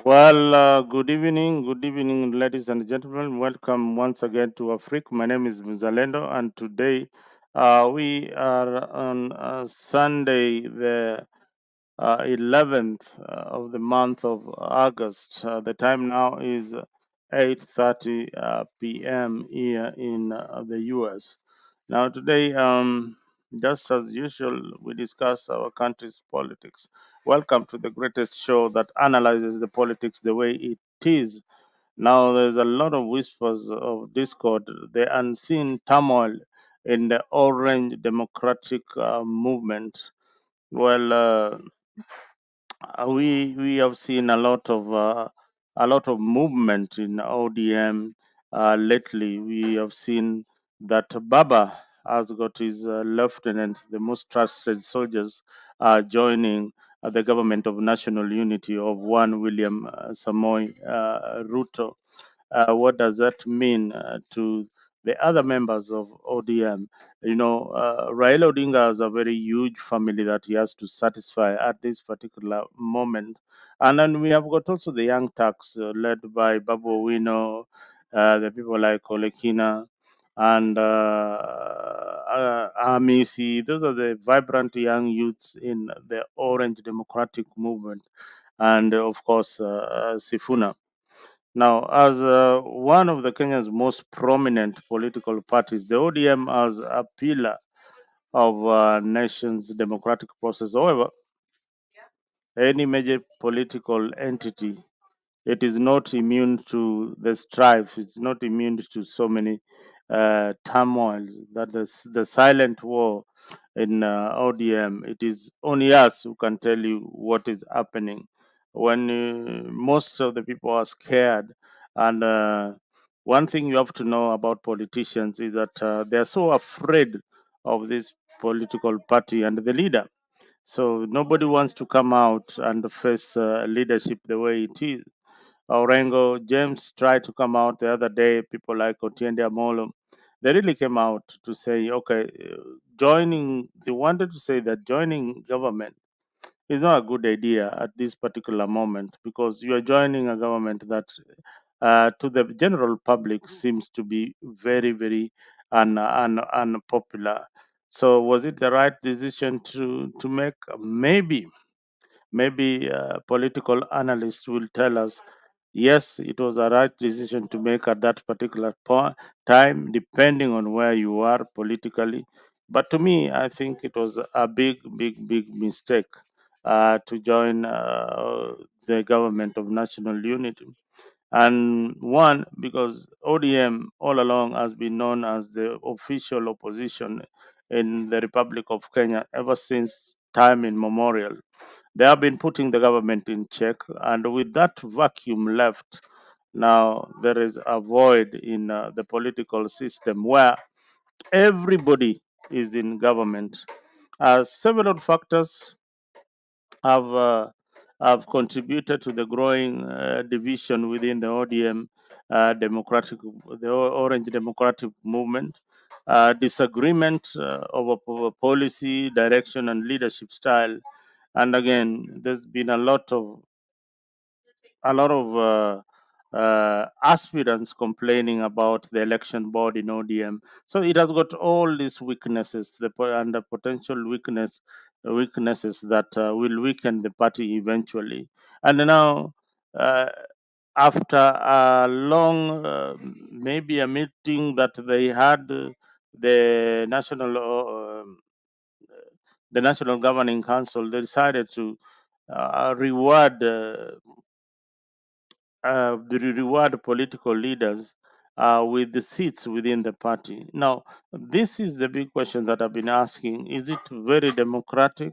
Good evening, ladies and gentlemen. Welcome once again to Afrique. My name is Muzalendo, and today we are on Sunday, the 11th of the month of August. The time now is 8:30 p.m. here in the U.S. Now, today, just as usual, we discuss our country's politics. Welcome to the greatest show that analyzes the politics the way it is. Now, there's a lot of whispers of discord, the unseen turmoil in the Orange Democratic Movement. Well, we have seen a lot of movement in ODM lately. We have seen that Baba has got his lieutenants, the most trusted soldiers, joining the government of national unity of one William Samoei Ruto. What does that mean to the other members of ODM? Raila Odinga has a very huge family that he has to satisfy at this particular moment. And then we have got also the Young Turks led by Babu Owino, the people like Olekina and Amisi. Those are the vibrant young youths in the Orange Democratic Movement. And of course, Sifuna. Now, as one of the Kenya's most prominent political parties, the ODM as a pillar of nation's democratic process. However, any major political entity, it is not immune to the strife. It's not immune to so many turmoils. That the silent war in ODM. It is only us who can tell you what is happening when most of the people are scared. And one thing you have to know about politicians is that they are so afraid of this political party and the leader. So nobody wants to come out and face leadership the way it is. Orengo, James tried to come out the other day. People like Otiende Amolo, they really came out to say, okay, they wanted to say that joining government is not a good idea at this particular moment because you are joining a government that, to the general public, seems to be very, very unpopular. So, was it the right decision to make? Maybe political analysts will tell us yes, it was a right decision to make at that particular time, depending on where you are politically. But to me, I think it was a big, big, big mistake to join the government of national unity. And one, because ODM all along has been known as the official opposition in the Republic of Kenya ever since time immemorial. They have been putting the government in check, and with that vacuum left, now there is a void in the political system where everybody is in government. Several factors have have contributed to the growing division within the ODM Orange Democratic Movement. Disagreement over policy, direction, and leadership style. And again, there's been a lot of aspirants complaining about the election board in ODM. So it has got all these weaknesses, and the potential weaknesses that will weaken the party eventually. And now, uh, after a long, maybe a meeting that they had, the national the National Governing Council, they decided to reward reward political leaders with the seats within the party. Now, this is the big question that I've been asking: is it very democratic?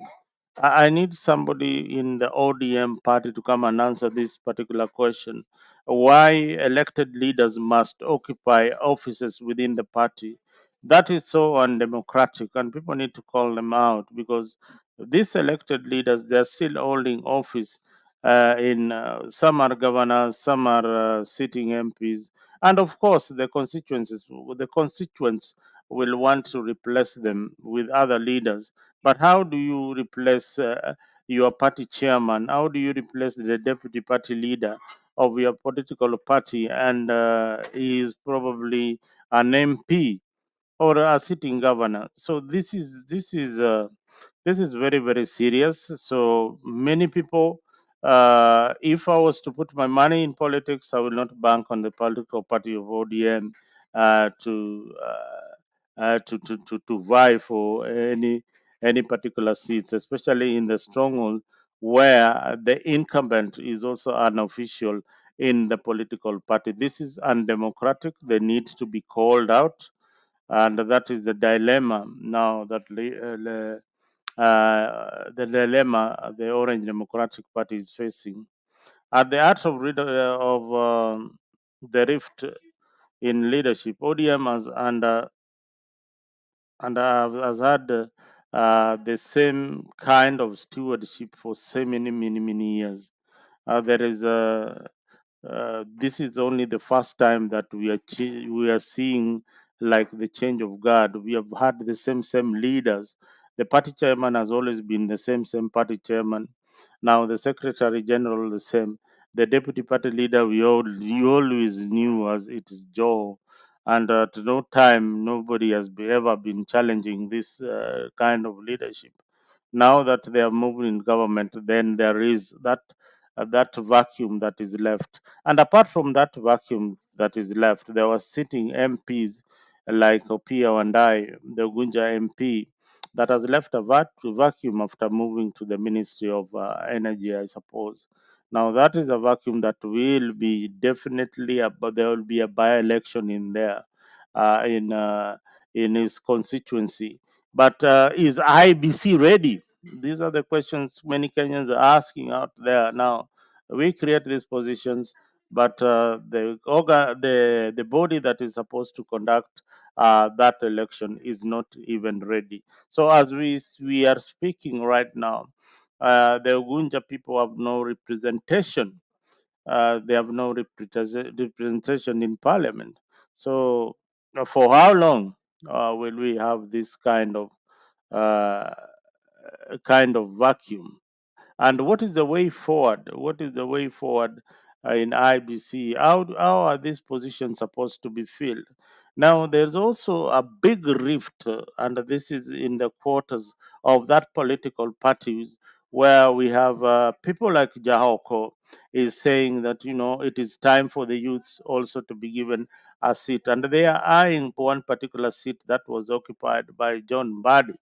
I need somebody in the ODM party to come and answer this particular question. Why elected leaders must occupy offices within the party? That is so undemocratic, and people need to call them out because these elected leaders, they are still holding office. In Some are governors, some are sitting MPs, and of course, the constituents will want to replace them with other leaders. But how do you replace your party chairman? How do you replace the deputy party leader of your political party, and he is probably an MP or a sitting governor? So this is very, very serious. So many people, if I was to put my money in politics, I will not bank on the political party of ODM to vie for any particular seats, especially in the stronghold where the incumbent is also an official in the political party. This is undemocratic. They need to be called out, and that is the dilemma now that the dilemma the Orange Democratic Party is facing. At the heart of the rift in leadership, ODM has had the same kind of stewardship for so many years. There is a This is only the first time that we are seeing like the change of guard. We have had the same leaders. The party chairman has always been the same party chairman. Now the secretary general the same. The deputy party leader you always knew as it is Joe, and at no time nobody has ever been challenging this kind of leadership. Now that they are moving in government, then there is that vacuum that is left. And apart from that vacuum that is left, there were sitting MPs like Opia and the Gunja MP, that has left a vacuum after moving to the Ministry of Energy, I suppose. Now that is a vacuum that will be definitely, but there will be a by-election in there, uh, in uh, in his constituency. But is IBC ready? These are the questions many Kenyans are asking out there now. We create these positions, but the body that is supposed to conduct that election is not even ready. So as we are speaking right now, the Ugunja people have no representation. They have no representation in parliament. So for how long will we have this uh, kind of vacuum? And what is the way forward? What is the way forward in IBC? How are these positions supposed to be filled? Now, there's also a big rift, and this is in the quarters of that political parties, where we have people like Jahoko is saying that it is time for the youths also to be given a seat, and they are eyeing one particular seat that was occupied by John Mbadi.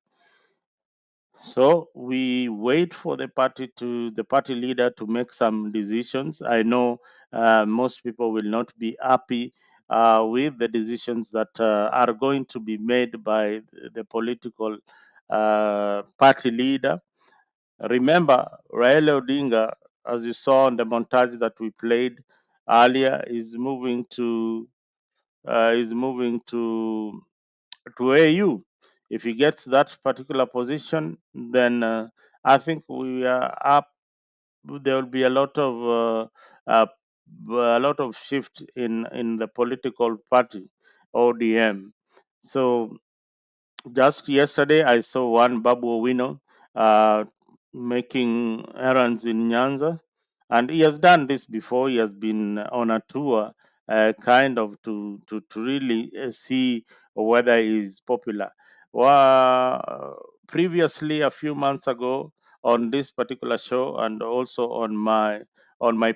So we wait for the party leader to make some decisions. I know most people will not be happy with the decisions that are going to be made by the political party leader. Remember, Raila Odinga, as you saw on the montage that we played earlier, is moving to AU. If he gets that particular position, then I think we are up. There will be a lot of shift in the political party ODM. So just yesterday, I saw one Babu Owino uh, making errands in Nyanza, and he has done this before. He has been on a tour, kind of to really see whether he is popular. Previously, a few months ago, on this particular show, and also on my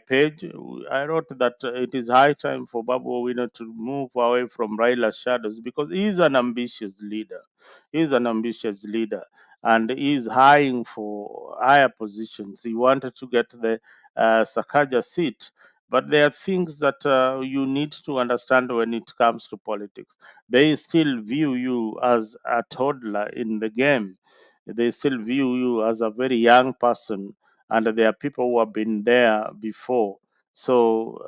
page, I wrote that it is high time for Babu Owino to move away from Raila's shadows, because he is an ambitious leader. He's an ambitious leader, and he's eyeing for higher positions. He wanted to get the Sakaja seat. But there are things that you need to understand when it comes to politics. They still view you as a toddler in the game. They still view you as a very young person, and there are people who have been there before. So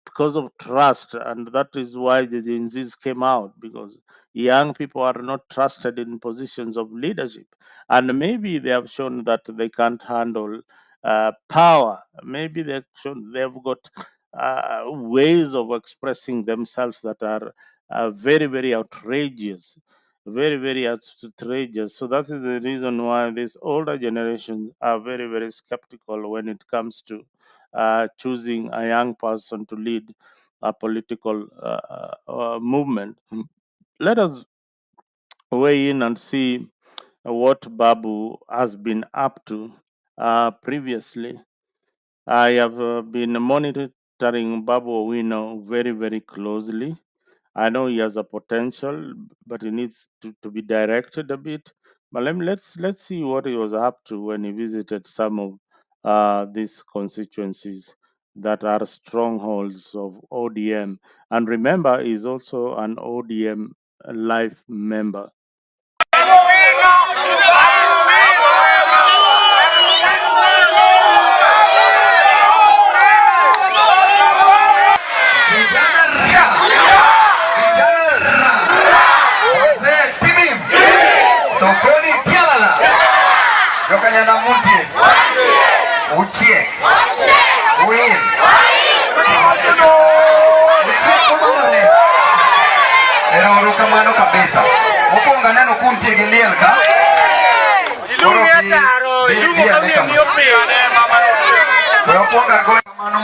because of trust, and that is why the Gen Zs came out, because young people are not trusted in positions of leadership, and maybe they have shown that they can't handle power. Maybe they've got ways of expressing themselves that are very, very outrageous. very, very outrageous. So that is the reason why these older generations are very, very skeptical when it comes to choosing a young person to lead a political movement. Let us weigh in and see what Babu has been up to previously. I have been monitoring Babu Owino very, very closely. I know he has a potential, but he needs to be directed a bit. But let's see what he was up to when he visited some of these constituencies that are strongholds of ODM. And remember, he's also an ODM life member.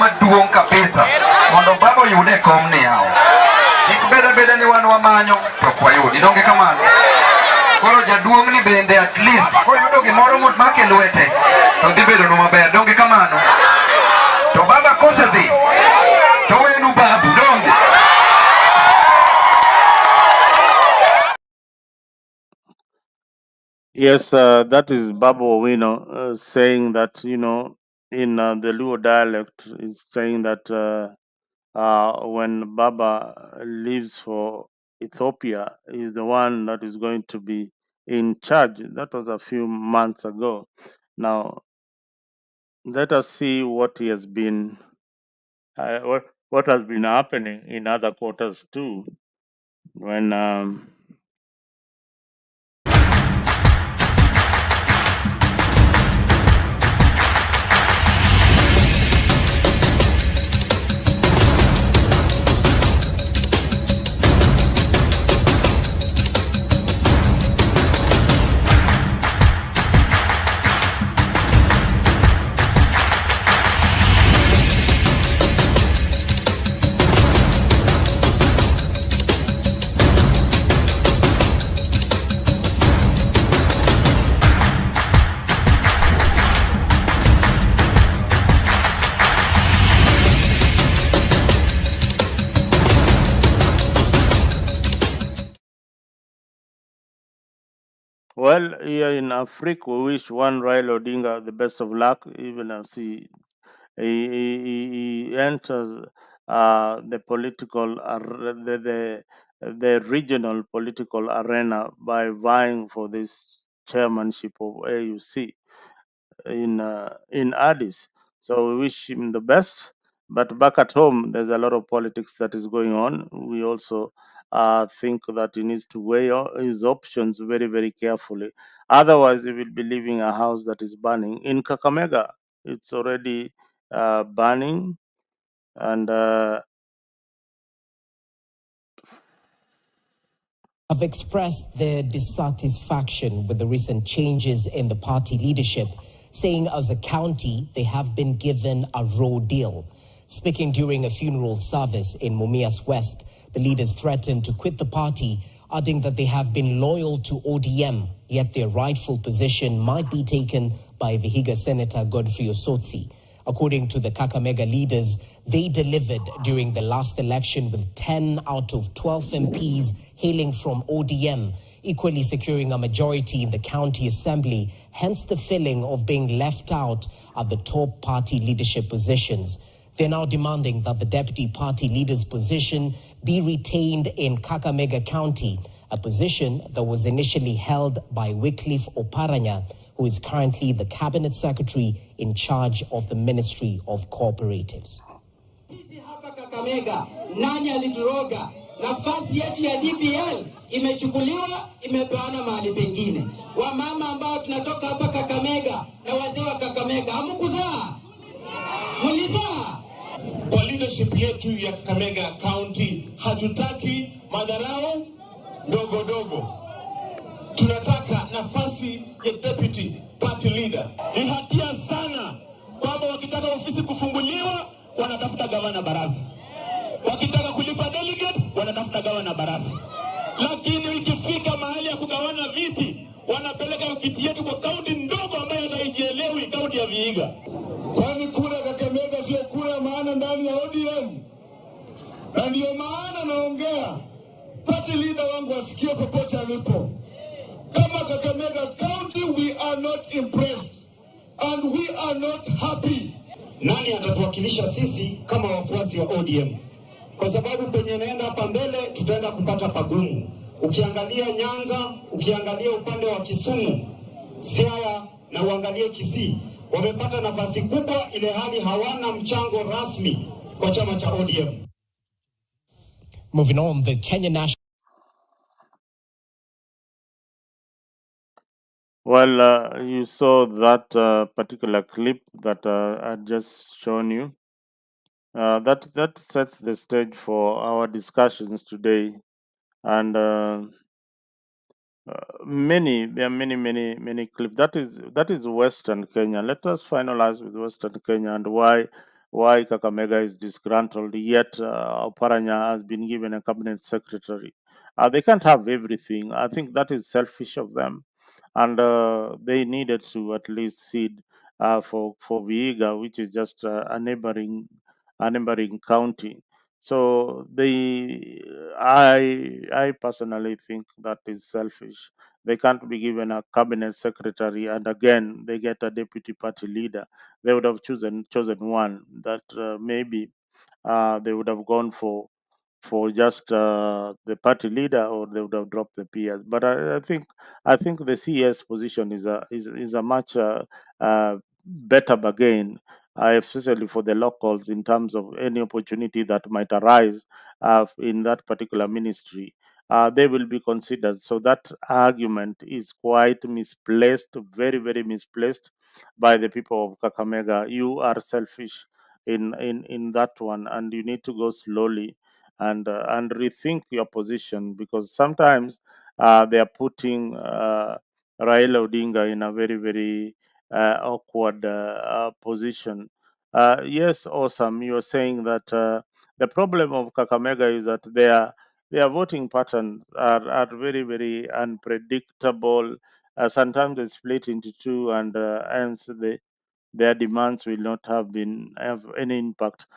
maduong kabisa mondo babo yude kom ni hao ikbeda ni wan wamanyo to kwayudi donge kamano koro jaduong ni bende at least koyudo gimoro make lwete to dhi bedo no maber donge kamano to baba kose dhi to wenu babu donge. Yes, that is Babu Owino saying that, in the Luo dialect, is saying that when Baba leaves for Ethiopia, is the one that is going to be in charge. That was a few months ago. Now, let us see what he has been, what has been happening in other quarters too. When well, here in Africa, we wish one Raila Odinga the best of luck, even as he enters the political, the regional political arena by vying for this chairmanship of AUC in Addis. So we wish him the best. But back at home, there's a lot of politics that is going on. We also think that he needs to weigh his options very, very carefully. Otherwise, he will be leaving a house that is burning. In Kakamega, it's already burning, and have expressed their dissatisfaction with the recent changes in the party leadership, saying as a county they have been given a raw deal. Speaking during a funeral service in Mumias West, the leaders threatened to quit the party, adding that they have been loyal to ODM, yet their rightful position might be taken by Vihiga Senator Godfrey Osotsi. According to the Kakamega leaders, they delivered during the last election with 10 out of 12 MPs hailing from ODM, equally securing a majority in the county assembly, hence the feeling of being left out at the top party leadership positions. They're now demanding that the deputy party leader's position be retained in Kakamega County, a position that was initially held by Wycliffe Oparanya, who is currently the cabinet secretary in charge of the Ministry of Cooperatives. Kakamega, nani alituroga? Nafasi yetu ya DPL imechukuliwa, imepeana mahali pengine. Wamama ambao tunatoka hapa Kakamega na wazee wa Kakamega, hamkuzaa? Mulizaa? Kwa leadership yetu ya Kakamega County, hatutaki madharau dogo dogo. tunataka nafasi ya deputy party leader. Ni hatia sana kwamba wakitaka ofisi kufunguliwa wanatafuta gavana baraza, wakitaka kulipa delegates wanatafuta gavana baraza, lakini ikifika mahali ya kugawana viti wanapeleka kiti yetu kwa kaunti ndogo ambayo haijielewi, kaunti ya Vihiga. Kwani kura Kakamega sio kura maana ndani ya ODM? Na ndio maana naongea party leader wangu asikie popote alipo. Kama Kakamega County, we are not impressed and we are not happy. Nani atatuwakilisha sisi kama wafuasi wa ODM? Kwa sababu penye naenda hapa mbele tutaenda kupata pagumu. Ukiangalia Nyanza, ukiangalia upande wa Kisumu, Siaya na uangalie Kisii, wamepata nafasi kubwa ile hali hawana mchango rasmi kwa chama cha ODM. Moving on, the Kenyan National Well, you saw that particular clip that I just shown you. That sets the stage for our discussions today, and there are many clips. That is Western Kenya. Let us finalize with Western Kenya and why Kakamega is disgruntled. Yet Oparanya has been given a cabinet secretary. They can't have everything. I think that is selfish of them, and they needed to at least cede for Vihiga, which is just a neighboring county. So I personally think that is selfish. They can't be given a cabinet secretary, and again they get a deputy party leader. They would have chosen one that maybe they would have gone for just the party leader, or they would have dropped the PS. But I think the CS position is a much better bargain, especially for the locals in terms of any opportunity that might arise in that particular ministry. They will be considered. So that argument is quite misplaced, very very misplaced by the people of Kakamega. You are selfish in that one, and you need to go slowly and rethink your position, because sometimes they are putting Raila Odinga in a very very awkward position. Yes, awesome. You're saying that the problem of Kakamega is that their voting patterns are very very unpredictable. Sometimes they split into two, and hence their demands will not have any impact.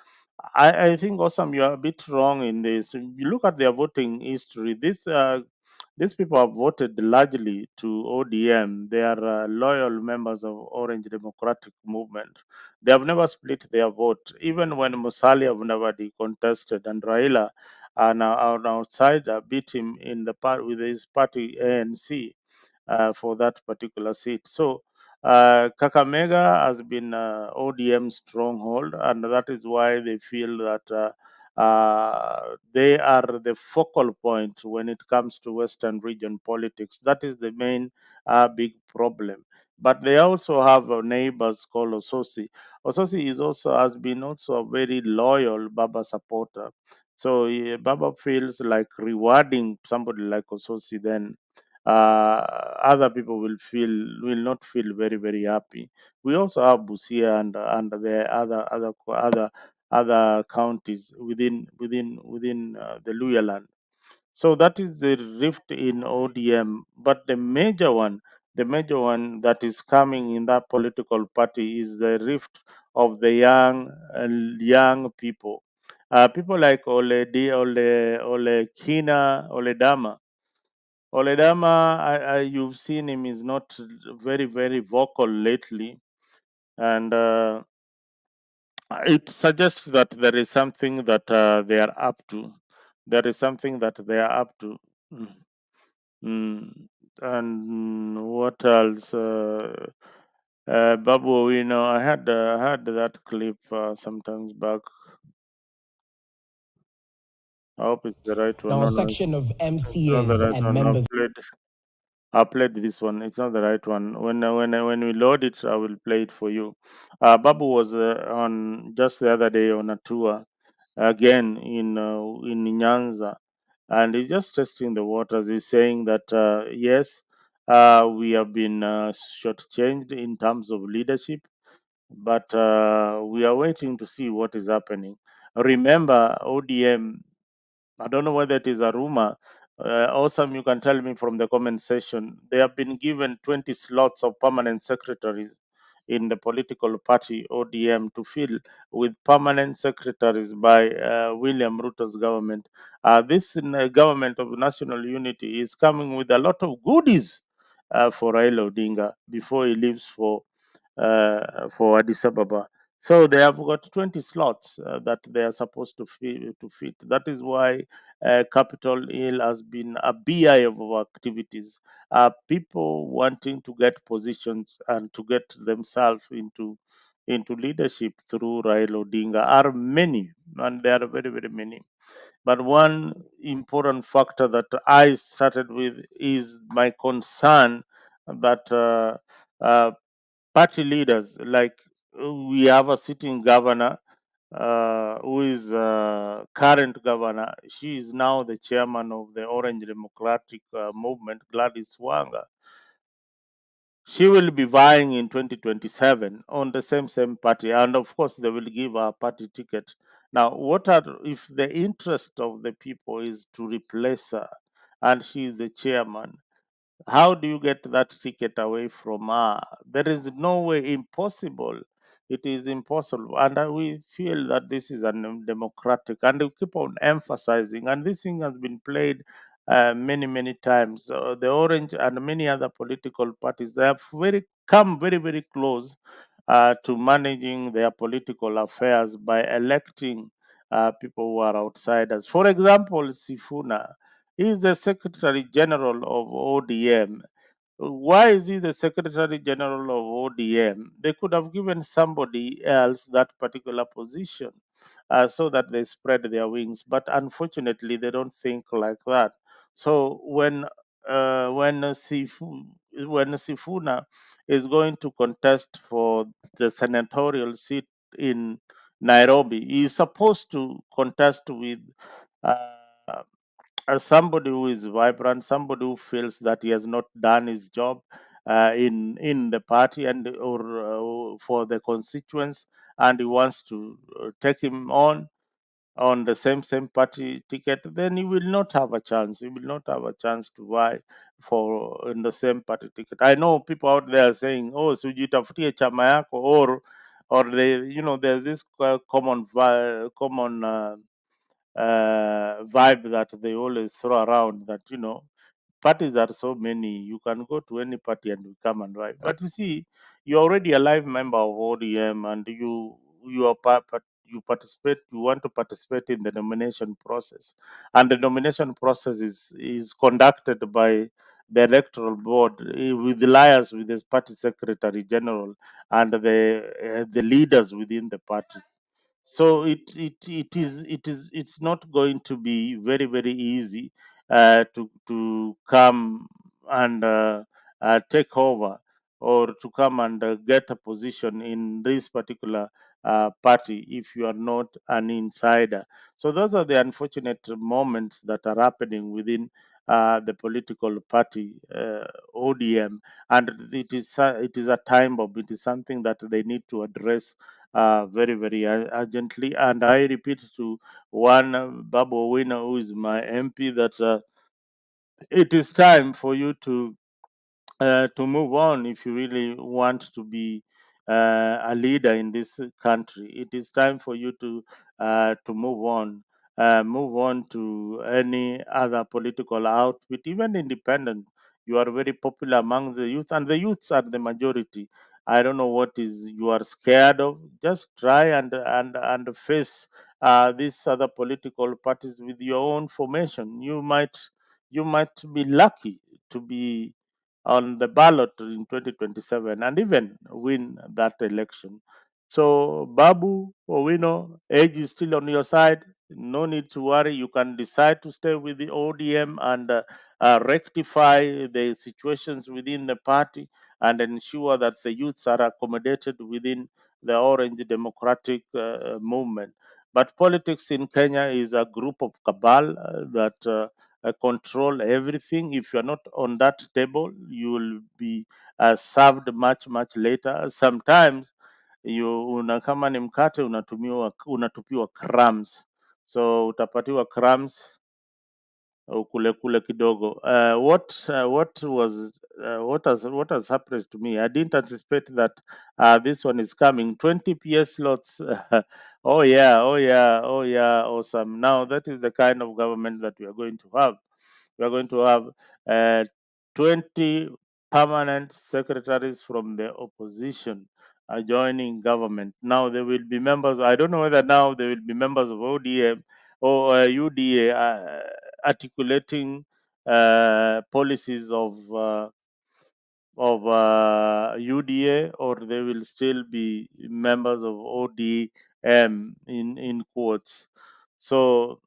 I think Awesome, you are a bit wrong in this. You look at their voting history. These people have voted largely to ODM. They are loyal members of Orange Democratic Movement. They have never split their vote, even when Musalia Mudavadi contested and Raila, an outsider, beat him in the part with his party ANC for that particular seat. So Kakamega has been ODM stronghold, and that is why they feel that they are the focal point when it comes to Western region politics. That is the main big problem. But they also have neighbors called Ososi. Ososi has been also a very loyal Baba supporter. So Baba feels like rewarding somebody like Ososi, then other people will not feel very very happy. We also have Busia and the other counties within the Luya land. So that is the rift in ODM. But the major one that is coming in that political party is the rift of the young people. People like Ole Kina, Ole Dama. Oledama, you've seen him, is not very, very vocal lately, and it suggests that there is something that they are up to. There is something that they are up to. Mm. Mm. And what else? Babu, I had that clip sometimes back. I hope it's the right one. Now, No, a no, section of it's not the MCAs right and one. members. I played this one. It's not the right one. When we load it, I will play it for you. Babu was on just the other day on a tour again in Nyanza, and he's just testing the waters. He's saying that yes, We have been shortchanged in terms of leadership, but we are waiting to see what is happening. Remember, ODM, I don't know whether it is a rumor. Awesome, you can tell me from the comment section. They have been given 20 slots of permanent secretaries in the political party ODM to fill with permanent secretaries by William Ruto's government. This government of national unity is coming with a lot of goodies for Raila Odinga before he leaves for Addis Ababa. So they have got 20 slots that they are supposed to fit. That is why Capitol Hill has been a beehive of activities. People wanting to get positions and to get themselves into leadership through Raila Odinga are many, and there are very, very many. But one important factor that I started with is my concern that uh, party leaders, like we have a sitting governor who is current governor. She is now the chairman of the Orange Democratic Movement, Gladys Wanga. She will be vying in 2027 on the same party, and of course they will give her a party ticket. Now, what are if the interest of the people is to replace her, and she is the chairman? How do you get that ticket away from her? There is no way, impossible. It is impossible. And we feel that this is undemocratic. And we keep on emphasizing, and this thing has been played many, many times. The Orange and many other political parties, they have come very, very close to managing their political affairs by electing people who are outsiders. For example, Sifuna. He is the Secretary General of ODM. Why is he the Secretary General of ODM? They could have given somebody else that particular position so that they spread their wings. But unfortunately, they don't think like that. So when Sifuna is going to contest for the senatorial seat in Nairobi, he is supposed to contest with uh, somebody who is vibrant, somebody who feels that he has not done his job in the party and or for the constituents, and he wants to take him on the same party ticket, then he will not have a chance. He will not have a chance to vie for in the same party ticket. I know people out there saying, "Oh, sujitafutie chama yako," or they, there's this common vibe that they always throw around that parties are so many. You can go to any party and come and vibe. But you see, you're already a live member of ODM, and you are you participate. You want to participate in the nomination process, and the nomination process is conducted by the electoral board with the liars, with the party secretary general, and the leaders within the party. So it's not going to be very, very easy to come and take over, or to come and get a position in this particular party if you are not an insider. So those are the unfortunate moments that are happening within the political party ODM, and it is a time bomb. It is something that they need to address very, very urgently. And I repeat to one Babu Winner, who is my MP, that it is time for you to move on if you really want to be a leader in this country. It is time for you to move on. Move on to any other political outfit, even independent. You are very popular among the youth, and the youths are the majority. I don't know what is you are scared of. Just try and face these other political parties with your own formation. You might be lucky to be on the ballot in 2027 and even win that election. So, Babu Owino, age is still on your side. No need to worry. You can decide to stay with the ODM and rectify the situations within the party and ensure that the youths are accommodated within the Orange Democratic Movement. But politics in Kenya is a group of cabal that control everything. If you are not on that table, you will be served much later. Sometimes kama ni mkate unatupiwa crumbs, so utapatiwa crumbs kule kidogo. What has surprised to me, I didn't anticipate that this one is coming. 20 PS slots. Oh yeah, awesome. Now that is the kind of government that we are going to have. We are going to have 20 permanent secretaries from the opposition joining government. Now they will be members. I don't know whether now they will be members of ODM or UDA, articulating policies of UDA, or they will still be members of ODM in quotes. So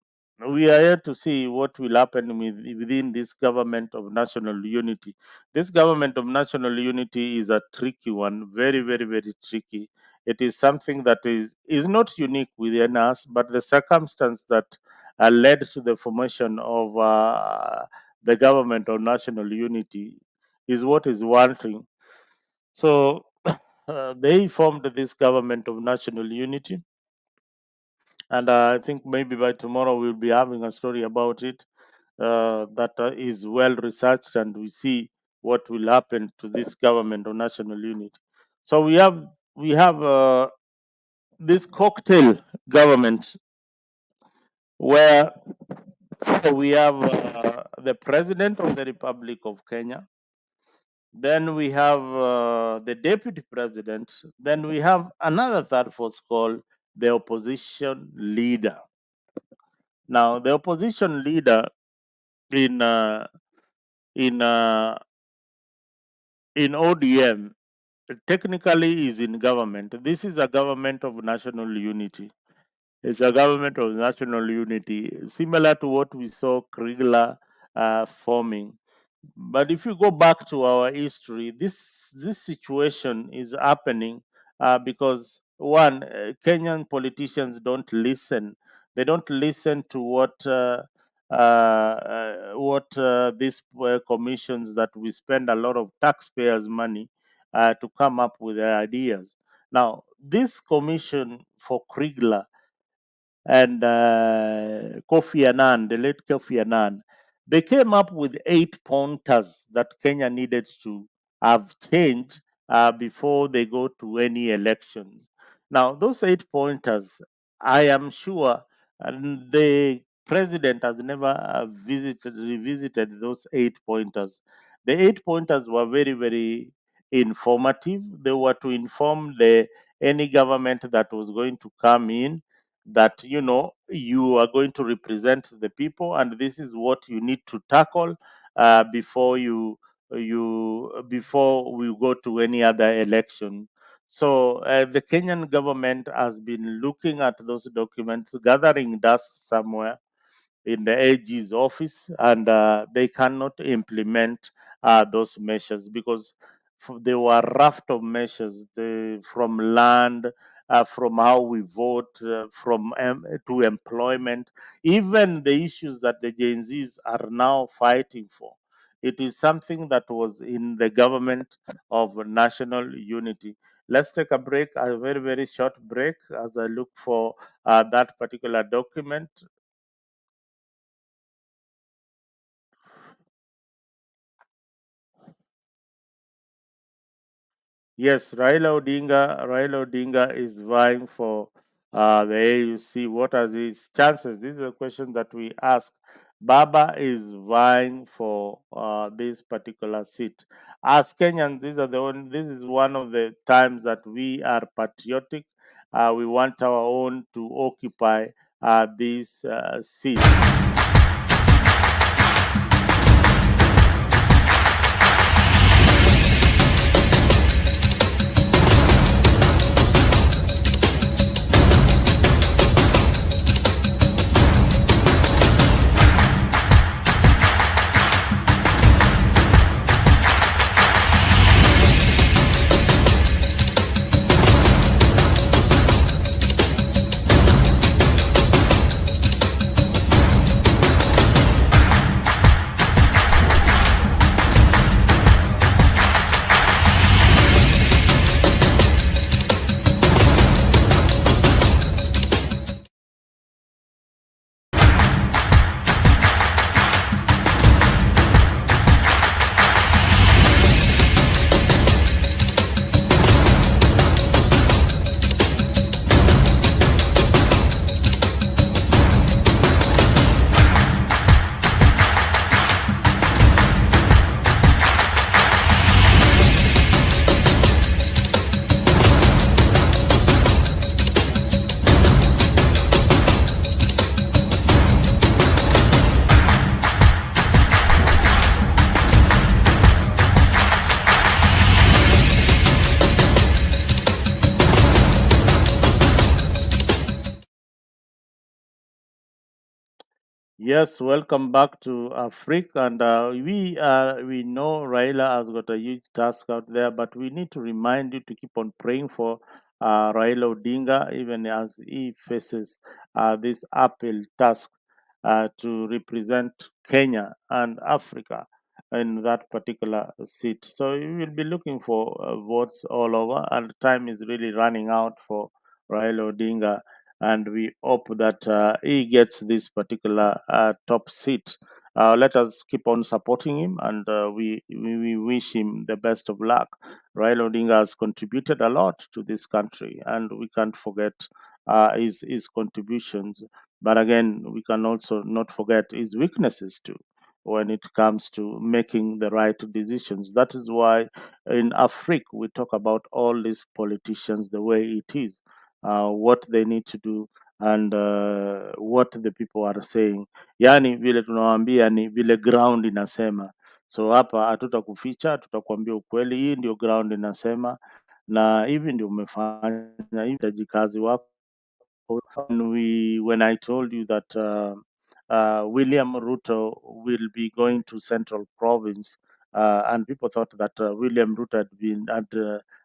we are here to see what will happen within this government of national unity. This government of national unity is a tricky one, very, very, very tricky. It is something that is not unique within us, but the circumstance that led to the formation of the government of national unity is what is one thing. So they formed this government of national unity, and I think maybe by tomorrow we'll be having a story about it that is well researched, and we see what will happen to this government of national unity. So we have this cocktail government where we have the president of the Republic of Kenya. Then we have the deputy president. Then we have another third force called the opposition leader. Now, the opposition leader in ODM technically is in government. This is a government of national unity. It's a government of national unity, similar to what we saw Kriegler forming. But if you go back to our history, this situation is happening because one, Kenyan politicians don't listen. They don't listen to what these commissions that we spend a lot of taxpayers' money to come up with their ideas. Now, this commission for Kriegler and Kofi Annan, the late Kofi Annan, they came up with 8 pointers that Kenya needed to have changed before they go to any election. Now, those 8 pointers, I am sure the president has never revisited those 8 pointers. The 8 pointers were very, very informative. They were to inform any government that was going to come in that you are going to represent the people, and this is what you need to tackle before before we go to any other election. So the Kenyan government has been looking at those documents, gathering dust somewhere in the AG's office, and they cannot implement those measures because they were raft of measures, from land, from how we vote, to employment, even the issues that the Gen Zs are now fighting for. It is something that was in the government of national unity. Let's take a break, a very, very short break, as I look for that particular document. Yes, Raila Odinga is vying for the AUC. What are his chances? This is a question that we ask. Baba is vying for this particular seat. As Kenyans, this is one of the times that we are patriotic. We want our own to occupy this seat. Yes, welcome back to Africa. And we know Raila has got a huge task out there, but we need to remind you to keep on praying for Raila Odinga, even as he faces this uphill task to represent Kenya and Africa in that particular seat. So we will be looking for votes all over, and time is really running out for Raila Odinga, and we hope that he gets this particular top seat. Let us keep on supporting him, and we wish him the best of luck. Raila Odinga has contributed a lot to this country, and we can't forget his contributions. But again, we can also not forget his weaknesses too when it comes to making the right decisions. That is why in Africa we talk about all these politicians the way it is, what they need to do, and what the people are saying. Yani vile tunawaambia ni vile ground inasema. So hapa hatutakuficha, tutakwambia ukweli. Hii ndio ground inasema, na hivi ndio umefanya, hivi utajikazi wako. When I told you that William Ruto will be going to Central Province, and people thought that William Ruto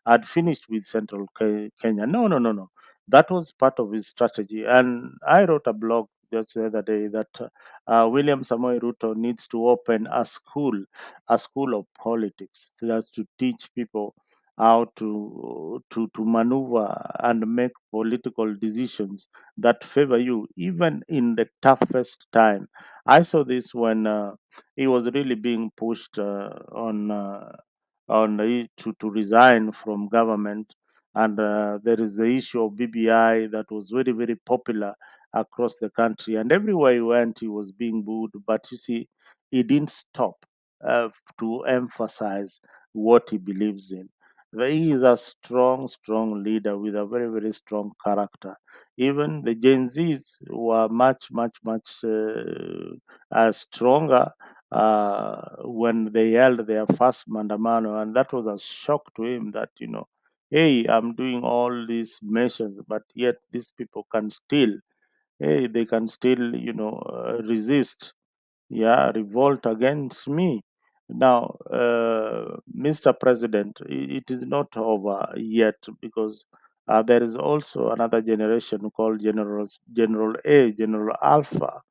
had finished with Central Kenya. No, no, no, no. That was part of his strategy, and I wrote a blog just the other day that William Samoei Ruto needs to open a school of politics, that's to teach people how to maneuver and make political decisions that favor you even in the toughest time. I saw this when he was really being pushed to resign from government, and there is the issue of BBI that was very very popular across the country, and everywhere he went he was being booed. But you see, he didn't stop to emphasize what he believes in. He is a strong leader with a very, very strong character. Even the Gen Zs were much stronger when they held their first mandamano, and that was a shock to him that, hey, I'm doing all these measures, but yet these people can still, hey, they can still, resist, yeah, revolt against me. Now, Mr. President, it is not over yet, because there is also another generation called General A, General Alpha,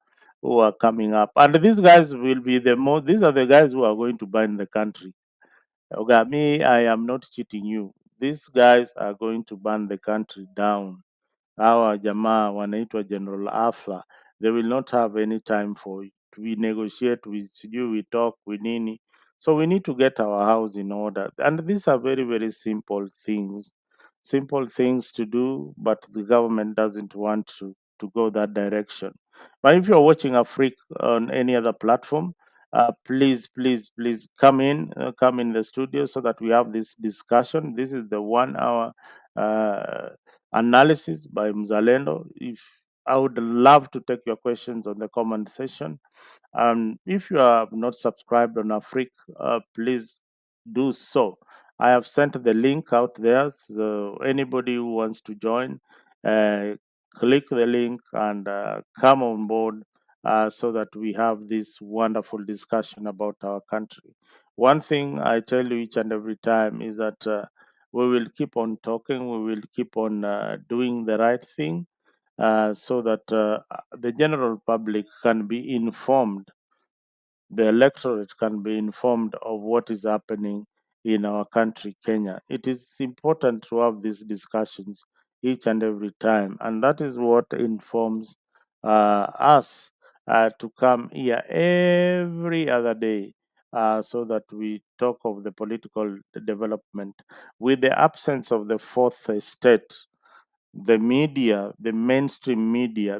who are coming up, and these guys will be the most. These are the guys who are going to burn the country. Okay, me, I am not cheating you. These guys are going to burn the country down. Hawa jamaa wanaitwa General Afla, they will not have any time for it. We negotiate, we sijui, we talk, we nini. So we need to get our house in order. And these are very, very simple things to do, but the government doesn't want to go that direction. But if you're watching Afrique on any other platform, please come in the studio so that we have this discussion. This is the 1 hour uh, analysis by Mzalendo. If I would love to take your questions on the comment section. If you are not subscribed on Afrique, please do so. I have sent the link out there. So anybody who wants to join, uh, click the link and come on board so that we have this wonderful discussion about our country. One thing I tell you each and every time is that we will keep on talking, we will keep on doing the right thing so that the general public can be informed, the electorate can be informed of what is happening in our country, Kenya. It is important to have these discussions each and every time, and that is what informs us to come here every other day. So that we talk of the political development with the absence of the fourth estate, the media, the mainstream media,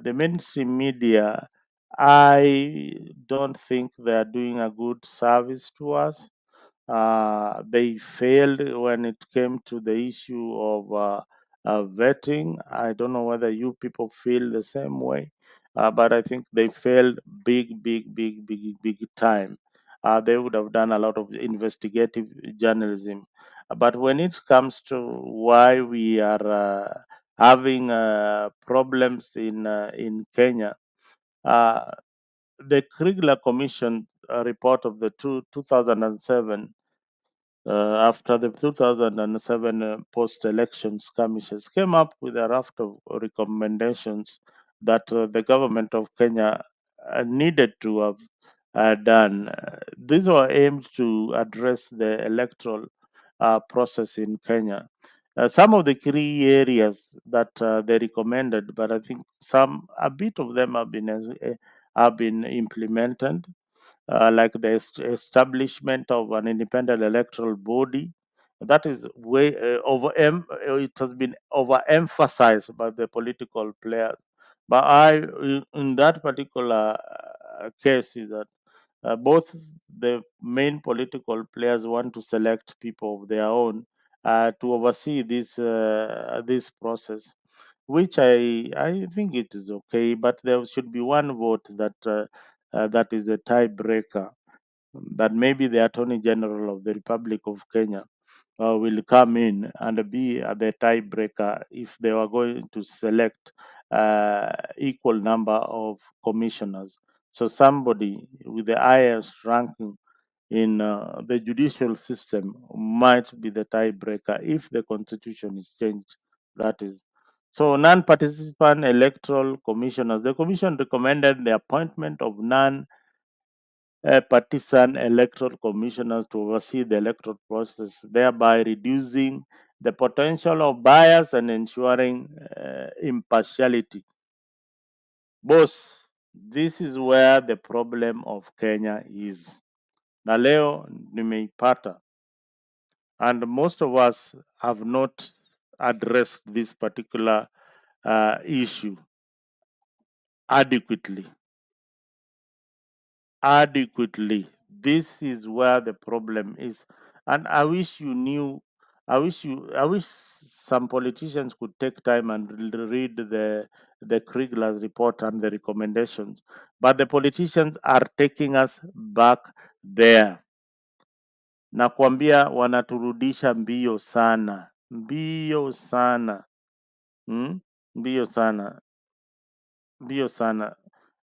I don't think they are doing a good service to us. They failed when it came to the issue of vetting. I don't know whether you people feel the same way, but I think they failed big time. They would have done a lot of investigative journalism. But when it comes to why we are having problems in Kenya, uh, the Kriegler Commission report of the 2007, after the 2007 post-election skirmishes, came up with a raft of recommendations that the government of Kenya needed to have done. These were aimed to address the electoral process in Kenya. Some of the key areas that they recommended, but I think a bit of them have been implemented, like the establishment of an independent electoral body. That is way it has been overemphasized by the political players. But in that particular case, is that both the main political players want to select people of their own to oversee this process, which I think it is okay, but there should be one vote that is a tiebreaker. That maybe the Attorney General of the Republic of Kenya will come in and be the tiebreaker if they are going to select equal number of commissioners. So somebody with the highest ranking in the judicial system might be the tiebreaker if the constitution is changed. That is. So non-participant electoral commissioners. The commission recommended the appointment of partisan electoral commissioners to oversee the electoral process, thereby reducing the potential of bias and ensuring impartiality. Boss, this is where the problem of Kenya is. Na leo nimeipata, and most of us have not addressed this particular issue adequately. This is where the problem is. And I wish you knew, I wish some politicians could take time and read the Kriegler's report and the recommendations. But the politicians are taking us back there. Nakwambia wanaturudisha mbio sana. Mbio sana. Hmm? Mbio sana. Mbio sana.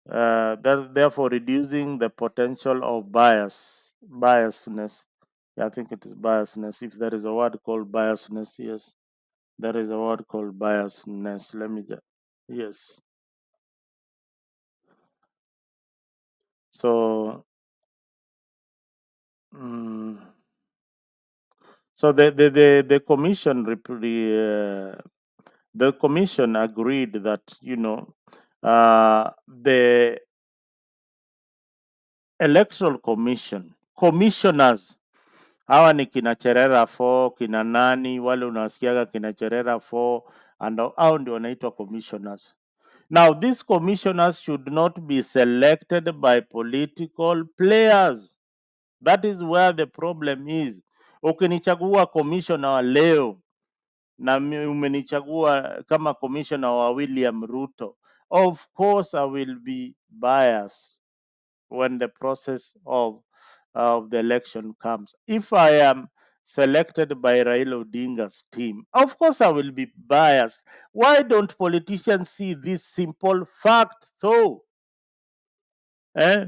Therefore reducing the potential of biasness. Yeah, I think it is biasness. If there is a word called biasness, yes, there is a word called biasness. Let me just, yes. So, mm, so the commission the commission agreed that the electoral commissioners hawa ni kina Cherera 4 kina nani wale unawasikiaga kina Cherera 4 and hao ndio wanaitwa commissioners. Now these commissioners should not be selected by political players. That is where the problem is. Ukinichagua commissioner wa leo na umenichagua kama commissioner wa William Ruto, of course I will be biased when the process of the election comes. If I am selected by Raila Odinga's team, of course I will be biased. Why don't politicians see this simple fact though? Eh?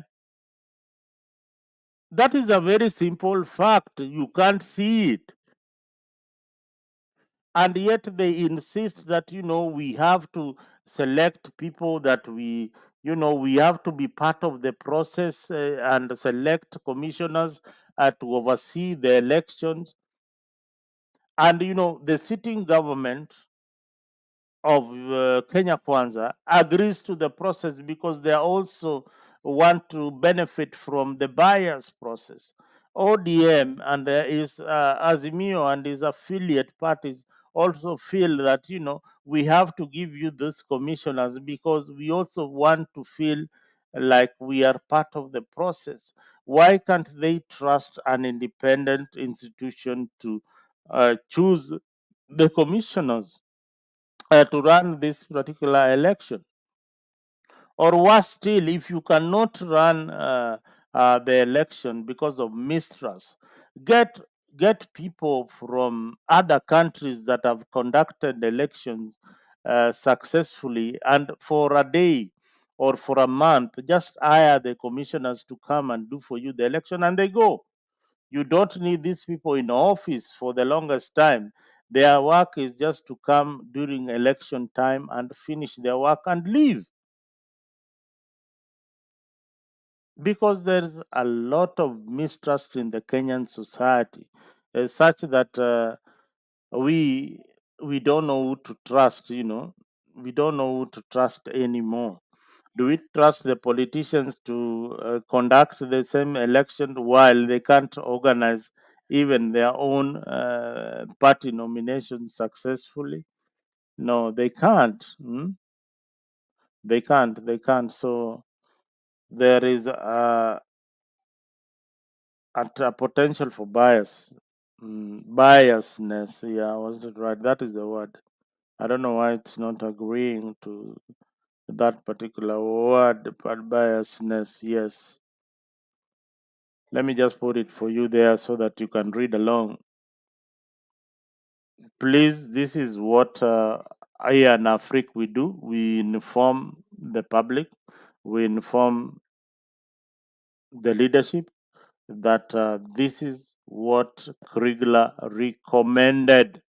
That is a very simple fact. You can't see it. And yet they insist that, we have to select people that we have to be part of the process and select commissioners to oversee the elections. And, the sitting government of Kenya Kwanza agrees to the process because they also want to benefit from the bias process. ODM and there is Azimio and his affiliate parties also feel that we have to give you these commissioners because we also want to feel like we are part of the process. Why can't they trust an independent institution to choose the commissioners to run this particular election? Or worse still, if you cannot run the election because of mistrust, get people from other countries that have conducted elections successfully and for a day or for a month, just hire the commissioners to come and do for you the election, and they go. You don't need these people in office for the longest time. Their work is just to come during election time and finish their work and leave. Because there's a lot of mistrust in the Kenyan society, such that we we don't know who to trust. We don't know who to trust anymore. Do we trust the politicians to conduct the same election while they can't organize even their own party nominations successfully? No, they can't. They can't. They can't. So there is a potential for biasness. Yeah, was it right? That is the word. I don't know why it's not agreeing to that particular word, but biasness. Yes. Let me just put it for you there so that you can read along. Please, this is what I and Afrique we do. We inform the public, we inform the leadership that this is what Kriegler recommended.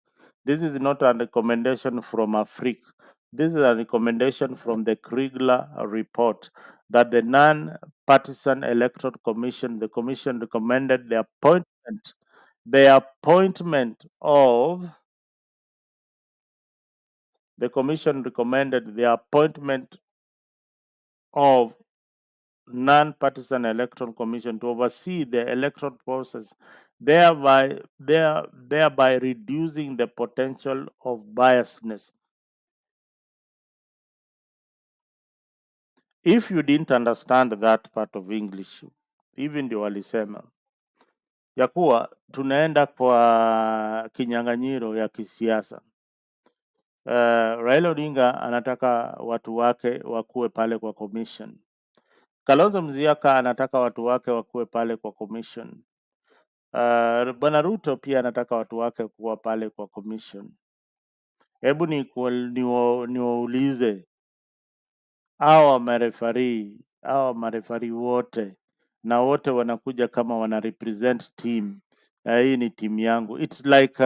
This is not a recommendation from Afrique. This is a recommendation from the Kriegler report that the non-partisan electoral commission, the commission recommended the appointment of the commission recommended the appointment of non-partisan electoral commission to oversee the electoral process, thereby reducing the potential of biasness. If you didn't understand that part of English, hivi ndio walisema ya kuwa tunaenda kwa kinyang'anyiro ya kisiasa. Raila Odinga anataka watu wake wakuwe pale kwa commission. Kalonzo Musyoka anataka watu wake wakuwe pale kwa commission. Bwana Ruto pia anataka watu wake kuwa pale kwa commission. Hebu niwaulize hawa marefari wote, na wote wanakuja kama wana represent team. Hii ni team yangu. It's like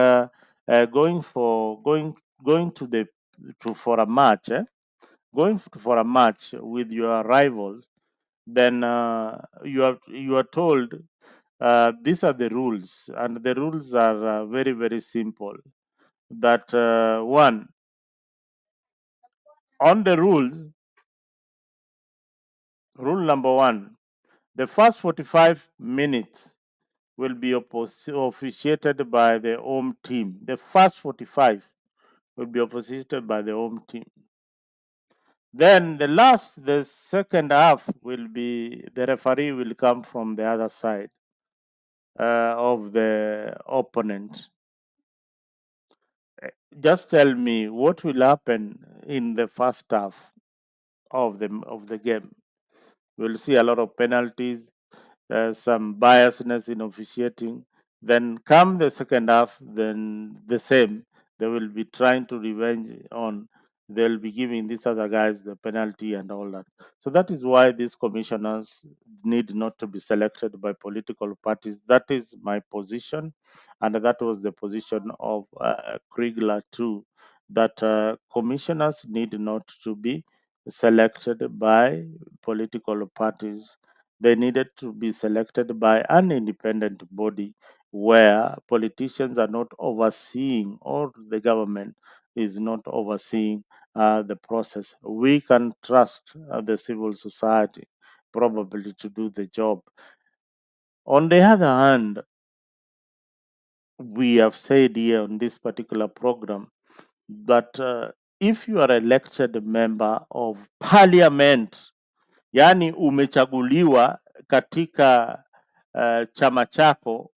going for a match, going for a match with your rivals. Then you are told these are the rules, and the rules are very very simple. That one, on the rules, rule number one, the first 45 minutes will be officiated by the home team. The first 45 will be officiated by the home team. Then the second half will be, the referee will come from the other side of the opponent. Just tell me what will happen in the first half of the game. We'll see a lot of penalties, some biasness in officiating. Then come the second half, then the same. They will be trying to revenge on. They'll be giving these other guys the penalty and all that. So that is why these commissioners need not to be selected by political parties. That is my position, and that was the position of Kriegler too. That commissioners need not to be selected by political parties. They needed to be selected by an independent body where politicians are not overseeing, or the government is not overseeing the process. We can trust the civil society probably to do the job. On the other hand, we have said here on this particular program that if you are elected member of parliament, yaani umechaguliwa katika chama chako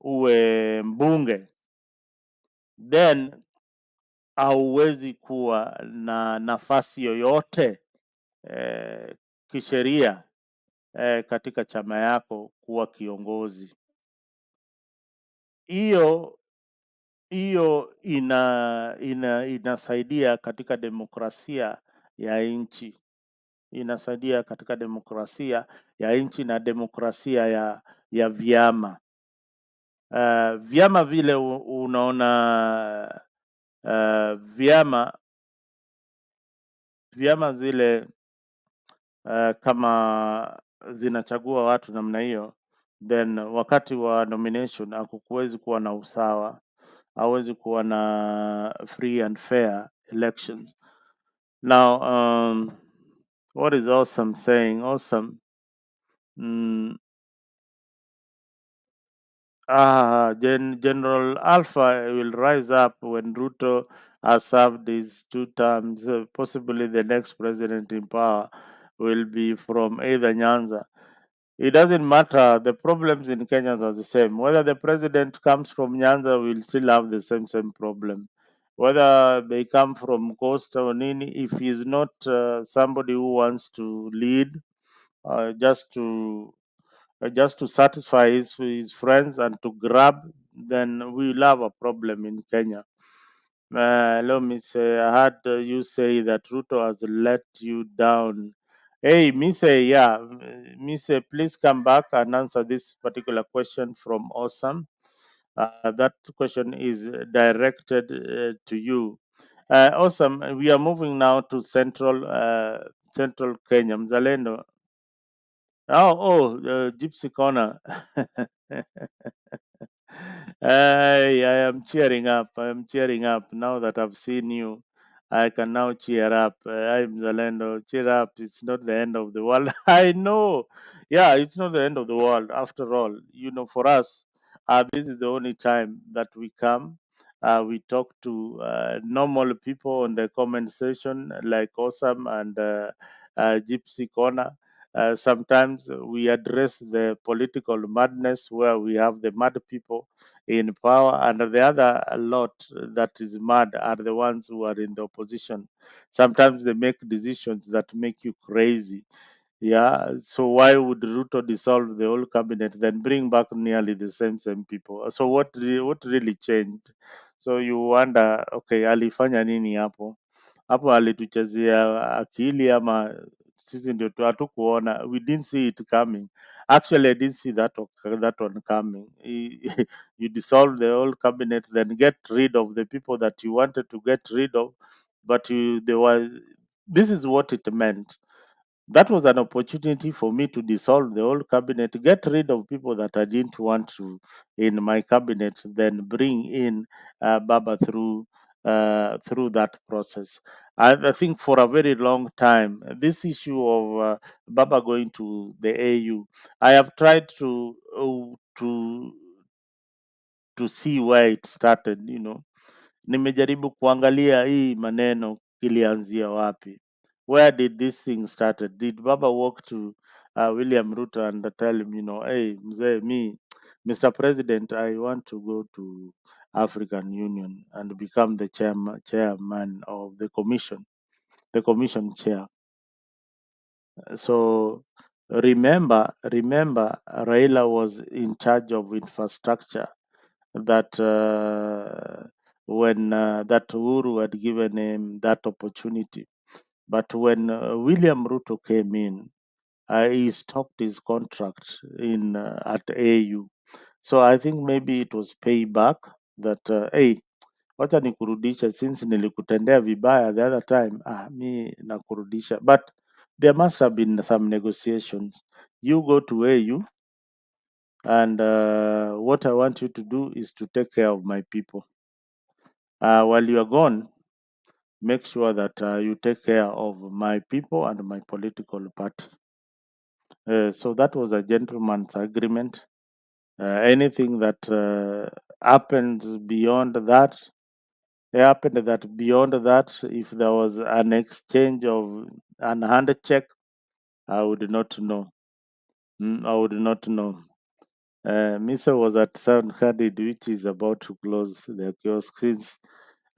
uwe mbunge, then hauwezi kuwa na nafasi yoyote kisheria katika chama yako kuwa kiongozi. Hiyo inasaidia katika demokrasia ya nchi, inasaidia katika demokrasia ya nchi na demokrasia ya vyama. Vyama vile unaona, vyama zile kama zinachagua watu namna hiyo, then wakati wa nomination hakukuwezi kuwa na usawa, hawezi kuwa na free and fair elections. Now, what is Awesome saying? Awesome, General Alpha will rise up when Ruto has served his 2 terms. Possibly the next president in power will be from either Nyanza. It doesn't matter. The problems in Kenya are the same. Whether the president comes from Nyanza, we'll still have the same problem. Whether they come from Coast or Nini, if he's not somebody who wants to lead, uh, just to just to satisfy his friends and to grab, then we will have a problem in Kenya. Let me say, I heard you say that Ruto has let you down. Hey, me say, yeah, me say, please come back and answer this particular question from Awesome. That question is directed to you. Awesome. We are moving now to central Kenya. Mzalendo. Gypsy Corner. I am cheering up. I am cheering up now that I've seen you. I can now cheer up. I'm Zalendo. Cheer up. It's not the end of the world. I know. Yeah, it's not the end of the world. After all, for us, this is the only time that we come. We talk to normal people on the comment section, like Awesome and Gypsy Corner. Sometimes we address the political madness where we have the mad people in power, and the other a lot that is mad are the ones who are in the opposition. Sometimes they make decisions that make you crazy. Yeah, so why would Ruto dissolve the whole cabinet, then bring back nearly the same people? So what really changed? So you wonder, okay, alifanya nini hapo? Hapo alituchezea akili ama sisi ndio hatukuona? We didn't see it coming. Actually, I didn't see that one coming. You dissolve the whole cabinet, then get rid of the people that you wanted to get rid of, but this is what it meant. That was an opportunity for me to dissolve the whole cabinet, get rid of people that I didn't want to in my cabinet, then bring in Baba through that process. I think for a very long time, this issue of Baba going to the AU, I have tried to see where it started. Nimejaribu kuangalia hii maneno ilianzia wapi. Where did this thing started? Did Baba walk to William Ruto and tell him, hey, mzee, Mr. President, I want to go to African Union and become the chairman of the commission chair. So remember, Raila was in charge of infrastructure that when that Uhuru had given him that opportunity. But when William Ruto came in, he stopped his contract in at AU. So I think maybe it was payback that hey, wacha nikurudisha since nilikutendea vibaya the other time, mi nakurudisha. But there must have been some negotiations. You go to AU, and what I want you to do is to take care of my people. While you are gone, make sure that you take care of my people and my political party. So that was a gentleman's agreement. Anything that happens beyond that, beyond that, if there was an exchange of an handshake, I would not know. I would not know. Misa was at Sound Hadid, which is about to close their kiosk since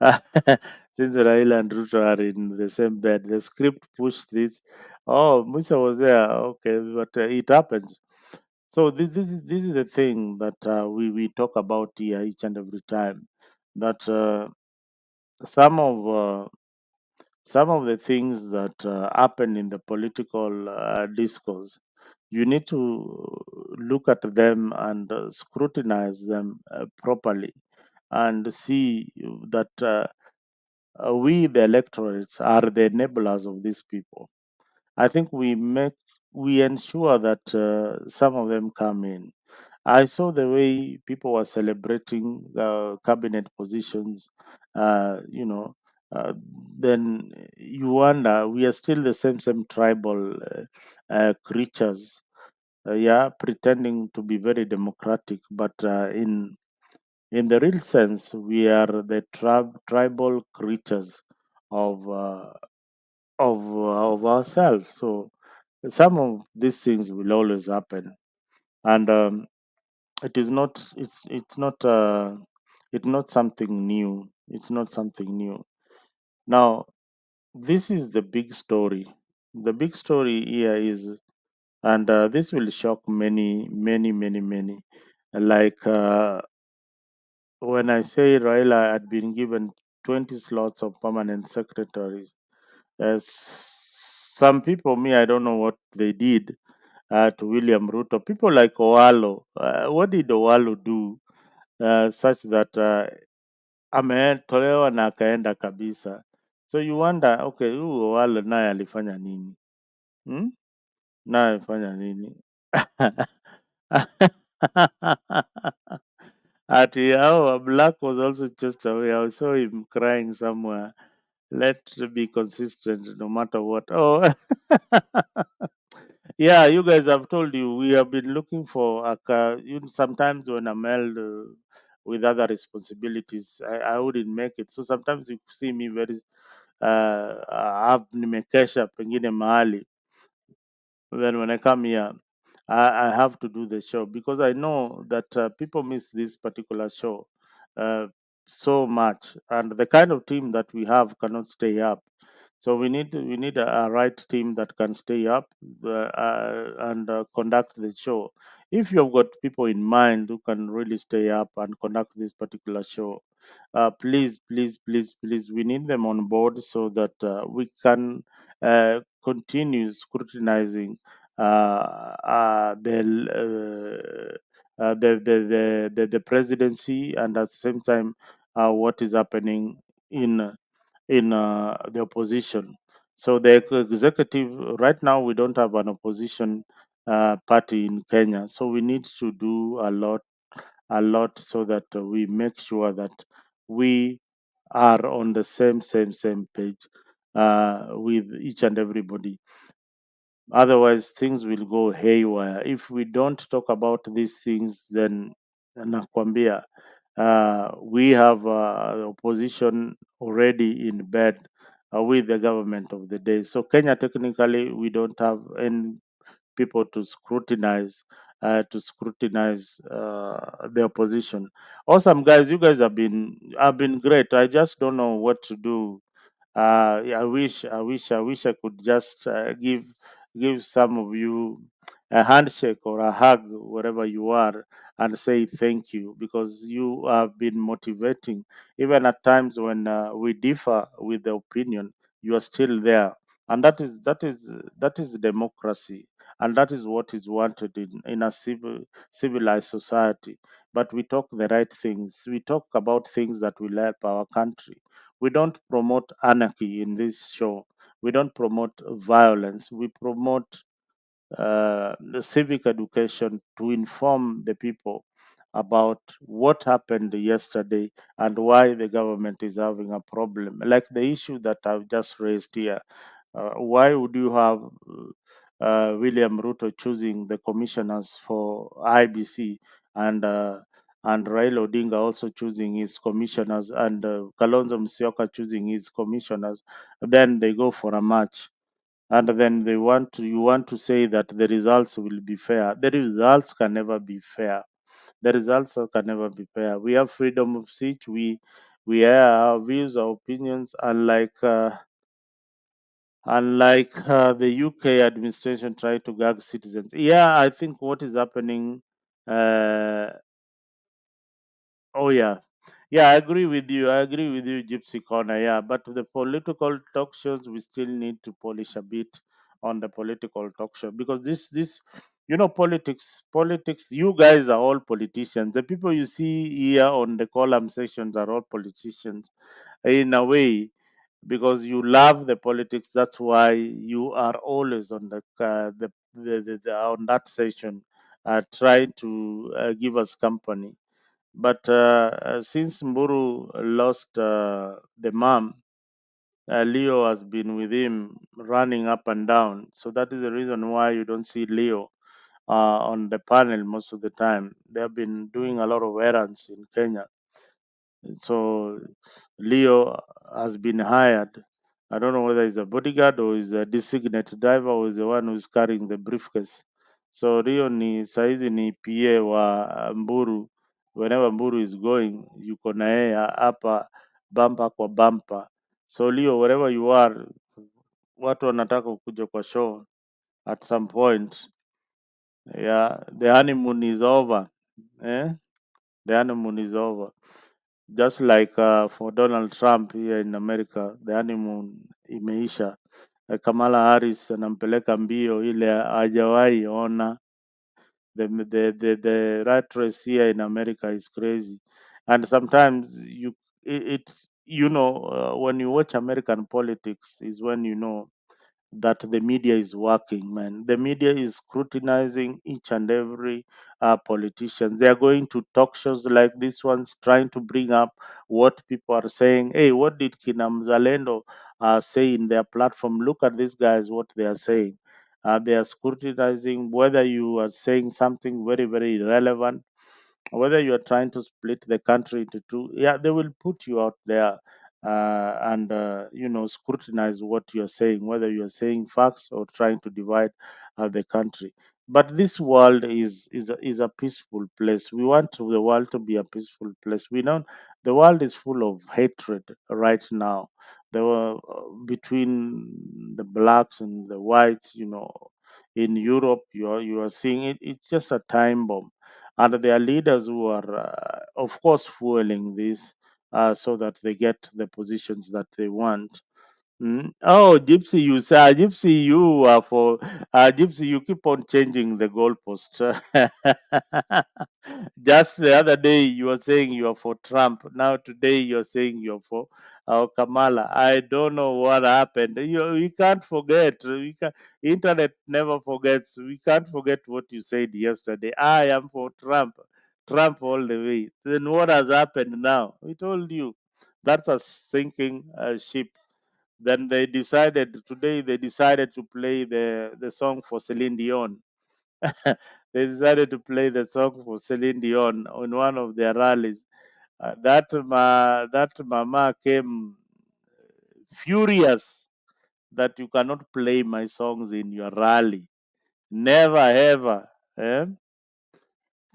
since Raila and Ruto are in the same bed. The script pushed this. Oh, Misa was there. Okay, but it happens. So this is the thing that we talk about here each and every time. That some of some of the things that happen in the political discourse, you need to look at them and scrutinize them properly and see that we, the electorates, are the enablers of these people. I think we ensure that some of them come in. I saw the way people were celebrating cabinet positions. You know, uh, then you wonder we are still the same tribal creatures. Yeah, pretending to be very democratic, but in the real sense, we are the tribal creatures of of ourselves. So some of these things will always happen, and it is not. It's not something new. It's not something new. Now, this is the big story. The big story here is, and this will shock many. Like when I say Raila had been given 20 slots of permanent secretaries, some people, me, I don't know what they did to William Ruto. People like Owalo, what did Owalo do such that ametolewa na akaenda kabisa? So you wonder, okay, huyu Owalo naye alifanya nini? Hmm? Naye alifanya nini? At our Black was also just away. I saw him crying somewhere. Let's be consistent no matter what. Oh, yeah, you guys have told you we have been looking for sometimes when I'm held with other responsibilities, I wouldn't make it. So sometimes you see me very have nimekesha pengine mahali, then when I come here, I have to do the show because I know that people miss this particular show uh, so much, and the kind of team that we have cannot stay up. So we need a right team that can stay up and conduct the show. If you've got people in mind who can really stay up and conduct this particular show, please, we need them on board so that we can continue scrutinizing the presidency, and at the same time what is happening in the opposition. So the executive right now, we don't have an opposition party in Kenya, so we need to do a lot so that we make sure that we are on the same page with each and everybody. Otherwise, things will go haywire. If we don't talk about these things, then nakwambia, we have the opposition already in bed with the government of the day. So Kenya, technically, we don't have any people to scrutinize the opposition. Awesome guys, you guys have been great. I just don't know what to do. Yeah, I wish I could just give some of you a handshake or a hug wherever you are and say thank you, because you have been motivating. Even at times when we differ with the opinion, you are still there, and that is democracy, and that is what is wanted in a civilized society. But we talk the right things. We talk about things that will help our country. We don't promote anarchy in this show. We don't promote violence. We promote the civic education to inform the people about what happened yesterday and why the government is having a problem. Like the issue that I've just raised here. Why would you have William Ruto choosing the commissioners for IBC, and Raila Odinga also choosing his commissioners, and Kalonzo Musyoka choosing his commissioners? Then they go for a match, and then you want to say that the results will be fair. The results can never be fair. The results can never be fair. We have freedom of speech. We air our views, our opinions, unlike the UK administration trying to gag citizens. Yeah, I think what is happening. Uh, oh yeah, Yeah, I agree with you. I agree with you, Gypsy Corner. Yeah, but the political talk shows, we still need to polish a bit on the political talk show, because politics. You guys are all politicians. The people you see here on the column sections are all politicians in a way, because you love the politics. That's why you are always on on that session, trying to give us company. But since Mburu lost the mom, Leo has been with him running up and down. So that is the reason why you don't see Leo on the panel most of the time. They have been doing a lot of errands in Kenya. So Leo has been hired. I don't know whether he's a bodyguard or he's a designated driver or is the one who's carrying the briefcase. So Leo ni saizi ni PA wa Mburu. Whenever Mburu is going, yuko na yeye hapa bampa kwa bampa. So Leo, wherever you are, watu wanataka kuja kwa show at some point. Yeah, the honeymoon is over. Eh? The honeymoon is over. Just like for Donald Trump here in America, the honeymoon imeisha. Kamala Harris anampeleka mbio ile hajawahi ona. The rat race here in America is crazy, and sometimes it's when you watch American politics is when you know that the media is working, man. The media is scrutinizing each and every politician. They are going to talk shows like this ones, trying to bring up what people are saying. Hey, what did Kinamzalendo say in their platform? Look at these guys, what they are saying. They are scrutinizing whether you are saying something very, very irrelevant, whether you are trying to split the country into two. Yeah, they will put you out there and scrutinize what you're saying, whether you're saying facts or trying to divide the country. But this world is a peaceful place. We want the world to be a peaceful place. We know the world is full of hatred right now. There were between the blacks and the whites. In Europe, you are seeing it. It's just a time bomb, and there are leaders who are, of course, fueling this so that they get the positions that they want. Oh, Gypsy, Gypsy, you are for Gypsy. You keep on changing the goalpost. Just the other day you were saying you are for Trump. Now today you're saying you're for Kamala. I don't know what happened. We can't forget. Internet never forgets. We can't forget what you said yesterday. I am for Trump. Trump all the way. Then what has happened now? We told you that's a sinking ship. Then they decided to play the song for Celine Dion. They decided to play the song for Celine Dion on one of their rallies. That mama came furious that you cannot play my songs in your rally. Never ever. Eh?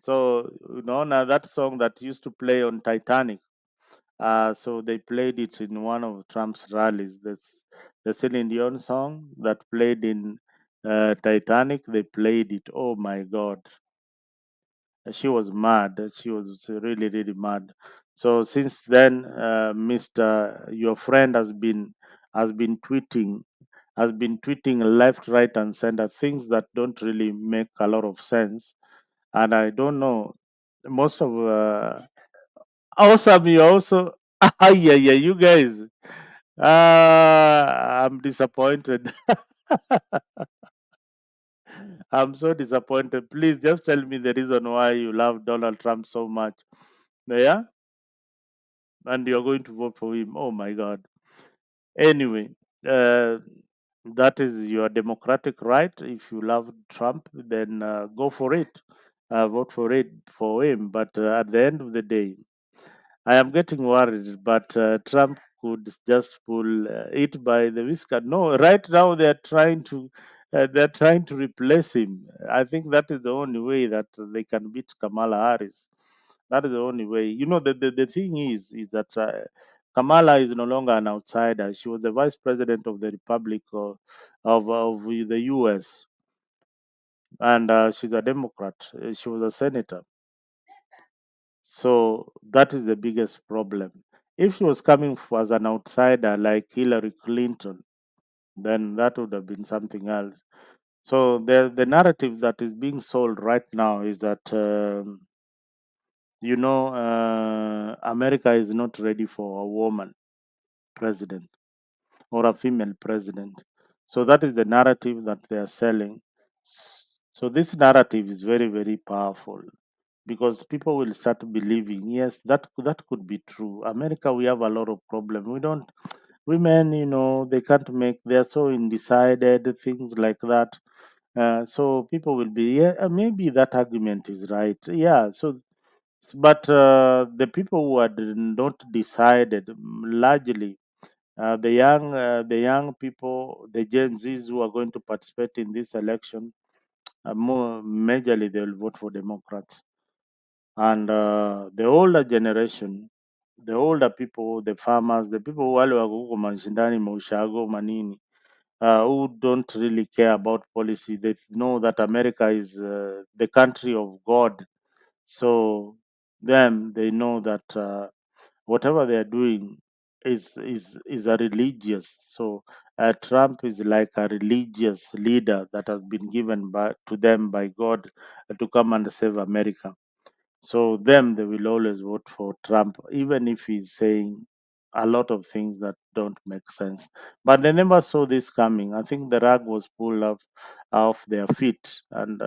So now that song that used to play on Titanic. So they played it in one of Trump's rallies. The Celine Dion song that played in Titanic. They played it. Oh my God, she was mad. She was really, really mad. So since then, Mister, your friend has been tweeting left, right, and center things that don't really make a lot of sense. And I don't know most of awesome. You also, yeah, yeah, you guys. I'm disappointed. I'm so disappointed. Please just tell me the reason why you love Donald Trump so much. Yeah? And you're going to vote for him. Oh my God. Anyway, uh, that is your democratic right. If you love Trump, then go for it. Vote for him. But at the end of the day, I am getting worried, but Trump could just pull it by the whisker. No, right now they're trying to replace him. I think that is the only way that they can beat Kamala Harris. That is the only way. The thing is that Kamala is no longer an outsider. She was the vice president of the Republic of the U.S. and she's a Democrat. She was a senator. So that is the biggest problem. If she was coming as an outsider like Hillary Clinton, then that would have been something else. So the narrative that is being sold right now is that America is not ready for a woman president or a female president. So that is the narrative that they are selling. So this narrative is very, very powerful because people will start believing, yes, that could be true. America, we have a lot of problems. We don't women, they can't make. They're so undecided, things like that. So people will be, yeah, maybe that argument is right. Yeah. So, but the people who had not decided, largely the young people, the Gen Zs who are going to participate in this election, more majorly they will vote for Democrats. And the older generation, the older people, the farmers, the people wale wako huko mashindani maushago manini, who don't really care about policy. They know that America is the country of God. So they know that whatever they are doing is a religious. So Trump is like a religious leader that has been given to them by God to come and save America. So they will always vote for Trump, even if he's saying a lot of things that don't make sense. But they never saw this coming. I think the rug was pulled off their feet, and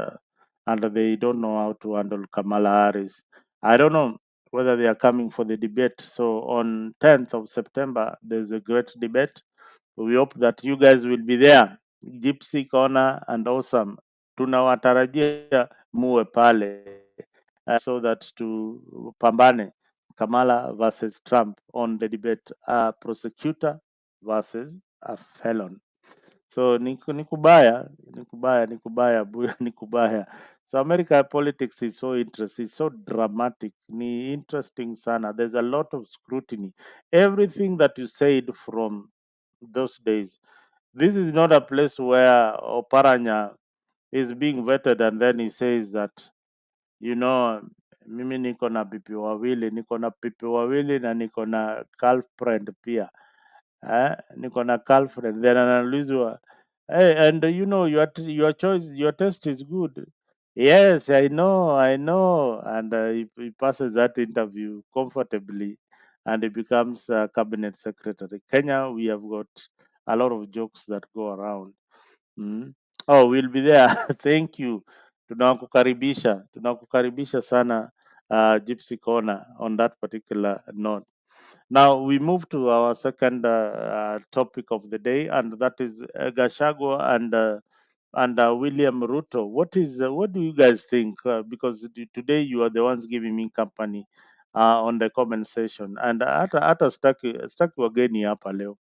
they don't know how to handle Kamala Harris. I don't know whether they are coming for the debate. So on 10th of September, there's a great debate. We hope that you guys will be there. Gypsy Corner and Awesome. Tunawatarajia muwe pale so that tupambane Kamala versus Trump on the debate, a prosecutor versus a felon. So ni kubaya buya ni kubaya. So America politics is so interesting, it's so dramatic, ni interesting sana. There's a lot of scrutiny. Everything that you said from those days. This is not a place where Oparanya is being vetted and then he says that, you know, mimi niko na pipi wawili na niko na girlfriend pia. Niko na girlfriend. Then anaulizwa, hey, and your choice, your test is good. Yes, I know. And he passes that interview comfortably and he becomes a cabinet secretary. Kenya, we have got a lot of jokes that go around. Mm. Oh, we'll be there. Thank you. Tunakukaribisha sana Gypsy Corner on that particular note. Now we move to our second topic of the day, and that is Gachagua and William Ruto. What do you guys think? Because today you are the ones giving me company on the comment section, and hata staki wageni hapa leo.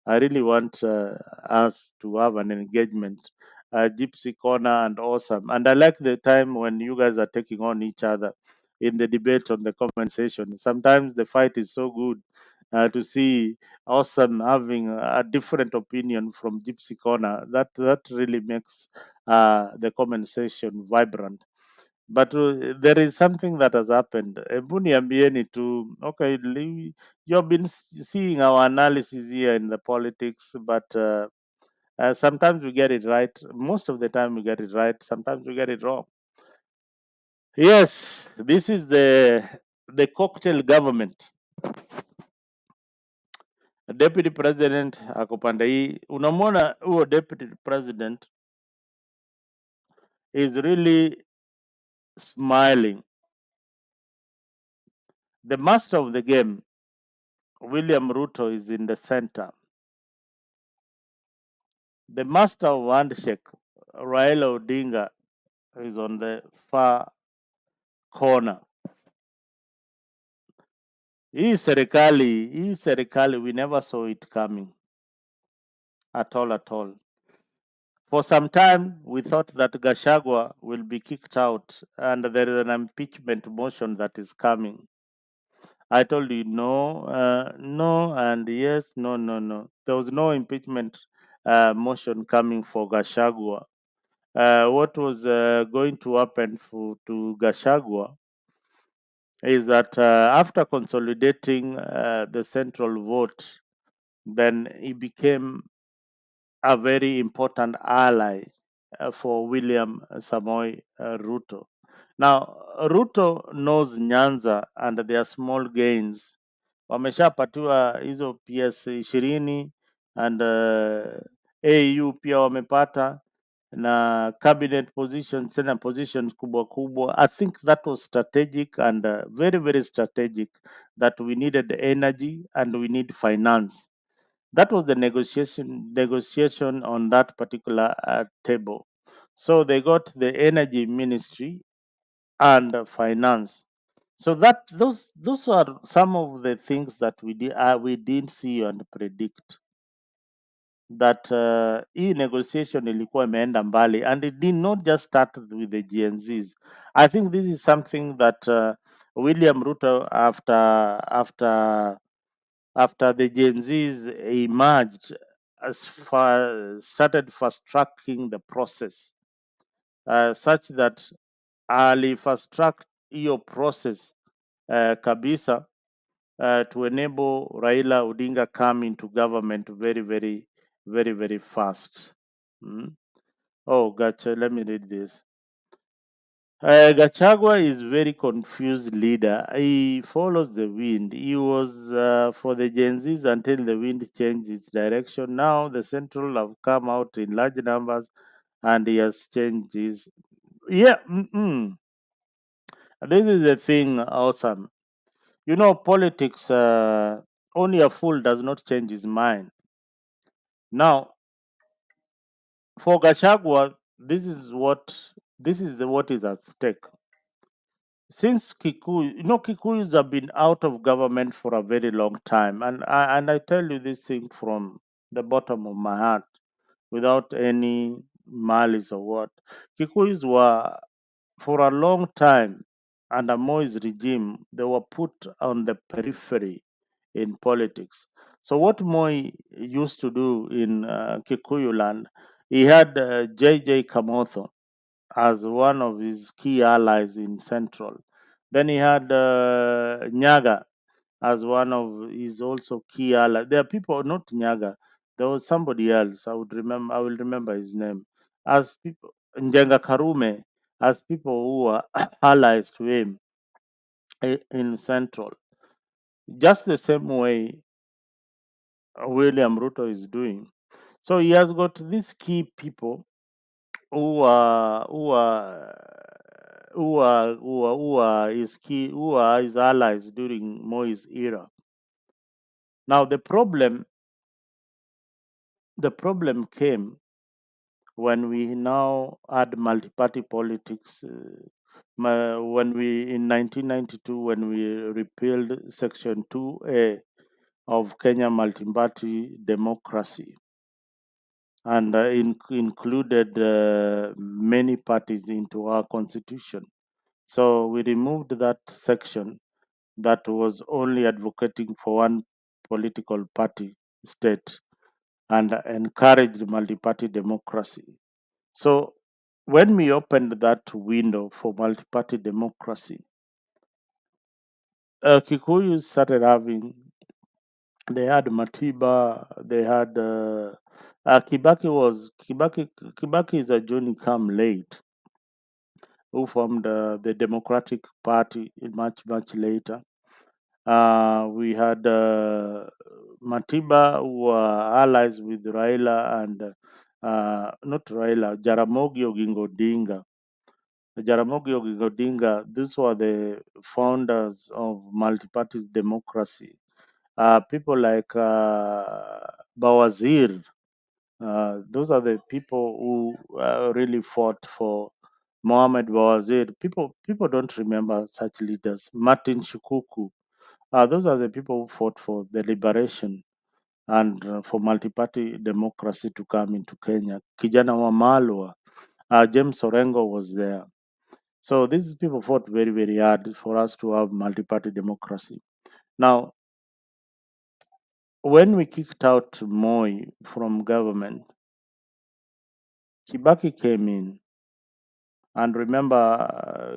I really want us to have an engagement, Gypsy Corner and Awesome. And I like the time when you guys are taking on each other in the debate on the comment section. Sometimes the fight is so good to see Awesome having a different opinion from Gypsy Corner. That really makes the comment section vibrant. But there is something that has happened. Hebu niambieni tu, okay, you've been seeing our analysis here in the politics, but sometimes we get it right. Most of the time we get it right. Sometimes we get it wrong. Yes, this is the cocktail government. Deputy president ako pande hii. Unamwona huo deputy president is really smiling. The master of the game, William Ruto, is in the center. The master of handshake, Raila Odinga, is on the far corner. Hii serikali, we never saw it coming at all, at all. For some time, we thought that Gashagwa will be kicked out and there is an impeachment motion that is coming. I told you no, no, and yes, no, no, no. There was no impeachment motion coming for Gashagwa. What was going to happen to Gashagwa is that after consolidating the central vote, then he became a very important ally for William Samoei Ruto. Now, Ruto knows Nyanza and their small gains. Wameshapatiwa hizo PS 20 and AU pia wamepata na cabinet positions, tena positions kubwa kubwa. I think that was strategic and very, very strategic, that we needed energy and we need finance. That was the negotiation on that particular table. So they got the energy ministry and finance. So that those are some of the things that we didn't see and predict, that hii negotiation ilikuwa imeenda mbali, and it did not just start with the GNZs. I think this is something that William Ruto, after the Gen Zs emerged, started fast tracking the process, such that ali fast track hiyo process kabisa, to enable Raila Odinga come into government very, very, very, very fast. Mm. Oh, gotcha. Let me read this. Gachagua is very confused leader. He follows the wind. He was for the Gen Zs until the wind changed its direction. Now the Central have come out in large numbers, and he has changed his. Yeah, this is the thing. Awesome. You know, politics. Only a fool does not change his mind. Now, for Gachagua, what is at stake. Since Kikuyu, Kikuyus have been out of government for a very long time, and I tell you this thing from the bottom of my heart, without any malice or what. Kikuyus were, for a long time, under Moi's regime, they were put on the periphery in politics. So what Moi used to do in Kikuyu land, he had J. Kamotho as one of his key allies in Central. Then he had Nyaga as one of his also key allies. There are people, not Nyaga. There was somebody else. I would remember. I will remember his name. As people, Njenga Karume, as people who were allies to him in Central. Just the same way William Ruto is doing. So he has got these key people who are his key, who are his allies during Moi's era. Now the problem came when we now had multi-party politics. When we in 1992, when we repealed Section 2A of Kenya multi-party democracy, and included many parties into our constitution. So we removed that section that was only advocating for one political party state, and encouraged multi-party democracy. So when we opened that window for multi-party democracy, Kikuyu started having, they had Matiba, they had Kibaki is a Johnny come late, who formed the Democratic Party much later. We had Matiba, who were allies with Raila and not Raila, Jaramogi Oginga Odinga. Jaramogi Oginga Odinga, these were the founders of multi-party democracy. People like Bawazir, those are the people who really fought for Mohammed Bawazir. People don't remember such leaders. Martin Shukuku, those are the people who fought for the liberation and for multi-party democracy to come into Kenya. Kijana Wamalwa, James Orengo was there. So these people fought very, very hard for us to have multi-party democracy. Now, when we kicked out Moi from government, Kibaki came in. And remember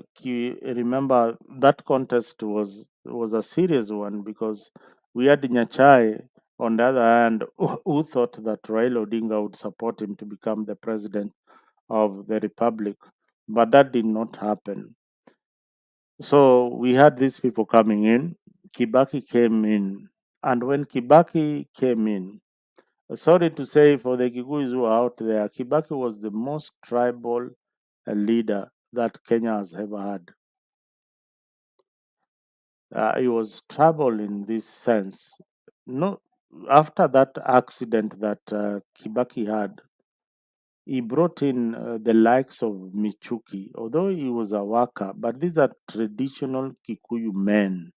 that contest was a serious one because we had Nyachai on the other hand who thought that Raila Odinga would support him to become the president of the republic, but that did not happen. So we had these people coming in. Kibaki came in, and when Kibaki came in, sorry to say for the Kikuyus who are out there, Kibaki was the most tribal leader that Kenya has ever had. He was tribal in this sense. No, after that accident that Kibaki had, he brought in the likes of Michuki, although he was a worker, but these are traditional Kikuyu men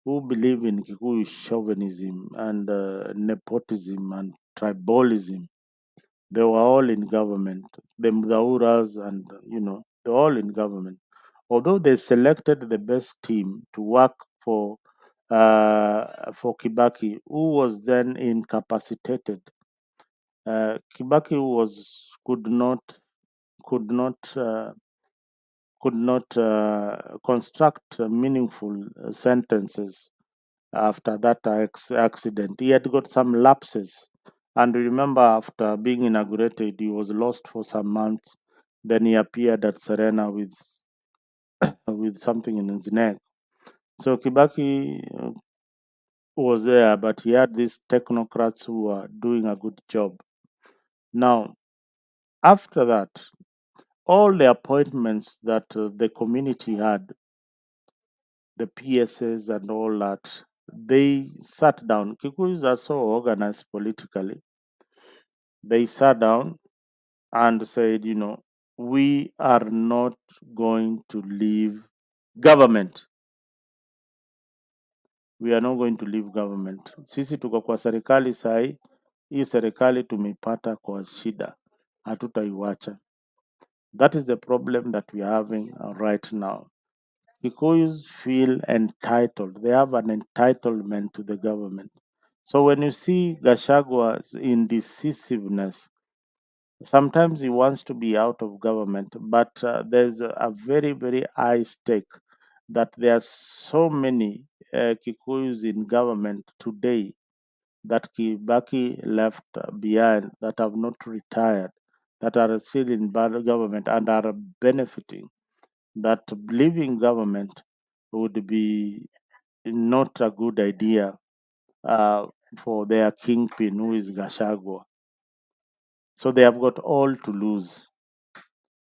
who believe in Kikuyu chauvinism and nepotism and tribalism. They were all in government. The Mudauras and they're all in government. Although they selected the best team to work for Kibaki, who was then incapacitated. Kibaki was could not construct meaningful sentences after that accident. He had got some lapses. And remember, after being inaugurated, he was lost for some months. Then he appeared at Serena with something in his neck. So Kibaki was there, but he had these technocrats who were doing a good job. Now, after that, all the appointments that the community had, the PSS and all that, they sat down. Kikuyus are so organized politically. They sat down and said, we are not going to leave government. We are not going to leave government. Sisi tuko kwa serikali sahi, hii serikali tumeipata kwa shida, hatutaiwacha. That is the problem that we are having right now. Kikuyus feel entitled. They have an entitlement to the government. So when you see Gashagua's indecisiveness, sometimes he wants to be out of government, but there's a very, very high stake that there are so many Kikuyus in government today that Kibaki left behind that have not retired, that are still in bad government and are benefiting. That leaving government would be not a good idea uh, for their kingpin, who is Gashagwa. So they have got all to lose.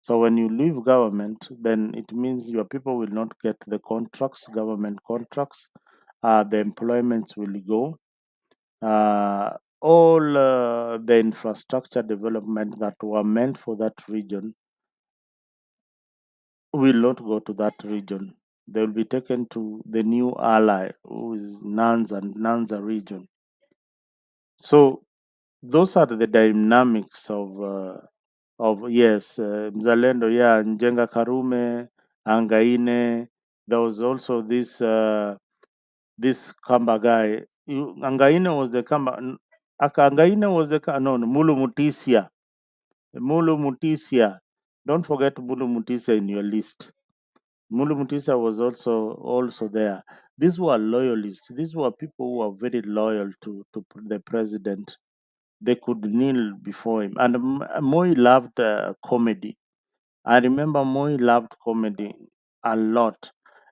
So when you leave government, then it means your people will not get the contracts, government contracts. The employments will go. All the infrastructure development that were meant for that region will not go to that region. They will be taken to the new ally, who is Nanza region. So those are the dynamics of yes, Mzalendo, yeah, Njenga Karume, Angaine. There was also this Kamba guy. Angaine was the Kamba. Angaine was the no, Mulu Mutisia. Mulu Mutisia. Don't forget Mulu Mutisia in your list. Mulu Mutisia was also there. These were loyalists. These were people who were very loyal to the president. They could kneel before him. And Moi loved comedy. I remember Moi loved comedy a lot.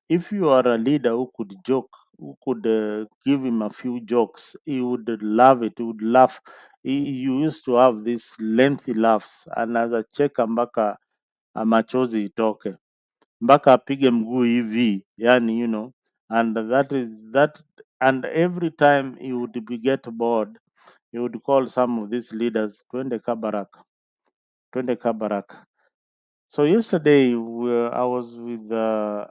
If you are a leader who could joke, who could give him a few jokes, he would love it. He would laugh. You used to have these lengthy laughs, and as a cheka mpaka machozi itoke, mpaka apige mguu hivi, yani and that, and every time he would get bored, he would call some of these leaders, twende Kabarak. So yesterday I was with a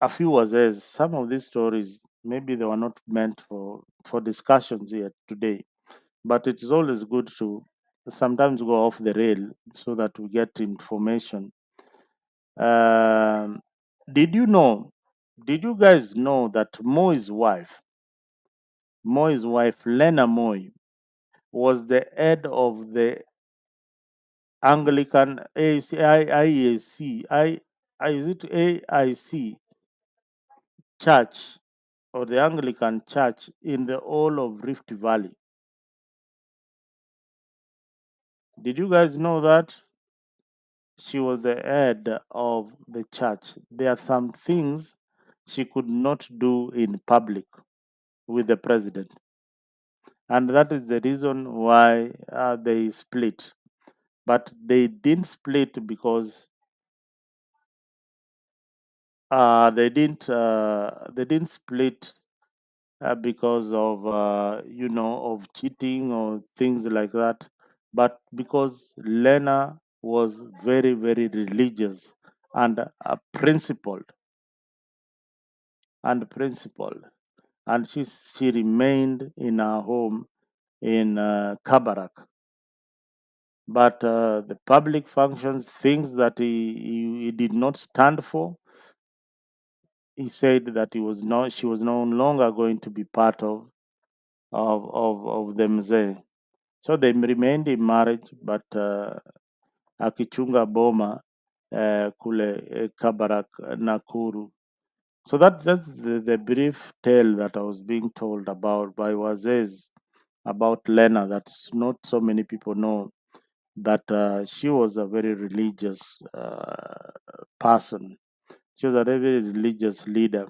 few wazirs. Some of these stories maybe they were not meant for discussions here today, but it is always good to sometimes go off the rail so that we get information. Um, did you know? Did you guys know that Moi's wife, Lena Moi, was the head of the Anglican AIC, is it AIC church or the Anglican church in the whole of Rift Valley. Did you guys know that? She was the head of the church. There are some things she could not do in public with the president. And that is the reason why they split. But they didn't split because they didn't split because of of cheating or things like that, but because Lena was very very religious and principled principled, and she remained in her home in Kabarak. But the public functions, things that he did not stand for, he said that she was no longer going to be part of the mzee. So they remained in marriage, but akichunga boma kule Kabarak, Nakuru. So that's the brief tale that I was being told about by Wazez about Lena. That's not so many people know that she was a very religious person. She was a very religious leader,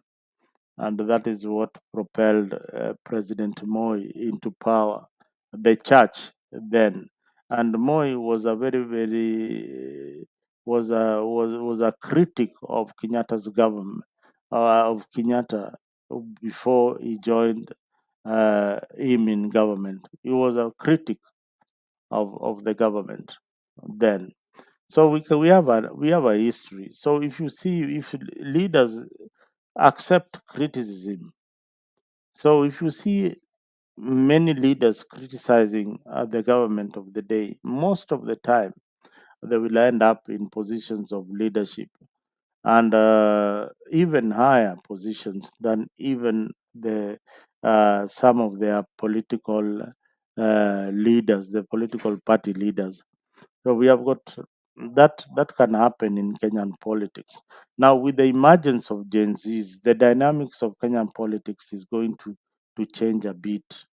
and that is what propelled President Moi into power. The church then, and Moi was a very very was a critic of Kenyatta's government, of Kenyatta before he joined him in government. He was a critic of the government then. So we have a history. So if you see, if leaders accept criticism, so if you see many leaders criticizing the government of the day, most of the time they will end up in positions of leadership and even higher positions than even the some of their political leaders, the political party leaders. So we have got that can happen in Kenyan politics. Now with the emergence of Gen Zs, the dynamics of Kenyan politics is going to change a bit.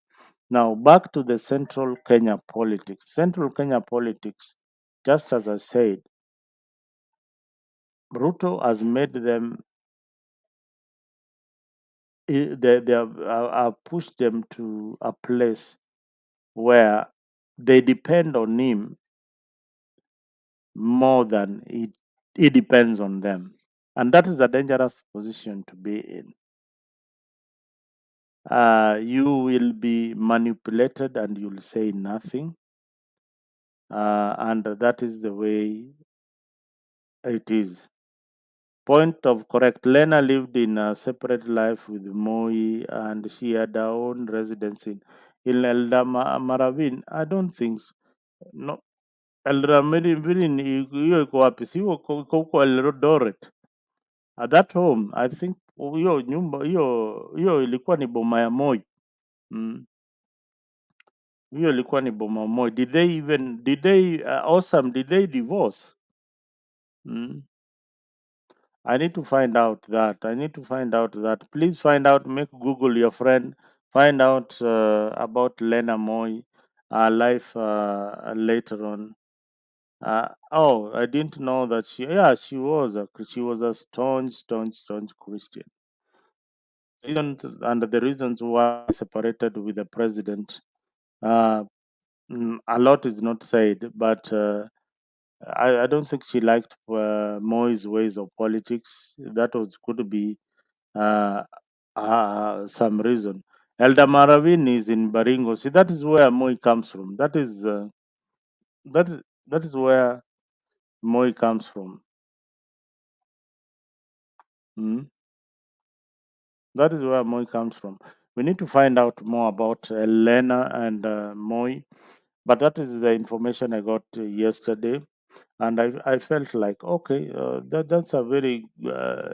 Now back to the central Kenya politics. Central Kenya politics, just as I said, Ruto has made them they have pushed them to a place where they depend on him more than he depends on them. And that is a dangerous position to be in. You will be manipulated and you'll say nothing. And that is the way it is. Point of correct. Lena lived in a separate life with Moi and she had her own residence in Maravin. I don't think so. No. Maravin, hiyo iko wapi? Si iko huko Eldoret. At that home, I think hiyo nyumba hiyo ilikuwa ni boma ya Moi. Mm. Hiyo ilikuwa ni boma Moi. Did they awesome, did they divorce? Mm. I need to find out that. I need to find out that. Please find out, make Google your friend, find out about Lena Moi, life later on. Oh, I didn't know that she was a staunch Christian. And the reasons why I separated with the president, uh, a lot is not said, but I don't think she liked Moi's ways of politics. That was could be uh, some reason. Elder Maravin is in Baringo. See, that is where Moi comes from. That is that is where Moi comes from. Mm. That is where Moi comes from. We need to find out more about Elena and Moi, but that is the information I got yesterday, and I felt like okay, that's a very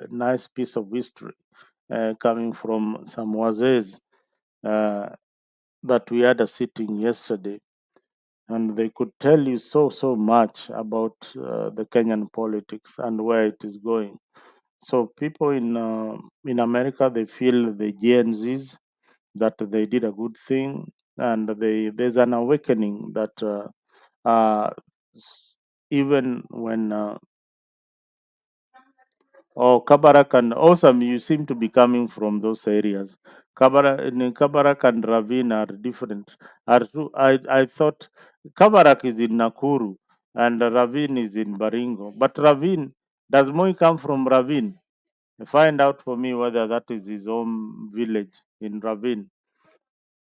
nice piece of history coming from some wazes that we had a sitting yesterday. and they could tell you so much about the Kenyan politics and where it is going. So people in America, they feel the Gen Zs that they did a good thing, and there's an awakening that even when Kabarak and Awesome, you seem to be coming from those areas. Kabarak and Ravine are different. I thought Kabarak is in Nakuru and Ravine is in Baringo. But Ravine, does Moi come from Ravine? Find out for me whether that is his home village in Ravine.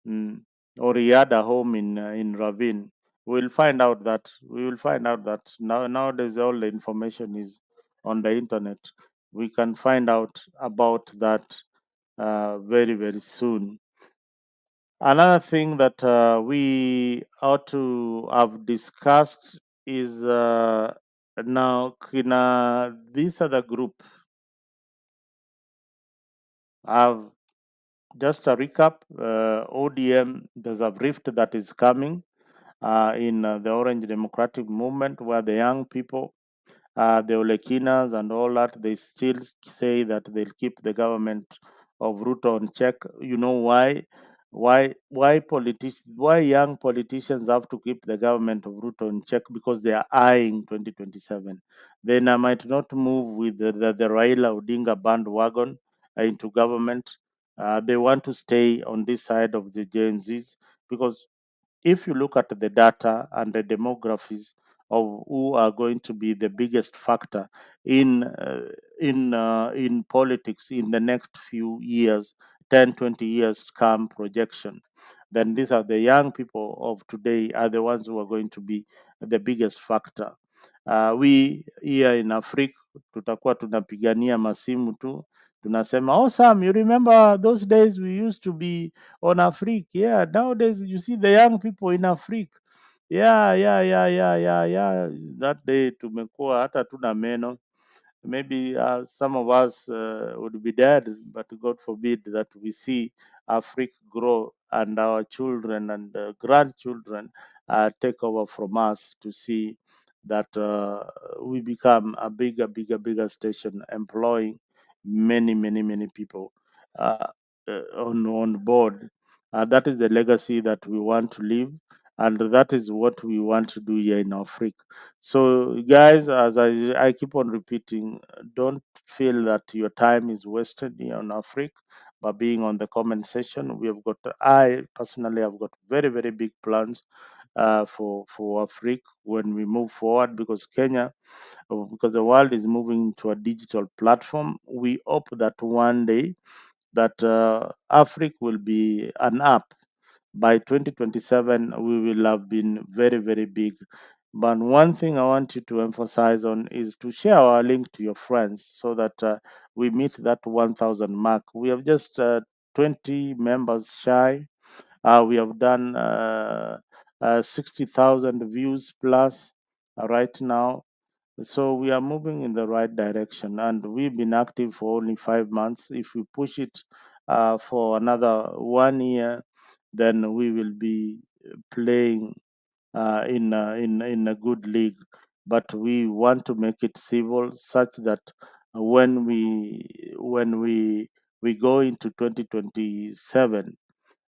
Mm. Or he had a home in Ravine. We'll find out that. We will find out that nowadays all the information is on the internet. We can find out about that very soon. Another thing that we ought to have discussed is now Kina, this other group have just a recap. ODM, there's a rift that is coming in the Orange Democratic Movement, where the young people, the Olekinas and all that, they still say that they'll keep the government of Ruto on check. You know why? Why young politicians have to keep the government of Ruto in check? Because they are eyeing 2027. Then I might not move with the Raila Odinga bandwagon into government. They want to stay on this side of the Gen Zs because if you look at the data and the demographies of who are going to be the biggest factor in in politics in the next few years, 10, 20 years come projection, then these are the young people of today are the ones who are going to be the biggest factor. We here in Africa tutakuwa tunapigania masimu tu, tunasema oh Sam, you remember those days we used to be on Africa. Yeah, nowadays you see the young people in Africa. Yeah. That day tumekuwa hata tuna meno. Maybe some of us would be dead, but God forbid that we see Africa grow and our children and grandchildren take over from us to see that we become a bigger station, employing many people uh, on board. That is the legacy that we want to leave, and that is what we want to do here in Africa. So, guys, as I keep on repeating, don't feel that your time is wasted here on Africa by being on the comment section. We have got, I personally have got very big plans for Africa when we move forward, because Kenya, because the world is moving to a digital platform. We hope that one day that Africa will be an app. By 2027, we will have been very big. But one thing I want you to emphasize on is to share our link to your friends so that we meet that 1,000 mark. We have just 20 members shy. We have done 60,000 views plus right now. So we are moving in the right direction, and we've been active for only 5 months. If we push it for another 1 year, then we will be playing in a good league. But we want to make it civil, such that when we go into 2027,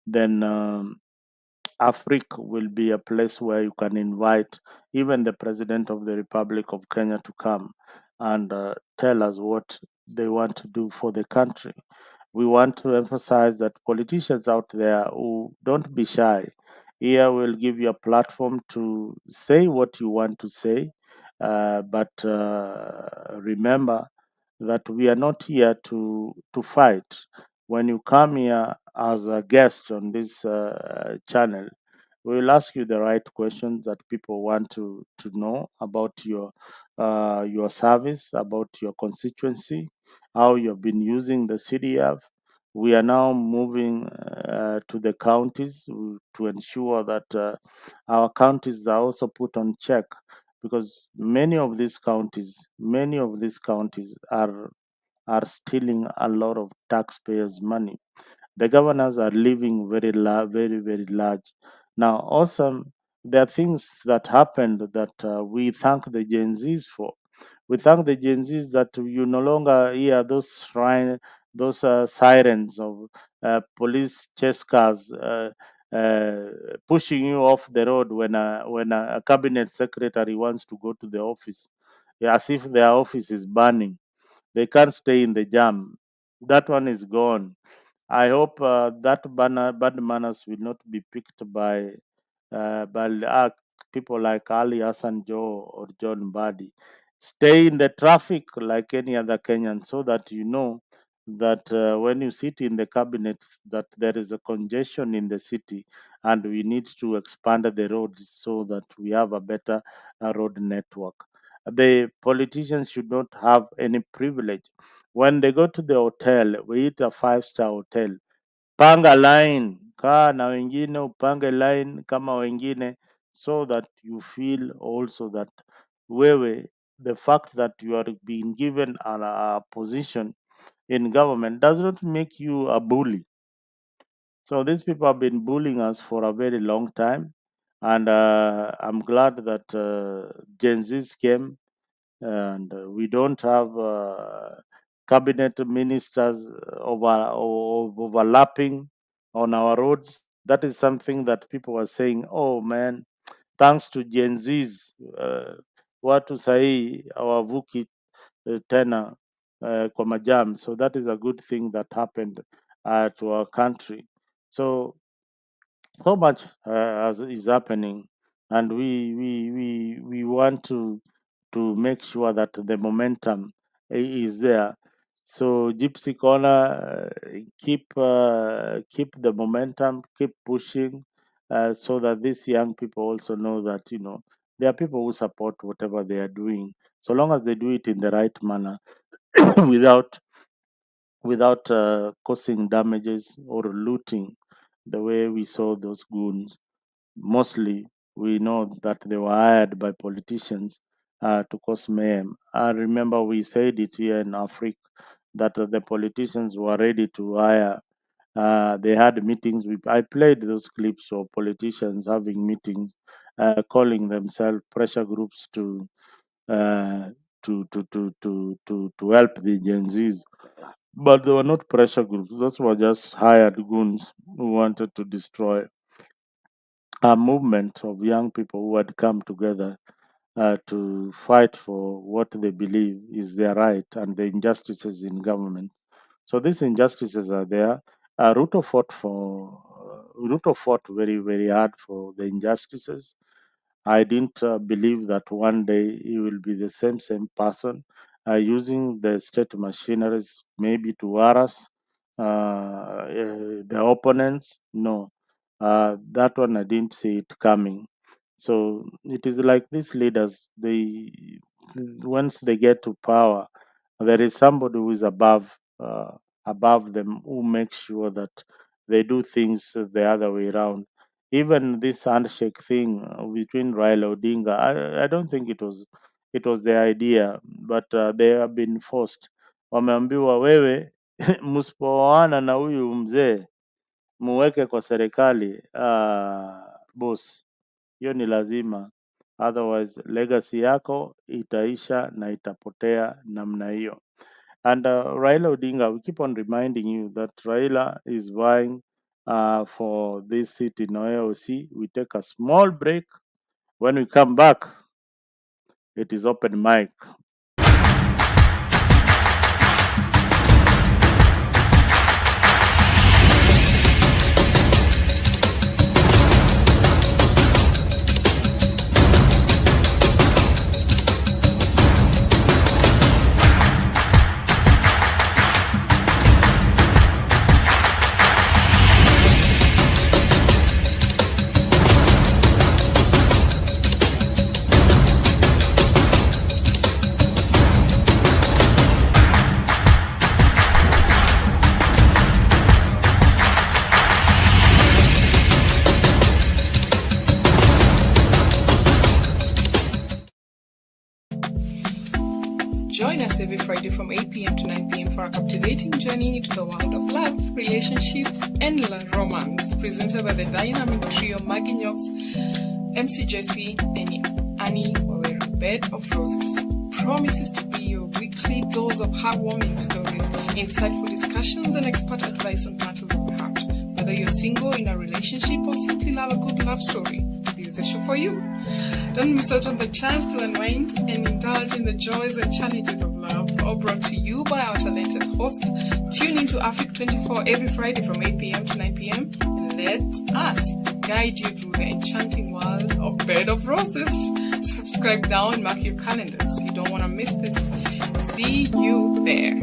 then Africa will be a place where you can invite even the President of the Republic of Kenya to come and tell us what they want to do for the country. We want to emphasize that politicians out there who don't be shy. Here we'll give you a platform to say what you want to say, but remember that we are not here to fight. When you come here as a guest on this channel, we will ask you the right questions that people want to know about your service, about your constituency, how you've been using the CDF. We are now moving to the counties to ensure that our counties are also put on check, because many of these counties are stealing a lot of taxpayers' money. The governors are living very large. Now, awesome. There are things that happened that we thank the Gen Zs for. We thank the Gen Zs that you no longer hear those sirens of police chase cars uh, pushing you off the road when a cabinet secretary wants to go to the office, as if their office is burning. They can't stay in the jam. That one is gone. I hope that bad manners will not be picked by people like Ali Hassan Joe or John Badi. Stay in the traffic like any other Kenyan, so that you know that when you sit in the cabinet, that there is a congestion in the city, and we need to expand the roads so that we have a better road network. The politicians should not have any privilege. When they go to the hotel, we eat a five-star hotel, panga line, kaa na wengine, upange line kama wengine, so that you feel also that wewe, the fact that you are being given a position in government does not make you a bully. So these people have been bullying us for a very long time, and I'm glad that Gen Zs came, and we don't have cabinet ministers overlapping on our roads. That is something that people were saying, oh man, thanks to Gen Zs, watu sahii hawavuki tena kwa majam. So that is a good thing that happened to our country. So much is happening, and we want to make sure that the momentum is there. So Gypsy Corner, keep the momentum, keep pushing, so that these young people also know that there are people who support whatever they are doing, so long as they do it in the right manner, without causing damages or looting, the way we saw those goons. Mostly, we know that they were hired by politicians to cause mayhem. I remember we said it here in Africa that the politicians were ready to hire. They had meetings. I played those clips of politicians having meetings, calling themselves pressure groups uh, to help the Gen Zs. But they were not pressure groups. Those were just hired goons who wanted to destroy a movement of young people who had come together to fight for what they believe is their right and the injustices in government. So these injustices are there. Ruto fought very, very hard for the injustices. I didn't believe that one day he will be the same using the state machineries maybe to harass the opponents. No, that one I didn't see it coming. So it is like these leaders. They once they get to power, there is somebody who is above them who makes sure that they do things the other way around. Even this handshake thing between Raila Odinga, I don't think it was their idea, but they have been forced. Wameambiwa wewe msipooana na huyu mzee muweke kwa serikali, boss, hiyo ni lazima, otherwise legacy yako itaisha na itapotea namna hiyo. And Raila Odinga, we keep on reminding you that Raila is vying for this seat in OAOC. We take a small break. When we come back, it is open mic. Join us every Friday from 8 p.m. to 9 p.m. for a captivating journey into the world of love, relationships, and romance, presented by the dynamic trio Maggie Knox MC Jesse, and Annie Waweru, Bed of Roses, promises to be your weekly dose of heartwarming stories, insightful discussions, and expert advice on matters of the heart. Whether you're single, in a relationship, or simply love a good love story, this is the show for you. Don't miss out on the chance to unwind and indulge in the joys and challenges of love, all brought to you by our talented hosts. Tune into Africa 24 every Friday from 8 p.m. to 9 p.m. and let us guide you through the enchanting world of Bed of Roses. Subscribe now and mark your calendars. You don't want to miss this. See you there.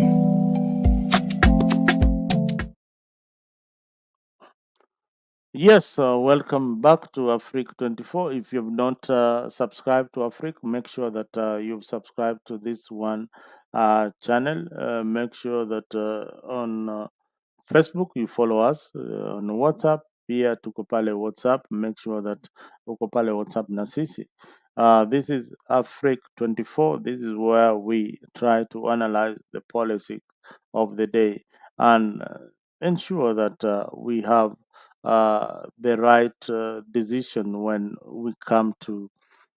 Yes, welcome back to Africa 24. If you've not subscribed to Africa, make sure that you've subscribed to this one channel. Make sure that on Facebook you follow us, on WhatsApp pia tuko pale WhatsApp. Make sure that uko pale WhatsApp na sisi. This is Africa 24. This is where we try to analyze the policy of the day and ensure that we have the right decision when we come to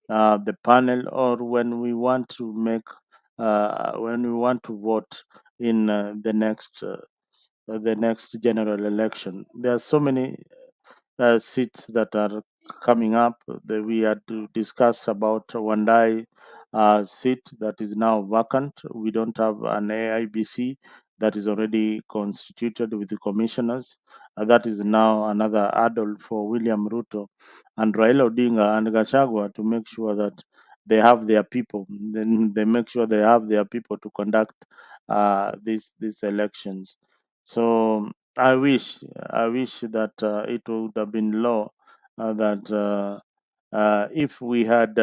the panel, or when we want to vote in the next general election. There are so many seats that are coming up. We had to discuss about Wandai seat that is now vacant. We don't have an AIBC that is already constituted with the commissioners. That is now another hurdle for William Ruto and Raila Odinga and Gachagua to make sure that they have their people. Then they make sure they have their people to conduct these elections. So I wish that it would have been law that if we had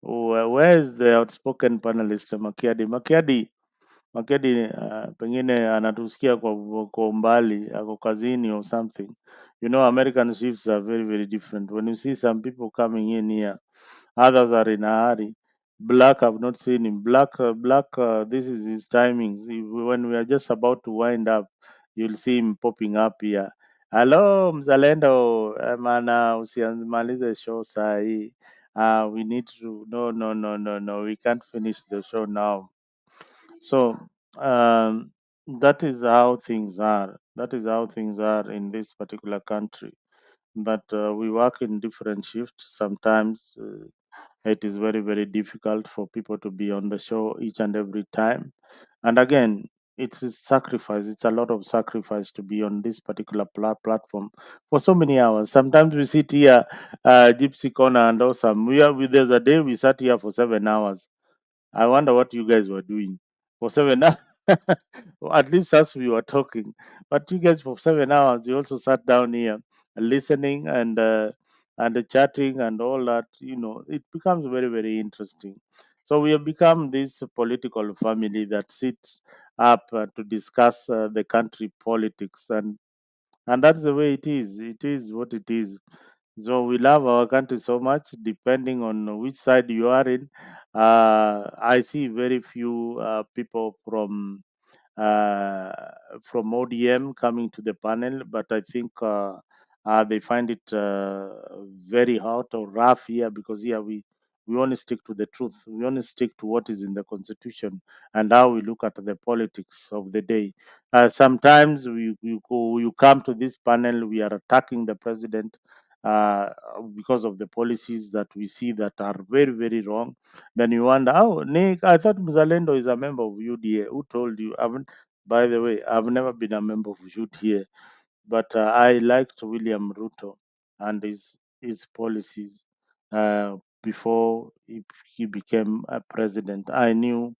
where is the outspoken panelist Makiadi pengine anatusikia kwa umbali, ako kazini or something. You know, American shifts are very, very different. When you see some people coming in here, others are in a hurry. Black, I've not seen him. Black, this is his timings. When we are just about to wind up, you'll see him popping up here. Hello, Mzalendo. Mana, usianmalize show saa hii. We need to, no. We can't finish the show now. So um, that is how things are. That is how things are in this particular country. But we work in different shifts. Sometimes it is very, very difficult for people to be on the show each and every time. And again, it's a sacrifice. It's a lot of sacrifice to be on this particular platform for so many hours. Sometimes we sit here, Gypsy Corner and Awesome. There's a day we sat here for 7 hours. I wonder what you guys were doing for 7 hours. At least as we were talking, but you guys for 7 hours, you also sat down here listening and chatting and all that. You know, it becomes very, very interesting. So we have become this political family that sits up to discuss the country politics, and that's the way it is. It is what it is. So we love our country so much, depending on which side you are in. I see very few people uh, from ODM coming to the panel, but I think they find it very hot or rough here, because here we only stick to the truth. We only stick to what is in the constitution and how we look at the politics of the day. Sometimes you come to this panel, we are attacking the president uh, because of the policies that we see that are very, very wrong. Then you wonder, oh, Nick, I thought Mzalendo is a member of UDA. Who told you? By the way, I've never been a member of UDA, but I liked William Ruto and his policies before he became a president. I knew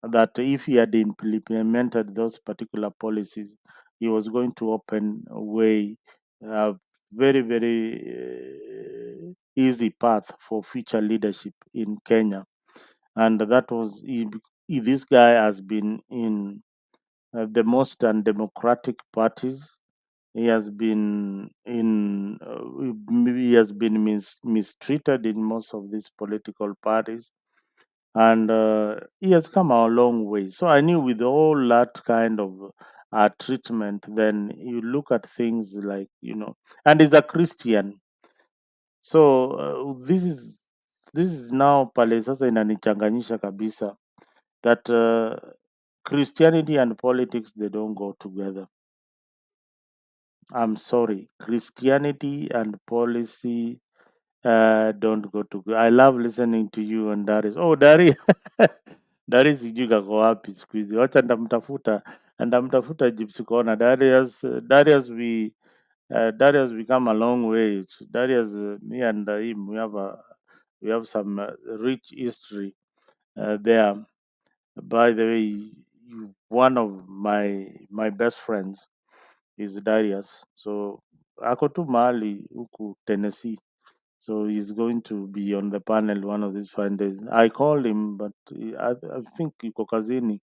that if he had implemented those particular policies, he was going to open a way, a very, very easy path for future leadership in Kenya. And that was, this guy has been in the most undemocratic parties. He has been he has been mistreated in most of these political parties, and he has come a long way. So I knew with all that kind of treatment, then you look at things like, and he's a Christian. So this is now pale sasa inanichanganyisha kabisa that Christianity and politics, they don't go together. I'm sorry, Christianity and policy don't go together. I love listening to you and Darius. Oh, Darius. Darius sijui kako wapi siku hizi. Wacha ndamtafuta Gypsy Corner. Darius we come a long way. Darius, me and him, we have some rich history there. By the way, one of my best friends is Darius. So ako tu mahali huku Tennessee. So he's going to be on the panel one of these fine days. I called him, but I think yuko kazini.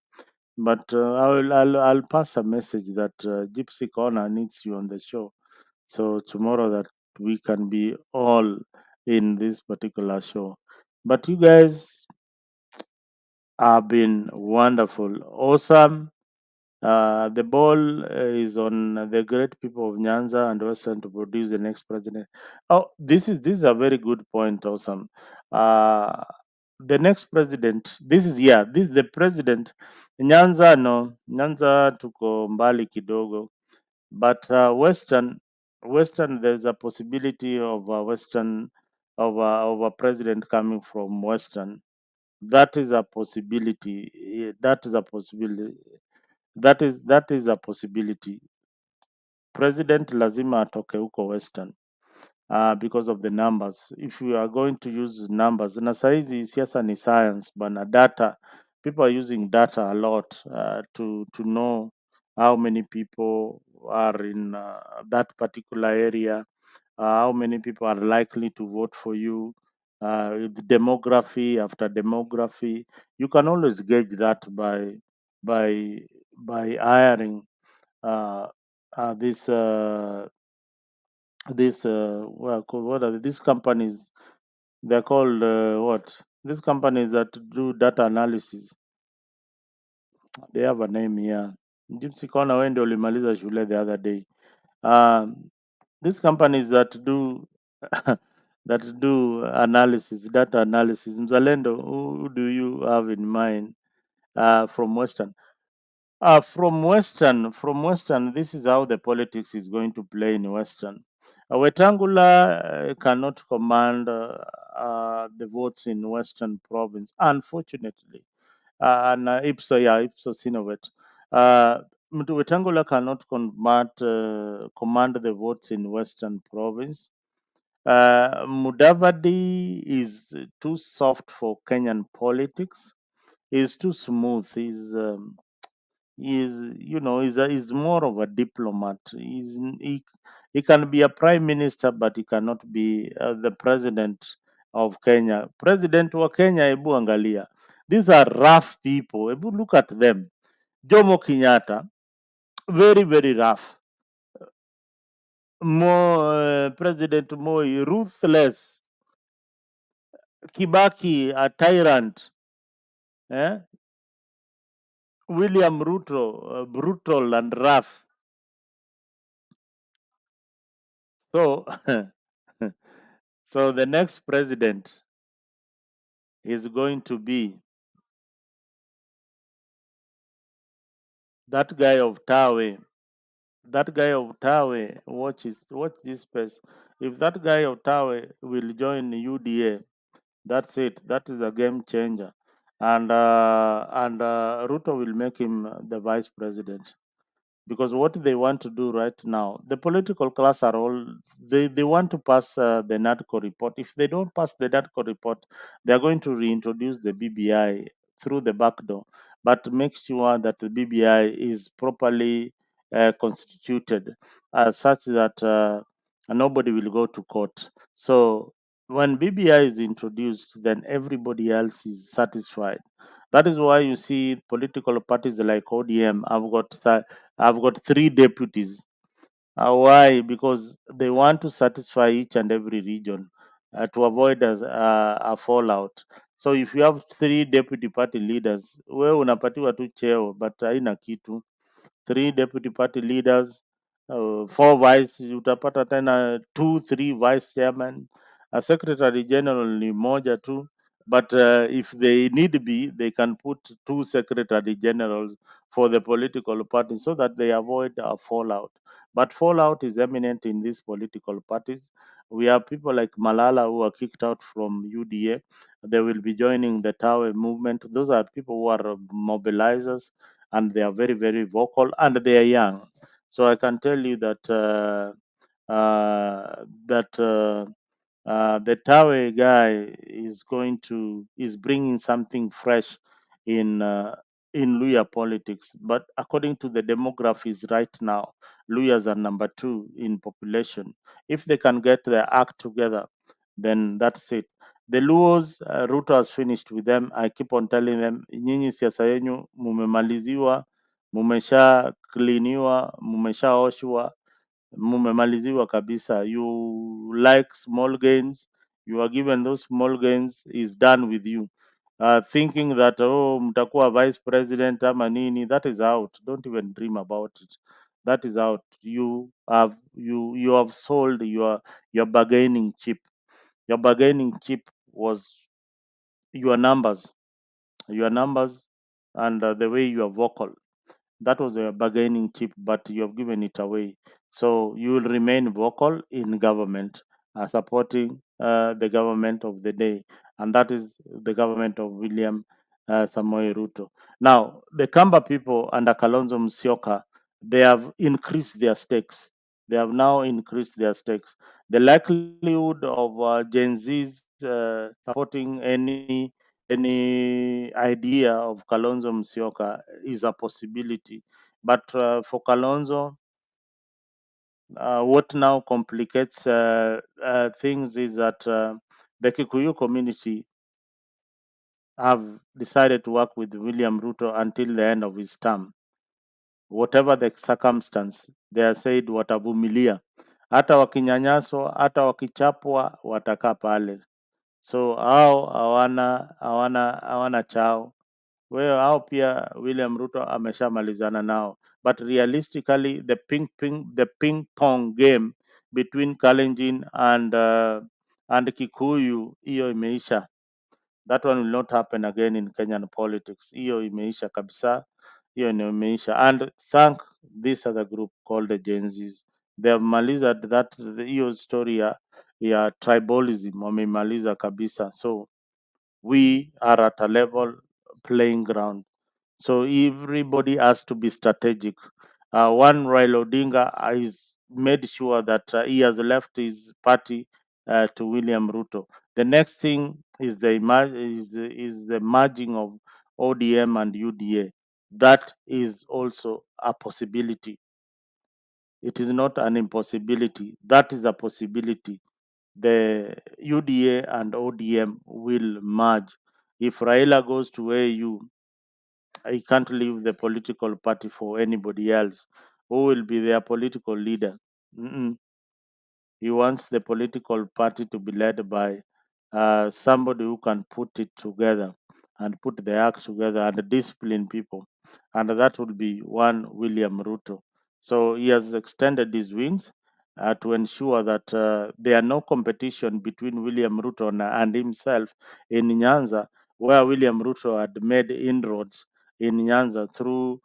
But I'll pass a message that Gypsy Corner needs you on the show. So tomorrow that we can be all in this particular show. But you guys have been wonderful, awesome. The ball is on the great people of Nyanza and Western to produce the next president. Oh, this is a very good point, awesome. Uh, the next president. This is the president. Nyanza no, Nyanza tuko mbali kidogo, but Western there's a possibility of a Western of a president coming from Western. That is a possibility. That is a possibility. That is a possibility. President lazima atoke huko Western because of the numbers. If we are going to use numbers, na saizi siasa ni science bana, data. People are using data a lot to know how many people are in that particular area, how many people are likely to vote for you. With demography after demography, you can always gauge that by by hiring uh, this what are these companies? They're called what? These companies that do data analysis. They have a name here. Gypsy Kona wewe ndio ulimaliza shule the other day. Um, these companies that do that do analysis, data analysis. Mzalendo, who do you have in mind from Western? From Western, this is how the politics is going to play in Western. Wetangula cannot command the votes in Western province, unfortunately. Ipso Sinovet. Mtu Wetangula cannot command the votes in Western province. Mudavadi is too soft for Kenyan politics. He's too smooth. He's more of a diplomat. He can be a prime minister, but he cannot be the president of Kenya. President wa Kenya, ebu angalia. These are rough people. Ebu look at them. Jomo Kenyatta, very, very rough. President Moi, ruthless. Kibaki, a tyrant. Eh? William Ruto, brutal and rough. So, so the next president is going to be that guy of Tawe. That guy of Tawe, watch this space. If that guy of Tawe will join UDA, that's it. That is a game changer. And Ruto will make him the vice president. Because what they want to do right now, the political class are all they want to pass the NADCO report. If they don't pass the NADCO report, they are going to reintroduce the BBI through the back door, but make sure that the BBI is properly constituted such that nobody will go to court. So when BBI is introduced, then everybody else is satisfied. That is why you see political parties like ODM I've got three deputies. Why? Because they want to satisfy each and every region to avoid a fallout. So if you have three deputy party leaders, wewe unapatiwa tu cheo but haina kitu. 3 deputy party leaders, 4 vice, utapata tena 2 3 vice chairman, a secretary general ni moja tu, but if they need be, they can put 2 secretary generals for the political party so that they avoid a fallout. But fallout is eminent in these political parties. We have people like Malala who are kicked out from UDA. They will be joining the Tower movement. Those are people who are mobilizers, and they are very, very vocal, and they are young. So I can tell you that that the Tawe guy is bringing something fresh in Luya politics. But according to the demographics right now, Luyas are number 2 in population. If they can get their act together, then that's it. The Luos, Ruto has finished with them. I keep on telling them, nyinyi siasa yenyu mumemaliziwa, mumesha kliniwa, mumeshaoshwa, mumemaliziwa kabisa. You like small gains, you are given those small gains, is done with you. Thinking that oh, mtakuwa vice president ama nini, that is out. Don't even dream about it. That is out. You have sold your bargaining chip. Your bargaining chip was your numbers, and the way you are vocal. That was a bargaining chip, but you have given it away. So you will remain vocal in government, supporting the government of the day, and that is the government of William Samoei Ruto. Now, the Kamba people under Kalonzo Musyoka, they have increased their stakes. They have now increased their stakes. The likelihood of Gen Zs supporting any idea of Kalonzo Musyoka is a possibility. But for Kalonzo, what now complicates things is that the Kikuyu community have decided to work with William Ruto until the end of his term. Whatever the circumstance, they are said watavumilia. Hata wakinyanyaswa, hata wakichapwa, watakaa pale. So hao hawana chao. Well, hao pia William Ruto ameshamalizana nao, but realistically the ping pong game between Kalenjin and Kikuyu, hiyo imeisha. That one will not happen again in Kenyan politics. Hiyo imeisha kabisa, hiyo ni imeisha. And thank this other group called the Gen Zs. They have maliza hiyo story ya tribalism, wameimaliza kabisa. So we are at a level playing ground. So everybody has to be strategic. One Raila Odinga has made sure that he has left his party to William Ruto. The next thing is the merging of ODM and UDA. That is also a possibility. It is not an impossibility. That is a possibility. The UDA and ODM will merge. If Raila goes to AU, he can't leave the political party for anybody else. Who will be their political leader? Mm-mm. He wants the political party to be led by somebody who can put it together and put the act together and discipline people. And that will be one William Ruto. So he has extended his wings to ensure that there are no competition between William Ruto and himself in Nyanza, where William Ruto had made inroads in Nyanza through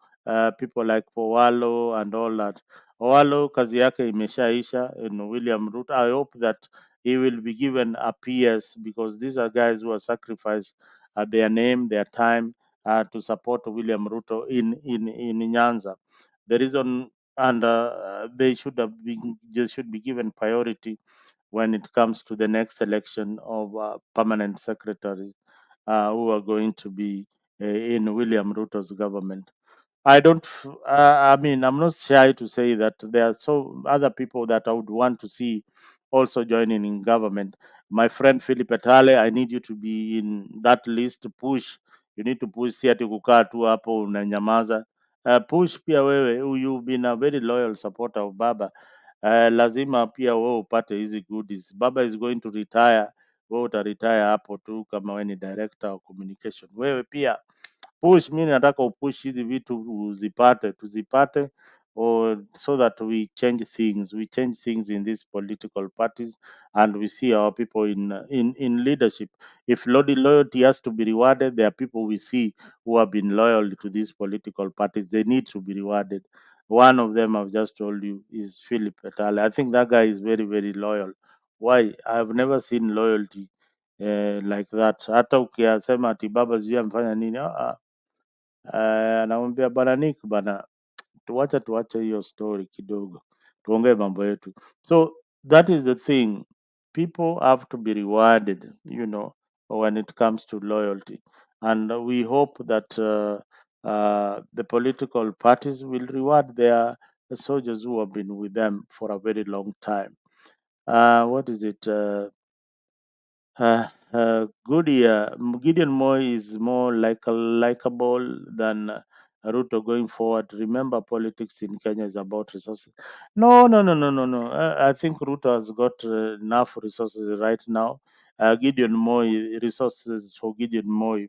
people like Powalo and all that. Owalo kazi yake imeshaisha. William Ruto, I hope that he will be given a PS, because these are guys who have sacrificed their name, their time to support William Ruto in Nyanza. The reason, and they should be given priority when it comes to the next election of permanent secretaries who are going to be in William Ruto's government. I don't. I mean, I'm not shy to say that there are so other people that I would want to see also joining in government. My friend Philip Etale, I need you to be in that list. Push. You need to push. Si ati kukaa tu hapo unanyamaza. Push pia wewe. You've been a very loyal supporter of Baba. Lazima pia wewe upate hizi goodies. Baba is going to retire. Wewe uta retire hapo tu kama wewe ni director of communication. Wewe pia push. Mi nataka upush hizi vitu tuzipate, or so that we change things in these political parties, and we see our people in leadership. If loyalty has to be rewarded, there are people we see who have been loyal to these political parties. They need to be rewarded. One of them I've just told you is Philip Etale. I think that guy is very, very loyal. Why? I've never seen loyalty like that. Hata ukiyasema ati baba sijui amefanya nini, anamwambia bana Nick bana, tuache hiyo story kidogo, tuongee mambo yetu. So that is the thing, people have to be rewarded, when it comes to loyalty, and we hope that the political parties will reward their soldiers who have been with them for a very long time. What is it? Gideon Moy is more likable than Ruto going forward. Remember, politics in Kenya is about resources. No, no, no, no, no, no. I think Ruto has got enough resources right now. Gideon Moy, resources for Gideon Moy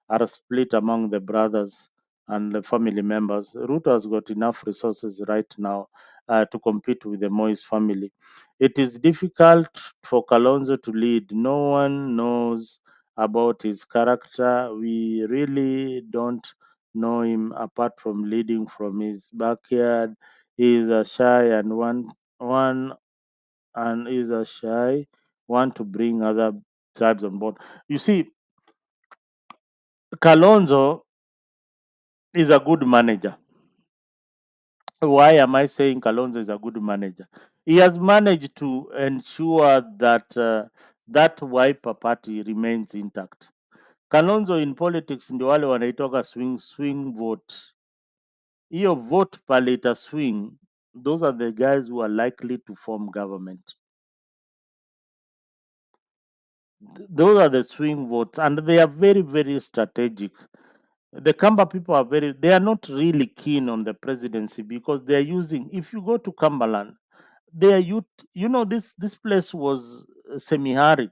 are split among the brothers and the family members. Ruto has got enough resources right now to compete with the Moy's family. It is difficult for Kalonzo to lead. No one knows about his character. We really don't know him apart from leading from his backyard. He is a shy and one and is a shy one to bring other tribes on board. You see, Kalonzo is a good manager. Why am I saying Kalonzo is a good manager? He has managed to ensure that that Wiper party remains intact. Kalonzo in politics ndio wale wanaitoka swing vote. Hiyo vote pale ita swing, those are the guys who are likely to form government. Those are the swing votes, and they are very, very strategic. The Kamba people they are not really keen on the presidency because they are using, if you go to Kambaland, they are this place was semi-arid,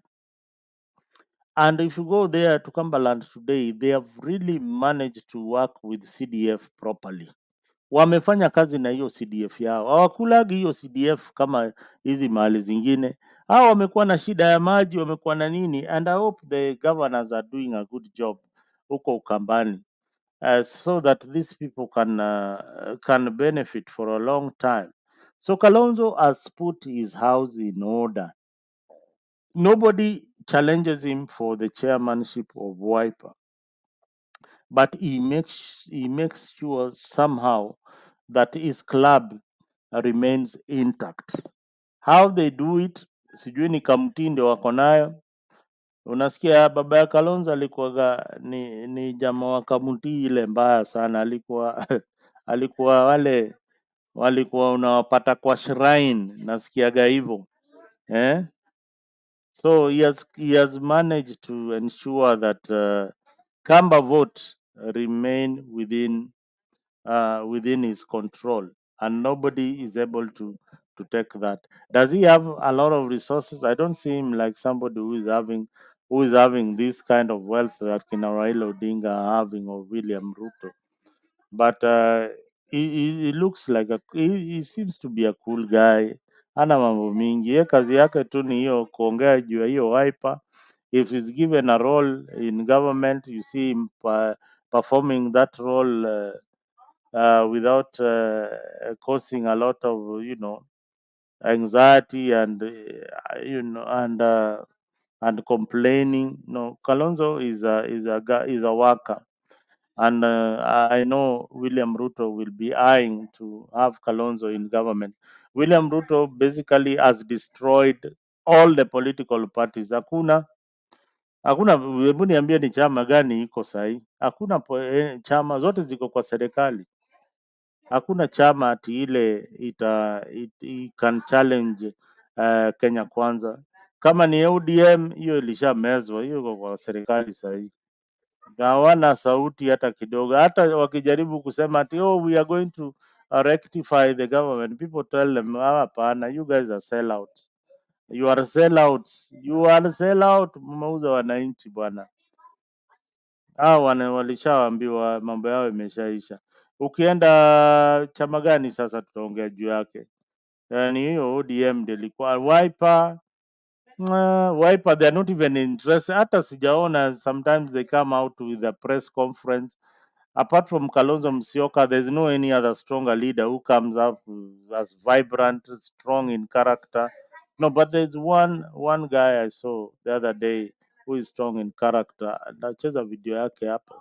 and if you go there to Cumberland today, they have really managed to work with CDF properly. Wamefanya kazi na hiyo CDF yao, hawakulagi hiyo CDF kama hizi mahali zingine. Hao wamekuwa na shida ya maji, wamekuwa na nini, and I hope the governors are doing a good job huko Ukambani, so that these people can benefit for a long time. So Kalonzo has put his house in order. Nobody challenges him for the chairmanship of Wiper, but he makes sure somehow that his club remains intact. How they do it, sijui ni kamtindo wako nayo. Unasikia baba ya Kalonzo alikuwaga ni jamaa wa kamuti ile mbaya sana, alikuwa alikuwa walikuwa unawapata kwa shrine, nasikiaga hivyo eh. So he has managed to ensure that Kamba vote remain within his control, and nobody is able to take that. Does he have a lot of resources? I don't see him like somebody who is having this kind of wealth that Kina Raila Odinga are having, or William Ruto. But he looks like he seems to be a cool guy. Hana mambo mingi. Ye kazi yake tu ni hiyo kuongea juu ya hiyo Wiper. If he's given a role in government, you see him performing that role without causing a lot of anxiety and and complaining. No, Kalonzo is a worker, and I know William Ruto will be eyeing to have Kalonzo in government. William Ruto basically has destroyed all the political parties. Hakuna, hebu niambie ni chama gani iko sahi? Hakuna chama, zote ziko kwa serikali. Hakuna chama ati ile can challenge Kenya Kwanza. Kama ni ODM, hiyo ilishamezwa, hiyo iko kwa serikali sahi, hawana sauti hata kidogo. Hata wakijaribu kusema ati we are going to rectify the government, people tell them hapana, you guys are sellouts. You are sellouts. You are sellout. Mmeuza wananchi bwana. walishaambiwa mambo yao imeshaisha. Ukienda chama gani sasa, tutaongea juu yake. Yani hiyo ODM ndio ilikuwa Wiper. Wiper, they are not even interested. Hata sijaona, sometimes they come out with a press conference. Apart from Kalonzo Musyoka, there's no any other stronger leader who comes up as vibrant, strong in character. No, but there's one guy I saw the other day who is strong in character. Nacheza video yake hapo.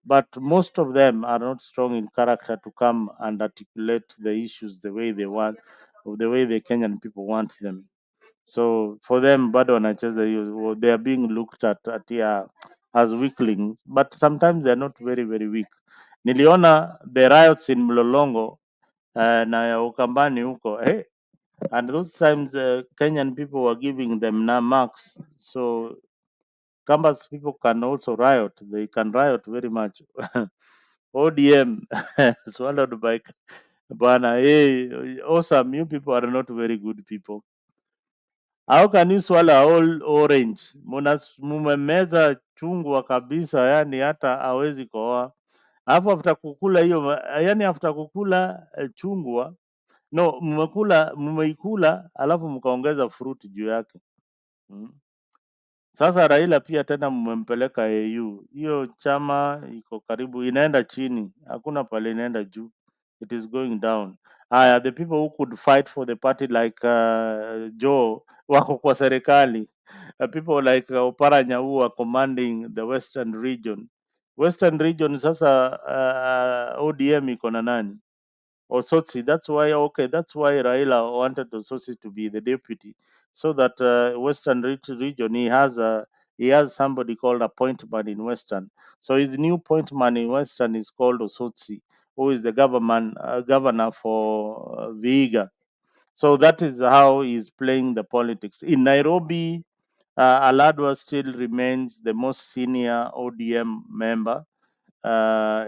But most of them are not strong in character to come and articulate the issues the way they want, or the way the Kenyan people want them. So for them, bado wanacheza hiyo, they are being looked at yeah, as weaklings, but sometimes they are not very very weak. Niliona the riots in Mlolongo na ya Ukambani huko and those times Kenyan people were giving them na marks. So Kambas people can also riot, they can riot very much. ODM swallowed by bana. Hey, awesome, you people are not very good people. How can you swallow a whole orange? Mumemeza chungwa kabisa, yani hata hawezi koa. Alafu after kukula hiyo, yani after kukula chungwa, no, mmeikula alafu mkaongeza fruit juu yake. Mm. Sasa Raila pia tena mmempeleka AU. Hiyo chama iko karibu inaenda chini, hakuna pale inaenda juu. It is going down. The people who could fight for the party like Joe wako kwa serikali. People like Oparanya who are commanding the Western region. Western region sasa ODM iko na nani? Osotsi. That's why, okay, that's why Raila wanted Osotsi to be the deputy, so that Western region he has somebody called a point man in Western. So his new point man in Western is called Osotsi, who is the governor for Vihiga. So that is how he's playing the politics in Nairobi. Aladwa still remains the most senior ODM member.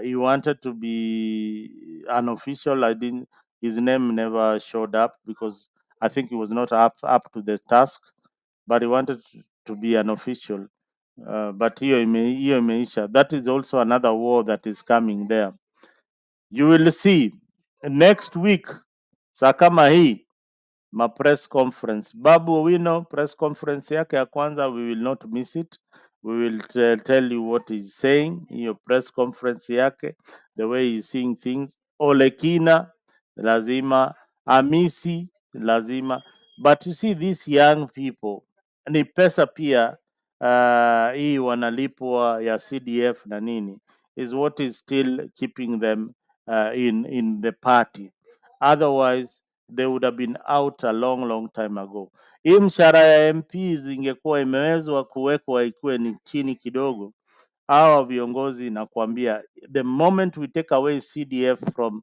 He wanted to be unofficial. I didn't. His name never showed up because I think he was not up to the task. But he wanted to be unofficial. But hiyo imeisha. That is also another war that is coming there. You will see next week saa kama hii ma press conference. Babu Owino press conference yake ya kwanza, we will not miss it. We will tell you what he's saying. Hiyo press conference yake, the way he's seeing things. Olekina lazima, Amisi lazima. But you see these young people ni pesa pia hii wanalipwa ya CDF na nini is what is still keeping them in the party. Otherwise they would have been out a long time ago. Hii mshahara ya MPs ingekuwa imewezwa kuwekwa ikuwe ni chini kidogo, hawa viongozi nakwambia, the moment we take away CDF from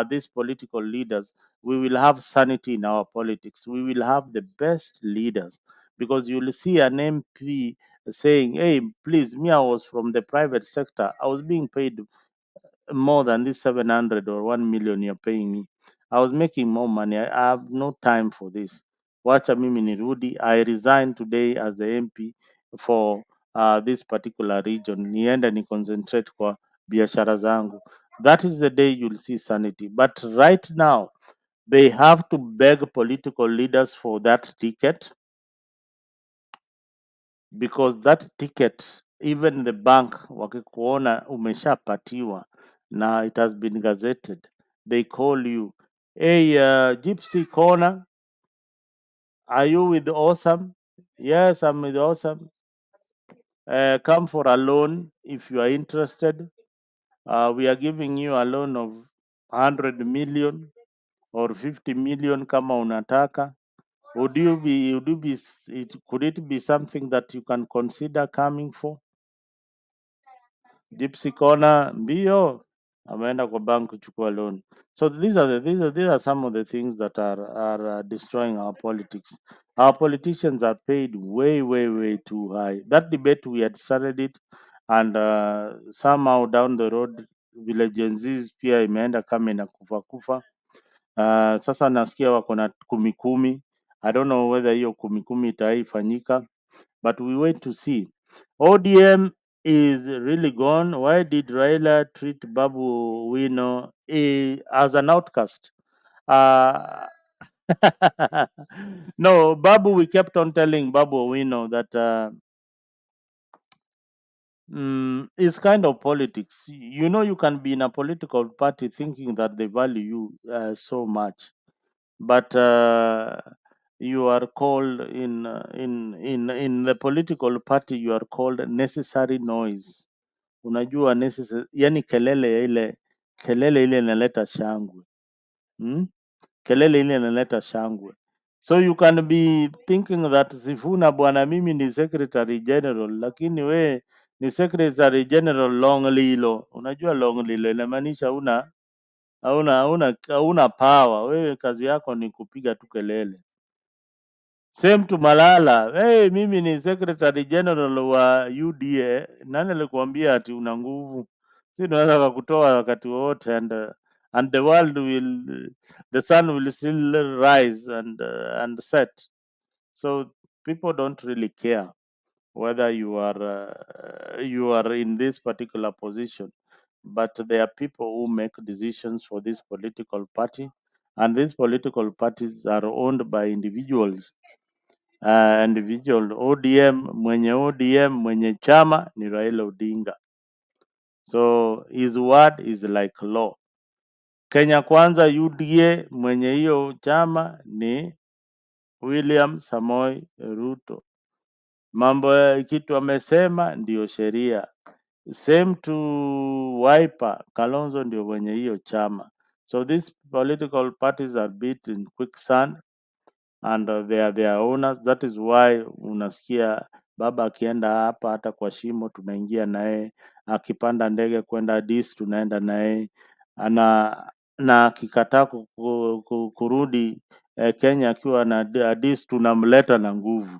these political leaders, we will have sanity in our politics. We will have the best leaders, because you will see an MP saying, hey, please, me, I was from the private sector. I was being paid more than this 700 or 1 million you're paying me. I was making more money. I have no time for this. Wacha mimi nirudi. I resign today as the MP for this particular region. Niende ni concentrate kwa biashara zangu. That is the day you'll see sanity. But right now, they have to beg political leaders for that ticket, because that ticket, even the bank wakikuona umeshapatiwa na it has been gazetted, they call you, hey, Gypsy Corner, are you with Awesome? Yes, I'm with Awesome. Come for a loan if you are interested. We are giving you a loan of 100 million or 50 million kama unataka. Could it be something that you can consider coming for? Gypsy Corner mbio ameenda kwa bank kuchukua loan. So these are some of the things that are destroying our politics. Our politicians are paid way too high. That debate we had started it, and somehow down the road vile Gen Zs pia imeenda kama inakufa kufa. Sasa nasikia wako na kumi. I don't know whether hiyo kumi itaifanyika, but we wait to see. ODM is really gone. Why did Raila treat Babu Wino as an outcast? Uh, no, Babu, we kept on telling Babu Wino that it's kind of politics. You know, you can be in a political party thinking that they value you so much, but you are called in the political party. You are called necessary noise. Unajua necessary, yani kelele ile inaleta shangwe. Hmm? Kelele ile inaleta shangwe. So you can be thinking that Sifuna bwana, mimi ni secretary general, lakini we ni secretary general long lilo. Unajua long lilo inamaanisha hauna power. Wewe kazi yako ni kupiga tu kelele. Same to Malala. Hey, mimi ni secretary general wa UDA. Nani alikuambia ati una nguvu? Si tunaweza kukutoa wakati wowote, and the world will, the sun will still rise and set. So people don't really care whether you are in this particular position, but there are people who make decisions for this political party, and these political parties are owned by individuals. Individual ODM mwenye chama ni Raila Odinga, so his word is like law. Kenya Kwanza UDA mwenye hiyo chama ni William Samoei Ruto. Mambo ya kitu amesema ndio sheria. Same to Wiper, Kalonzo ndio mwenye hiyo chama. So these political parties are built in quicksand, and they are their owners. That is why unasikia baba akienda hapa, hata kwa shimo tunaingia naye, akipanda ndege kwenda Addis tunaenda naye, na akikataa kurudi Kenya akiwa na Addis tunamleta na nguvu.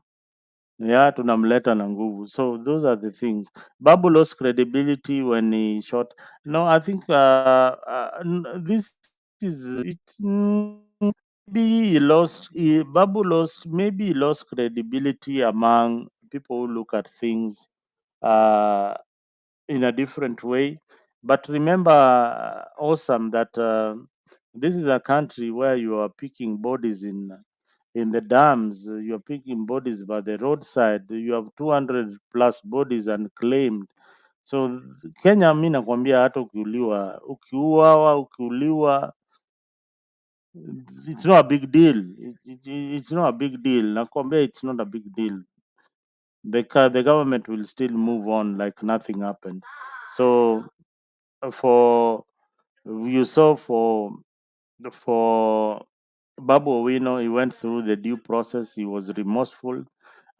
Yeah, tunamleta na nguvu. So those are the things. Babu lost credibility when he shot. No, I think this is it. Maybe Babu lost. Maybe he lost credibility among people who look at things uh, in a different way. But remember, awesome, that this is a country where you are picking bodies in the dams. You're picking bodies by the roadside. You have 200 plus bodies unclaimed. So Kenya, mi nakwambia, hata ukiuliwa, it's not a big deal. It's not a big deal. Nakwambia, it's not a big deal. The government will still move on like nothing happened. So for you saw for Babu Owino, he went through the due process. He was remorseful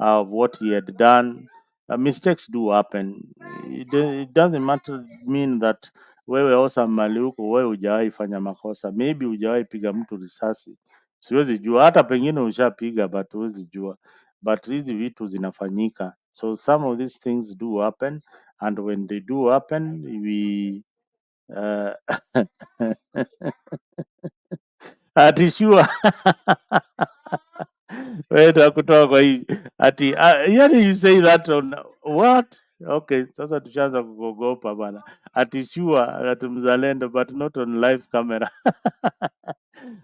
of what he had done. Mistakes do happen. It doesn't matter mean that wewe osa mali huko, wewe hujawahi fanya makosa. Maybe hujawahi piga mtu risasi, siwezi jua, hata pengine ushapiga but huwezi jua. But hizi vitu zinafanyika, so some of these things do happen, and when they do happen, we uh, ati sure wewe takutoa kwa hii ati yani you say that on what? Okay, sasa tushaanza kuogopa bana. Ati sure ati mzalendo but not on live camera.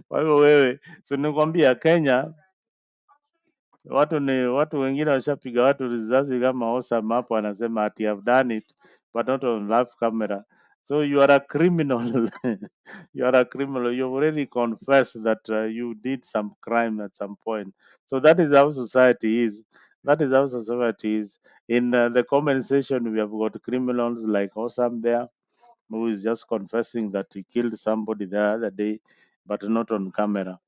Kwa hivyo wewe, so nikwambia Kenya watu wengine washapiga watu risasi kama Osam hapo, anasema ati have done it but not on live camera. So you are a criminal. You are a criminal. You've already confessed that you did some crime at some point. So that is how society is. That is how society is. In the comment section, we have got criminals like Osam there, who is just confessing that he killed somebody the other day, but not on camera.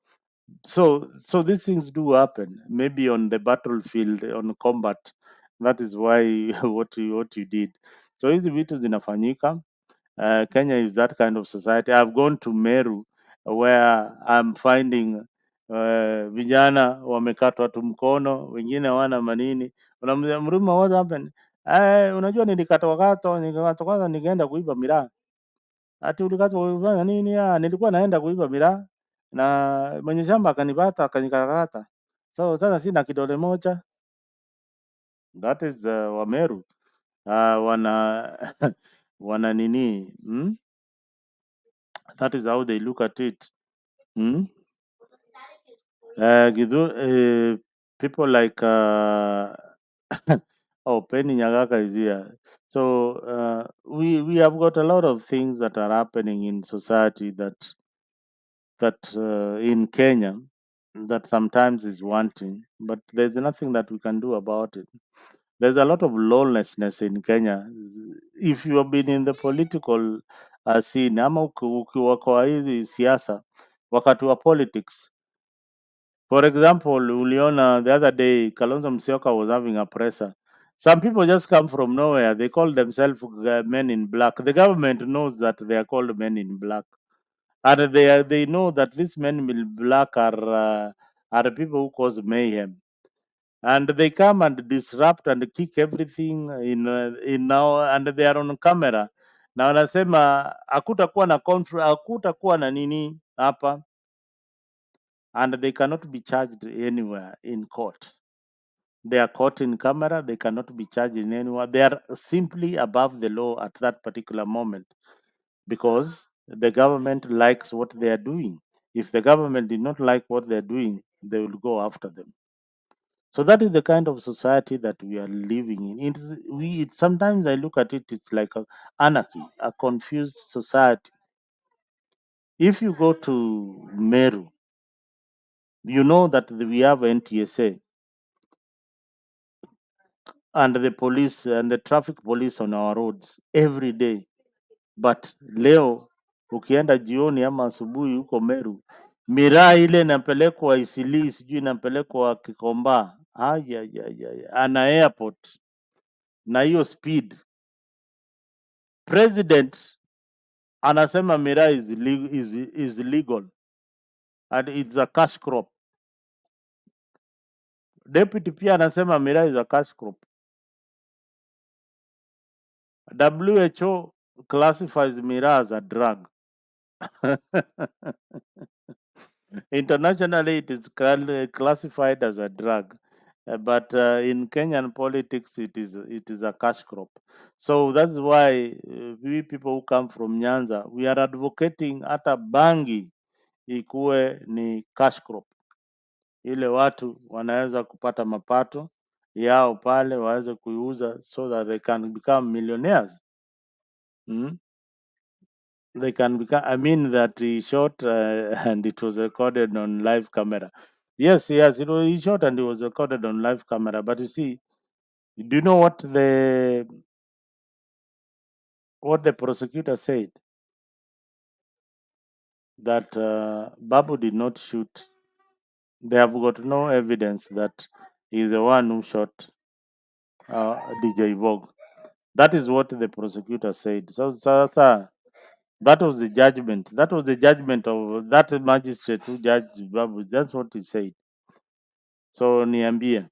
So these things do happen, maybe on the battlefield, on combat. That is why what you did. So hizi vitu zinafanyika. Kenya is that kind of society. I've gone to Meru where I'm finding vijana wamekatwa tu mkono, wengine hawana manini. Unamuuliza Mrima, what happened? Unajua nikakatwa nikaenda kuiba miraa. Ati ulikatwa ulifanya nini? Nilikuwa naenda kuiba miraa na mwenye shamba akanipata akanikakata. So sasa sina kidole moja. That is Wameru. wana wana nini, that is how they look at it. Hmm? People like oh, Penny Nyagaka is here. So we have got a lot of things that are happening in society that in Kenya that sometimes is wanting, but there's nothing that we can do about it. There's a lot of lawlessness in Kenya. If you have been in the political scene ama ukiwa kwa hizi siasa wakati wa politics. For example, uliona the other day Kalonzo Musyoka was having a presser. Some people just come from nowhere. They call themselves men in black. The government knows that they are called men in black, and they know that these men in black are people who cause mayhem, and they come and disrupt and kick everything in now, and they are on camera na wanasema hakutakuwa na hakutakuwa na nini hapa, and they cannot be charged anywhere in court. They are caught in camera. They cannot be charged in anywhere. They are simply above the law at that particular moment because the government likes what they are doing. If the government did not like what they are doing, they will go after them. So that is the kind of society that we are living in. Sometimes I look at it, it's like a anarchy, a confused society. If you go to Meru, you know that we have NTSA and the police and the traffic police on our roads every day. But leo ukienda jioni ama asubuhi huko Meru, miraa ile inapelekwa Isili, sijui inapelekwa Kikomba, ana airport na hiyo speed. President anasema miraa is legal and it's a cash crop. Deputy pia anasema miraa is a cash crop. WHO classifies miraa as a drug. Internationally, it is classified as a drug, but in Kenyan politics, it is a cash crop. So that's why we people who come from Nyanza, we are advocating hata bangi ikuwe ni cash crop, ile watu wanaweza kupata mapato yao pale waweze kuiuza so that they can become millionaires. Mm? They can become. I mean that he shot and it was recorded on live camera. Yes, yes, he shot and it was recorded on live camera. But you see, do you know what the prosecutor said? That Babu did not shoot. They have got no evidence that he's the one who shot DJ Vogue. That is what the prosecutor said. So that was the judgment. That was the judgment of that magistrate who judged Babu. That's what he said. So niambie.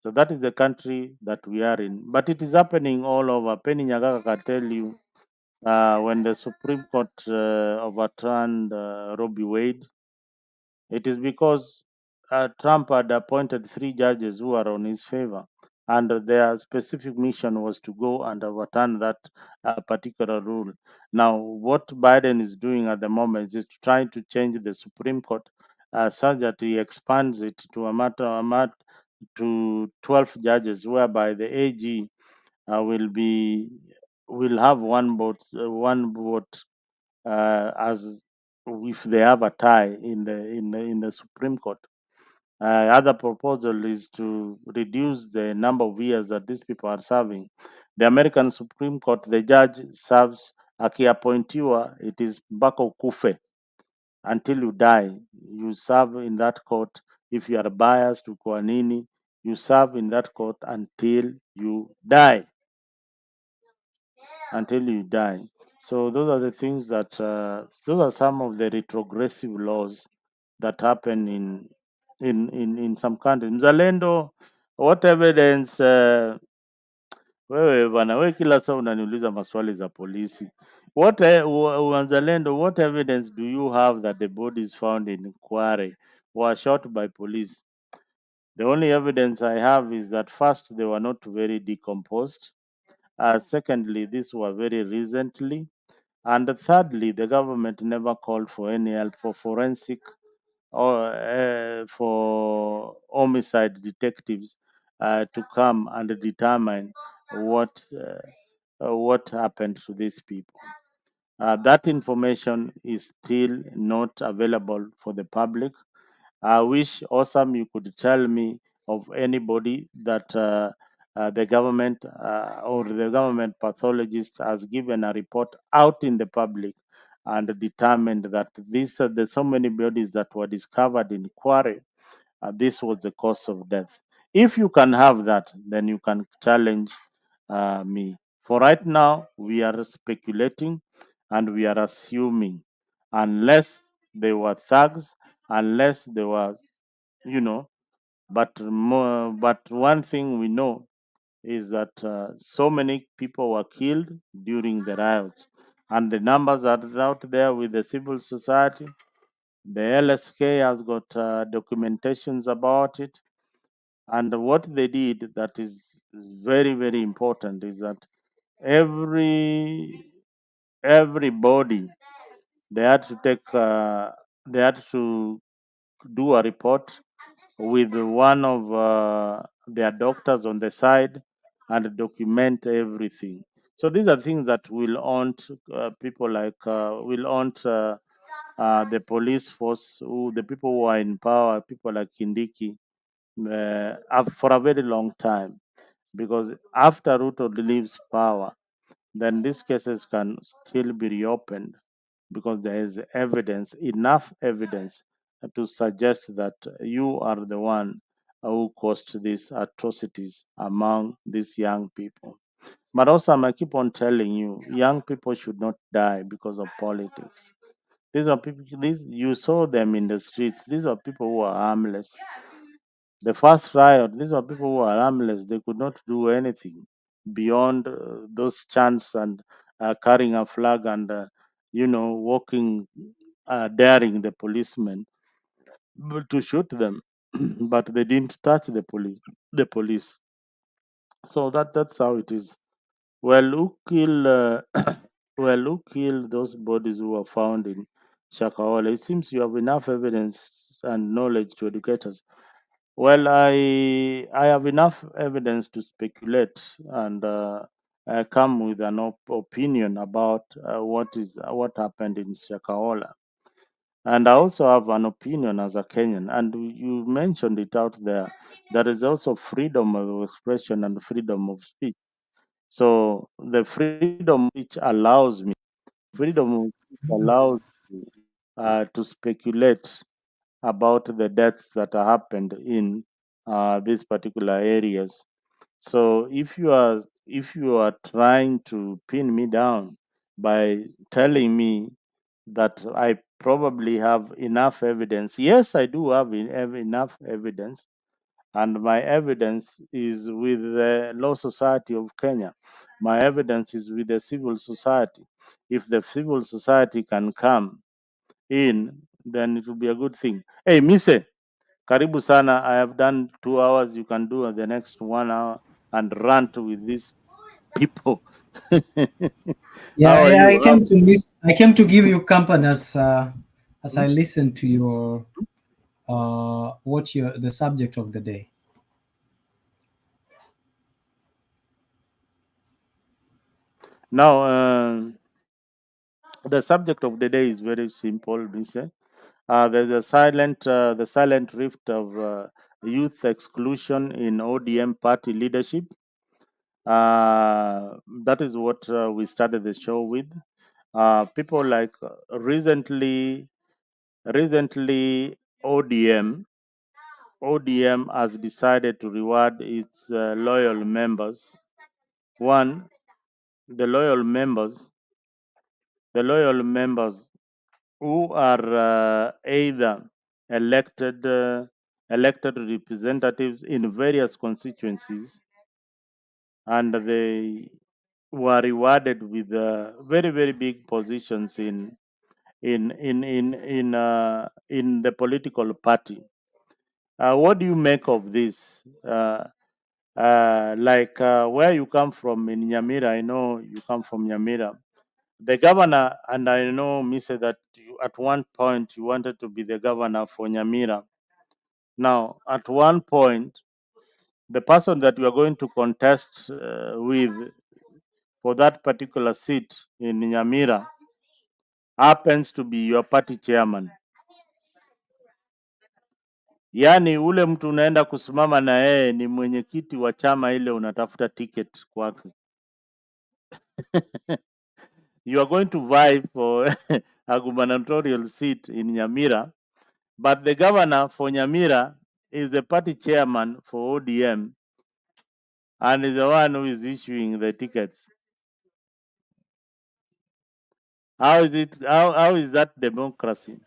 So that is the country that we are in. But it is happening all over. Penny Nyagaka can tell you when the Supreme Court overturned Robbie Wade, it is because Trump had appointed 3 judges who are on his favor. And their specific mission was to go and overturn that particular rule. Now, what Biden is doing at the moment is trying to change the Supreme Court such that he expands it to to 12 judges, whereby the AG will have one vote as if they have a tie in the Supreme Court. Other proposal is to reduce the number of years that these people are serving. The American Supreme Court, the judge serves akiappointiwa, it is mpaka ukufe until you die. You serve in that court. If you are biased kwa nini, you serve in that court until you die. Until you die. So those are the things that those are some of the retrogressive laws that happen in some countries. Mzalendo, what evidence wewe bana, wewe kila saa unaniuliza maswali za polisi. Mzalendo, what evidence do you have that the bodies found in Kware were shot by police? The only evidence I have is that first, they were not very decomposed. Secondly, these were very recently. And thirdly, the government never called for any help for forensic or for homicide detectives to come and determine what happened to these people. That information is still not available for the public. I wish Awesome you could tell me of anybody that the government or the government pathologist has given a report out in the public and determined that these are the so many bodies that were discovered in Quarry. This was the cause of death. If you can have that, then you can challenge me. For right now, we are speculating and we are assuming, unless they were thugs, unless they were, you know, but one thing we know is that so many people were killed during the riots, and the numbers are out there with the civil society. The LSK has got documentations about it, and what they did that is very very important is that every everybody they had to take they had to do a report with one of their doctors on the side and document everything. So these are things that will haunt people like will haunt the police force, who the people who are in power, people like Kindiki, for a very long time. Because after Ruto leaves power, then these cases can still be reopened because there is evidence, enough evidence to suggest that you are the one who caused these atrocities among these young people. But also, I keep on telling you, young people should not die because of politics. These are people. These you saw them in the streets. These are people who are harmless. The first riot, these were people who were harmless. They could not do anything beyond those chants and carrying a flag and, walking, daring the policemen to shoot them. But they didn't touch the police. The police. So that's how it is. Well, who kill? Well, who killed those bodies who were found in Shakahola? It seems you have enough evidence and knowledge to educate us. Well, I have enough evidence to speculate and come with an opinion about what happened in Shakahola, and I also have an opinion as a Kenyan. And you mentioned it out there. There is also freedom of expression and freedom of speech. So the freedom of speech allows me to speculate about the deaths that happened in these particular areas. So if you are trying to pin me down by telling me that I probably have enough evidence, yes, I do have enough evidence, and my evidence is with the Law Society of Kenya. My evidence is with the civil society. If the civil society can come in, then it will be a good thing. Hey, Mise, karibu sana. I have done 2 hours. You can do the next 1 hour and rant with these people. Yeah, How are yeah, you? I came to give you company as Hmm? I listen to your what your the subject of the day. Now, the subject of the day is very simple, Mise. There's the silent rift of youth exclusion in ODM party leadership. That is what we started the show with. People like recently ODM has decided to reward its loyal members. One, the loyal members, the loyal members who are either elected elected representatives in various constituencies, and they were rewarded with very very big positions in the political party. What do you make of this? Like where you come from in Nyamira, I know you come from Nyamira. The governor, and I know, Mr. that you, at one point you wanted to be the governor for Nyamira. Now, at one point, the person that you are going to contest with for that particular seat in Nyamira happens to be your party chairman. Yaani ule mtu unaenda kusimama na yeye ni mwenyekiti wa chama ile unatafuta ticket kwake. You are going to vie for a gubernatorial seat in Nyamira, but the governor for Nyamira is the party chairman for ODM and is the one who is issuing the tickets. How is it? How is that democracy?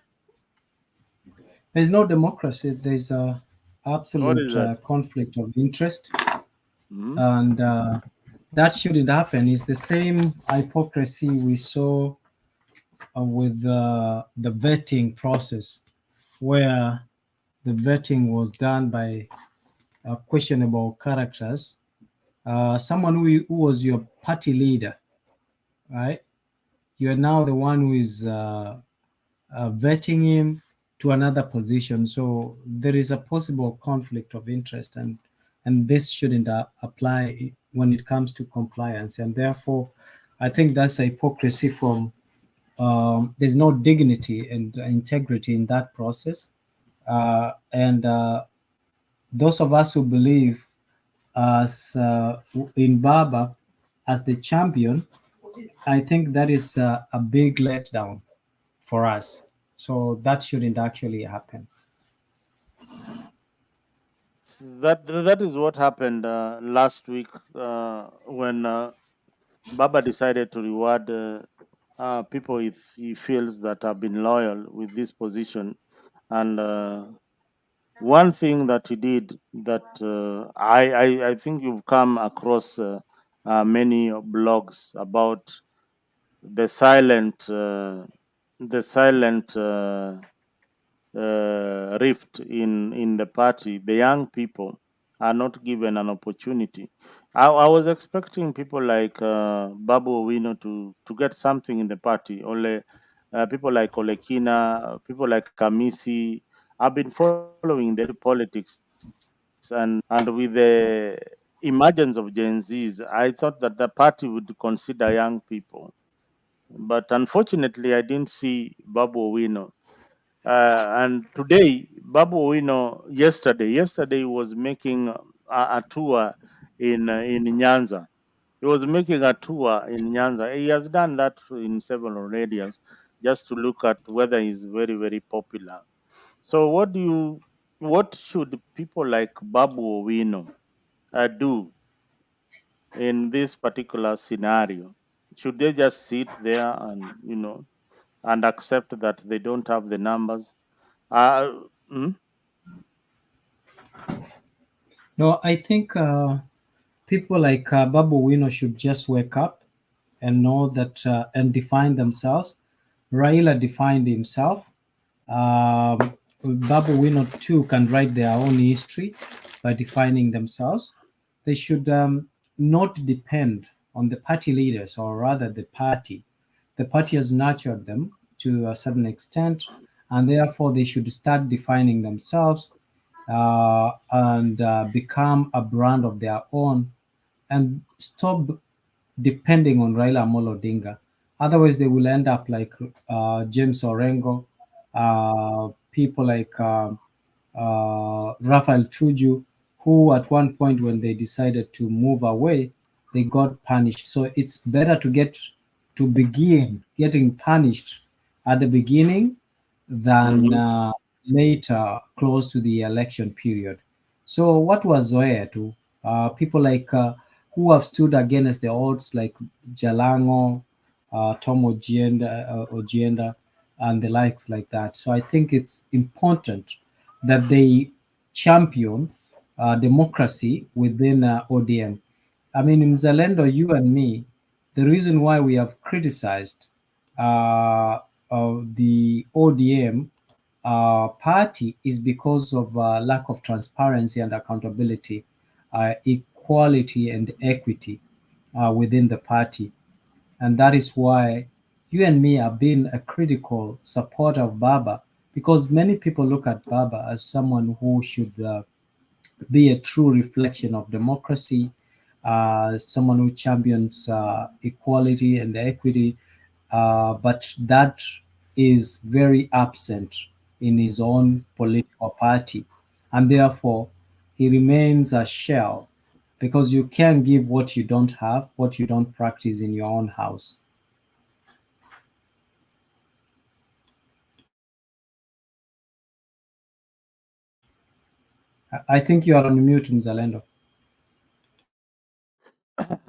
There's no democracy. There's a What is absolute that? conflict of interest, Hmm? and that shouldn't happen. It's the same hypocrisy we saw with the vetting process, where the vetting was done by questionable characters. Someone who was your party leader, right? You are now the one who is vetting him to another position. So there is a possible conflict of interest, and this shouldn't apply when it comes to compliance. And therefore, I think that's a hypocrisy from. There's no dignity and integrity in that process, and those of us who believe as in Baba as the champion, I think that is a big letdown for us. So that shouldn't actually happen. That is what happened last week when Baba decided to reward people if he feels that have been loyal with this position. And one thing that he did that I think you've come across many blogs about the silent rift in the party. The young people are not given an opportunity. I was expecting people like Babu Owino to get something in the party. Only people like Olekina, people like Kamisi. I've been following the politics, and with the emergence of Gen Zs, I thought that the party would consider young people. But unfortunately, I didn't see Babu Owino. And today, Babu Owino, yesterday he was making a tour in Nyanza. He was making a tour in Nyanza. He has done that in several areas, just to look at whether he's very very popular. So, what should people like Babu Owino do in this particular scenario? Should they just sit there and and accept that they don't have the numbers? Uh, mm, No, I think people like Babu Wino should just wake up and know that and define themselves. Raila defined himself. Babu Wino too can write their own history by defining themselves. They should not depend on the party leaders, or rather the party. The party has nurtured them to a certain extent, and therefore they should start defining themselves and become a brand of their own, and stop depending on Raila Amolo Odinga. Otherwise, they will end up like James Orengo, people like Rafael Tuju, who at one point when they decided to move away, they got punished. So it's better to begin getting punished at the beginning than mhm. later, close to the election period. So what was Zoea to people like who have stood against the odds, like Jalango, Tom Ogienda, and the likes like that. So I think it's important that they champion democracy within ODM. I mean, in Mzalendo, you and me, the reason why we have criticized the ODM party is because of lack of transparency and accountability. equality and equity within the party. And that is why you and me have been a critical supporter of Baba, because many people look at Baba as someone who should be a true reflection of democracy, someone who champions equality and equity, but that is very absent in his own political party. And therefore, he remains a shell, because you can't give what you don't have, what you don't practice in your own house. I think you are on mute, Mzalendo.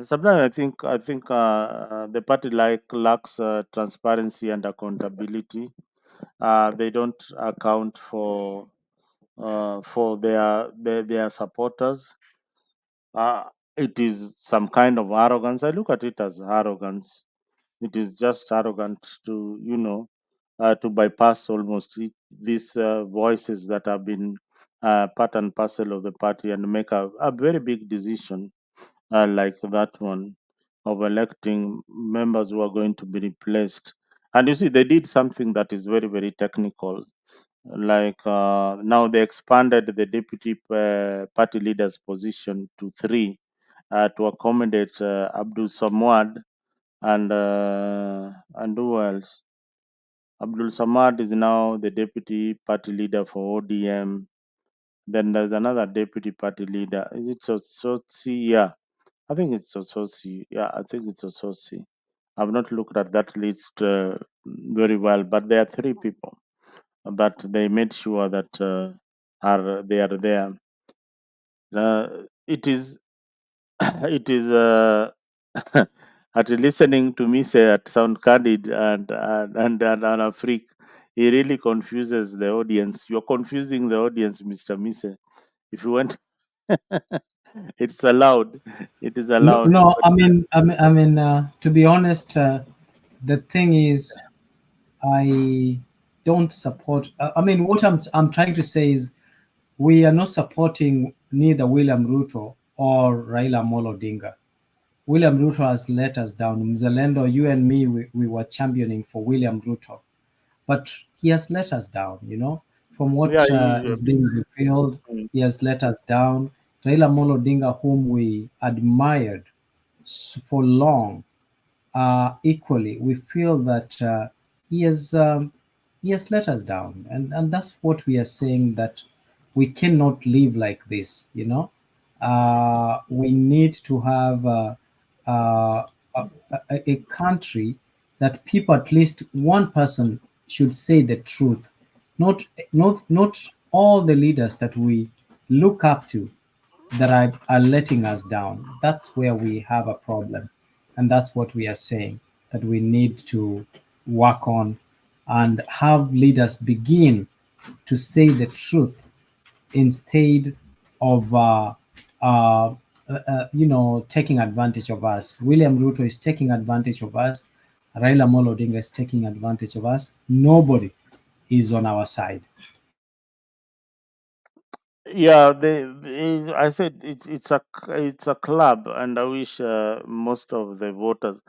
Sometimes I think the party lacks transparency and accountability. They don't account for their supporters. Uh, it is some kind of arrogance. I look at it as arrogance. It is just arrogant to to bypass almost these voices that have been part and parcel of the party and make a very big decision like that one of electing members who are going to be replaced. And you see, they did something that is very, very technical. Like now they expanded the deputy party leader's position to three to accommodate Abdul Samad and who else? Abdul Samad is now the deputy party leader for ODM. Then there's another deputy party leader. Is it Sotsi? Yeah, I think it's Ososi. Yeah, I think it's Ososi. I've not looked at that list very well, but there are three people that they made sure that are there. It is it is at listening to me say at sound candid and a freak. He really confuses the audience. You're confusing the audience, Mr. Mise. If you want, it's allowed. It is No, allowed. no, to be honest, the thing is, I don't support. What I'm trying to say is, we are not supporting neither William Ruto or Raila Amolo Odinga. William Ruto has let us down. Mzalendo, you and me, we were championing for William Ruto, but he has let us down. From Yeah, what is being revealed, he has let us down. Raila Amolo Odinga, whom we admired for long, equally, we feel that he has let us down, and that's what we are saying, that we cannot live like this. We need to have a, a country that people, at least one person, should say the truth. Not all the leaders that we look up to that are letting us down. That's where we have a problem. And that's what we are saying, that we need to work on and have leaders begin to say the truth instead of taking advantage of us. William Ruto is taking advantage of us. Raila Molo Odinga is taking advantage of us. Nobody is on our side. yeah. I said it's a club, and I wish most of the voters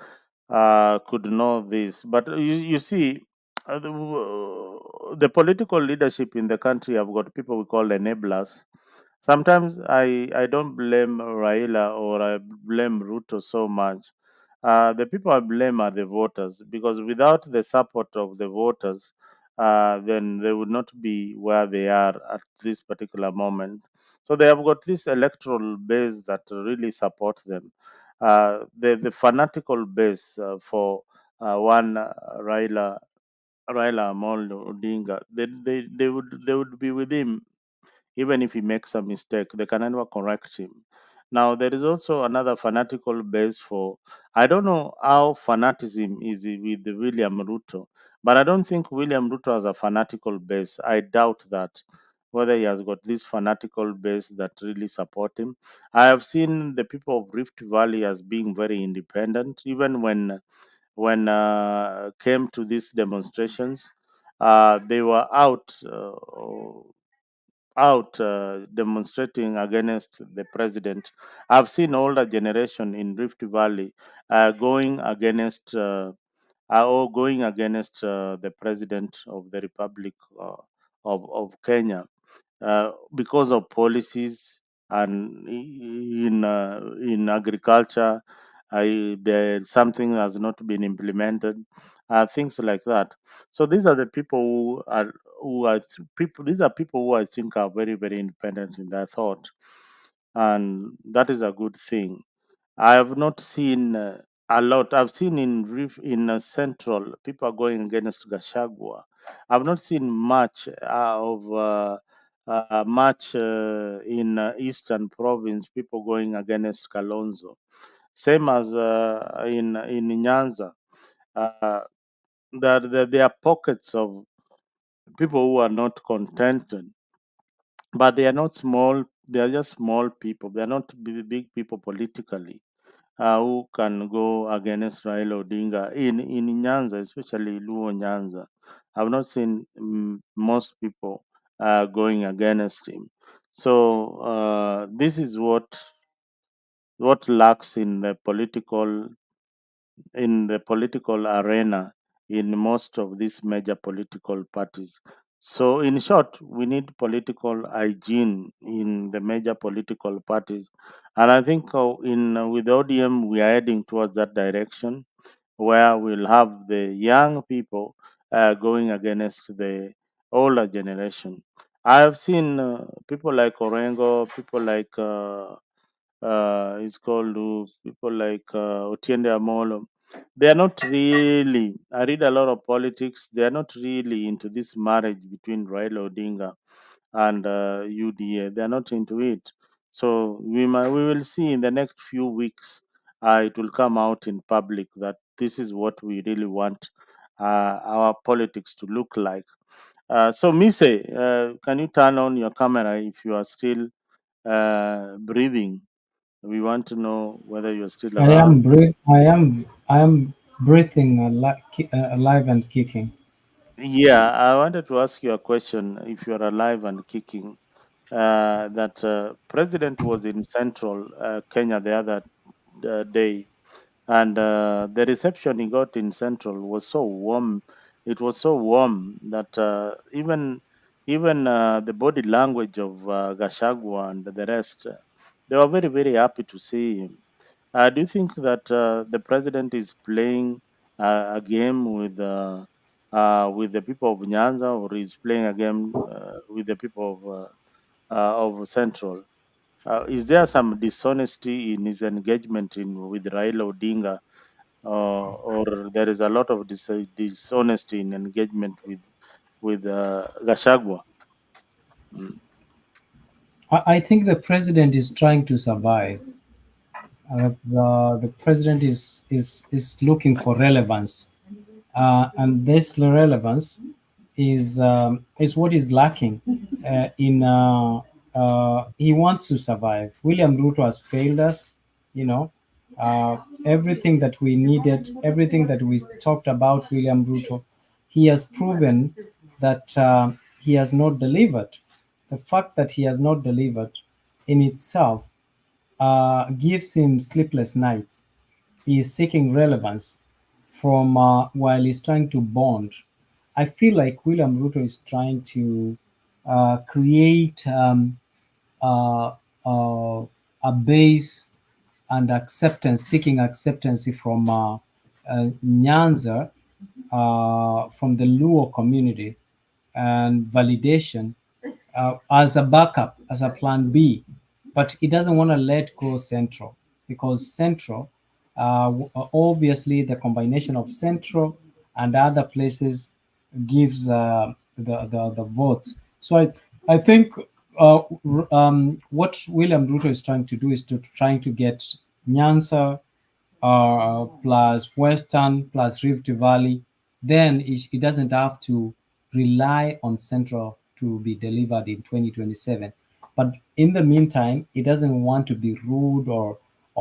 could know this. But you see, the political leadership in the country have got people we call enablers. Sometimes I don't blame Raila or I blame Ruto so much. The people I blame are the voters, because without the support of the voters, then they would not be where they are at this particular moment. So they have got this electoral base that really supports them. The fanatical base for one Raila Amolo Odinga, they would be with him even if he makes a mistake. They can never correct him. Now there is also another fanatical base for, I don't know how fanaticism is with the William Ruto, but I don't think William Ruto has a fanatical base. I doubt that, whether he has got this fanatical base that really support him. I have seen the people of Rift Valley as being very independent, even when came to these demonstrations. They were out out demonstrating against the president. I've seen older generation in Rift Valley going against going against the president of the Republic of Kenya because of policies and in agriculture, there something has not been implemented, things like that. So these are the people people. These are people who I think are very very independent in their thought, and that is a good thing. I have not seen a lot. I've seen in Central people are going against Gashagwa. I've not seen much in Eastern Province people going against Kalonzo. Same as in Nyanza. Uh, there are pockets of people who are not contented, but they are not small. They are just small people. They are not big people politically who can go against Raila Odinga in Nyanza, especially Luo Nyanza. I've not seen most people going against him. So this is what lacks in the political arena in most of these major political parties. So, in short, we need political hygiene in the major political parties, and I think in with ODM we are heading towards that direction, where we'll have the young people going against the older generation. I have seen people like Orengo, people like it's called people like Otiende Amolo. They are not really. I read a lot of politics. They are not really into this marriage between Raila Odinga and UDA. They are not into it. So we will see in the next few weeks. It will come out in public that this is what we really want our politics to look like. So, Mise, can you turn on your camera if you are still breathing? We want to know whether you're still around. I am breathing alive and kicking. Yeah, I wanted to ask you a question if you're alive and kicking. That president was in central Kenya the other day, and the reception he got in central was so warm. It was so warm that even the body language of Gashagwa and the rest, they were very very happy to see him. Do you think that the president is playing a game with the people of Nyanza, or is playing a game with the people of Central? Is there some dishonesty in his engagement with Raila Odinga, or there is a lot of dishonesty in engagement with Gashagwa? Mm. I think the president is trying to survive. The president is looking for relevance, and this relevance is what is lacking. In He wants to survive. William Ruto has failed us. You know, everything that we needed, everything that we talked about, William Ruto, he has proven that he has not delivered. The fact that he has not delivered in itself gives him sleepless nights. He is seeking relevance from while he's trying to bond. I feel like William Ruto is trying to create uh, uh, a base and acceptance, seeking acceptance from Nyanza, from the Luo community, and validation as a backup, as a plan B. But he doesn't want to let go Central because Central, obviously, the combination of Central and other places gives the votes. So I think what William Ruto is trying to do is to trying to get Nyanza plus Western plus Rift Valley. Then it doesn't have to rely on Central to be delivered in 2027. But in the meantime, he doesn't want to be rude or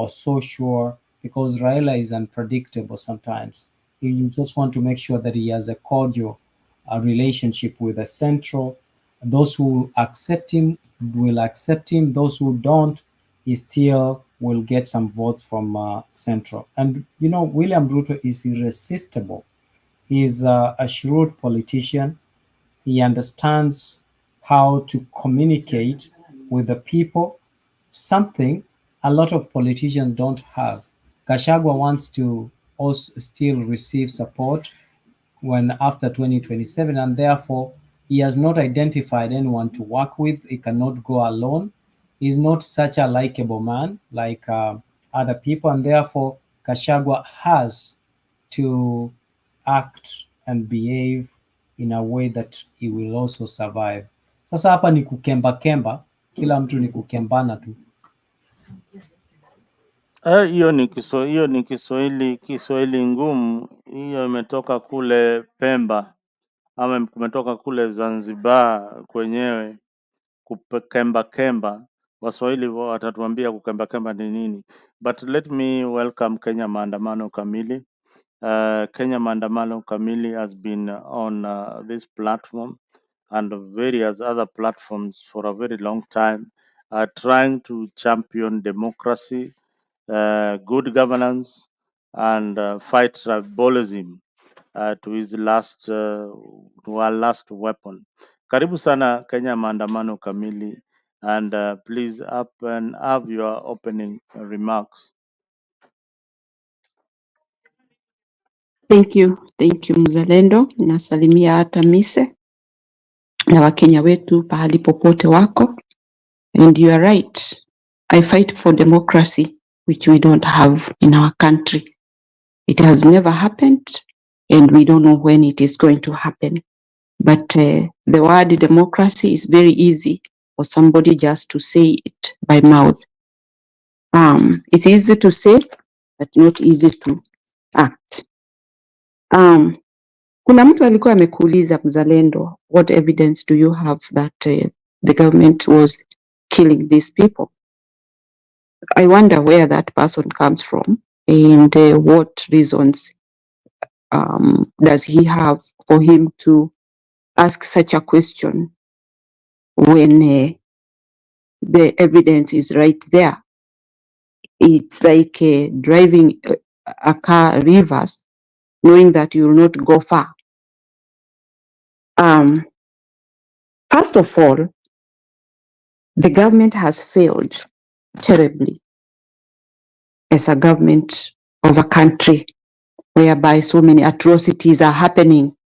so sure because Raila is unpredictable sometimes. You just want to make sure that he has a cordial relationship with the Central Those who accept him will accept him. Those who don't, he still will get some votes from Central. And, you know, William Ruto is irresistible. He is a shrewd politician. He understands how to communicate with the people, something a lot of politicians don't have. Gachagua wants to also still receive support when after 2027, and therefore he has not identified anyone to work with. He cannot go alone. He's not such a likable man like other people, and therefore Gachagua has to act and behave in a way that he will also survive. Sasa hapa ni kukemba kemba, kila mtu ni kukembana tu. Hiyo ni Kiswahili ngumu. Hiyo imetoka kule Pemba ama kumetoka kule Zanzibar kwenyewe, kukemba kemba. Waswahili watatuambia kukemba kemba ni nini. But let me welcome Kenya Maandamano Kamili. Kenya Maandamano Kamili has been on this platform and various other platforms for a very long time, trying to champion democracy, good governance, and fight tribalism to our last weapon. Karibu sana Kenya Maandamano Kamili, and please up and have your opening remarks. Thank you mzalendo. Nasalimia hata mise na Wakenya wetu pahali popote wako. And you are right. I fight for democracy, which we don't have in our country. It has never happened, and we don't know when it is going to happen. But the word democracy is very easy for somebody just to say it by mouth. It's easy to say, but not easy to act. Kuna mtu alikuwa amekuuliza mzalendo, what evidence do you have that the government was killing these people? I wonder where that person comes from and what reasons does he have for him to ask such a question when the evidence is right there. It's like driving a car reverse, knowing that you will not go far. First of all, the government has failed terribly as a government of a country whereby so many atrocities are happening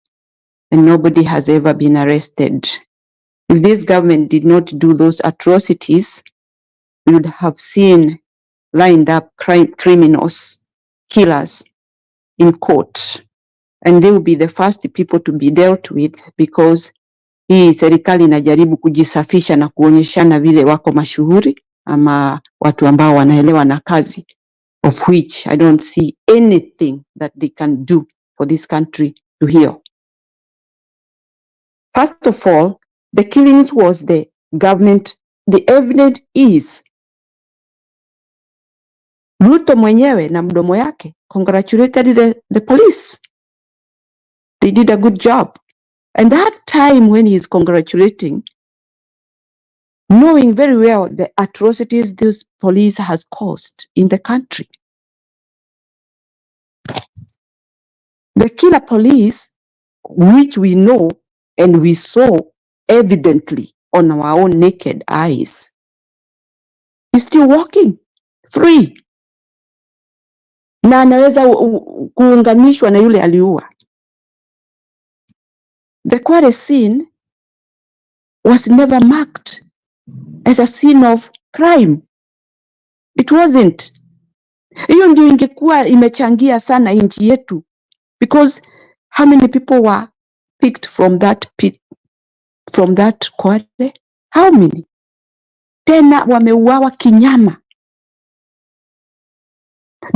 and nobody has ever been arrested. If this government did not do those atrocities, we would have seen lined up criminals, killers in court, and they will be the first people to be dealt with, because hii serikali inajaribu kujisafisha na kuonyeshana vile wako mashuhuri ama watu ambao wanaelewa na kazi, of which I don't see anything that they can do for this country to heal. First of all, the killings was the government. The evidence is Ruto mwenyewe na mdomo yake congratulated the police. They did a good job. And that time when he is congratulating, knowing very well the atrocities this police has caused in the country. The killer police, which we know and we saw evidently on our own naked eyes, is still walking free. Na anaweza kuunganishwa na yule aliua. The Kware scene was never marked as a scene of crime. It wasn't. Hiyo ndio ingekuwa imechangia sana nchi yetu, because how many people were picked from that pit, from that Kware? How many? Tena wameuawa kinyama.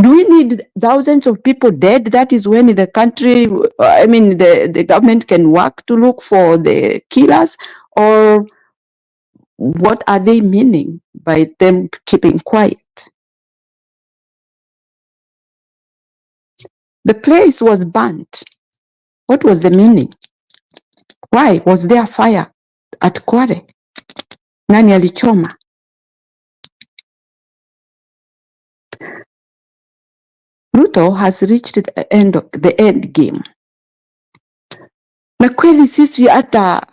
Do we need thousands of people dead? That is when the country, the government can work to look for the killers? Or what are they meaning by them keeping quiet? The place was burnt. What was the meaning? Why was there fire? at Kware? Nani alichoma? Ruto has reached the end game. Na kweli sisi hata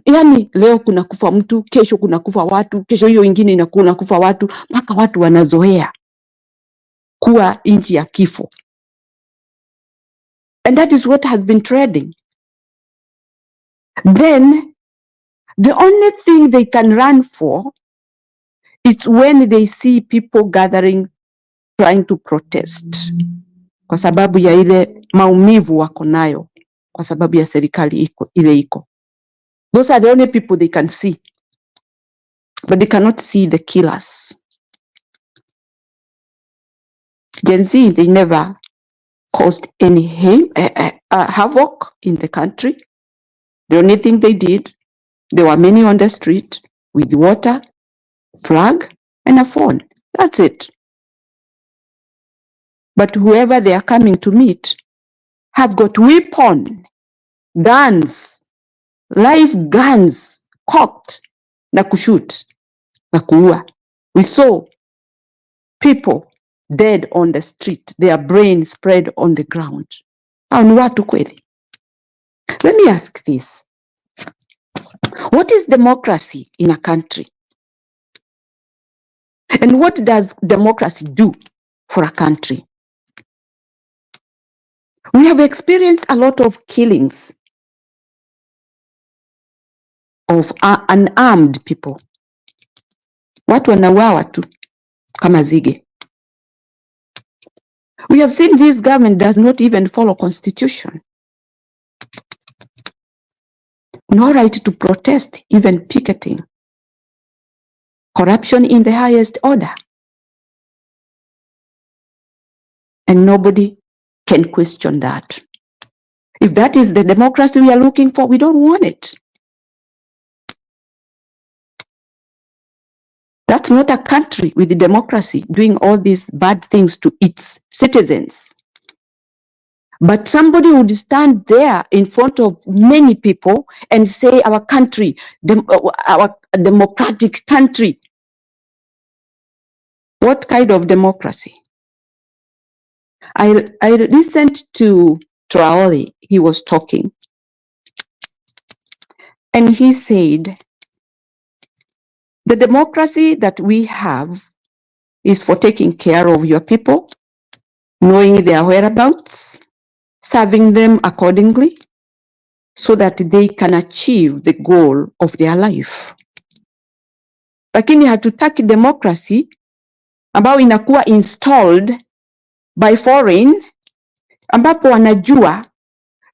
yani leo kuna kufa mtu, kesho kuna kufa watu, kesho hiyo ingine kuna kufa watu, mpaka watu wanazoea kuwa nchi ya kifo. And that is what has been trending. Then the only thing they can run for is when they see people gathering trying to protest, kwa sababu ya ile maumivu wako nayo, kwa sababu ya serikali iko. Those are the only people they can see, but they cannot see the killers. Gen Z, they never caused any havoc in the country. The only thing they did, there were many on the street with water, flag, and a phone. That's it. But whoever they are coming to meet have got weapon, guns, live guns, cocked, na kushoot, na kuua. We saw people dead on the street, their brains spread on the ground. And watu kweli. Let me ask this. What is democracy in a country? And what does democracy do for a country? We have experienced a lot of killings of unarmed people. Watu wanauawa tu kama zige. We have seen this government does not even follow constitution. No right to protest, even picketing. Corruption in the highest order. And nobody can question that. If that is the democracy we are looking for, we don't want it. That's not a country with the democracy doing all these bad things to its citizens. But somebody would stand there in front of many people and say our country, our democratic country. What kind of democracy? I listened to Turmoil. He was talking. And he said, the democracy that we have is for taking care of your people, knowing their whereabouts, serving them accordingly, so that they can achieve the goal of their life. Lakini hatutaki democracy ambayo inakuwa installed by foreign, ambapo wanajua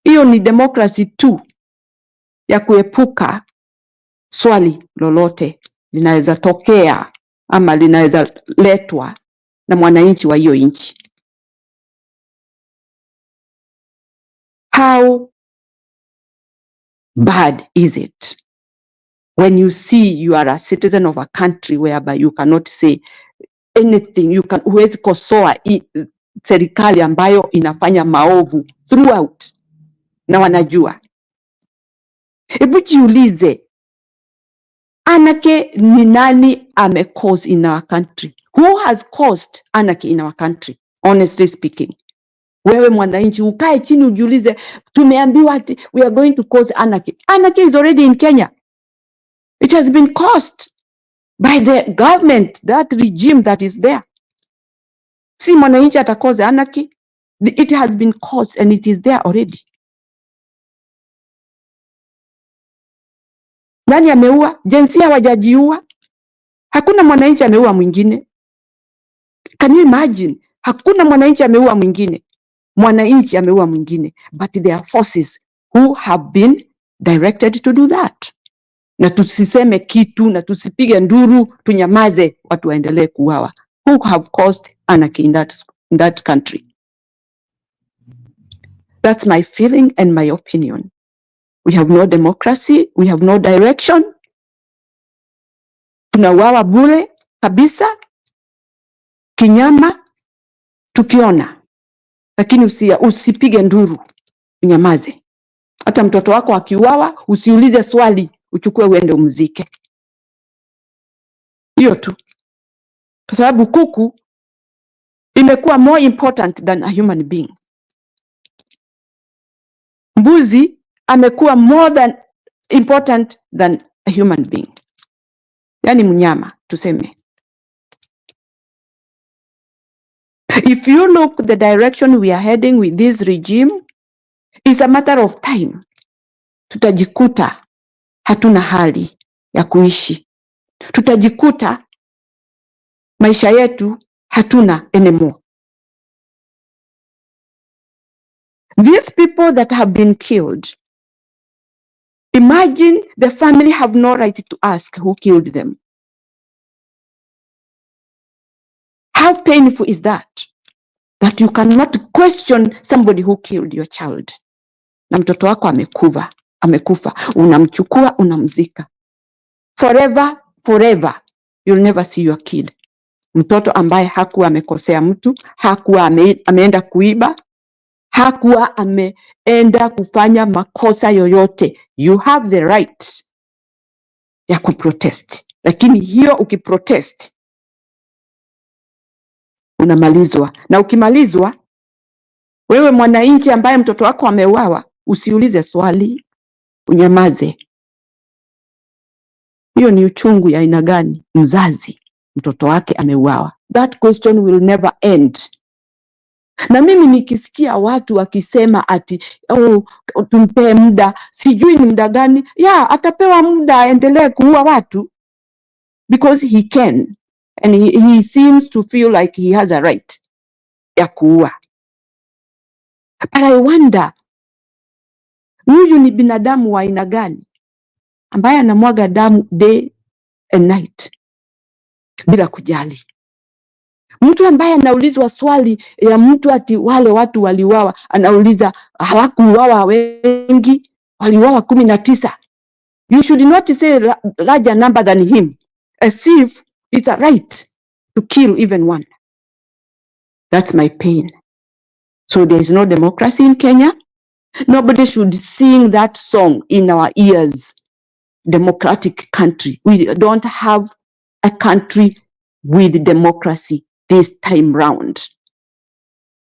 hiyo ni democracy tu ya kuepuka swali lolote linaweza tokea ama linaweza letwa na mwananchi wa hiyo nchi. How bad is it when you see you are a citizen of a country whereby you cannot say anything, huwezi kosoa serikali ambayo inafanya maovu throughout na wanajua. Hebu jiulize, anarchy ni nani cause in our country? Who has caused anarchy in our country, honestly speaking? Wewe mwananchi ukae chini ujiulize, tumeambiwa ati we are going to cause anarchy. Anarchy is already in Kenya. It has been caused by the government, that regime that is there. Si mwananchi ata cause anarchy. It has been caused and it is there already. Nani ameua? Jinsia hawajajiua. Hakuna mwananchi ameua mwingine. Can you imagine? Hakuna mwananchi ameua mwingine. Mwananchi ameua mwingine. But there are forces who have been directed to do that. Na tusiseme kitu, na tusipige nduru, tunyamaze, watu waendelee kuuawa. Who have caused anarchy in that country? That's my feeling and my opinion. We have no democracy, we have no direction. Tunauawa bure kabisa, kinyama, tukiona. Lakini usipige nduru, unyamaze. Hata mtoto wako akiuawa, usiulize swali, uchukue uende umzike. Hiyo tu. Kwa sababu kuku imekuwa more important than a human being. Mbuzi amekuwa more than important than a human being. Yani mnyama tuseme. If you look the direction we are heading with this regime, it's a matter of time. Tutajikuta hatuna hali ya kuishi. Tutajikuta maisha yetu hatuna anymore. These people that have been killed, imagine the family have no right to ask who killed them. How painful is that? That you cannot question somebody who killed your child. Na mtoto wako amekufa, unamchukua, unamzika. Forever, you'll never see your kid. Mtoto ambaye hakuwa amekosea mtu, hakuwa ameenda kuiba, hakuwa ameenda kufanya makosa yoyote. You have the right ya kuprotest. Lakini hiyo ukiprotest, unamalizwa. Na ukimalizwa, wewe mwananchi ambaye mtoto wako ameuawa, usiulize swali, unyamaze. Hiyo ni uchungu ya aina gani? Mzazi, mtoto wake ameuawa. That question will never end. Na mimi nikisikia watu wakisema ati tumpe muda, sijui ni muda gani. Atapewa muda aendelee kuua watu because he can, and he seems to feel like he has a right ya kuua. But I wonder, huyu ni binadamu wa aina gani ambaye anamwaga damu day and night bila kujali? Mtu ambaye anaulizwa swali ya mtu ati wale watu waliuawa, anauliza hawakuuawa wengi, waliuawa 19. You should not say larger number than him, as if it's a right to kill even one. That's my pain. So there is no democracy in Kenya. Nobody should sing that song in our ears. Democratic country. We don't have a country with democracy this time round.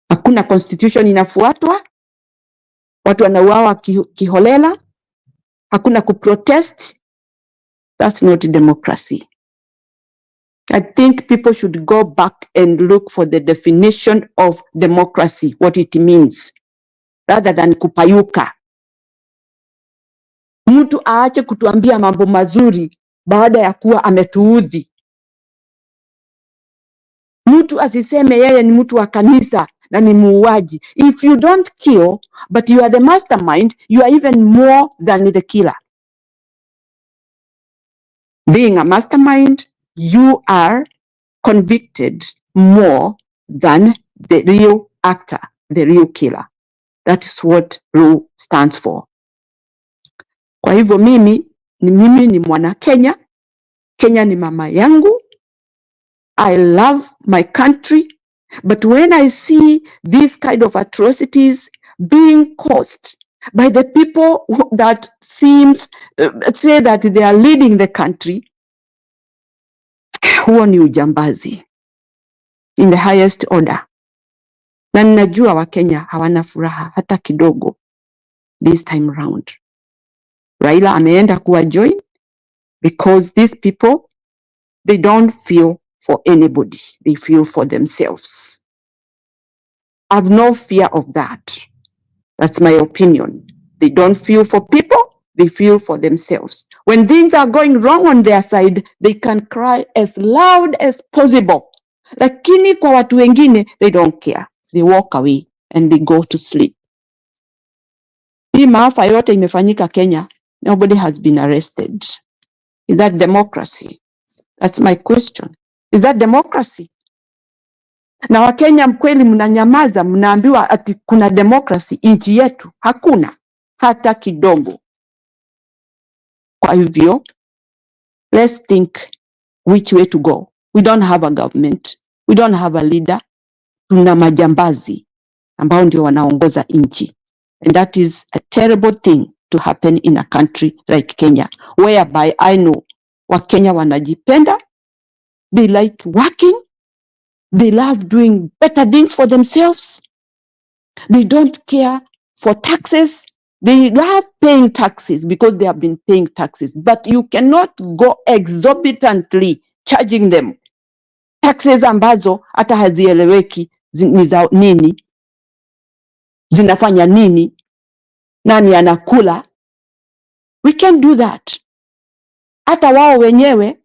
Hakuna constitution inafuatwa. Watu wanauawa kiholela. Hakuna kuprotest. That's not democracy. I think people should go back and look for the definition of democracy, what it means, rather than kupayuka. Mtu aache kutuambia mambo mazuri baada ya kuwa ametuudhi. Mtu asiseme yeye ni mtu wa kanisa na ni muuaji. If you don't kill, but you are the mastermind, you are even more than the killer. Being a mastermind, you are convicted more than the real actor, the real killer. That is what rule stands for. Kwa hivyo mimi ni mwana Kenya. Kenya ni mama yangu. I love my country. But when I see these kind of atrocities being caused by the people that seems say that they are leading the country, huo ni ujambazi in the highest order. Na ninajua Wakenya hawana furaha hata kidogo this time round. Raila ameenda kuwa join because these people, they don't feel for anybody. They feel for themselves. I have no fear of that. That's my opinion. They don't feel for people. They feel for themselves. When things are going wrong on their side, they can cry as loud as possible. Lakini kwa watu wengine, they don't care. They walk away and they go to sleep. Hii maafa yote imefanyika Kenya. Nobody has been arrested. Is that democracy? That's my question. Is that democracy? Na Wakenya mkweli mnanyamaza, mnaambiwa ati kuna democracy nchi yetu. Hakuna hata kidogo. Kwa hivyo, let's think which way to go. We don't have a government. We don't have a leader. Tuna majambazi ambao ndio wanaongoza nchi. And that is a terrible thing to happen in a country like Kenya, whereby I know Wakenya wanajipenda, they like working, they love doing better things for themselves, they don't care for taxes, they love paying taxes because they have been paying taxes, but you cannot go exorbitantly charging them taxes ambazo hata hazieleweki ni za nini, zinafanya nini, nani anakula. We can't do that. Hata wao wenyewe,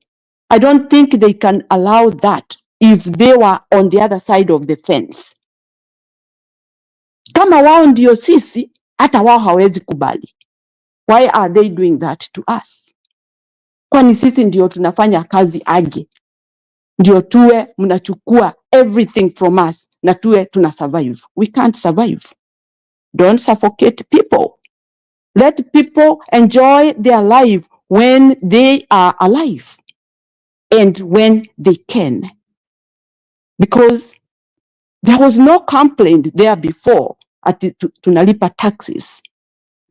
I don't think they can allow that if they were on the other side of the fence. Kama wao ndio sisi, hata wao hawezi kubali. Why are they doing that to us? Kwani sisi ndio tunafanya kazi aje? Ndio tuwe mnachukua everything from us na tuwe tuna survive. We can't survive. Don't suffocate people. Let people enjoy their life when they are alive and when they can. Because there was no complaint there before ati tunalipa taxes.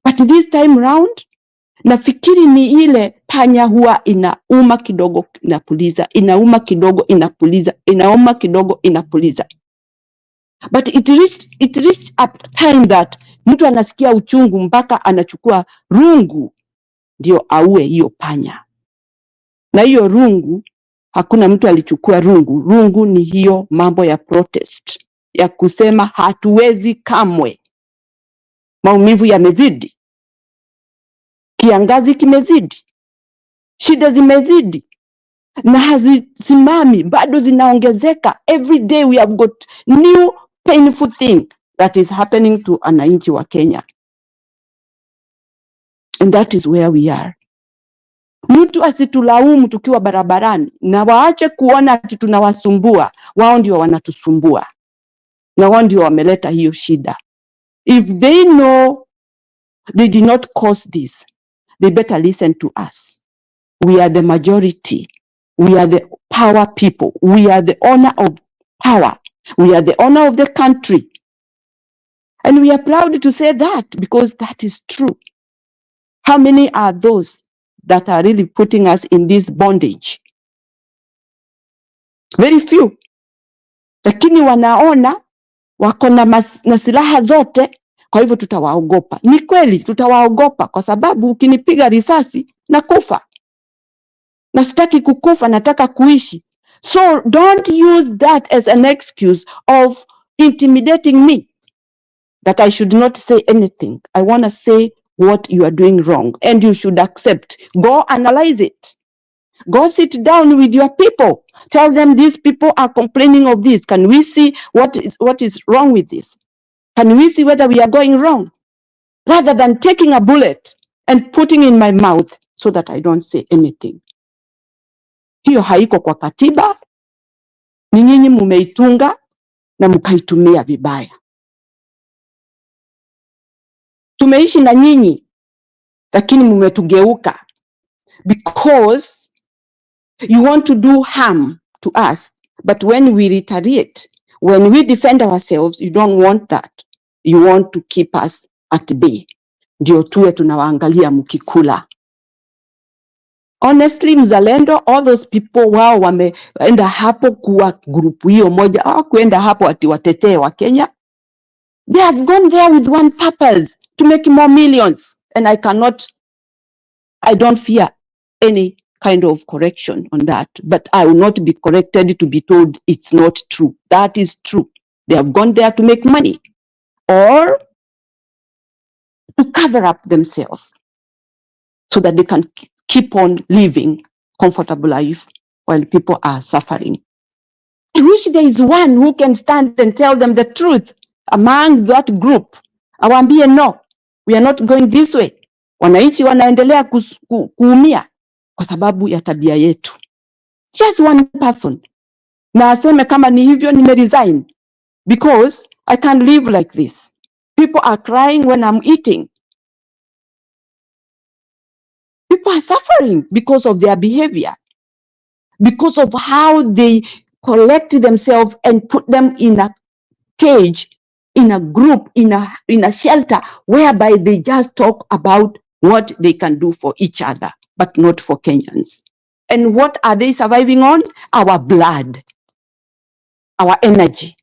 But this time round, nafikiri ni ile panya huwa inauma kidogo inapuliza, inauma kidogo inapuliza, inauma kidogo inapuliza. But it reached a time that mtu anasikia uchungu mpaka anachukua rungu ndio aue hiyo panya. Na hiyo rungu, hakuna mtu alichukua rungu. Rungu ni hiyo mambo ya protest, ya kusema hatuwezi kamwe. Maumivu yamezidi, kiangazi kimezidi, shida zimezidi, na hazisimami, bado zinaongezeka. Every day we have got new painful thing that is happening to wananchi wa Kenya. And that is where we are. Mtu asitulaumu tukiwa barabarani, na waache kuona ati tunawasumbua. Wao ndio wanatusumbua, na wao ndio wameleta hiyo shida. If they know they did not cause this, they better listen to us. We are the majority. We are the power people. We are the owner of power. We are the owner of the country. And we are proud to say that because that is true. How many are those that are really putting us in this bondage? Very few. Lakini wanaona wako na silaha zote, kwa hivyo tutawaogopa. Ni kweli tutawaogopa kwa sababu ukinipiga risasi nakufa. Na sitaki kukufa, nataka kuishi. So don't use that as an excuse of intimidating me, that I should not say anything. I want to say what you are doing wrong and you should accept. Go analyze it. Go sit down with your people. Tell them these people are complaining of this. Can we see what is wrong with this? Can we see whether we are going wrong? Rather than taking a bullet and putting in my mouth so that I don't say anything. Hiyo haiko kwa katiba. Ni nyinyi mumeitunga na mkaitumia vibaya. Tumeishi na nyinyi, lakini mumetugeuka because you want to do harm to us. But when we retaliate, when we defend ourselves, you don't want that. You want to keep us at bay. Ndio tuwe tunawaangalia mkikula. Honestly, mzalendo, all those people wao wameenda hapo kuwa grupu hiyo moja, kuenda hapo ati watetee wa Kenya. They have gone there with one purpose, to make more millions. And I don't fear any kind of correction on that, but I will not be corrected to be told it's not true. That is true. They have gone there to make money or to cover up themselves so that they can keep on living comfortable life while people are suffering. I wish there is one who can stand and tell them the truth among that group. Awambie no, we are not going this way. Wananchi wanaendelea kuumia kwa sababu ya tabia yetu. Just one person. Na aseme kama ni hivyo nimeresign because I can't live like this. People are crying when I'm eating. People are suffering because of their behavior, because of how they collect themselves and put them in a cage, in a group, in a shelter, whereby they just talk about what they can do for each other, but not for Kenyans. And what are they surviving on? Our blood, our energy,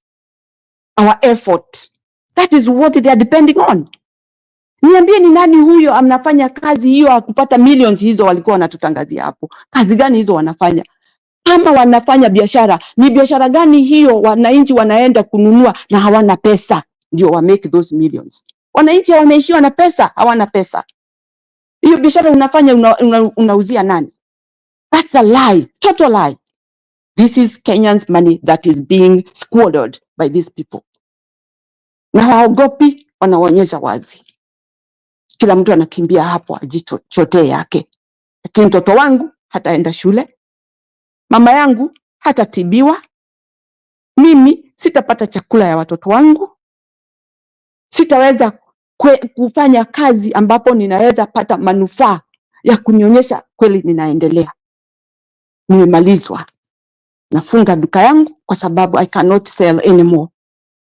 our effort. That is what they are depending on. Niambie ni nani huyo anafanya kazi hiyo akupata millions hizo walikuwa wanatutangazia hapo? Kazi gani hizo wanafanya? Kama wanafanya biashara, ni biashara gani hiyo wananchi wanaenda kununua na hawana pesa ndio wa make those millions? Wananchi wameishiwa na pesa, hawana pesa. Hiyo biashara unafanya unauzia nani? That's a lie, total lie. This is Kenyans' money that is being squandered by these people. Na hawaogopi, wanaonyesha wazi. Kila mtu anakimbia hapo ajichotee yake. Lakini mtoto wangu hataenda shule, mama yangu hatatibiwa, mimi sitapata chakula ya watoto wangu, sitaweza kufanya kazi ambapo ninaweza pata manufaa ya kunionyesha kweli ninaendelea. Nimemalizwa. Nafunga duka yangu kwa sababu I cannot sell anymore.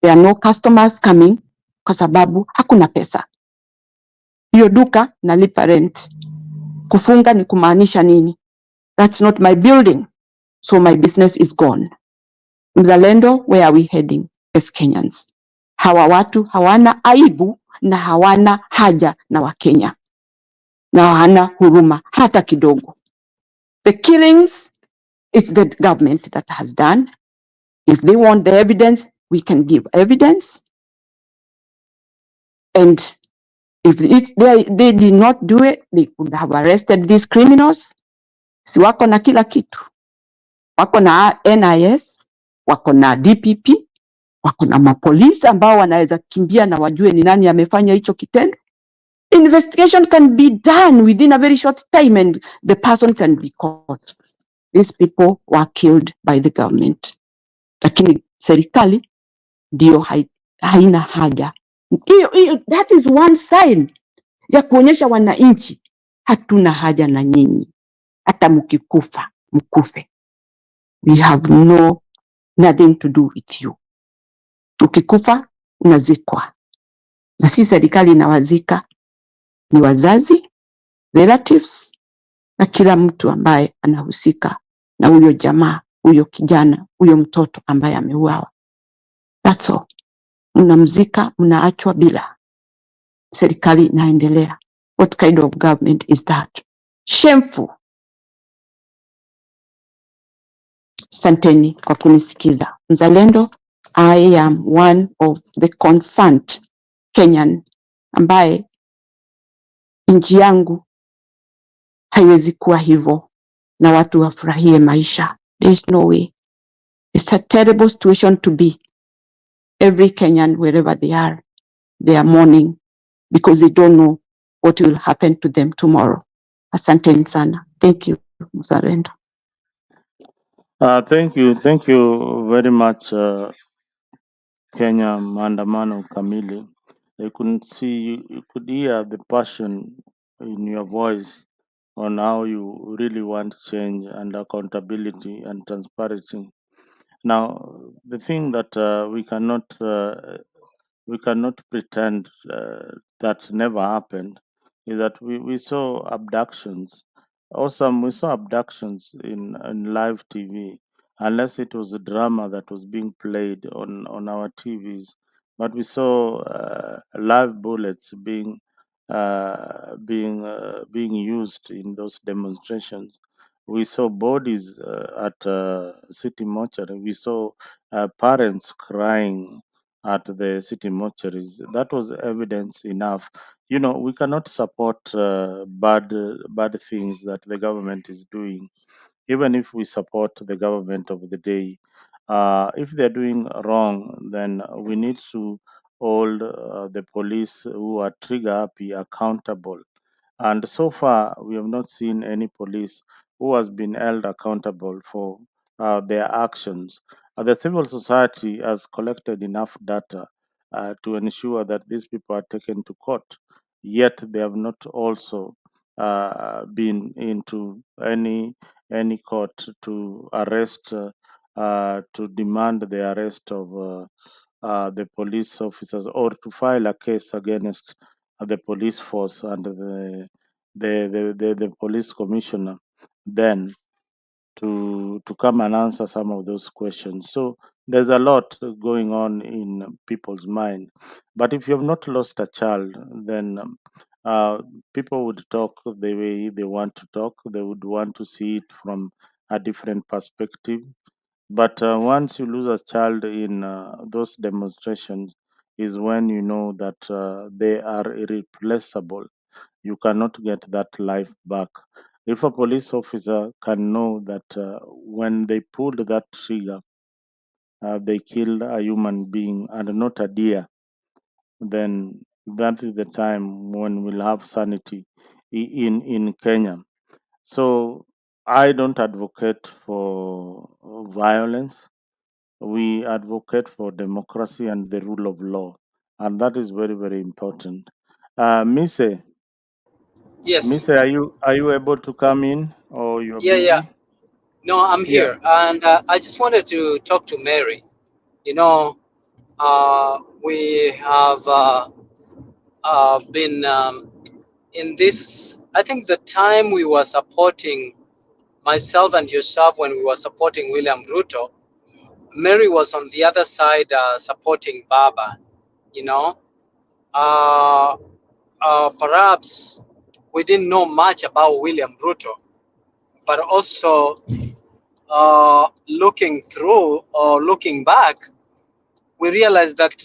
There are no customers coming kwa sababu hakuna pesa. Hiyo duka nalipa rent. Kufunga ni kumaanisha nini? That's not my building. So my business is gone. Mzalendo, where are we heading as Kenyans? Hawa watu hawana aibu na hawana haja na Wakenya. Na hawana huruma hata kidogo. The killings, it's the government that has done. If they want the evidence, we can give evidence. And if they did not do it, they could have arrested these criminals. Si wako na kila kitu. Wako na NIS, wako na DPP, wako na mapolisi ambao wanaweza kimbia na wajue ni nani amefanya hicho kitendo. Investigation can be done within a very short time and the person can be caught. These people were killed by the government. Lakini serikali ndio haina haja. That is one sign ya kuonyesha wananchi hatuna haja na nyinyi. Hata mkikufa, mkufe. We have nothing to do with you. Ukikufa, unazikwa. Na si serikali inawazika, ni wazazi, relatives, na kila mtu ambaye anahusika na huyo jamaa, huyo kijana, huyo mtoto ambaye ameuawa. That's all. Mnamzika, mnaachwa bila. Serikali inaendelea. What kind of government is that? Shameful. Asanteni kwa kunisikiza. Mzalendo, I am one of the concerned Kenyan ambaye nchi yangu haiwezi kuwa hivyo na watu wafurahie maisha. There is no way. It's a terrible situation to be. Every Kenyan, wherever they are mourning because they don't know what will happen to them tomorrow. Asanteni sana. Thank you, Mzalendo. Thank you very much, Kenya Maandamano Kamili. You could hear the passion in your voice on how you really want change and accountability and transparency. Now, the thing that we cannot pretend that never happened is that we saw abductions. Awesome, we saw abductions in live TV, unless it was a drama that was being played on our TVs. But we saw live bullets being used in those demonstrations. We saw bodies at city mortuary. We saw parents crying at the city mortuaries. That was evidence enough. You know, we cannot support bad things that the government is doing, even if we support the government of the day. If they're doing wrong, then we need to hold the police who are trigger happy accountable. And so far, we have not seen any police who has been held accountable for their actions. The civil society has collected enough data to ensure that these people are taken to court, yet they have not also been into any court to arrest, to demand the arrest of the police officers or to file a case against the police force and the police commissioner then to come and answer some of those questions. So there's a lot going on in people's mind. But if you have not lost a child, then people would talk the way they want to talk. They would want to see it from a different perspective. But once you lose a child in those demonstrations, is when you know that they are irreplaceable. You cannot get that life back. If a police officer can know that when they pulled that trigger, they killed a human being and not a deer, then that is the time when we'll have sanity in Kenya. So I don't advocate for violence. We advocate for democracy and the rule of law, and that is very, very important. Mise, Yes. are you able to come in or you're Yeah, yeah. busy? No, I'm Yeah. here. And I just wanted to talk to Mary. You know, we have been in this, I think the time we were supporting, myself and yourself, when we were supporting William Ruto, Mary was on the other side supporting Baba, you know. Uh, Perhaps we didn't know much about William Ruto, but also looking through or looking back, we realized that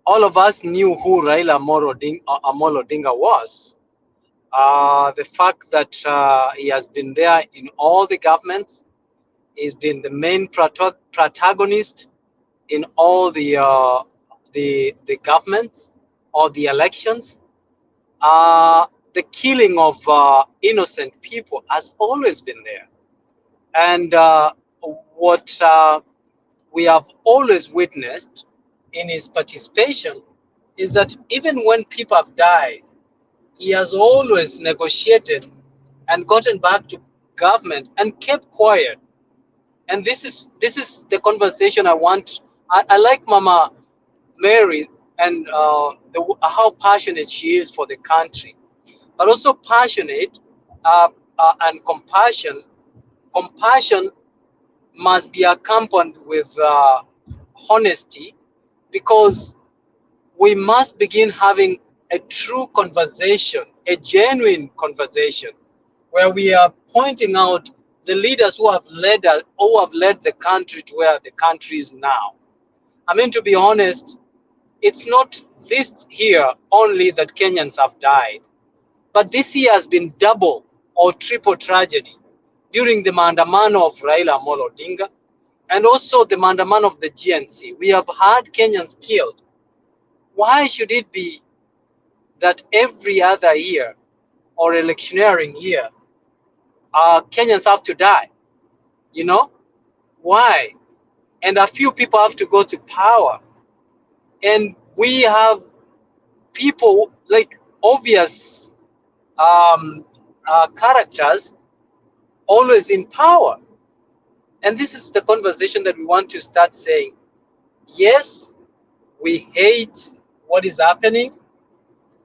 all of us knew who Raila Amolo Odinga was. The fact that he has been there in all the governments, he's been the main protagonist in all the governments or the elections. The killing of innocent people has always been there, and what we have always witnessed in his participation is that even when people have died, he has always negotiated and gotten back to government and kept quiet. And this is the conversation I want. I like Mama Mary and how passionate she is for the country, but also passionate and compassion. Compassion must be accompanied with honesty, because we must begin having a true conversation, a genuine conversation, where we are pointing out the leaders who have led us, who have led the country to where the country is now. I mean, to be honest, it's not this year only that Kenyans have died, but this year has been double or triple tragedy during the maandamano of Raila Amolo Odinga and also the maandamano of the GNC. We have had Kenyans killed. Why should it be that every other year or electioneering year, Kenyans have to die? You know? Why? And a few people have to go to power. And we have people like obvious characters always in power. And this is the conversation that we want to start saying. Yes, we hate what is happening.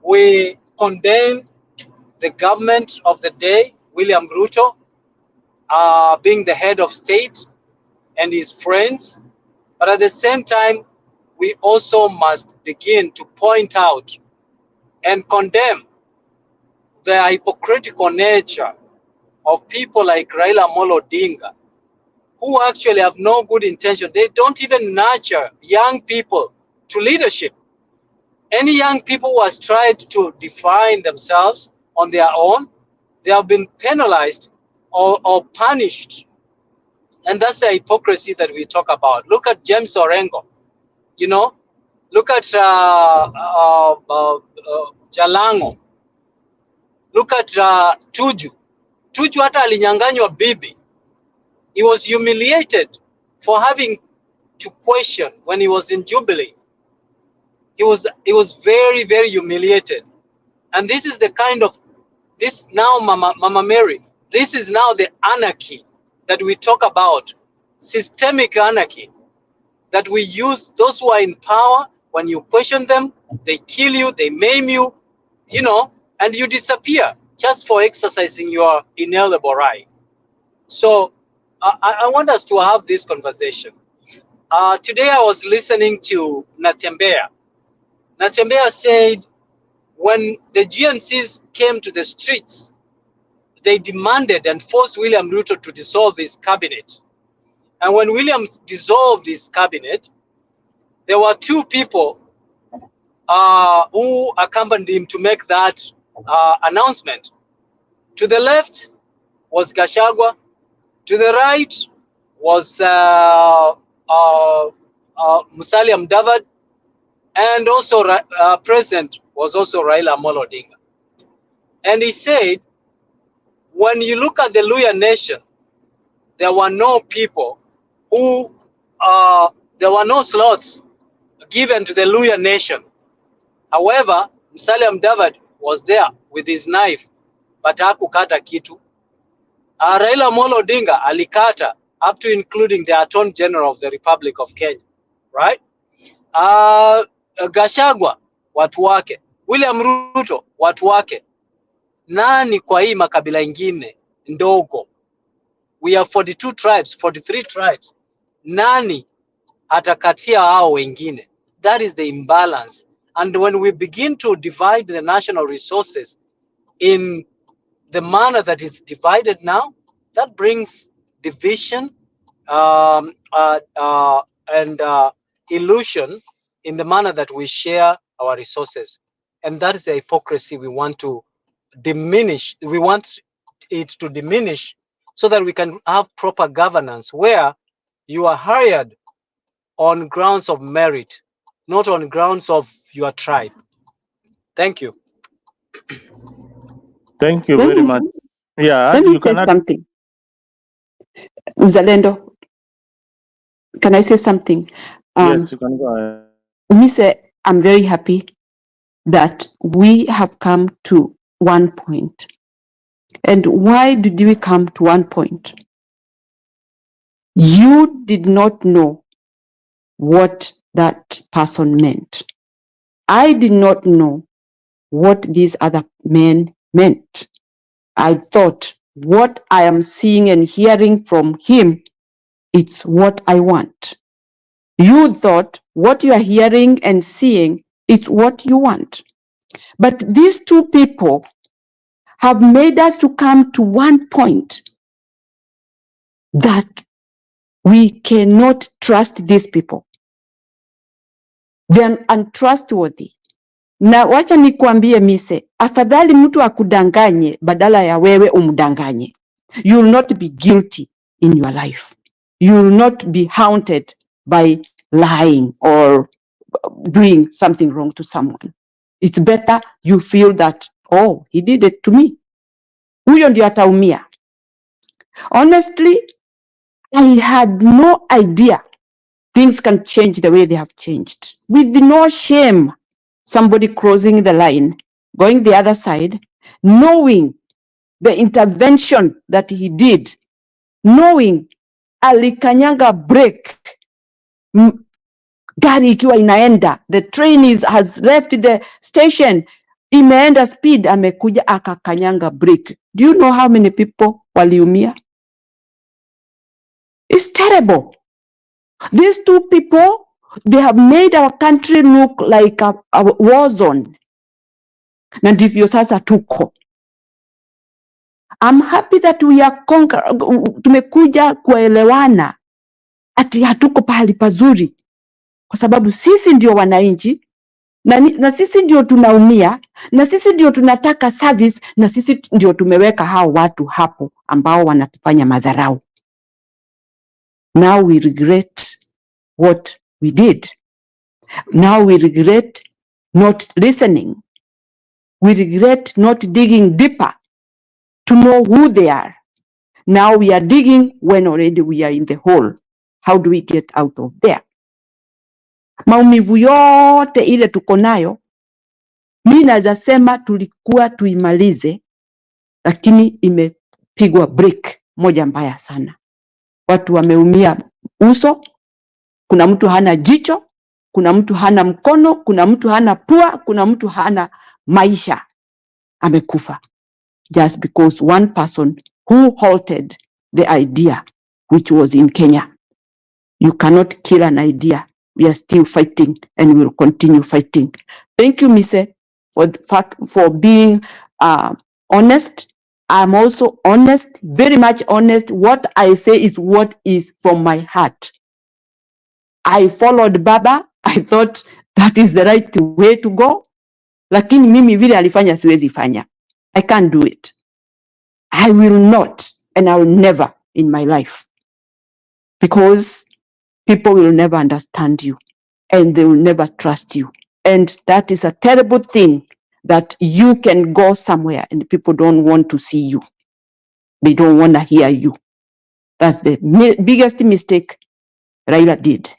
We condemn the government of the day, William Ruto, being the head of state and his friends. But at the same time, we also must begin to point out and condemn the hypocritical nature of people like Raila Amolo Odinga, who actually have no good intention. They don't even nurture young people to leadership. Any young people who has tried to define themselves on their own, they have been penalized or punished. And that's the hypocrisy that we talk about. Look at James Orengo, you know, look at Jalango, look at Tuju. Tuju hata alinyanganywa bibi. He was humiliated for having to question when he was in Jubilee. He was very, very humiliated. And this is the kind of, this now, Mama Mary, this is now the anarchy that we talk about, systemic anarchy, that we use those who are in power. When you question them, they kill you, they maim you, you know, and you disappear just for exercising your inalienable right. So I want us to have this conversation. Today I was listening to Natembea. Natembea said when the GNCs came to the streets, they demanded and forced William Ruto to dissolve his cabinet. And when William dissolved his cabinet, there were two people who accompanied him to make that announcement. To the left was Gachagua, to the right was Musalia Mudavadi, and also present was also Raila Amolo Odinga. And he said, when you look at the Luhya nation, there were no people who, there were no slots given to the Luhya nation. However, Musalia Mudavadi was there with his knife, but hakukata kitu. Raila Amolo Odinga alikata, up to including the Attorney General of the Republic of Kenya, right? Gachagua, watu wake. William Ruto, watu wake. Nani kwa hii makabila ingine ndogo? We have 42 tribes, 43 tribes. Nani atakatia hao wengine? That is the imbalance. And when we begin to divide the national resources in the manner that is divided now, that brings division and illusion in the manner that we share our resources. And that is the hypocrisy we want to diminish. We want it to diminish so that we can have proper governance where you are hired on grounds of merit, not on grounds of your tribe. Thank you. Thank you Let very me much. say, Yeah, let me you say cannot. something. Mzalendo, can I say something? Yes, you can go ahead. Mise, I'm very happy that we have come to one point. And why did we come to one point? You did not know what that person meant. I did not know what these other men meant. I thought what I am seeing and hearing from him, it's what I want. You thought what you are hearing and seeing, it's what you want. But these two people have made us to come to one point that we cannot trust these people. They're untrustworthy. Na wacha nikuambie Mise, afadhali mtu akudanganye badala ya wewe umdanganye. You will not be guilty in your life. You will not be haunted by lying or doing something wrong to someone. It's better you feel that, oh, he did it to me. Huyo ndio ataumia. Honestly, I had no idea things can change the way they have changed. With no shame, somebody crossing the line, going the other side, knowing the intervention that he did, knowing alikanyanga break, gari ikiwa inaenda, the train has left the station, imeenda speed, amekuja akakanyanga break. Do you know how many people waliumia? It's terrible. These two people, they have made our country look like a war zone. Na ndivyo sasa tuko. I'm happy that we are tumekuja kuelewana ati hatuko pahali pazuri, kwa sababu sisi ndio wananchi na sisi ndio tunaumia na sisi ndio tunataka service na sisi ndio tumeweka hao watu hapo ambao wanatufanya madharau. Now we regret what we did. Now we regret not listening. We regret not digging deeper to know who they are. Now we are digging when already we are in the hole. How do we get out of there? Maumivu yote ile tuko nayo, mimi naweza sema tulikuwa tuimalize, lakini imepigwa break moja mbaya sana. Watu wameumia uso, kuna mtu hana jicho, kuna mtu hana mkono, kuna mtu hana pua, kuna mtu hana maisha. amekufa, just because one person who halted the idea which was in Kenya. You cannot kill an idea. We are still fighting and we will continue fighting. Thank you, Mise, for being honest. I'm also honest, very much honest. What I say is what is from my heart. I followed Baba. I thought that is the right way to go. Lakini mimi vile alifanya siwezi fanya. I can't do it. I will not, and I will never in my life, because people will never understand you and they will never trust you. And that is a terrible thing, that you can go somewhere and people don't want to see you. They don't want to hear you. That's the biggest mistake Raila did.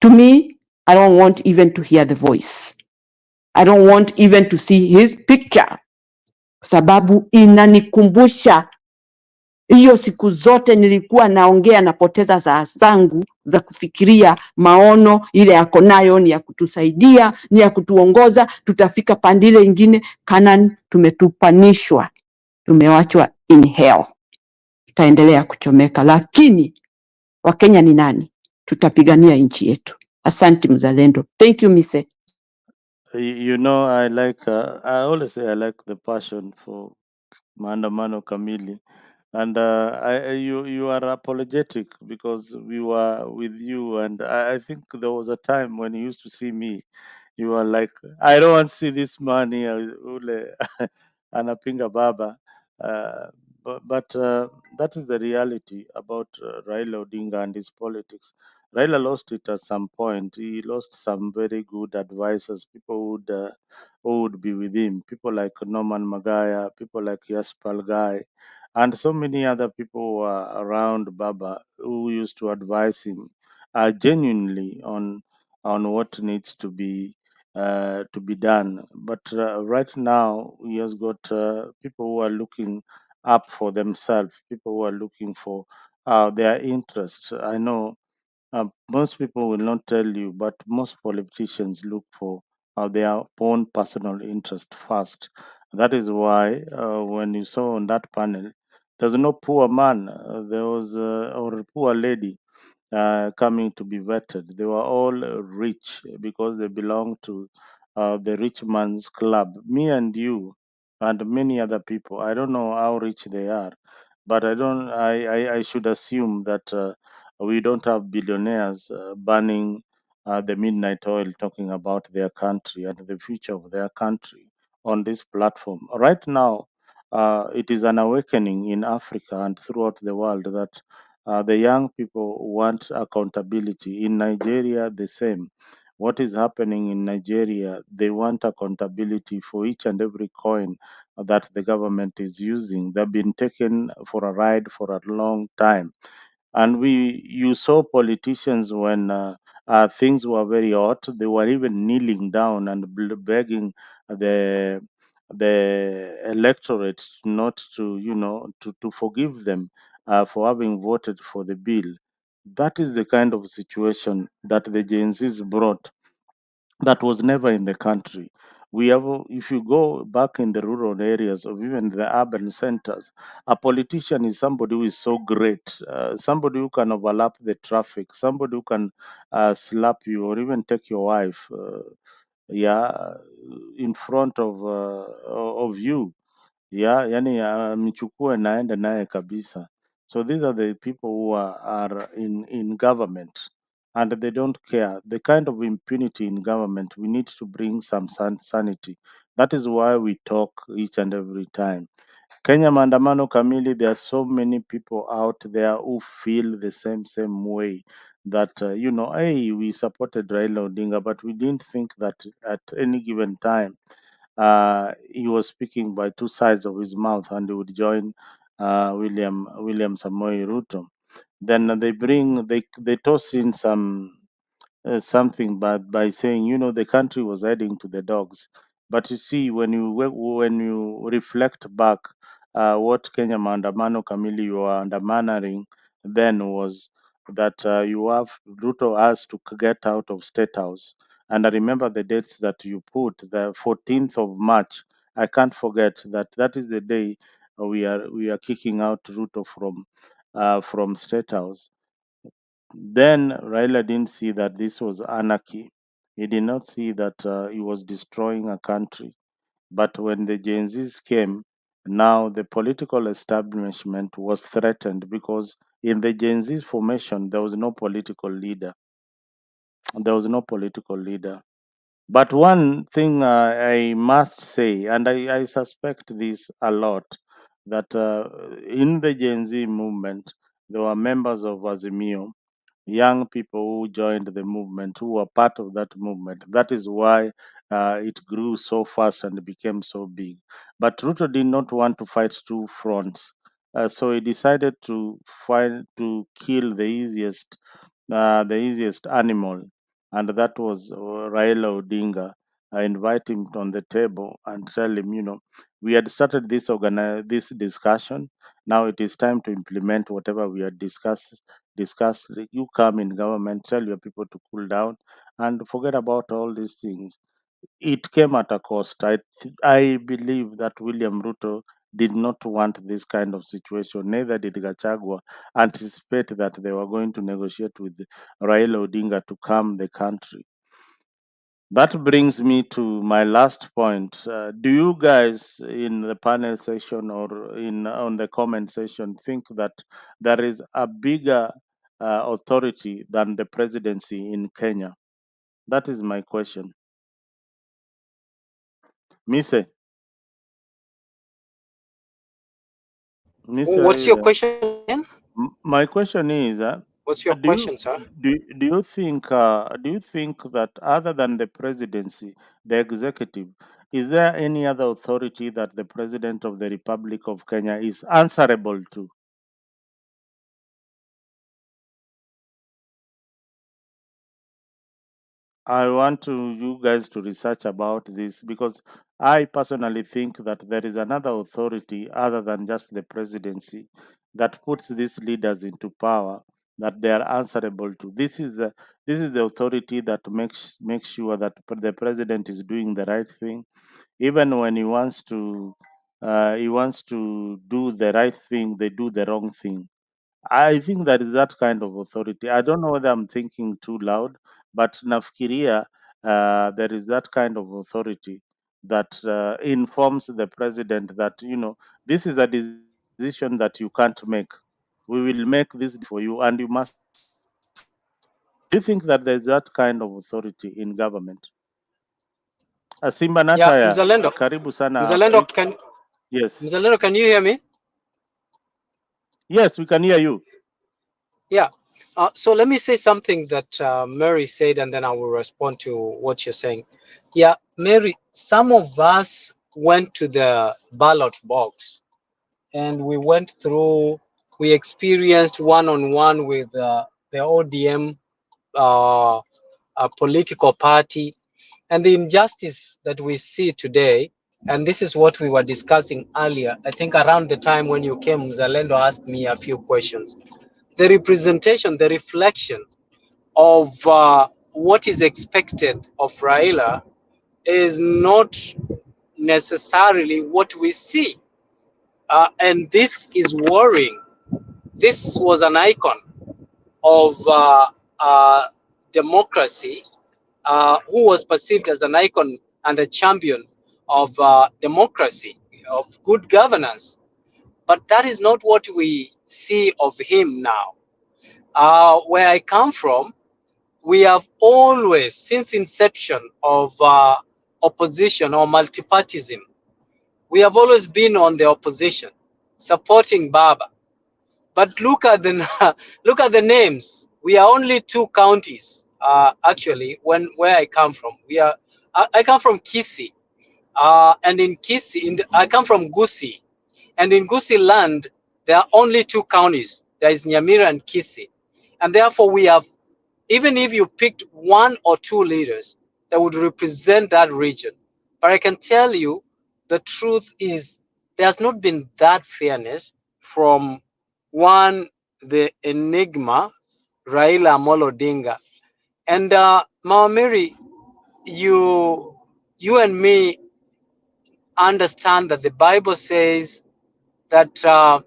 To me, I don't want even to hear the voice. I don't want even to see his picture, sababu inanikumbusha hiyo siku zote nilikuwa naongea, napoteza saa zangu za kufikiria maono ile yako nayo ni ya kutusaidia, ni ya kutuongoza, tutafika pandile ingine. Canaan tumetupanishwa, tumewachwa in hell, tutaendelea kuchomeka. Lakini Wakenya ni nani? Tutapigania nchi yetu. Asante mzalendo. Thank you, Mise. You know, I always say I like the passion for maandamano kamili. And you are apologetic because we were with you, and I think there was a time when you used to see me, you were like, I don't want to see this man here, ule anapinga baba. But that is the reality about Raila Odinga and his politics. Raila lost it at some point. He lost some very good advisors, people who would be with him, people like Norman Magaya, people like Yaspal Guy, and so many other people who are around Baba who used to advise him genuinely on what needs to be done. But right now, he has got people who are looking up for themselves, people who are looking for their interests. I know most people will not tell you, but most politicians look for their own personal interest first. That is why when you saw on that panel, there's no poor man, there was or a poor lady coming to be vetted. They were all rich because they belong to the rich man's club. Me and you and many other people. I don't know how rich they are, but I don't. I should assume that we don't have billionaires burning the midnight oil, talking about their country and the future of their country on this platform. Right now, it is an awakening in Africa and throughout the world that the young people want accountability. In Nigeria, the same. What is happening in Nigeria, they want accountability for each and every coin that the government is using. They've been taken for a ride for a long time. And you saw politicians when things were very hot, they were even kneeling down and begging the electorate not to, to forgive them for having voted for the bill. That is the kind of situation that the Gen Zs brought that was never in the country. We have, if you go back in the rural areas of even the urban centers, a politician is somebody who is so great, somebody who can overlap the traffic, somebody who can slap you or even take your wife, yeah, in front of you, yeah, yani amchukue naenda naye kabisa. So these are the people who are in government and they don't care. The kind of impunity in government, we need to bring some sanity. That is why we talk each and every time. Kenya Maandamano Kamili, there are so many people out there who feel the same way that, hey, we supported Raila Odinga, but we didn't think that at any given time he was speaking by two sides of his mouth and he would join William Samoei Ruto. Then they toss in something by saying, the country was heading to the dogs. But you see, when you reflect back, what Kenya Maandamano Kamili you are undermining then was that you have Ruto has to get out of State House. And I remember the dates that you put, the 14th of March I can't forget that that is the day we are kicking out Ruto from State House. Then Raila didn't see that this was anarchy. He did not see that he was destroying a country. But when the Gen Zs came, now the political establishment was threatened because in the Gen Z formation, there was no political leader. There was no political leader. But one thing I must say, and I suspect this a lot, that in the Gen Z movement, there were members of Azimio, young people who joined the movement, who were part of that movement. That is why it grew so fast and became so big. But Ruto did not want to fight two fronts. So he decided to kill the easiest animal, and that was Raila Odinga. I invite him on the table and tell him, we had started this discussion. Now it is time to implement whatever we had discussed. You come in government, tell your people to cool down and forget about all these things. It came at a cost. I believe that William Ruto did not want this kind of situation. Neither did Gachagua anticipate that they were going to negotiate with Raila Odinga to calm the country. That brings me to my last point. Do you guys in the panel session or in on the comment section think that there is a bigger authority than the presidency in Kenya? That is my question. Mise, Mise, are What's you your there? question again? My question is, What's your do you question, sir? do you think that other than the presidency, the executive, is there any other authority that the president of the Republic of Kenya is answerable to? I want you guys to research about this because I personally think that there is another authority other than just the presidency that puts these leaders into power that they are answerable to. This is the authority that makes sure that the president is doing the right thing, even when he wants to do the right thing, they do the wrong thing. I think that is that kind of authority. I don't know whether I'm thinking too loud, but nafikiria there is that kind of authority that informs the president that this is a decision that you can't make. We will make this for you, and you must follow. Do you think that there's that kind of authority in government? Simba Yeah, Nataya, Mzalendo. karibu sana Mzalendo, Afrika. Yes, Can you hear me? yes, we can hear you. Yeah. So let me say something that Mary said, and then I will respond to what you're saying. Yeah, Mary, some of us went to the ballot box and we went through, we experienced one-on-one with the ODM political party, and the injustice that we see today. And this is what we were discussing earlier. I think around the time when you came, Zalendo asked me a few questions. The representation, the reflection of what is expected of Raila is not necessarily what we see. And this is worrying. This was an icon of democracy, who was perceived as an icon and a champion of democracy, of good governance. But that is not what we see of him now. Where I come from, we have always, since inception of opposition or multipartism, we have always been on the opposition, supporting Baba. But look at the look at the names. We are only two counties, actually. Where I come from, I come from Kisii, and in Kisii, I come from Gusii, and in Gusii land there are only two counties. There is Nyamira and Kisii, and therefore we have, even if you picked one or two leaders that would represent that region. But I can tell you the truth is there's not been that fairness from one, the enigma, Raila Amolo Odinga. And Mama Mary, you and me, understand that the Bible says that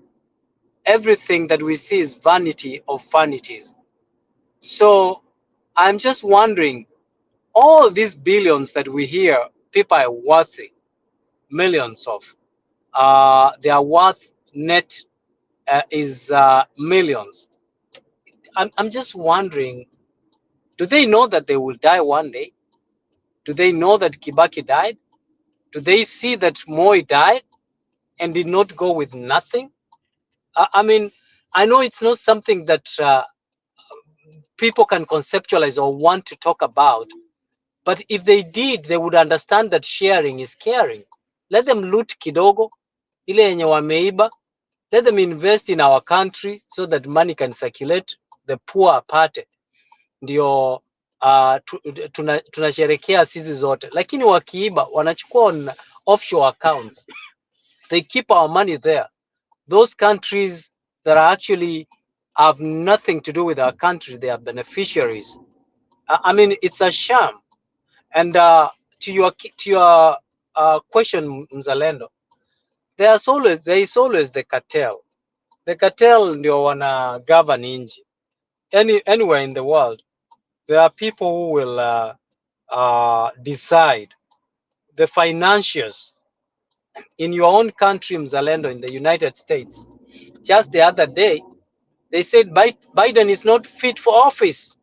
everything that we see is vanity of vanities. So I'm just wondering, all these billions that we hear people are worthy, millions of, their worth net is millions. I'm just wondering, do they know that they will die one day? Do they know that Kibaki died? Do they see that Moi died and did not go with nothing? I mean, I know it's not something that people can conceptualize or want to talk about, but if they did, they would understand that sharing is caring. Let them loot kidogo, ile yenye wameiba. Let them invest in our country so that money can circulate, the poor apate. Ndio tunasherekea sisi zote, lakini wakiiba wanachukua on offshore accounts. They keep our money there. Those countries that are actually have nothing to do with our country, they are beneficiaries. I mean, it's a sham. And to your question, Mzalendo, there is always the cartel. The cartel ndio wana govern nchi. Anywhere in the world, there are people who will decide. The financiers in your own country, Mzalendo, in the United States, just the other day, they said Biden is not fit for office.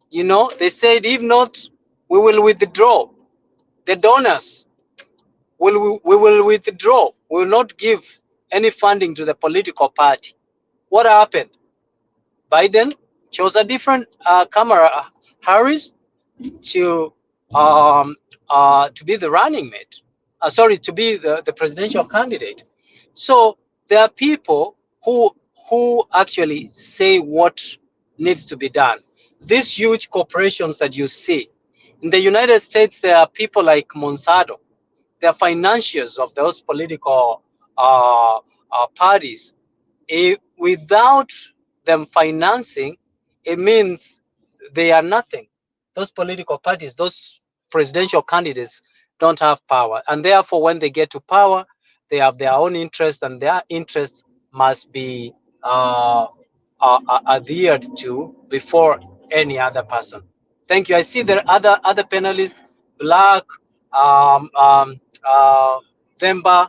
You know, they said if not, we will withdraw. The donors we will withdraw. We will not give any funding to the political party. What happened? Biden chose a different Kamala Harris to be the running mate. Sorry, to be the presidential candidate. So there are people who actually say what needs to be done. These huge corporations that you see in the United States, there are people like Monsanto. They are financiers of those political parties. Without them financing, it means they are nothing. Those political parties, those presidential candidates don't have power. And therefore, when they get to power, they have their own interests, and their interests must be adhered to before any other person. Thank you. I see there are other panelists, Black, Themba.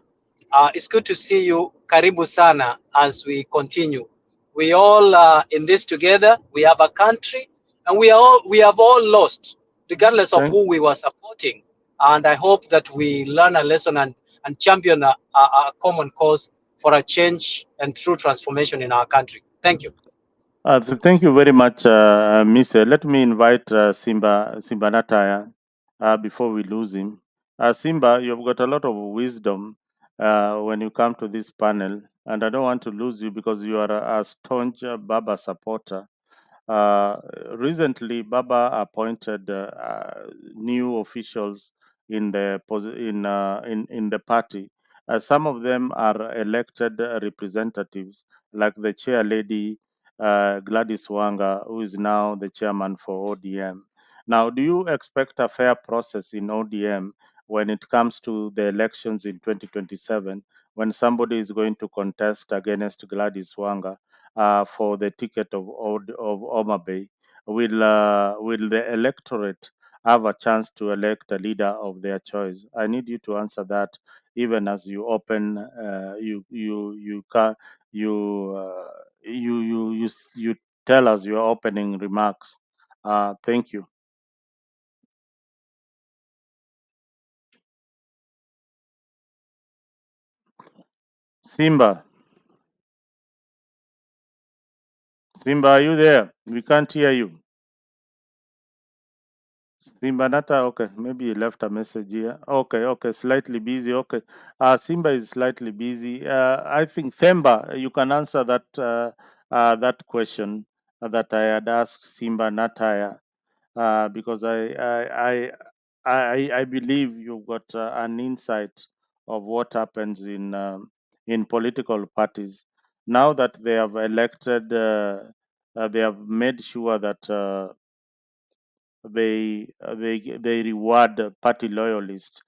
It's good to see you. Karibu sana as we continue. We all in this together. We have a country, and we have all lost, regardless of Thank, who we were supporting. And I hope that we learn a lesson and champion a common cause for a change and true transformation in our country. Thank you. thank you very much, Mr. Let me invite Simba Nataya before we lose him. Simba, you've got a lot of wisdom when you come to this panel, and I don't want to lose you because you are a staunch Baba supporter. Recently, Baba appointed new officials in the in the party. Some of them are elected representatives, like the chair lady Gladys Wanga, who is now the chairman for ODM. Now, do you expect a fair process in ODM when it comes to the elections in 2027, when somebody is going to contest against Gladys Wanga for the ticket of Oma Bay? Will the electorate have a chance to elect a leader of their choice? I need you to answer that, even as you open you can you tell us your opening remarks. Thank you. Simba, Simba, are you there? We can't hear you. Simba Nata, okay, maybe he left a message here. Okay, slightly busy. Okay, Simba is slightly busy. I think Themba, you can answer that question that I had asked Simba Nataya, because I believe you've got an insight of what happens in political parties now that they have elected. They have made sure that they reward party loyalists.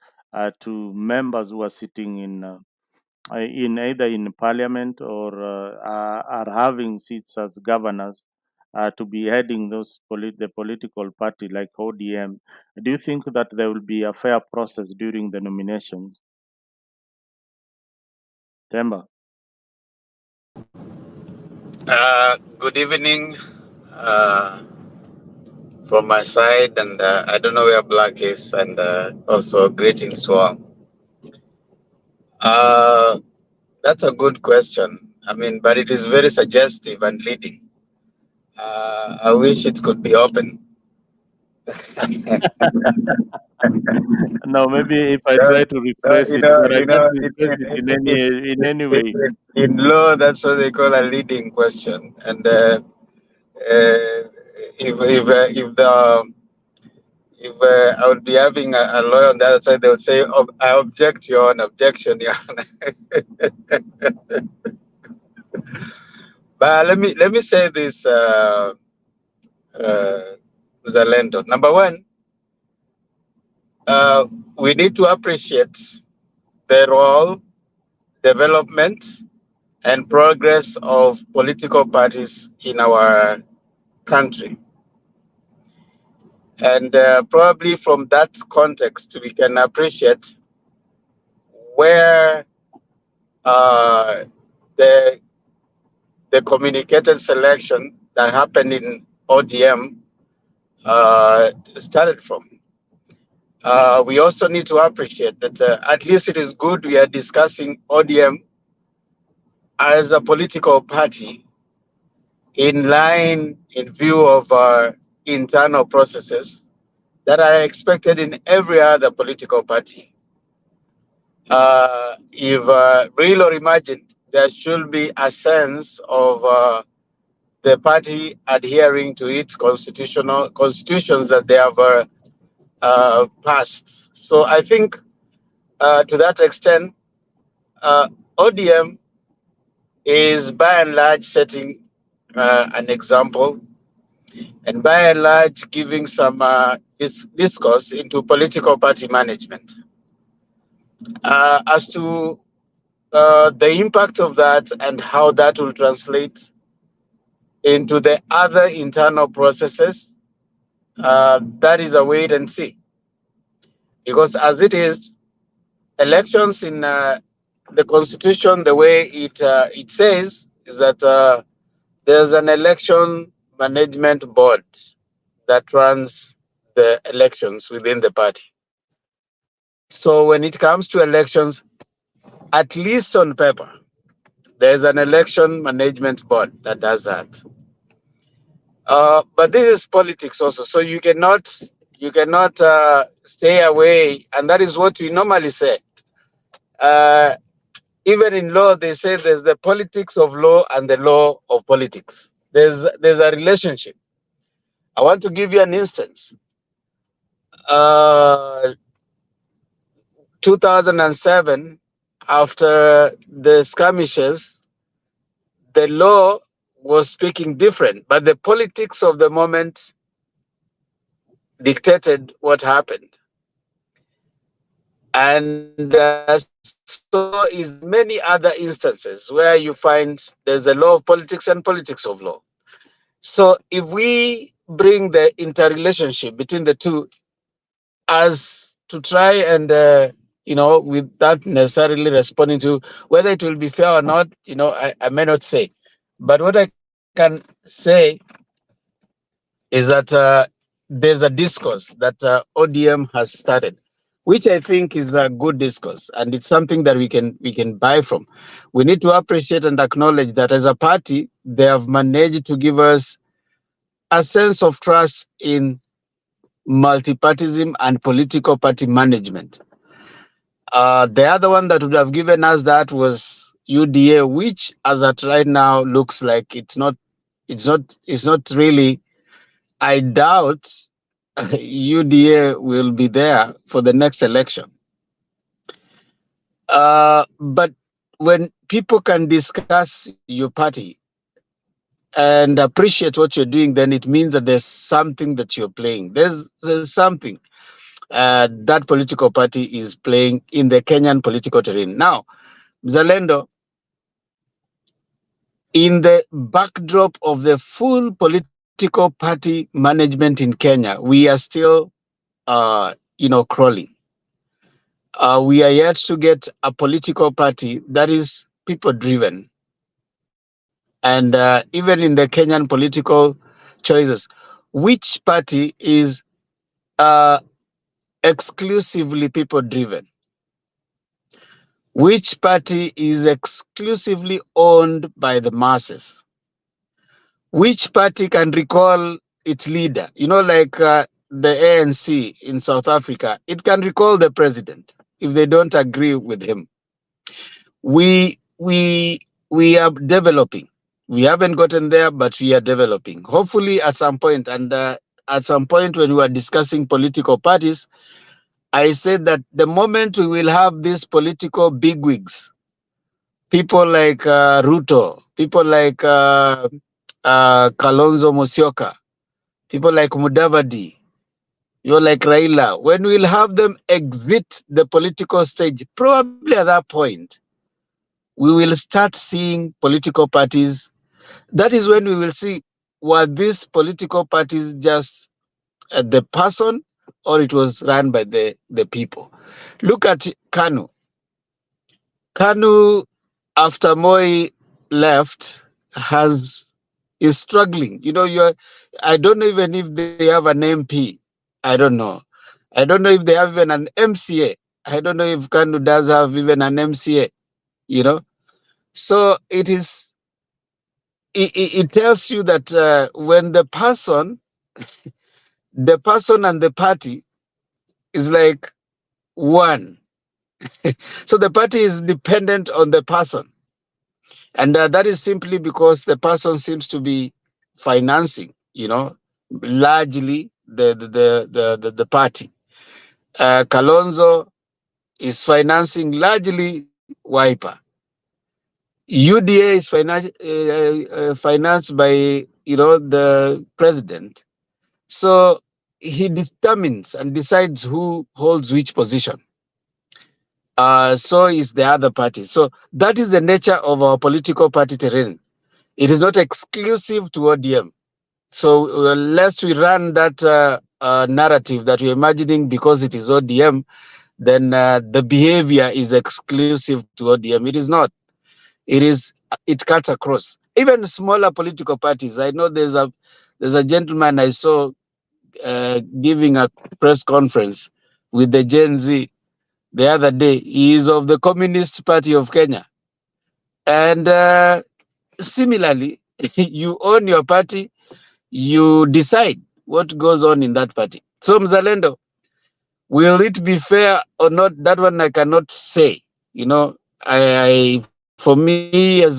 to members who are sitting in either in parliament or are having seats as governors to be heading the political party like ODM. Do you think that there will be a fair process during the nominations? Temba. Good evening from my side, and I don't know where Black is, and also greetings to all. That's a good question. I mean, but it is very suggestive and leading. I wish it could be open. No, maybe if I No, try to no, rephrase it, but I can't rephrase it in any way. in law, that's what they call a leading question. And if I would be having a lawyer on the other side, they would say, "I object, Your Honor, objection, Your Honor." But let me say this, Mr. Lendo. Number one, we need to appreciate the role, development, and progress of political parties in our country. And probably from that context, we can appreciate where the communicated selection that happened in ODM started from. We also need to appreciate that at least it is good we are discussing ODM as a political party in line, in view of our internal processes that are expected in every other political party. If real or imagined, there should be a sense of the party adhering to its constitutions that they have passed. So I think to that extent, ODM is by and large setting an example, and by and large giving some discourse into political party management. As to the impact of that and how that will translate into the other internal processes, that is a wait and see. Because as it is, elections in the constitution, the way it says is that there's an election management board that runs the elections within the party. So when it comes to elections, at least on paper, there's an election management board that does that. But this is politics also, so you cannot stay away, and that is what we normally say. Even in law, they say there's the politics of law and the law of politics. There's a relationship. I want to give you an instance. 2007, after the skirmishes, the law was speaking different, but the politics of the moment dictated what happened. And so is many other instances where you find there's a law of politics and politics of law. So if we bring the interrelationship between the two as to try and, without necessarily responding to whether it will be fair or not, I may not say. But what I can say is that there's a discourse that ODM has started, which I think is a good discourse, and it's something that we can buy from. We need to appreciate and acknowledge that as a party, they have managed to give us a sense of trust in multipartism and political party management. The other one that would have given us that was UDA, which as at right now looks like it's not really. I doubt UDA will be there for the next election. But when people can discuss your party and appreciate what you're doing, then it means that there's something that you're playing. There's something. that political party is playing in the Kenyan political terrain. Now, Mzalendo, in the backdrop of the full political party management in Kenya, we are still, crawling. We are yet to get a political party that is people-driven. And even in the Kenyan political choices, which party is uh, exclusively people-driven? Which party is exclusively owned by the masses? Which party can recall its leader? Like the ANC in South Africa, it can recall the president if they don't agree with him. We we we are developing. We haven't gotten there, but we are developing. Hopefully, at some point, and at some point when we are discussing political parties, I said that the moment we will have these political bigwigs, people like Ruto, people like Kalonzo Musyoka, people like Mudavadi, you're like Raila, when we'll have them exit the political stage, probably at that point, we will start seeing political parties. That is when we will see, were these political parties just the person, or it was run by the people. Look at Kanu. Kanu, after Moi left, is struggling. I don't know even if they have an MP. I don't know. I don't know if they have even an MCA. I don't know if Kanu does have even an MCA. So it tells you that when the person and the party is like one. So the party is dependent on the person. And that is simply because the person seems to be financing, largely the party. Kalonzo is financing largely Wiper. UDA is financed by the president. So he determines and decides who holds which position. So is the other party. So that is the nature of our political party terrain. It is not exclusive to ODM. So lest we run that narrative that we're imagining because it is ODM, then the behavior is exclusive to ODM. It is not. It cuts across. Even smaller political parties. I know there's a gentleman I saw giving a press conference with the Gen Z the other day. He is of the Communist Party of Kenya. And similarly, you own your party, you decide what goes on in that party. So Mzalendo, will it be fair or not? That one I cannot say. For me as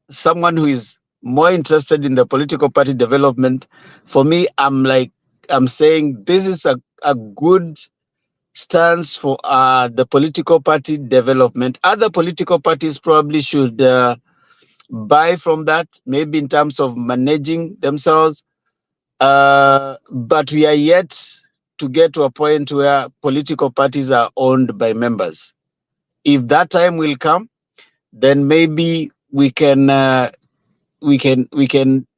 someone who is more interested in the political party development, for me, I'm saying this is a good stance for the political party development. Other political parties probably should buy from that, maybe in terms of managing themselves. But we are yet to get to a point where political parties are owned by members. If that time will come, then maybe we can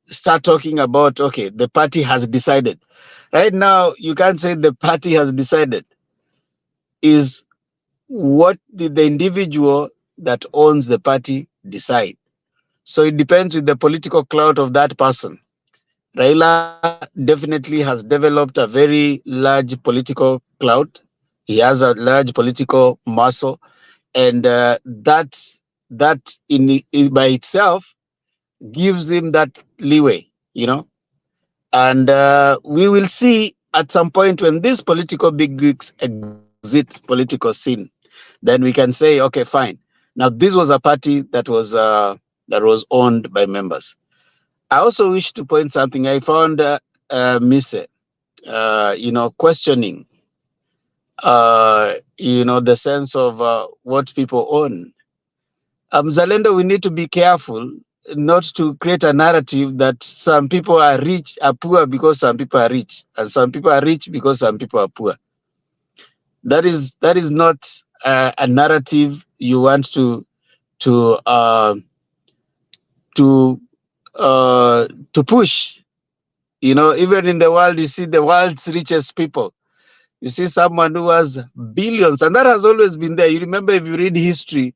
start talking about, okay, the party has decided. Right now, you can't say the party has decided. Is what did the individual that owns the party decide? So it depends with the political clout of that person. Raila definitely has developed a very large political clout. He has a large political muscle, and that by itself gives him that leeway, And we will see at some point when these political bigwigs exit political scene, then we can say, okay, fine. Now this was a party that was owned by members. I also wish to point something. I found Mise, questioning, the sense of what people own. Zalendo, we need to be careful. not to create a narrative that some people are poor because some people are rich, and some people are rich because some people are poor. That is not a narrative you want to push. You know, even in the world, you see the world's richest people. You see someone who has billions, and that has always been there. You remember, if you read history,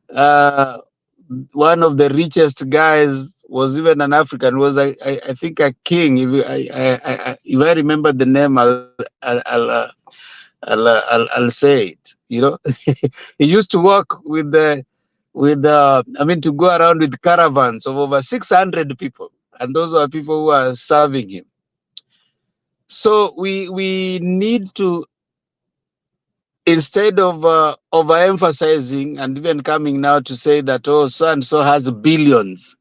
one of the richest guys was even an African, was I think a king. If I remember the name, I'll say it. You know, he used to work with to go around with caravans of over 600 people, and those were people who are serving him. So we need to, instead of overemphasizing and even coming now to say that, oh, so and so has billions.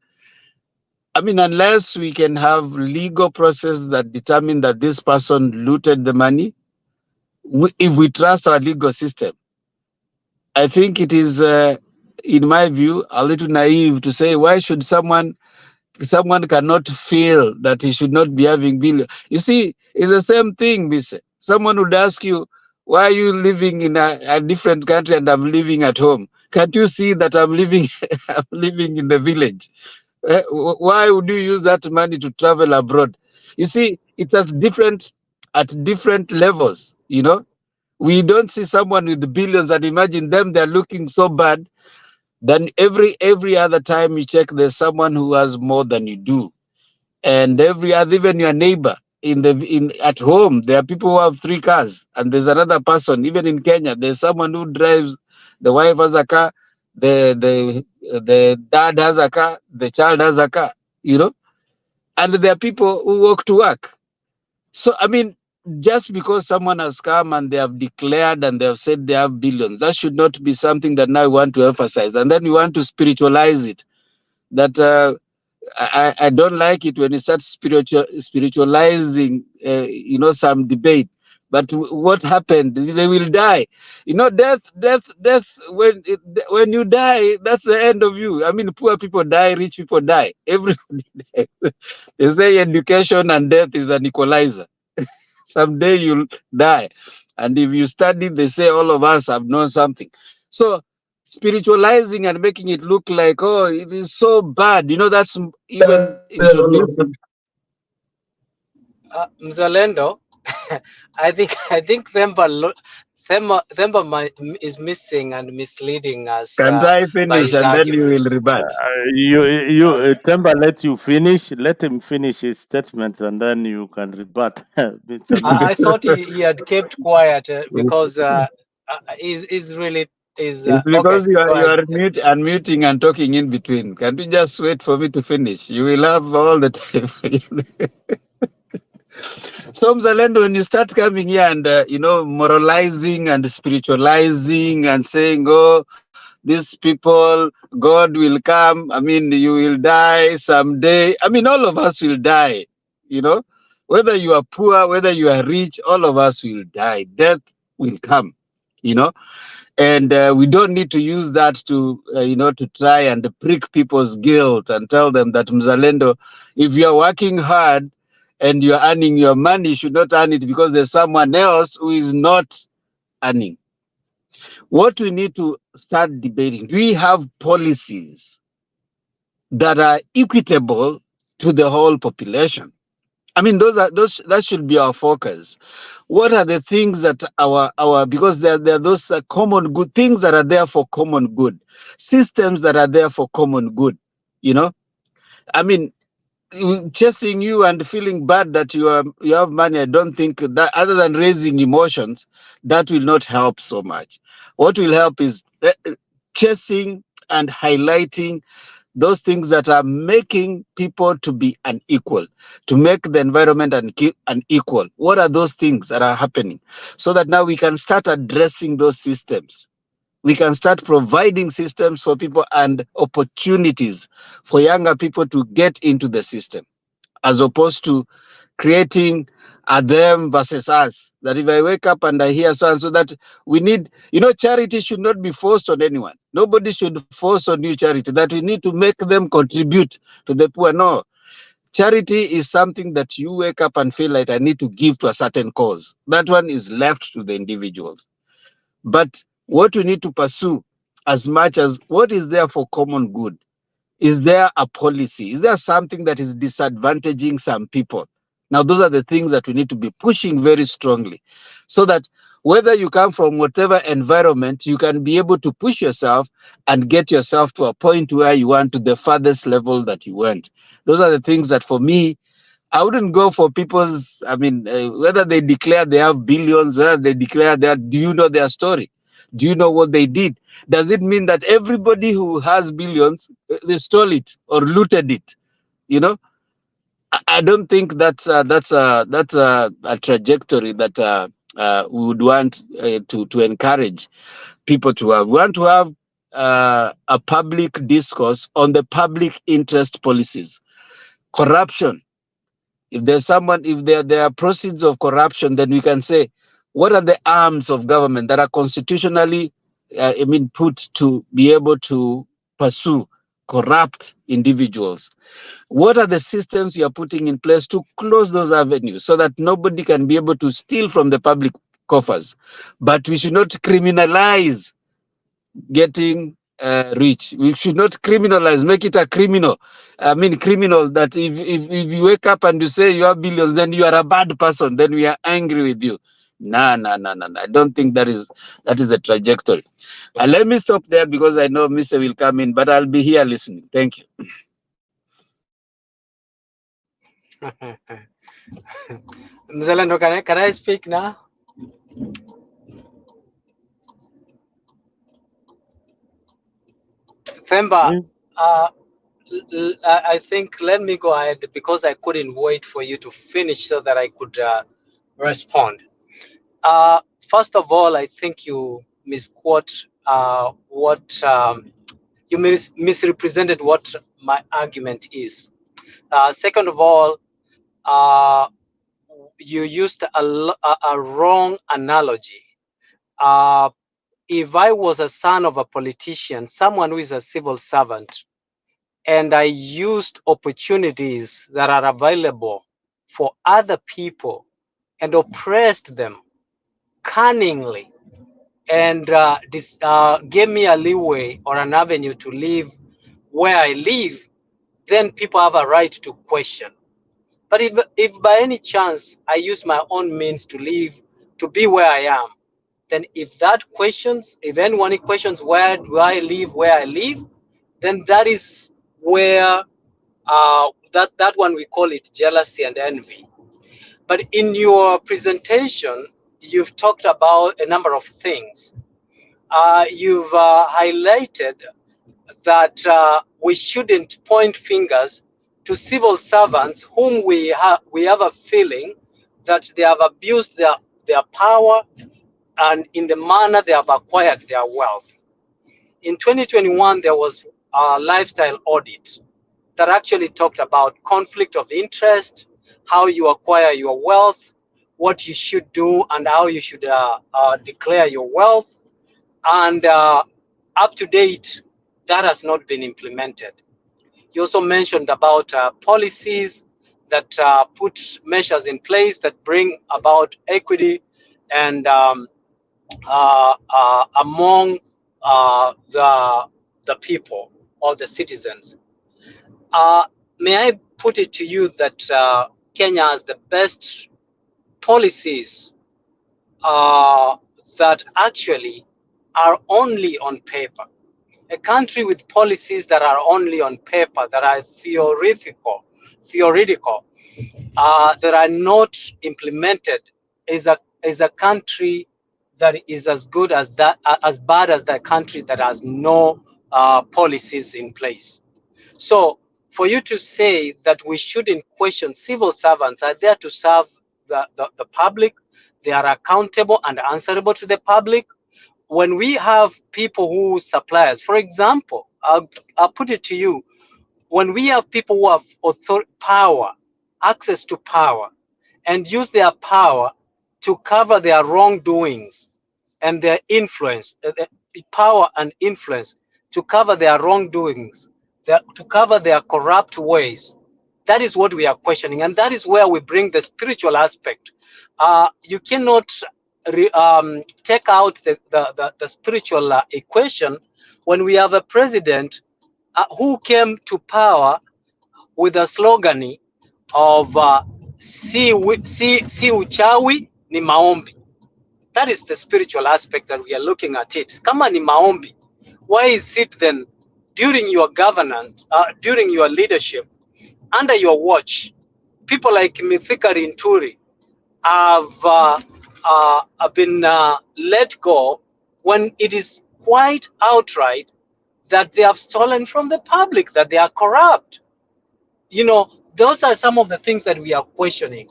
I mean, unless we can have legal process that determine that this person looted the money, if we trust our legal system, I think it is, in my view, a little naive to say, why should someone cannot feel that he should not be having billions? You see, it's the same thing, Mr. Someone would ask you, why are you living in a different country and I'm living at home? Can't you see that I'm living I'm living in the village? Why would you use that money to travel abroad? You see, it's at different levels, you know. We don't see someone with billions and imagine them, they're looking so bad. Then every other time you check, there's someone who has more than you do. And even your neighbor at home, there are people who have 3 cars, and there's another person. Even in Kenya, there's someone who drives, the wife has a car, the dad has a car, the child has a car, you know. And there are people who walk to work. So I mean, just because someone has come and they have declared and they have said they have billions, that should not be something that now we want to emphasize. And then we want to spiritualize it. That I don't like it when you start spiritualizing, some debate. But what happened? They will die. You know, death. When you die, that's the end of you. I mean, poor people die, rich people die. Everybody dies. They say education and death is an equalizer. Someday you'll die. And if you study, they say all of us have known something. So spiritualizing and making it look like, oh, it is so bad. You know, that's even introducing. Mzalendo, I think Themba is missing and misleading us. Can I finish and then you will rebut? Temba, let you finish. Let him finish his statement and then you can rebut. I thought he had kept quiet because he's really is. It's because okay, you are unmuting and talking in between. Can you just wait for me to finish? You will have all the time. So Mzalendo, when you start coming here and moralizing and spiritualizing and saying, oh, these people, God will come. I mean, you will die someday. I mean, all of us will die. You know, whether you are poor, whether you are rich, all of us will die. Death will come. You know. And we don't need to use that to try and prick people's guilt and tell them that, Mzalendo, if you're working hard and you're earning your money, you should not earn it because there's someone else who is not earning. What we need to start debating, do we have policies that are equitable to the whole population? I mean, that should be our focus. What are the things that because there are those common good things that are there for common good, systems that are there for common good, you know? I mean, chasing you and feeling bad that you have money, I don't think that, other than raising emotions, that will not help so much. What will help is chasing and highlighting those things that are making people to be unequal, to make the environment unequal. What are those things that are happening? So that now we can start addressing those systems. We can start providing systems for people and opportunities for younger people to get into the system. as opposed to creating a them versus us. That if I wake up and I hear so and so, that we need, charity should not be forced on anyone. Nobody should force on you charity, that we need to make them contribute to the poor. No. Charity is something that you wake up and feel like I need to give to a certain cause. That one is left to the individuals. But what we need to pursue as much as what is there for common good. Is there a policy? Is there something that is disadvantaging some people? Now, those are the things that we need to be pushing very strongly, so that whether you come from whatever environment, you can be able to push yourself and get yourself to a point where you want, to the farthest level that you want. Those are the things that, for me, I wouldn't go for people's, whether they declare they have billions, whether they declare that, do you know their story? Do you know what they did? Does it mean that everybody who has billions, they stole it or looted it? I don't think that's a trajectory that we would want to encourage people to have. We want to have a public discourse on the public interest policies. Corruption. If there are proceeds of corruption, then we can say, what are the arms of government that are constitutionally, put to be able to pursue corrupt individuals? What are the systems you are putting in place to close those avenues so that nobody can be able to steal from the public coffers? But we should not criminalize getting rich. We should not criminalize, make it a criminal. Criminal that if you wake up and you say you have billions, then you are a bad person, then we are angry with you. No. I don't think that is a trajectory. Let me stop there because I know Mr. will come in, but I'll be here listening. Thank you. Mzalendo, can I speak now? Femba, I think let me go ahead because I couldn't wait for you to finish so that I could respond. First of all, I think you misquote what you misrepresented what my argument is. Second of all, you used a wrong analogy. If I was a son of a politician, someone who is a civil servant, and I used opportunities that are available for other people and oppressed them cunningly, and gave me a leeway or an avenue to live where I live, then people have a right to question. But if by any chance I use my own means to live, to be where I am, then if anyone questions where do I live, then that is where that one we call it jealousy and envy. But in your presentation, you've talked about a number of things. You've highlighted that we shouldn't point fingers to civil servants whom we have a feeling that they have abused their power and in the manner they have acquired their wealth. In 2021, there was a lifestyle audit that actually talked about conflict of interest, how you acquire your wealth, what you should do, and how you should declare your wealth. And up to date, that has not been implemented. You also mentioned about policies that put measures in place that bring about equity and among the people or the citizens. May I put it to you that Kenya has the best policies that actually are only on paper. A country with policies that are only on paper, that are theoretical, that are not implemented, is a country that is as bad as the country that has no policies in place. So for you to say that we shouldn't question, civil servants are there to serve the public. They are accountable and answerable to the public. When we have people who suppliers, for example, I'll put it to you, when we have people who have power access to power and use their power to cover their wrongdoings and their influence, power and influence to cover their wrongdoings, to cover their corrupt ways. That is what we are questioning, and that is where we bring the spiritual aspect. You cannot take out the spiritual equation when we have a president who came to power with a slogan of si uchawi ni maombi. That is the spiritual aspect that we are looking at it. Kama ni maombi, why is it then during your governance, during your leadership, under your watch, people like Mithika Rinturi have been let go when it is quite outright that they have stolen from the public, that they are corrupt? You know, those are some of the things that we are questioning.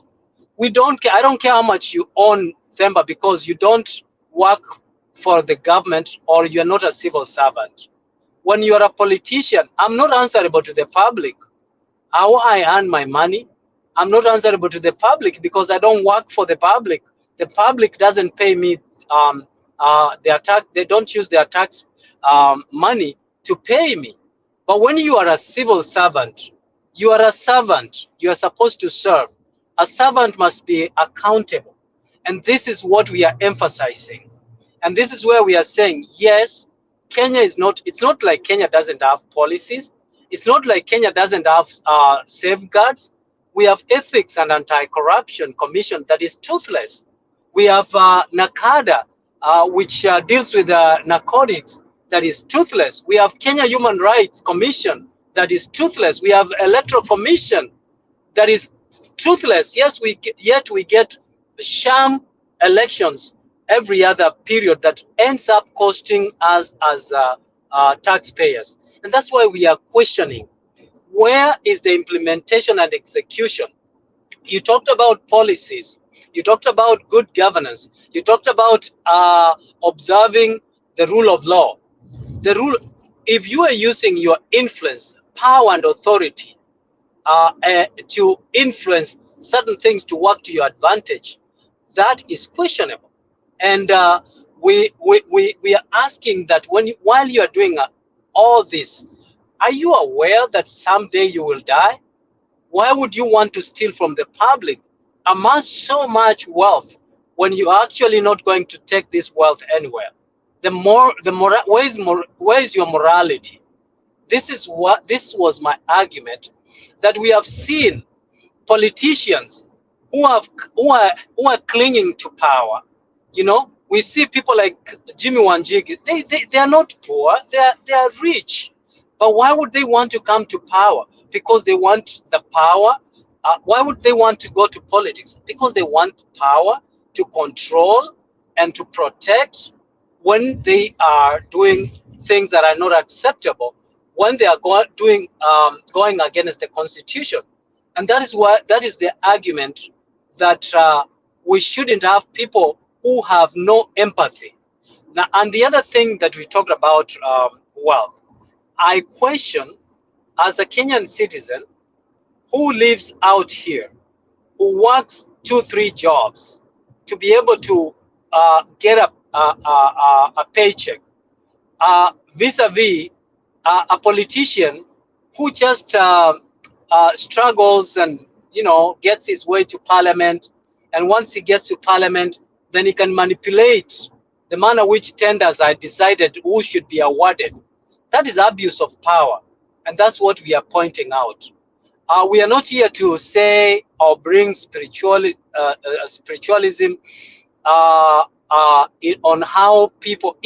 We don't care. I don't care how much you own Themba, because you don't work for the government or you're not a civil servant. When you're a politician, I'm not answerable to the public. How I earn my money, I'm not answerable to the public because I don't work for the public. The public doesn't pay me their tax. They don't use their tax money to pay me. But when you are a civil servant, you are a servant. You are supposed to serve. A servant must be accountable. And this is what we are emphasizing. And this is where we are saying, yes, Kenya is not, it's not like Kenya doesn't have policies. It's not like Kenya doesn't have safeguards. We have ethics and anti-corruption commission that is toothless. We have NACADA, which deals with narcotics, that is toothless. We have Kenya Human Rights Commission that is toothless. We have Electoral Commission that is toothless. Yes, yet we get sham elections every other period that ends up costing us as taxpayers. And that's why we are questioning, where is the implementation and execution? You talked about policies. You talked about good governance. You talked about observing the rule of law. The rule, if you are using your influence, power, and authority to influence certain things to work to your advantage, that is questionable. And we are asking that while you are doing all this, are you aware that someday you will die? Why would you want to steal from the public, amass so much wealth, when you're actually not going to take this wealth anywhere? Where is your morality? This was my argument, that we have seen politicians who are clinging to power. You know, we see people like Jimmy Wanjigi. They are not poor. They are rich. But why would they want to come to power? Because they want the power. Why would they want to go to politics? Because they want power to control and to protect when they are doing things that are not acceptable, when they are going against the Constitution. And that is the argument that we shouldn't have people who have no empathy. Now, and the other thing that we talked about, wealth, I question, as a Kenyan citizen who lives out here, who works 2-3 jobs to be able to get a paycheck, vis-a-vis a politician who just struggles and, you know, gets his way to parliament, and once he gets to parliament, then he can manipulate the manner which tenders are decided who should be awarded. That is abuse of power, and that's what we are pointing out. We are not here to say or bring spiritualism on how people.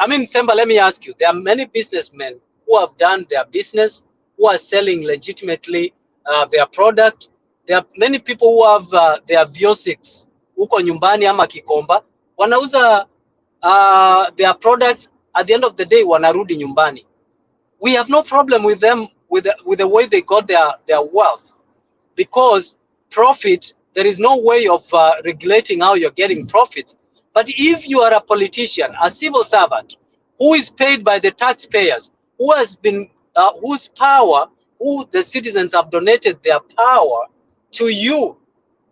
Themba, let me ask you: there are many businessmen who have done their business, who are selling legitimately their product. There are many people who have their V6 huko nyumbani ama Kikomba, wanauza their products. At the end of the day, wanarudi nyumbani. We have no problem with them with the way they got their wealth, because profit, there is no way of regulating how you're getting profits. But if you are a politician, a civil servant who is paid by the taxpayers, who has been whose power, who the citizens have donated their power to you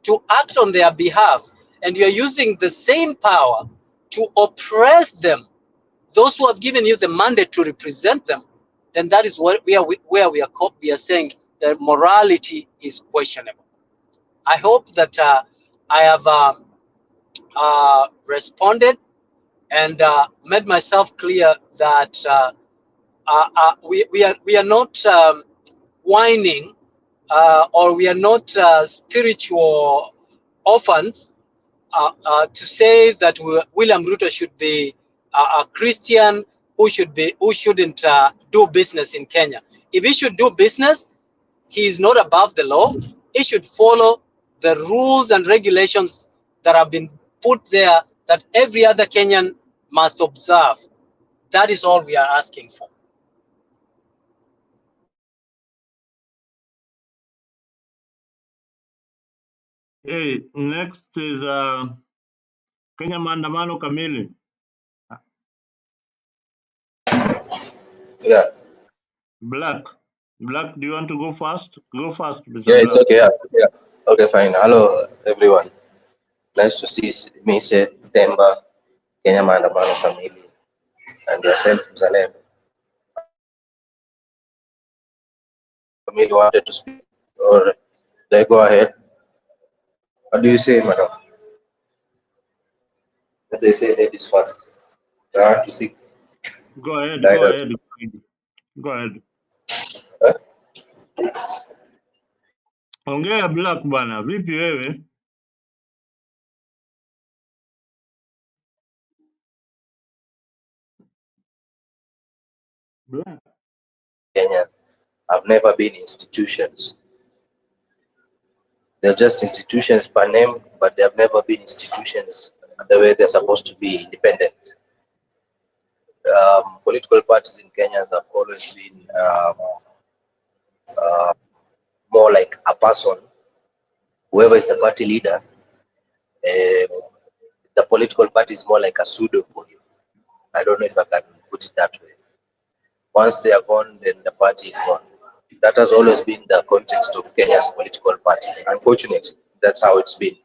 to act on their behalf, and you're using the same power to oppress them, those who have given you the mandate to represent them, then that is where we are saying that morality is questionable. I hope that I have responded and made myself clear that we are not whining or we are not spiritual orphans to say that William Ruto should be a Christian who shouldn't do business in Kenya. If he should do business, he is not above the law. He should follow the rules and regulations that have been put there that every other Kenyan must observe. That is all we are asking for. Hey, next is Kenya Maandamano Kamili. Yeah. Black, do you want to go first? Go first, Mr. Yeah, it's Black. okay. Yeah. Okay, fine. Hello, everyone. Nice to see me, say Temba, Kenya Maandamano Kamili, and yourself, Mzalem. Kamili wanted to speak, or they go ahead. What do you say, madam? What they say ladies first. I want to see. Go ahead. Go ahead. Huh? Ongea Black bwana, vipi wewe? Black. Kenya have never been institutions. They're just institutions by name, but they have never been institutions the way they're supposed to be, independent. Political parties in Kenya have always been more like a person. Whoever is the party leader, the political party is more like a pseudo for you. I don't know if I can put it that way. Once they are gone, then the party is gone. That has always been the context of Kenya's political parties. Unfortunately, that's how it's been.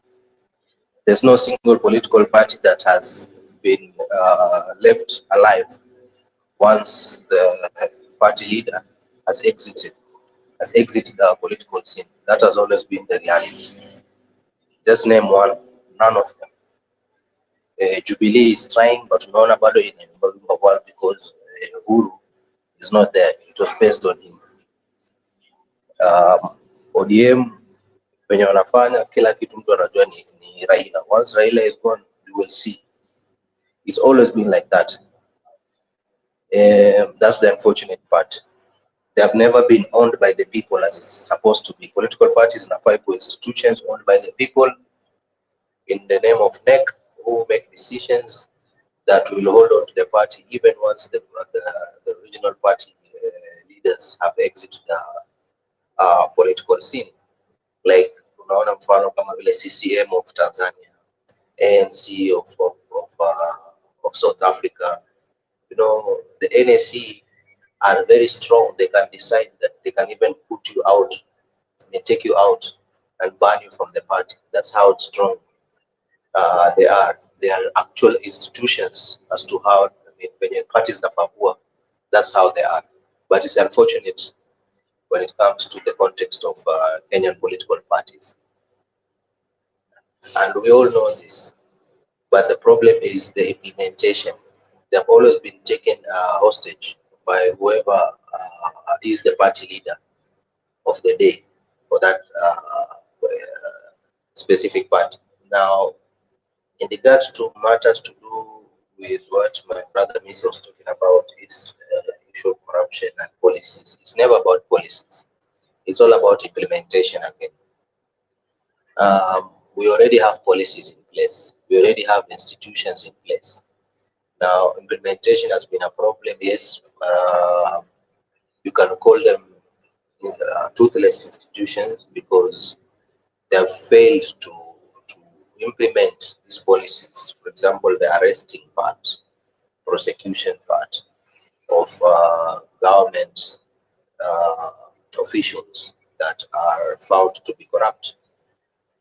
There's no single political party that has been left alive once the party leader has exited our political scene. That has always been the reality. Just name one, none of them. Jubilee is trying, but unaona bado inaimba because Uhuru is not there. It was based on him. ODM wenye wanafanya kila kitu mtu anajua ni Raila. Once Raila is gone, you will see. It's always been like that. That's the unfortunate part. They have never been owned by the people as it's supposed to be. Political parties and FIPO institutions owned by the people in the name of NEC, who make decisions that will hold on to the party even once the original party leaders have exited the political scene. Like unaona mfano kama vile CCM of Tanzania, ANC of South Africa. You know, the NSC are very strong. They can decide that they can even put you out and take you out and ban you from the party. That's how strong they are. They are actual institutions as to how when parties na Papua, that's how they are. But it's unfortunate when it comes to the context of Kenyan political parties. And we all know this. But the problem is the implementation. They have always been taken hostage by whoever is the party leader of the day for that specific party. Now, in regards to matters to do with what my brother Misa was talking about, is issue of corruption and policies. It's never about policies. It's all about implementation again. We already have policies in place. We already have institutions in place. Now, implementation has been a problem. Yes, you can call them toothless institutions because they have failed to implement these policies. For example, the arresting part, prosecution part of government officials that are found to be corrupt.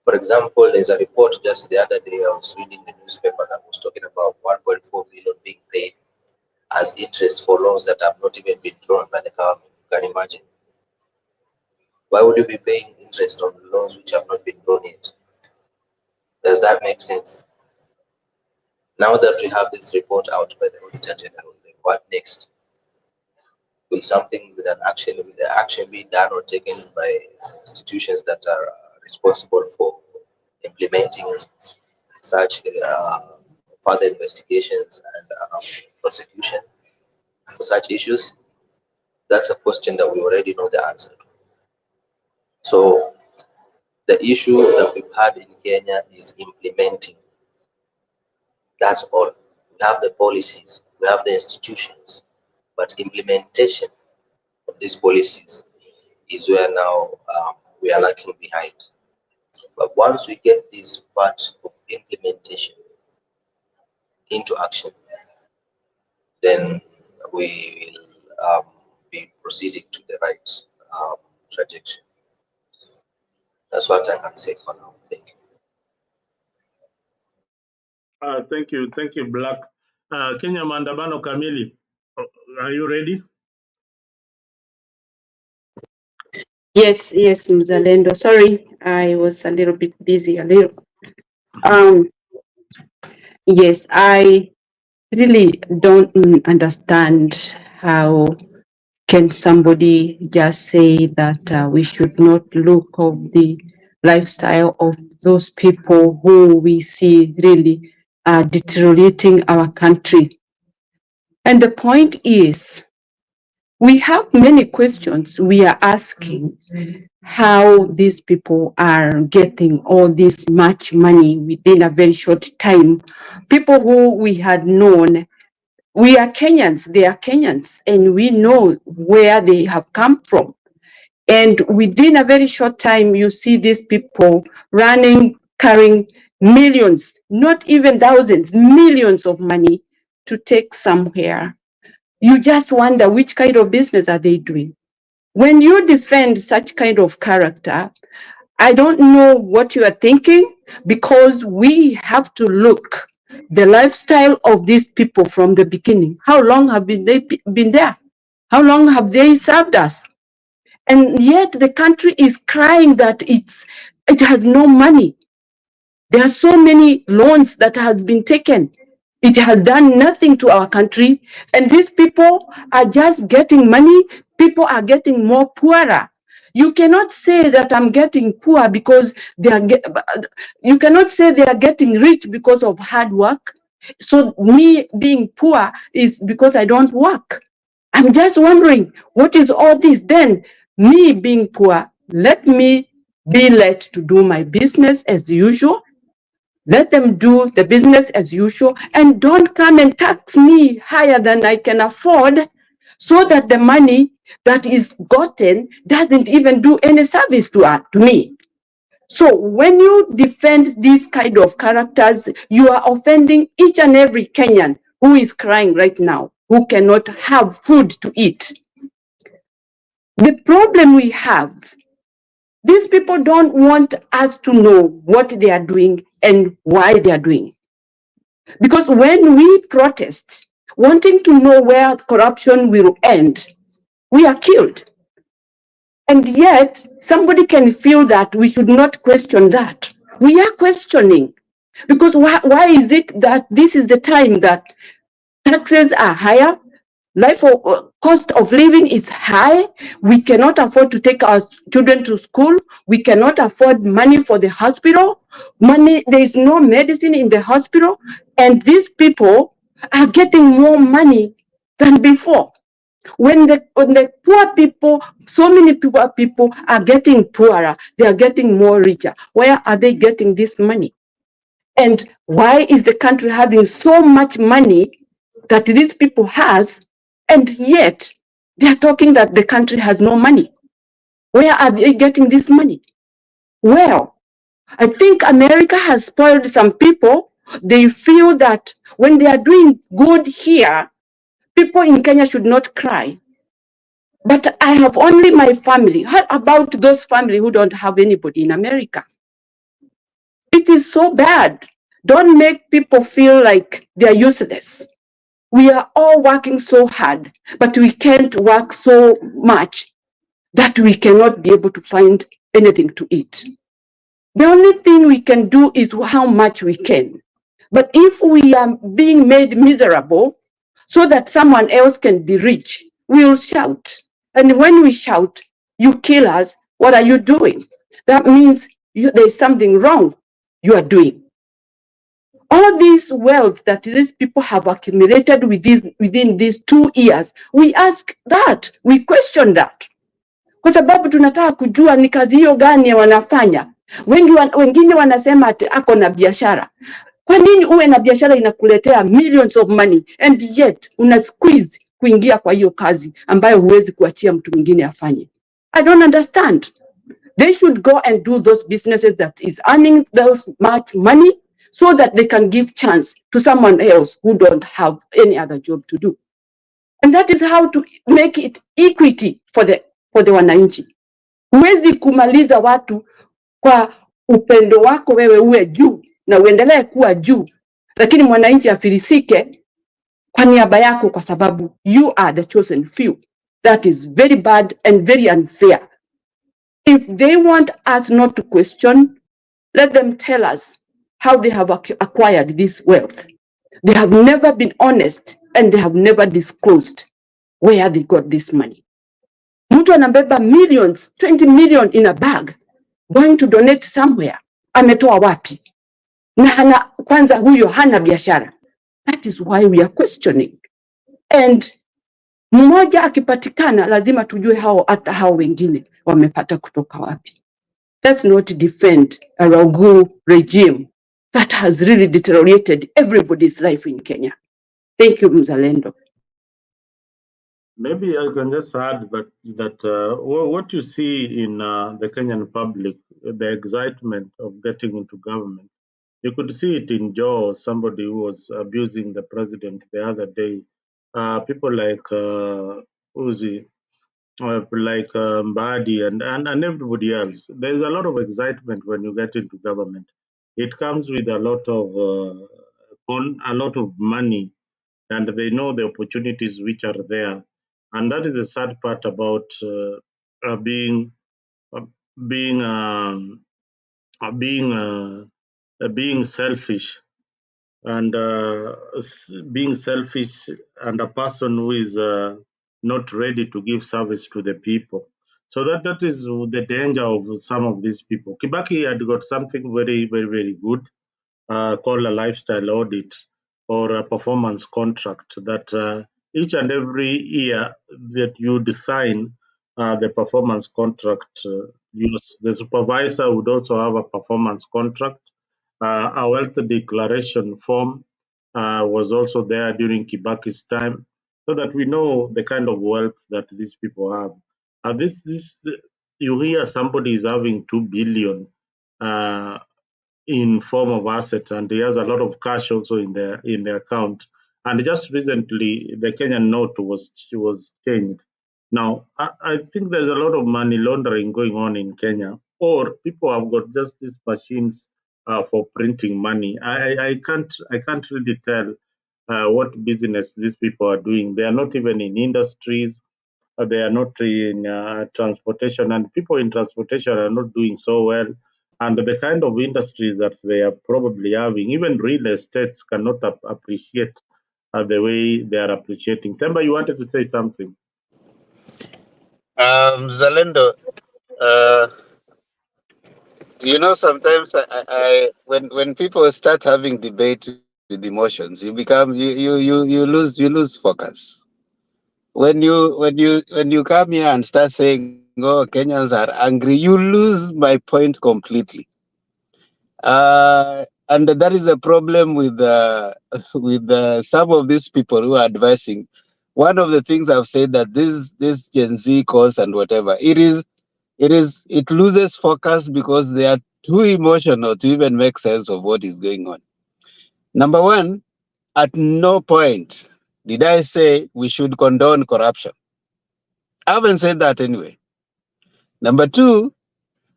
For example, there's a report just the other day I was reading the newspaper that was talking about 1.4 billion being paid as interest for loans that have not even been drawn by the government. You can imagine. Why would you be paying interest on loans which have not been drawn yet? Does that make sense? Now that we have this report out by the Auditor General, then what next? Will the action be done or taken by institutions that are responsible for implementing such further investigations and prosecution for such issues? That's a question that we already know the answer to. So the issue that we've had in Kenya is implementing. That's all. We have the policies, we have the institutions, but implementation of these policies is where now we are lacking behind. But once we get this part of implementation into action, then we will be proceeding to the right trajectory. That's what I can say for now. Thank you. Thank you, Black. Kenya Maandamano Kamili, are you ready? Yes, Mzalendo. Sorry, I was a little bit busy. Yes, I really don't understand how can somebody just say that we should not look of the lifestyle of those people who we see really deteriorating our country. And the point is, we have many questions we are asking how these people are getting all this much money within a very short time. People who we had known, we are Kenyans, they are Kenyans, and we know where they have come from. And within a very short time, you see these people running, carrying millions, not even thousands, millions of money to take somewhere. You just wonder which kind of business are they doing? When you defend such kind of character, I don't know what you are thinking, because we have to look the lifestyle of these people from the beginning. How long have they been there? How long have they served us? And yet the country is crying that it has no money. There are so many loans that has been taken. It has done nothing to our country, and these people are just getting money. People are getting more poorer. You cannot say that I'm getting poor because you cannot say they are getting rich because of hard work. So me being poor is because I don't work. I'm just wondering, what is all this? Then me being poor, let me be let to do my business as usual. Let them do the business as usual, and don't come and tax me higher than I can afford, so that the money that is gotten doesn't even do any service to me. So when you defend these kind of characters, you are offending each and every Kenyan who is crying right now, who cannot have food to eat. The problem we have, these people don't want us to know what they are doing and why they are doing. Because when we protest, wanting to know where corruption will end, we are killed. And yet, somebody can feel that we should not question that. We are questioning. Because why is it that this is the time that taxes are higher, cost of living is high, we cannot afford to take our children to school, we cannot afford money for the hospital, there is no medicine in the hospital, and these people are getting more money than before. When the poor people, so many poor people are getting poorer, they are getting more richer. Where are they getting this money? And why is the country having so much money that these people has, and yet they are talking that the country has no money? Where are they getting this money? Well, I think America has spoiled some people. They feel that when they are doing good here, people in Kenya should not cry. But I have only my family. How about those family who don't have anybody in America? It is so bad. Don't make people feel like they're useless. We are all working so hard, but we can't work so much that we cannot be able to find anything to eat. The only thing we can do is how much we can. But if we are being made miserable so that someone else can be rich, we will shout. And when we shout, you kill us, what are you doing? That means there's something wrong you are doing. All this wealth that these people have accumulated within these 2 years, we ask that, we question that. Kwa sababu tunataka kujua ni kazi hiyo gani wanafanya. Wengine wanasema ati ako na biashara. Kwa nini uwe na biashara inakuletea millions of money and yet una squeeze kuingia kwa hiyo kazi ambayo huwezi kuachia mtu mwingine afanye? I don't understand. They should go and do those businesses that is earning those much money so that they can give chance to someone else who don't have any other job to do. And that is how to make it equity for the wananchi. Huwezi kumaliza watu kwa upendo wako wewe uwe juu na uendelee kuwa juu, lakini mwananchi afilisike kwa niaba yako kwa sababu you are the chosen few. That is very bad and very unfair. If they want us not to question, let them tell us how they have acquired this wealth. They have never been honest and they have never disclosed where they got this money. Mtu anabeba millions, 20 million in a bag, going to donate somewhere. Ametoa wapi? Na kwanza huyo hana biashara. That is why we are questioning. And mmoja akipatikana lazima tujue hata hao wengine wamepata kutoka wapi. Let's not defend a Ragu regime that has really deteriorated everybody's life in Kenya. Thank you, Mzalendo. Maybe I can just add that what you see in the Kenyan public, the excitement of getting into government, you could see it in Joe, somebody who was abusing the president the other day. People like Uzi, like Mbadi, and everybody else. There's a lot of excitement when you get into government. It comes with a lot of money, and they know the opportunities which are there. And that is the sad part about being selfish, and being selfish, and a person who is not ready to give service to the people. So that is the danger of some of these people. Kibaki had got something very, very, very good called a lifestyle audit or a performance contract, that each and every year that you design the performance contract, the supervisor would also have a performance contract. A wealth declaration form was also there during Kibaki's time, so that we know the kind of wealth that these people have. You hear somebody is having 2 billion in form of assets, and he has a lot of cash also in the account. And just recently, the Kenyan note was changed. Now, I think there's a lot of money laundering going on in Kenya, or people have got just these machines for printing money. I can't really tell what business these people are doing. They are not even in industries. They are not in transportation, and people in transportation are not doing so well. And the kind of industries that they are probably having, even real estates cannot appreciate the way they are appreciating. Themba, you wanted to say something? Zalendo, sometimes when people start having debate with emotions, you lose focus. When you come here and start saying, "Oh, Kenyans are angry," you lose my point completely. And that is a problem with some of these people who are advising. One of the things I've said that this Gen Z course and whatever, it loses focus because they are too emotional to even make sense of what is going on. Number one, at no point did I say we should condone corruption. I haven't said that anyway. Number two,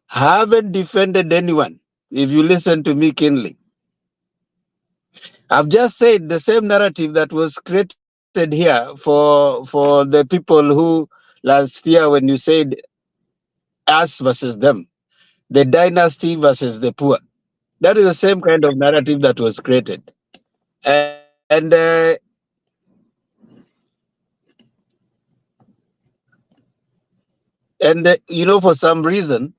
I haven't defended anyone if you listen to me keenly. I've just said the same narrative that was created here for the people who last year when you said us versus them, the dynasty versus the poor. That is the same kind of narrative that was created. And you know, for some reason,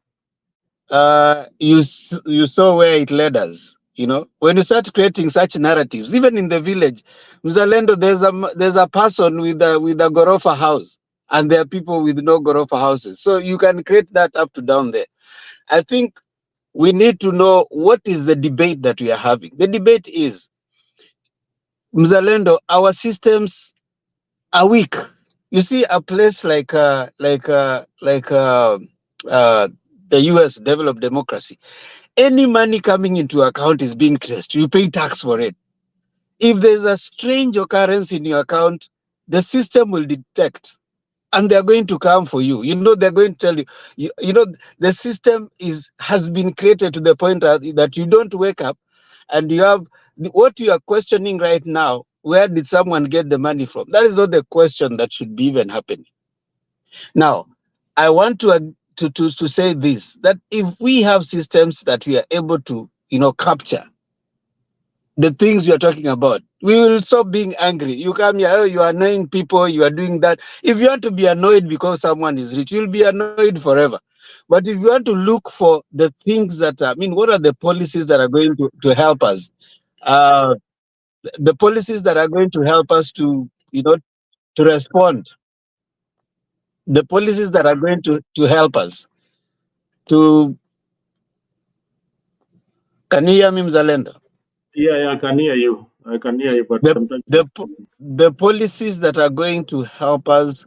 you saw where it led us. You know, when you start creating such narratives, even in the village, Mzalendo, there's a person with a gorofa house, and there are people with no gorofa houses. So you can create that up to down there. I think we need to know what is the debate that we are having. The debate is, Mzalendo, our systems are weak. You see, a place like the U.S. developed democracy, any money coming into account is being traced. You pay tax for it. If there's a strange occurrence in your account, the system will detect, and they're going to come for you. You know, they're going to tell you. You know, the system has been created to the point that you don't wake up, and you have what you are questioning right now. Where did someone get the money from? That is not the question that should be even happening. Now, I want to say this, that if we have systems that we are able to, capture the things you are talking about, we will stop being angry. You come here, oh, you are annoying people, you are doing that. If you want to be annoyed because someone is rich, you'll be annoyed forever. But if you want to look for the things that, what are the policies that are going to help us? The policies that are going to help us to, to respond. The policies that are going to help us to. Can you hear me, Mzalendo? Yeah, I can hear you. I can hear you, but The, sometimes. the policies that are going to help us,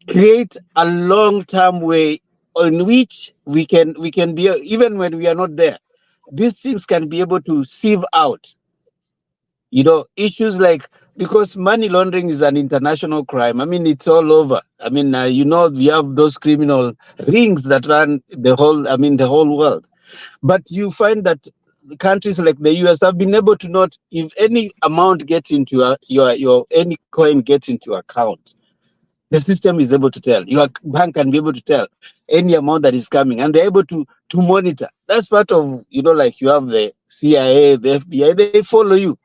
create a long-term way on which we can be, even when we are not there, these things can be able to sieve out, issues like, because money laundering is an international crime. It's all over. We have those criminal rings that run the whole world. But you find that countries like the US have been able to not, if any amount gets into your any coin gets into your account, the system is able to tell. Your bank can be able to tell any amount that is coming, and they're able to monitor. That's part of, like you have the CIA, the FBI, they follow you.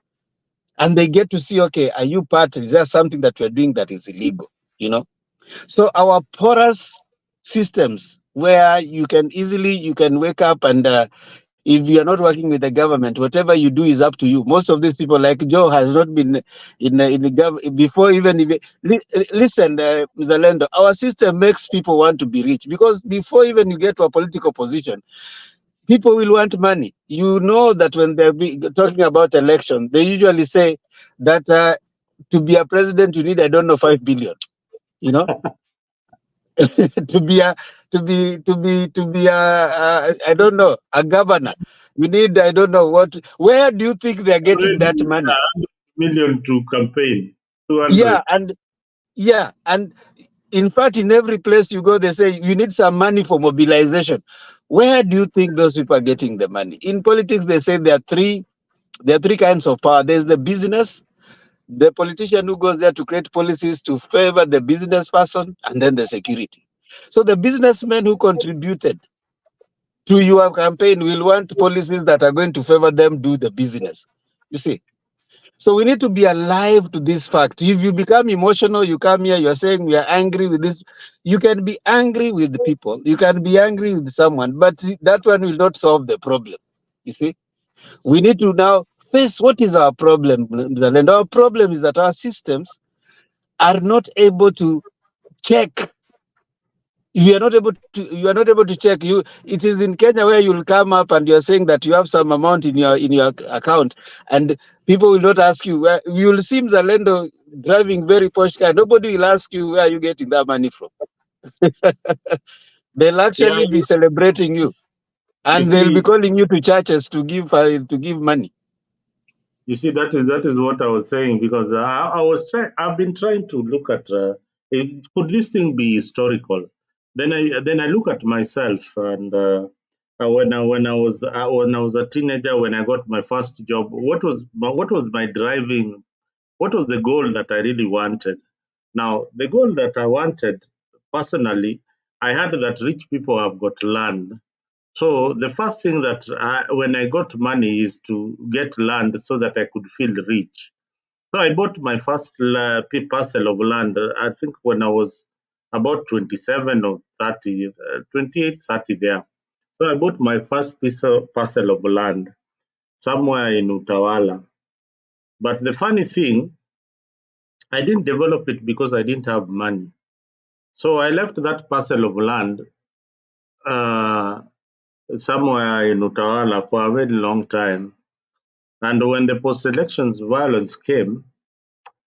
And they get to see, okay, are you part? Is there something that you're doing that is illegal? So our porous systems where you can wake up and if you're not working with the government, whatever you do is up to you. Most of these people, like Joe, has not been in the government before. Listen, Mr. Lendo, our system makes people want to be rich, because before even you get to a political position, people will want money. You know that when they're talking about election, they usually say that to be a president, you need, I don't know, 5 billion. To be I don't know, a governor, you need, I don't know what. Where do you think they're getting that money? 100 million to campaign. 200. And in fact, in every place you go, they say you need some money for mobilization. Where do you think those people are getting the money? In politics, they say there are three kinds of power. There's the business, the politician who goes there to create policies to favor the business person, and then the security. So the businessmen who contributed to your campaign will want policies that are going to favor them do the business. You see? So we need to be alive to this fact. If you become emotional, you come here, you're saying we are angry with this. You can be angry with the people. You can be angry with someone, but that one will not solve the problem. You see? We need to now face what is our problem. And our problem is that our systems are not able to check. You are not able to check. It is in Kenya where you'll come up and you're saying that you have some amount in your account, and people will not ask you where. You'll see Mzalendo driving very posh car. Nobody will ask you where are you getting that money from. They'll actually be celebrating you, and they'll be calling you to churches to give money. You see, that is what I was saying, because I've been trying to look at could this thing be historical? Then I look at myself, and when I was a teenager, when I got my first job, what was my driving? What was the goal that I really wanted? Now, the goal that I wanted personally, I had that rich people have got land. So the first thing that when I got money is to get land so that I could feel rich. So I bought my first parcel of land, I think when I was about 27 or 30, 28, 30 there. So I bought my first parcel of land somewhere in Utawala. But the funny thing, I didn't develop it because I didn't have money. So I left that parcel of land uh, somewhere in Utawala for a very long time. And when the post-elections violence came,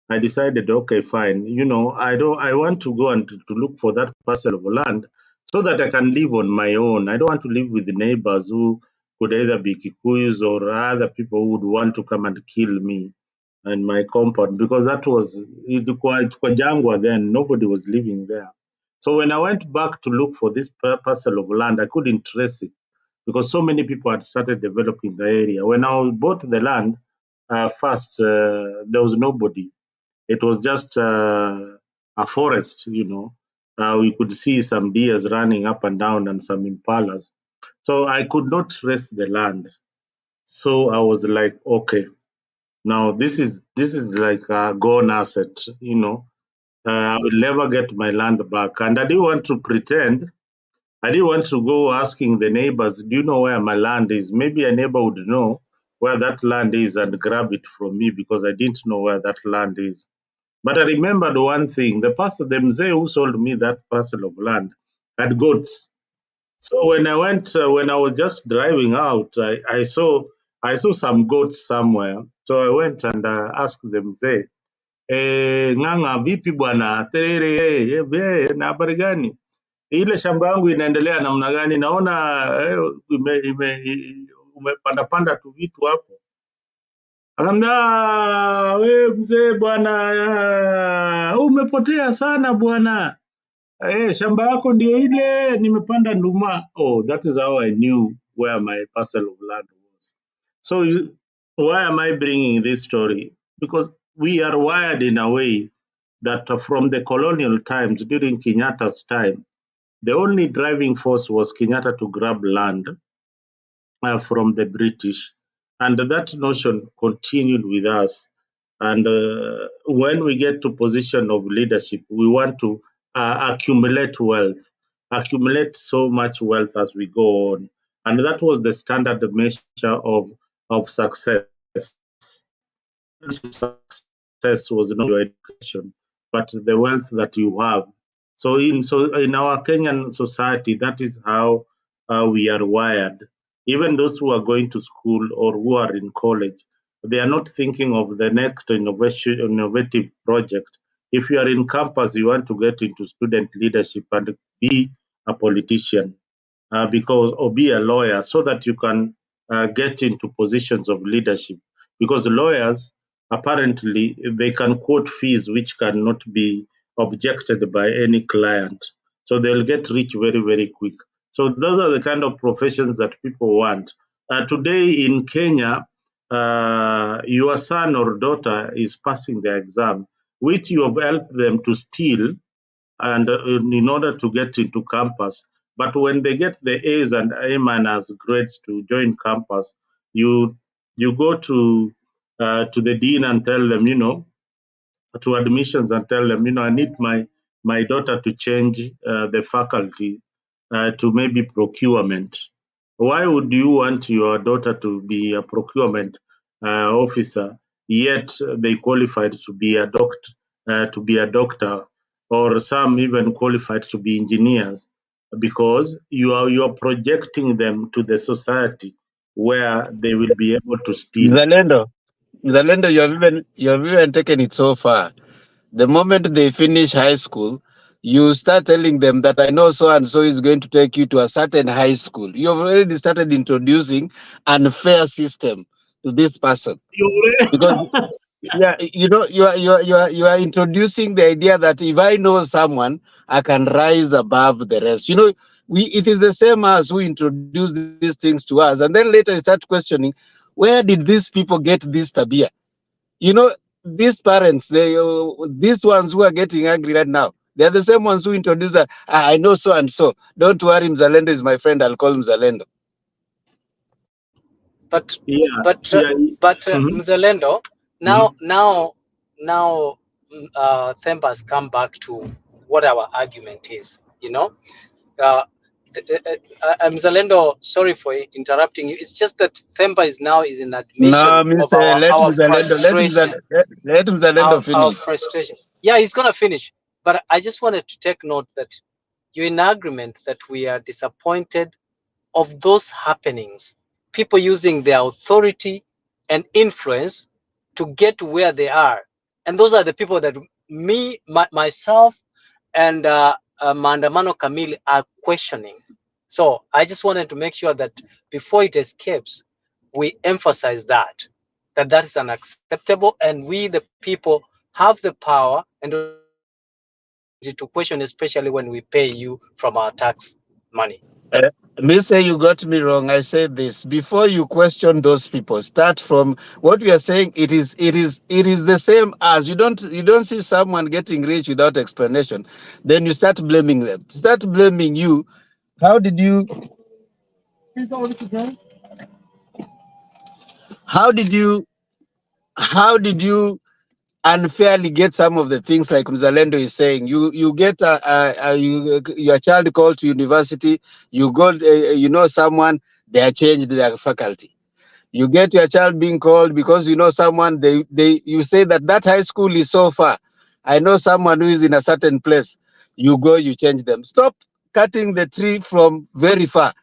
I decided, okay, fine. I want to go and to look for that parcel of land so that I can live on my own. I don't want to live with the neighbors who could either be Kikuyus or other people who would want to come and kill me and my compound, because that was kwa jangwa then. Nobody was living there. So when I went back to look for this parcel of land, I couldn't trace it because so many people had started developing the area. When I bought the land, first, there was nobody. It was just a forest. We could see some deers running up and down and some impalas. So I could not trace the land. So I was like, okay, now this is like a gone asset. I will never get my land back. And I didn't want to pretend. I didn't want to go asking the neighbors, do you know where my land is? Maybe a neighbor would know where that land is and grab it from me because I didn't know where that land is. But I remembered one thing: the mzee who sold me that parcel of land had goats. So when I was just driving out, I saw some goats somewhere. So I went and asked the mzee, ng'ang'a, vipi bwana, terere, na habari gani? Ile shamba yangu inaendelea namna gani? Naona umepanda panda tu vitu hapo. Akamwambia, we mzee bwana, umepotea sana bwana. Shamba yako ndio ile nimepanda nduma. Oh, that is how I knew where my parcel of land was. So why am I bringing this story? Because we are wired in a way that from the colonial times, during Kenyatta's time, the only driving force was Kenyatta to grab land from the British. And that notion continued with us. And when we get to position of leadership, we want to accumulate wealth, accumulate so much wealth as we go on. And that was the standard measure of success. Success was not your education, but the wealth that you have. So in our Kenyan society, that is how we are wired. Even those who are going to school or who are in college, they are not thinking of the next innovative project. If you are in campus, you want to get into student leadership and be a politician, or be a lawyer, so that you can get into positions of leadership. Because lawyers, apparently, they can quote fees which cannot be objected by any client. So they'll get rich very, very quick. So those are the kind of professions that people want. Today in Kenya, your son or daughter is passing the exam, which you have helped them to steal and in order to get into campus. But when they get the A's and A minus grades to join campus, you go to the dean and tell them, to admissions and tell them, I need my daughter to change the faculty to maybe procurement. Why would you want your daughter to be a procurement officer, yet they qualified to be a doctor, or some even qualified to be engineers? Because you are projecting them to the society where they will be able to steal. Zalendo, you have even taken it so far. The moment they finish high school, you start telling them that I know so and so is going to take you to a certain high school. You have already started introducing an unfair system to this person because you are introducing the idea that if I know someone, I can rise above the rest. it is the same as who introduced these things to us, and then later you start questioning, where did these people get this tabia? You know, these parents, these ones who are getting angry right now, they're the same ones who introduced that. I know so and so. Don't worry, Mzalendo is my friend. I'll call Mzalendo. But Yeah, but yeah. Mhm. Mzalendo, now Mhm. now now Themba has come back to what our argument is. You know, uh, Mzalendo, sorry for interrupting you. It's just that Themba is an admission No, of Mr. Let our Mzalendo, frustration. let Mzalendo Our finish. frustration. Yeah, he's gonna finish. But I just wanted to take note that you're in agreement that we are disappointed of those happenings, people using their authority and influence to get to where they are. And those are the people that myself, and Maandamano Kamili are questioning. So I just wanted to make sure that before it escapes, we emphasize that is unacceptable, and we, the people, have the power and to question, especially when we pay you from our tax money. Uh, Mister, you got me wrong. I said this before you question those people. Start from what we are saying. It is the same as you don't see someone getting rich without explanation. Then you start blaming them. Start blaming you. How did you? How did you? How did you unfairly get some of the things like Mzalendo is saying? You get your child called to university. You got someone, they are changed their faculty. You get your child being called because you know someone, you say that high school is so far. I know someone who is in a certain place. You go, you change them. Stop cutting the tree from very far.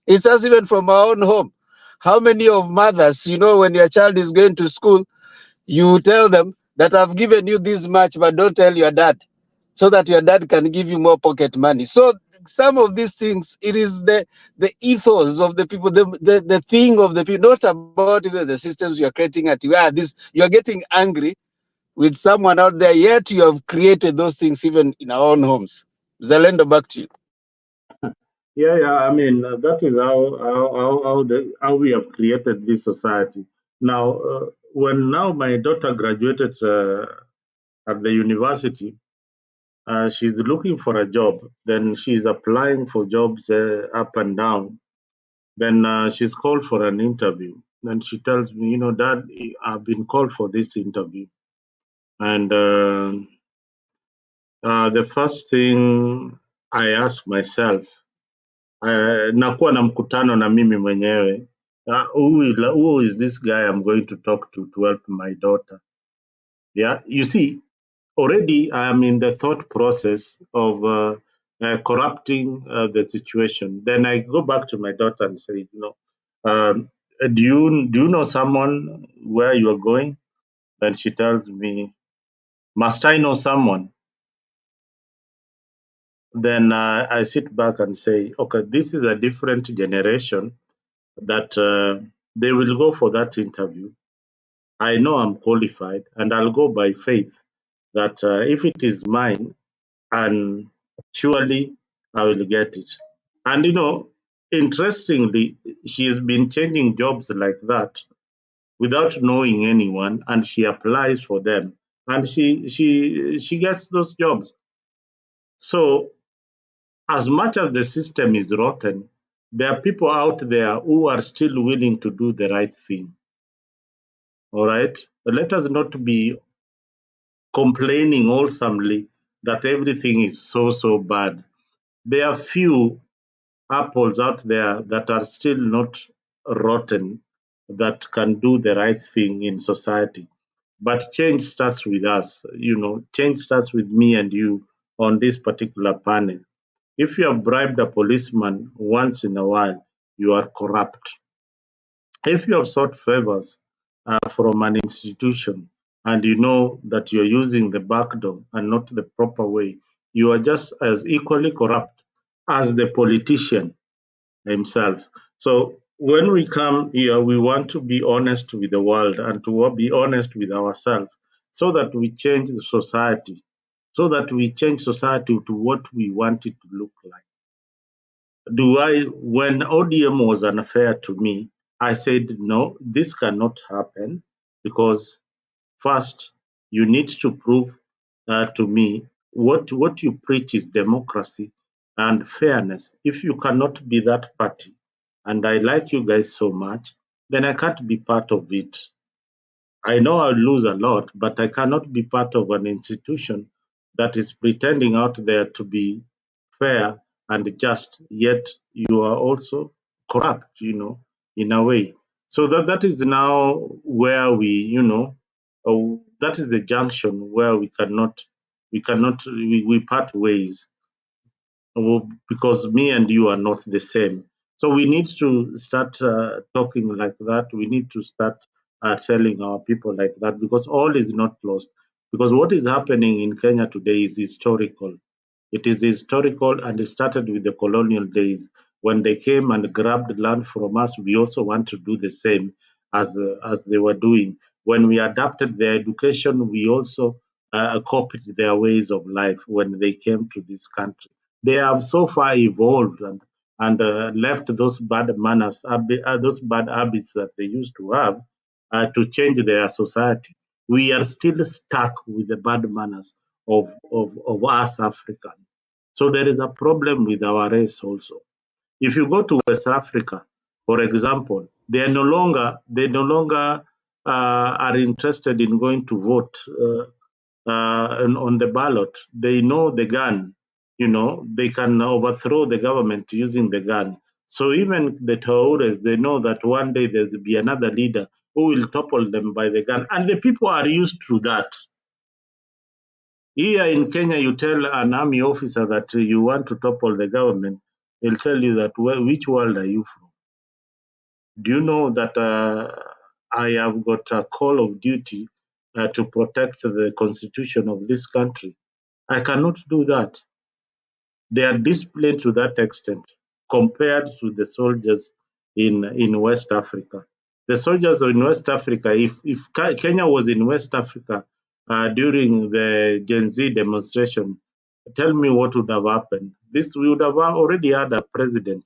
It's us even from our own home. How many of mothers, when your child is going to school, you tell them that I've given you this much, but don't tell your dad, so that your dad can give you more pocket money. So some of these things, it is the ethos of the people, the thing of the people, not about even the systems you are creating at you are getting angry with someone out there, yet you have created those things even in our own homes. Zalendo, back to you. Yeah, yeah. I mean, that is how we have created this society. Now, when now my daughter graduated at the university, she's looking for a job. Then she's applying for jobs up and down. Then she's called for an interview. Then she tells me, Dad, I've been called for this interview, and the first thing I ask myself, nakuwa na mkutano na mimi mwenyewe. Who is this guy I'm going to talk to help my daughter? Yeah, you see, already I am in the thought process of corrupting the situation. Then I go back to my daughter and say, do you know someone where you are going? Then she tells me, must I know someone? Then I sit back and say, okay, this is a different generation that they will go for that interview. I know I'm qualified, and I'll go by faith that if it is mine, and surely I will get it. And interestingly, she's been changing jobs like that without knowing anyone, and she applies for them, and she gets those jobs. So as much as the system is rotten, there are people out there who are still willing to do the right thing. All right. Let us not be complaining wholesomely that everything is so bad. There are few apples out there that are still not rotten, that can do the right thing in society. But change starts with us. Change starts with me and you on this particular panel. If you have bribed a policeman once in a while, you are corrupt. If you have sought favors from an institution and you know that you're using the back door and not the proper way, you are just as equally corrupt as the politician himself. So when we come here, we want to be honest with the world and to be honest with ourselves so that we change the society, so that we change society to what we want it to look like. When ODM was unfair to me, I said, no, this cannot happen because first, you need to prove to me what you preach is democracy and fairness. If you cannot be that party, and I like you guys so much, then I can't be part of it. I know I'll lose a lot, but I cannot be part of an institution that is pretending out there to be fair and just, yet you are also corrupt, in a way. So that is now where that is the junction where we part ways because me and you are not the same. So we need to start talking like that. We need to start telling our people like that because all is not lost. Because what is happening in Kenya today is historical. It is historical and it started with the colonial days. When they came and grabbed land from us, we also want to do the same as they were doing. When we adapted their education, we also copied their ways of life when they came to this country. They have so far evolved and left those bad manners, those bad habits that they used to have to change their society. We are still stuck with the bad manners of us Africans. So there is a problem with our race also. If you go to West Africa, for example, they no longer are interested in going to vote on the ballot. They know the gun. They can overthrow the government using the gun. So even the Taures, they know that one day there'll be another leader who will topple them by the gun. And the people are used to that. Here in Kenya, you tell an army officer that you want to topple the government, they'll tell you that, which world are you from? Do you know that I have got a call of duty to protect the constitution of this country? I cannot do that. They are disciplined to that extent compared to the soldiers in West Africa. The soldiers in West Africa, if Kenya was in West Africa during the Gen Z demonstration, tell me what would have happened. We would have already had a president.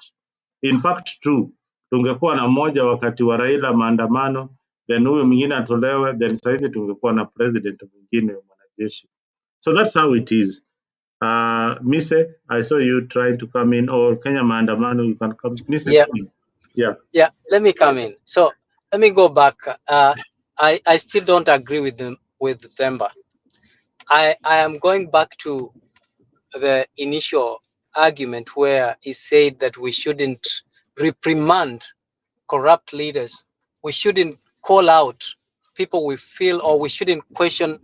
In fact, true, tungekuwa na moja wakati wa Raila maandamano, then huyu mwingine atolewe, then saizi tungekuwa na president mwingine mwanajeshi. So that's how it is. Mise, I saw you trying to come in, or Kenya maandamano, you can come. Mise, Yeah. Yeah. Let me come in. So let me go back. I still don't agree with Themba. I am going back to the initial argument where he said that we shouldn't reprimand corrupt leaders. We shouldn't call out people we feel, or we shouldn't question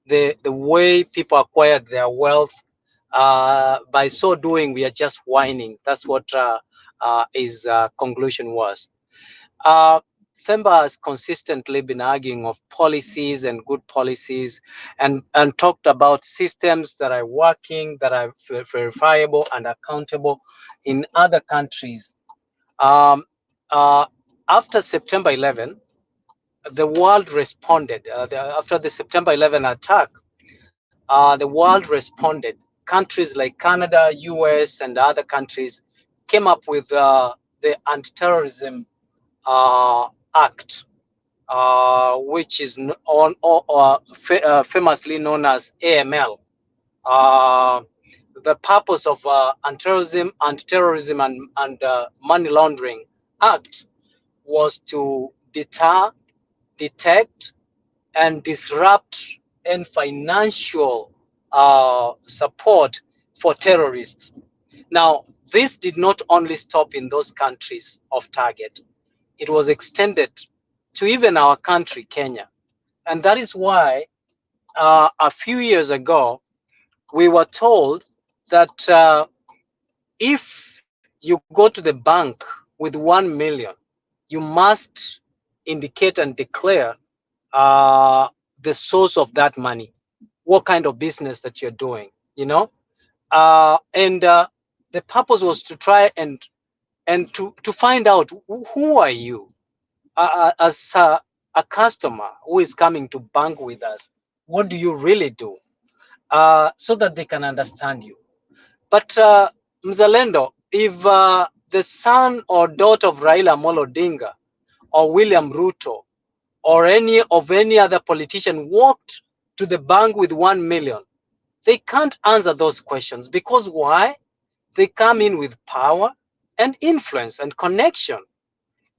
the way people acquired their wealth. By so doing, we are just whining. That's what his conclusion was. Themba has consistently been arguing of policies and good policies and talked about systems that are working, that are verifiable and accountable in other countries. After September 11, the world responded. After the September 11 attack, the world responded. Countries like Canada, US, and other countries came up with the Anti-Terrorism Act, which is famously known as AML. The purpose of Anti-Terrorism and Money Laundering Act was to deter, detect, and disrupt and financial support for terrorists. Now, this did not only stop in those countries of target. It was extended to even our country, Kenya. And that is why a few years ago, we were told that if you go to the bank with 1 million, you must indicate and declare the source of that money, what kind of business that you're doing, and the purpose was to try and to find out who are you as a customer who is coming to bank with us. What do you really do, so that they can understand you? But Mzalendo, the son or daughter of Raila Amolo Odinga or William Ruto or any other politician walked to the bank with 1 million, they can't answer those questions because why? They come in with power and influence and connection,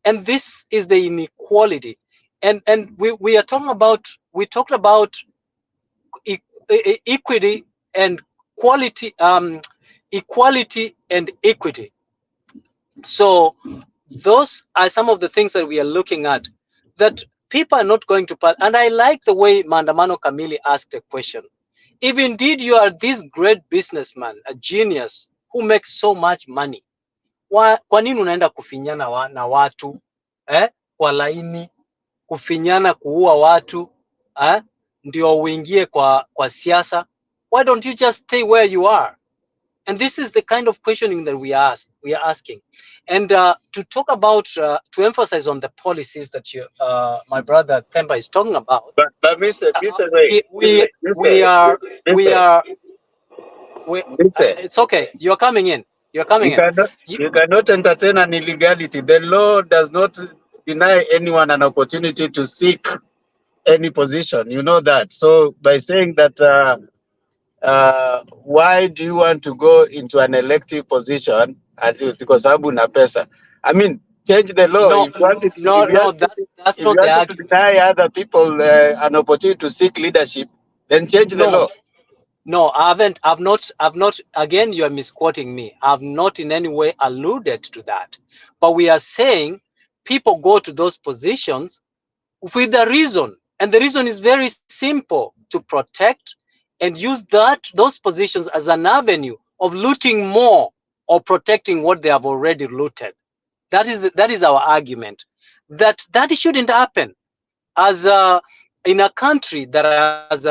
and this is the inequality. And we are talking about, we talked about equity and quality, equality and equity. So those are some of the things that we are looking at, that people are not going to pass. And I like the way Mandamano Kamili asked a question. If indeed you are this great businessman, a genius who makes so much money, kwa nini unaenda kufinyana na watu kwa laini, kufinyana, kuua watu ndio uingie kwa siasa? Why don't you just stay where you are? And this is the kind of questioning that we are asking. And to talk about, to emphasize on the policies that my brother Themba is talking about. But Mr. It's okay. You're coming in. You're coming in. You cannot entertain an illegality. The law does not deny anyone an opportunity to seek any position. You know that. So by saying that, why do you want to go into an elective position because sababu na pesa? I mean, change the law. No, if you want that's not the argument. To deny other people an opportunity to seek leadership, then change the law. No, I've not, again, you are misquoting me. I've not in any way alluded to that. But we are saying people go to those positions with a reason. And the reason is very simple: to protect and use those positions as an avenue of looting more or protecting what they have already looted. That is our argument. That shouldn't happen. As in a country that has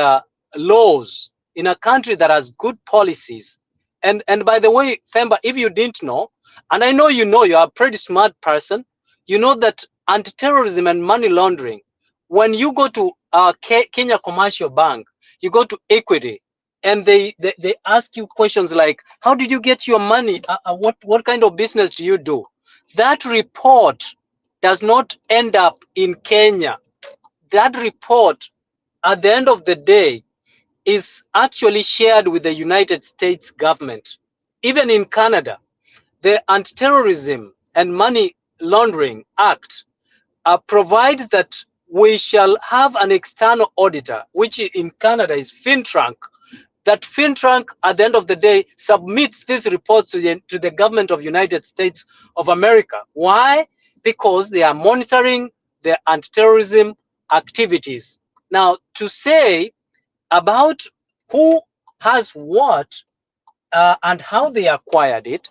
laws, in a country that has good policies, and by the way, Themba, if you didn't know, and I know you are a pretty smart person, you know that anti-terrorism and money laundering, when you go to Kenya Commercial Bank, you go to Equity, and they ask you questions like, how did you get your money? What kind of business do you do? That report does not end up in Kenya. That report, at the end of the day, is actually shared with the United States government. Even in Canada, the Anti-Terrorism and Money Laundering Act provides that we shall have an external auditor, which in Canada is FinTrunk. That FinTrunk, at the end of the day, submits these reports to the government of United States of America. Why? Because they are monitoring the anti-terrorism activities. Now, to say about who has what and how they acquired it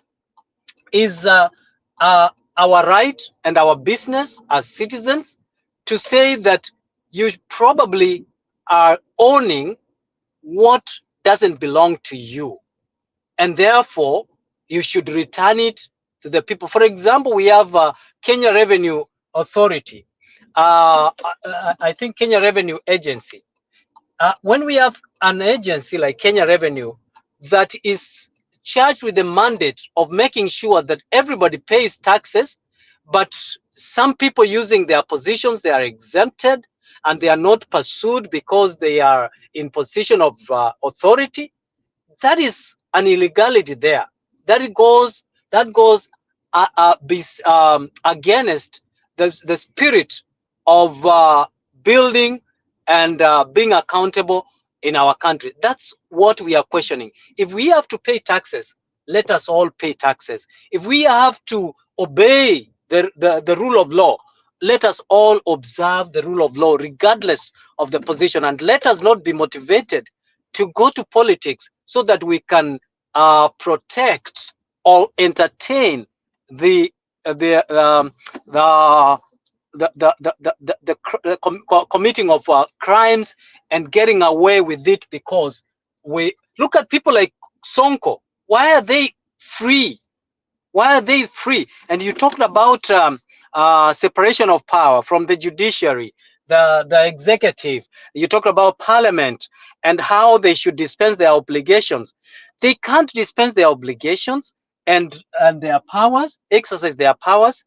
is our right and our business as citizens to say that you probably are owning what doesn't belong to you, and therefore you should return it to the people. For example, we have Kenya Revenue Authority, I think Kenya Revenue Agency. When we have an agency like Kenya Revenue that is charged with the mandate of making sure that everybody pays taxes, but some people using their positions, they are exempted and they are not pursued because they are in position of authority, that is an illegality there. That goes against the spirit of building and being accountable in our country. That's what we are questioning. If we have to pay taxes, let us all pay taxes. If we have to obey the rule of law, let us all observe the rule of law regardless of the position, and let us not be motivated to go to politics so that we can protect or entertain the committing of crimes and getting away with it. Because we look at people like Sonko. Why are they free? Why are they free? And you talked about separation of power from the judiciary, the executive. You talked about parliament and how they should dispense their obligations. They can't dispense their obligations and their powers, exercise their powers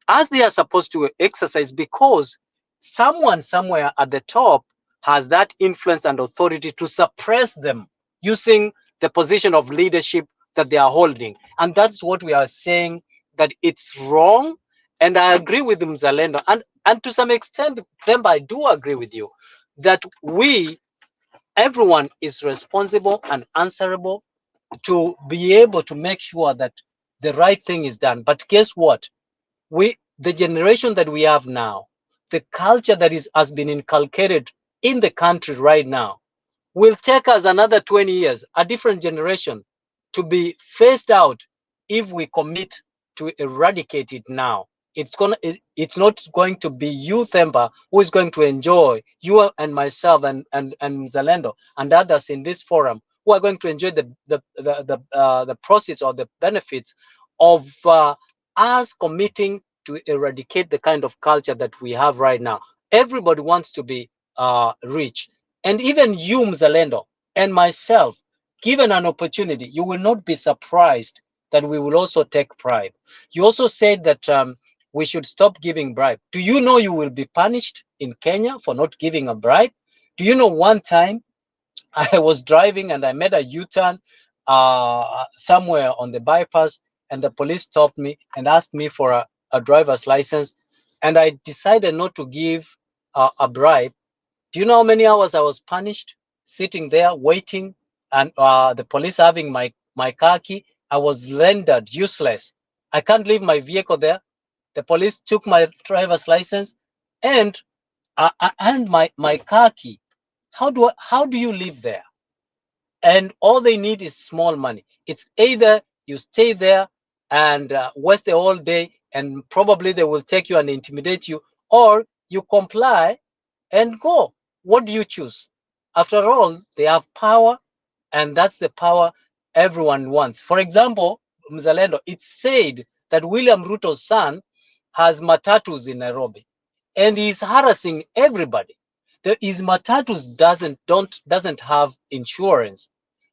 as they are supposed to exercise, because someone somewhere at the top has that influence and authority to suppress them using the position of leadership that they are holding. And that's what we are saying, that it's wrong. And I agree with Mzalendo, and to some extent, Themba, I do agree with you that everyone is responsible and answerable to be able to make sure that the right thing is done. But guess what? The generation that we have now, the culture that has been inculcated in the country right now, will take us another 20 years, a different generation, to be phased out if we commit to eradicate it now. It's not going to be you, Themba, who is going to enjoy, you and myself and Zalendo and others in this forum, who are going to enjoy the proceeds or the benefits of us committing to eradicate the kind of culture that we have right now. Everybody wants to be rich. And even you, Mzalendo, and myself, given an opportunity, you will not be surprised that we will also take bribe. You also said that we should stop giving bribe. Do you know you will be punished in Kenya for not giving a bribe? Do you know one time I was driving and I made a U-turn somewhere on the bypass, and the police stopped me and asked me for a driver's license, and I decided not to give a bribe. Do you know how many hours I was punished? Sitting there waiting, and the police having my car key. I was rendered useless. I can't leave my vehicle there. The police took my driver's license and my car key. How do you live there? And all they need is small money. It's either you stay there and waste the whole day, and probably they will take you and intimidate you, or you comply and go. What do you choose? After all, they have power, and that's the power everyone wants. For example, Mzalendo, it's said that William Ruto's son has matatus in Nairobi, and he's harassing everybody. His matatus doesn't have insurance,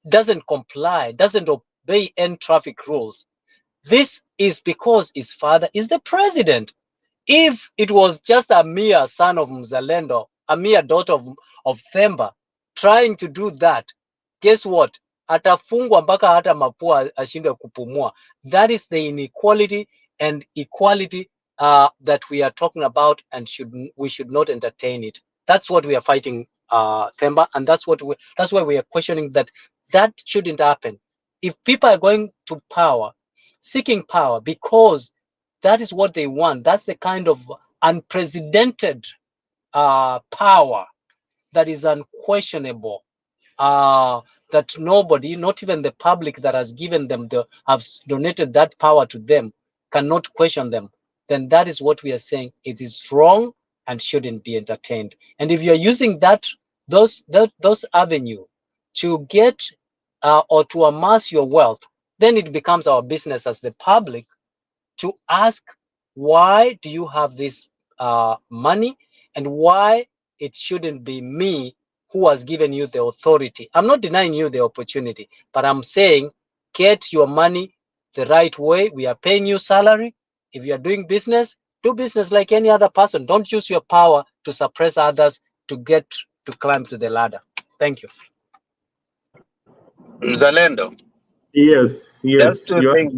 doesn't comply, doesn't obey any traffic rules. This is because his father is the president. If it was just a mere son of Mzalendo, a mere daughter of Themba trying to do that, guess what? Atafungwa mpaka hata mapua ashinde kupumua. That is the inequality and equality that we are talking about, and we should not entertain it. That's what we are fighting, Themba, and that's why we are questioning that shouldn't happen. If people are going to power, seeking power because that is what they want, that's the kind of unprecedented power that is unquestionable, that nobody, not even the public that has given them, have donated that power to them, cannot question them, then that is what we are saying. It is wrong and shouldn't be entertained. And if you're using those avenue to get or to amass your wealth, then it becomes our business as the public to ask, why do you have this money, and why it shouldn't be me who has given you the authority. I'm not denying you the opportunity, but I'm saying get your money the right way. We are paying you salary. If you are doing business, do business like any other person. Don't use your power to suppress others to climb to the ladder. Thank you. Mzalendo. Yes, Just two things.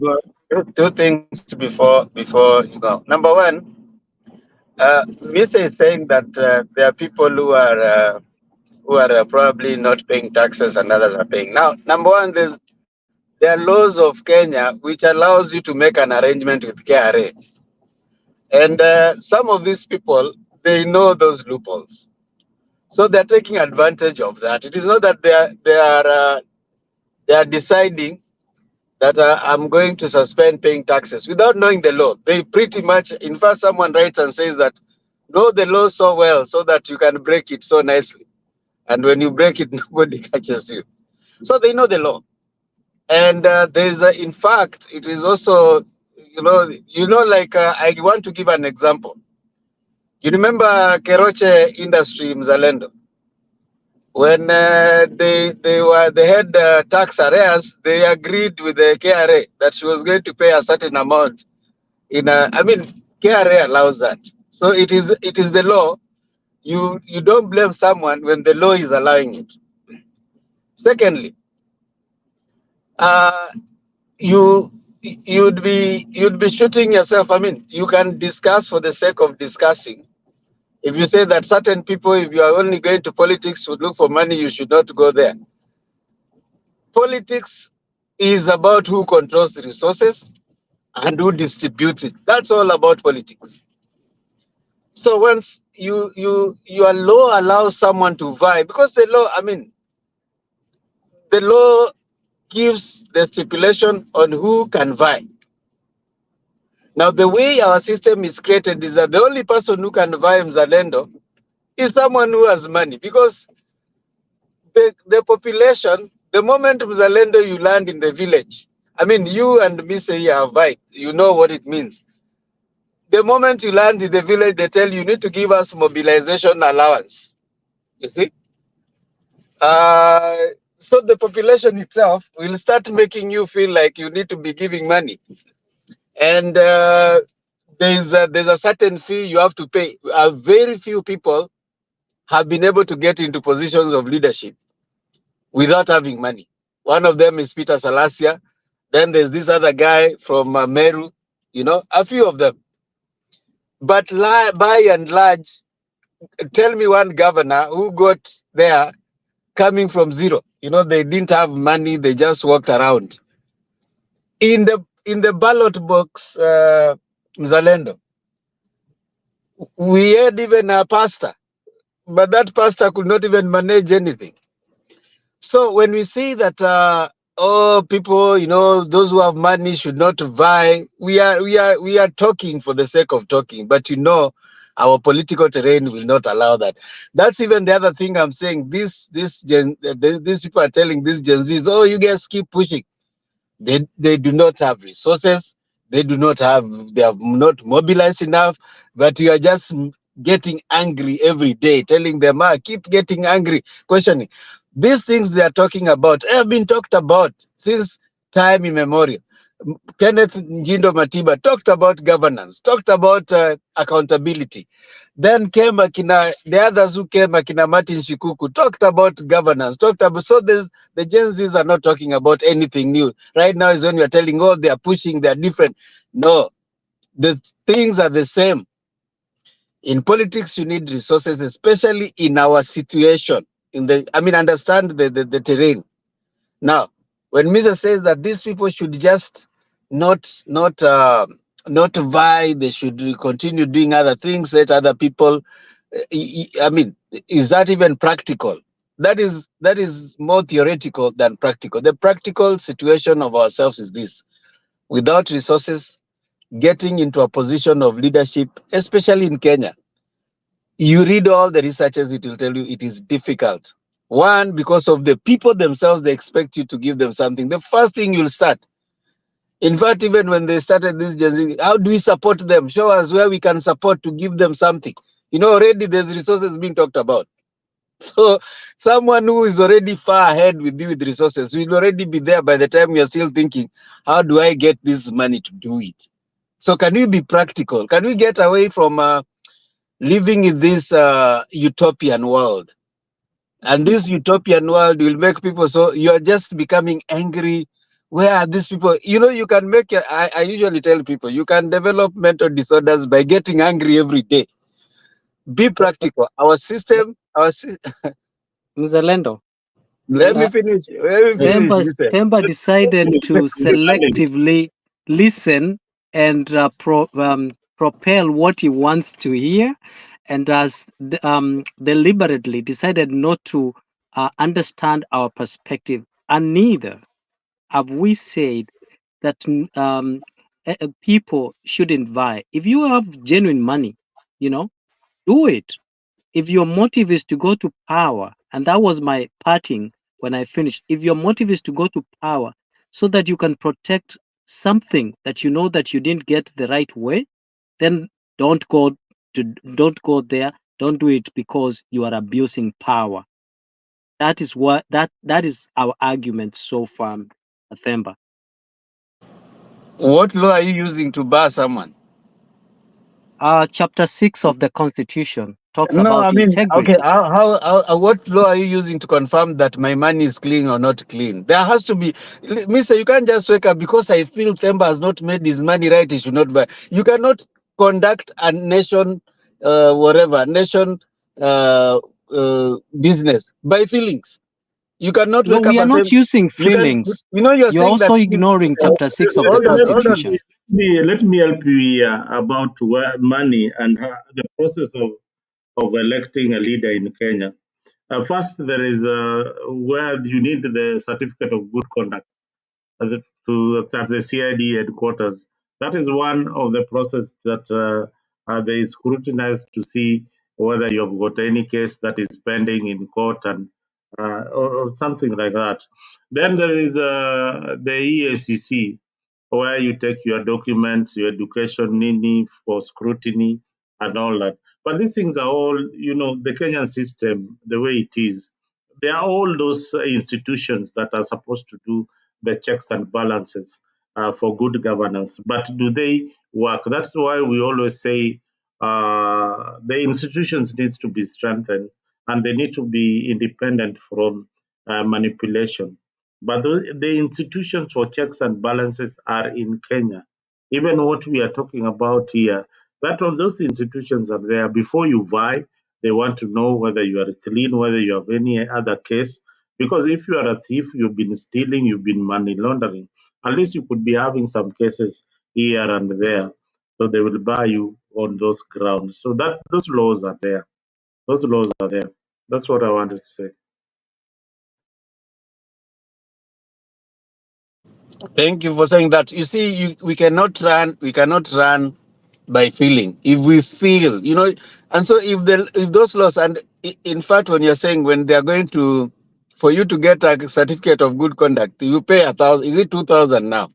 Two things before you go. Number one, Mr. is saying that there are people who are probably not paying taxes and others are paying. Now, number one, there are laws of Kenya which allows you to make an arrangement with KRA, and some of these people, they know those loopholes, so they're taking advantage of that. It is not that they are deciding that I'm going to suspend paying taxes without knowing the law. They pretty much, in fact, someone writes and says that know the law so well so that you can break it so nicely. And when you break it, nobody catches you. So they know the law. And there's, in fact, it is also, like I want to give an example. You remember Keroche Industry, Mzalendo? When they had tax arrears, they agreed with the KRA that she was going to pay a certain amount. KRA allows that. So it is the law. You don't blame someone when the law is allowing it. Secondly, uh, you'd be shooting yourself. You can discuss for the sake of discussing. If you say that certain people, if you are only going to politics to look for money, you should not go there. Politics is about who controls the resources and who distributes it. That's all about politics. So once your law allows someone to vie, because the law gives the stipulation on who can vie. Now, the way our system is created is that the only person who can vie Mzalendo is someone who has money, because the population, the moment Mzalendo you land in the village, you and me say you have vied, you know what it means. The moment you land in the village, they tell you need to give us mobilization allowance. You see? So the population itself will start making you feel like you need to be giving money. And there's a certain fee you have to pay. Very few people have been able to get into positions of leadership without having money. One of them is Peter Salasia. Then there's this other guy from Meru, a few of them. But by and large, tell me one governor who got there coming from zero. They didn't have money, they just walked around. In the ballot box, Mzalendo, we had even a pastor, but that pastor could not even manage anything. So when we see that people, those who have money should not vie, we are talking for the sake of talking, but our political terrain will not allow that. That's even the other thing I'm saying. These people are telling these Gen Zs, oh, you guys keep pushing. They do not have resources. They have not mobilized enough, but you are just getting angry every day, telling them, keep getting angry, questioning. These things they are talking about have been talked about since time immemorial. Kenneth Njindo Matiba talked about governance, talked about accountability. Then came the others who came, Martin Shikuku, talked about governance, so the Gen Zs are not talking about anything new. Right now is when you're telling, oh, they are pushing, they're different. No, the things are the same. In politics, you need resources, especially in our situation. Understand the terrain. Now, when Mr. says that these people should just not vie, they should continue doing other things, let other people. Is that even practical? That is more theoretical than practical. The practical situation of ourselves is this: without resources, getting into a position of leadership, especially in Kenya, you read all the researchers, it will tell you it is difficult. One, because of the people themselves, they expect you to give them something. The first thing you'll start. In fact, even when they started this Gen Z, how do we support them? Show us where we can support to give them something. Already there's resources being talked about. So someone who is already far ahead with you with resources will already be there by the time you're still thinking, how do I get this money to do it? So can we be practical? Can we get away from living in this utopian world? And this utopian world will make people, so you're just becoming angry. Where are these people? You can make, I usually tell people, you can develop mental disorders by getting angry every day. Be practical. Our system, Mzalendo. Let me finish. Listen. Pemba decided to selectively listen and propel what he wants to hear, and has deliberately decided not to understand our perspective. And neither have we said that people shouldn't vie. If you have genuine money, do it. If your motive is to go to power, and that was my parting when I finished, if your motive is to go to power so that you can protect something that you know that you didn't get the right way, then don't go there. Don't do it because you are abusing power. That is what that is our argument so far, Themba. What law are you using to bar someone? Chapter 6 of the Constitution talks No, I about mean, okay, integrity. what law are you using to confirm that my money is clean or not clean? There has to be, Mister, you can't just wake up because I feel Themba has not made his money right, he should not buy. You cannot conduct a nation, business by feelings. You cannot No, wake up we are and say, not using you can, feelings. you're You're saying that, also ignoring chapter 6 of the hold on, hold on. Constitution. Let me help you here about money and the process of electing a leader in Kenya. First, there is where you need the certificate of good conduct to at the CID headquarters. That is one of the process that they scrutinize to see whether you have got any case that is pending in court and or something like that. Then there is the EACC, where you take your documents, your education, nini, for scrutiny and all that. But these things are all, the Kenyan system, the way it is, they are all those institutions that are supposed to do the checks and balances for good governance. But do they work? That's why we always say the institutions needs to be strengthened and they need to be independent from manipulation. But the institutions for checks and balances are in Kenya. Even what we are talking about here, that all those institutions are there. Before you buy, they want to know whether you are clean, whether you have any other case. Because if you are a thief, you've been stealing, you've been money laundering, at least you could be having some cases here and there. So they will buy you on those grounds. So that those laws are there. Those laws are there. That's what I wanted to say. Thank you for saying that. You see, we cannot run by feeling. If we feel, and so if those laws, and in fact, when you're saying when they are going to, for you to get a certificate of good conduct, you pay 1,000. Is it 2,000 now?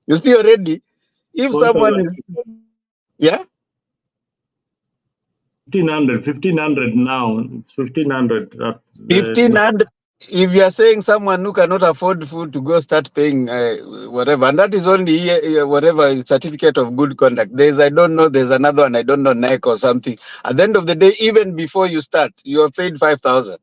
You see already, if someone is, yeah. 1,500 now. It's 1,500. 1,500. If you are saying someone who cannot afford food to go start paying whatever, and that is only whatever certificate of good conduct. There's another one, I don't know, NEC or something. At the end of the day, even before you start, you have paid 5,000.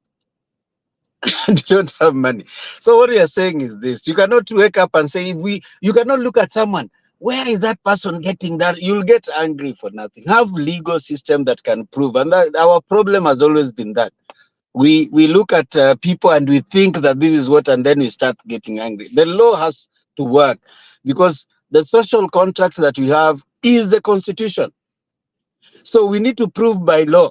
And you don't have money. So what we are saying is this: you cannot wake up and say, you cannot look at someone. Where is that person getting that? You'll get angry for nothing. Have legal system that can prove, and that our problem has always been that. We look at people and we think that this is what, and then we start getting angry. The law has to work because the social contract that we have is the constitution. So we need to prove by law.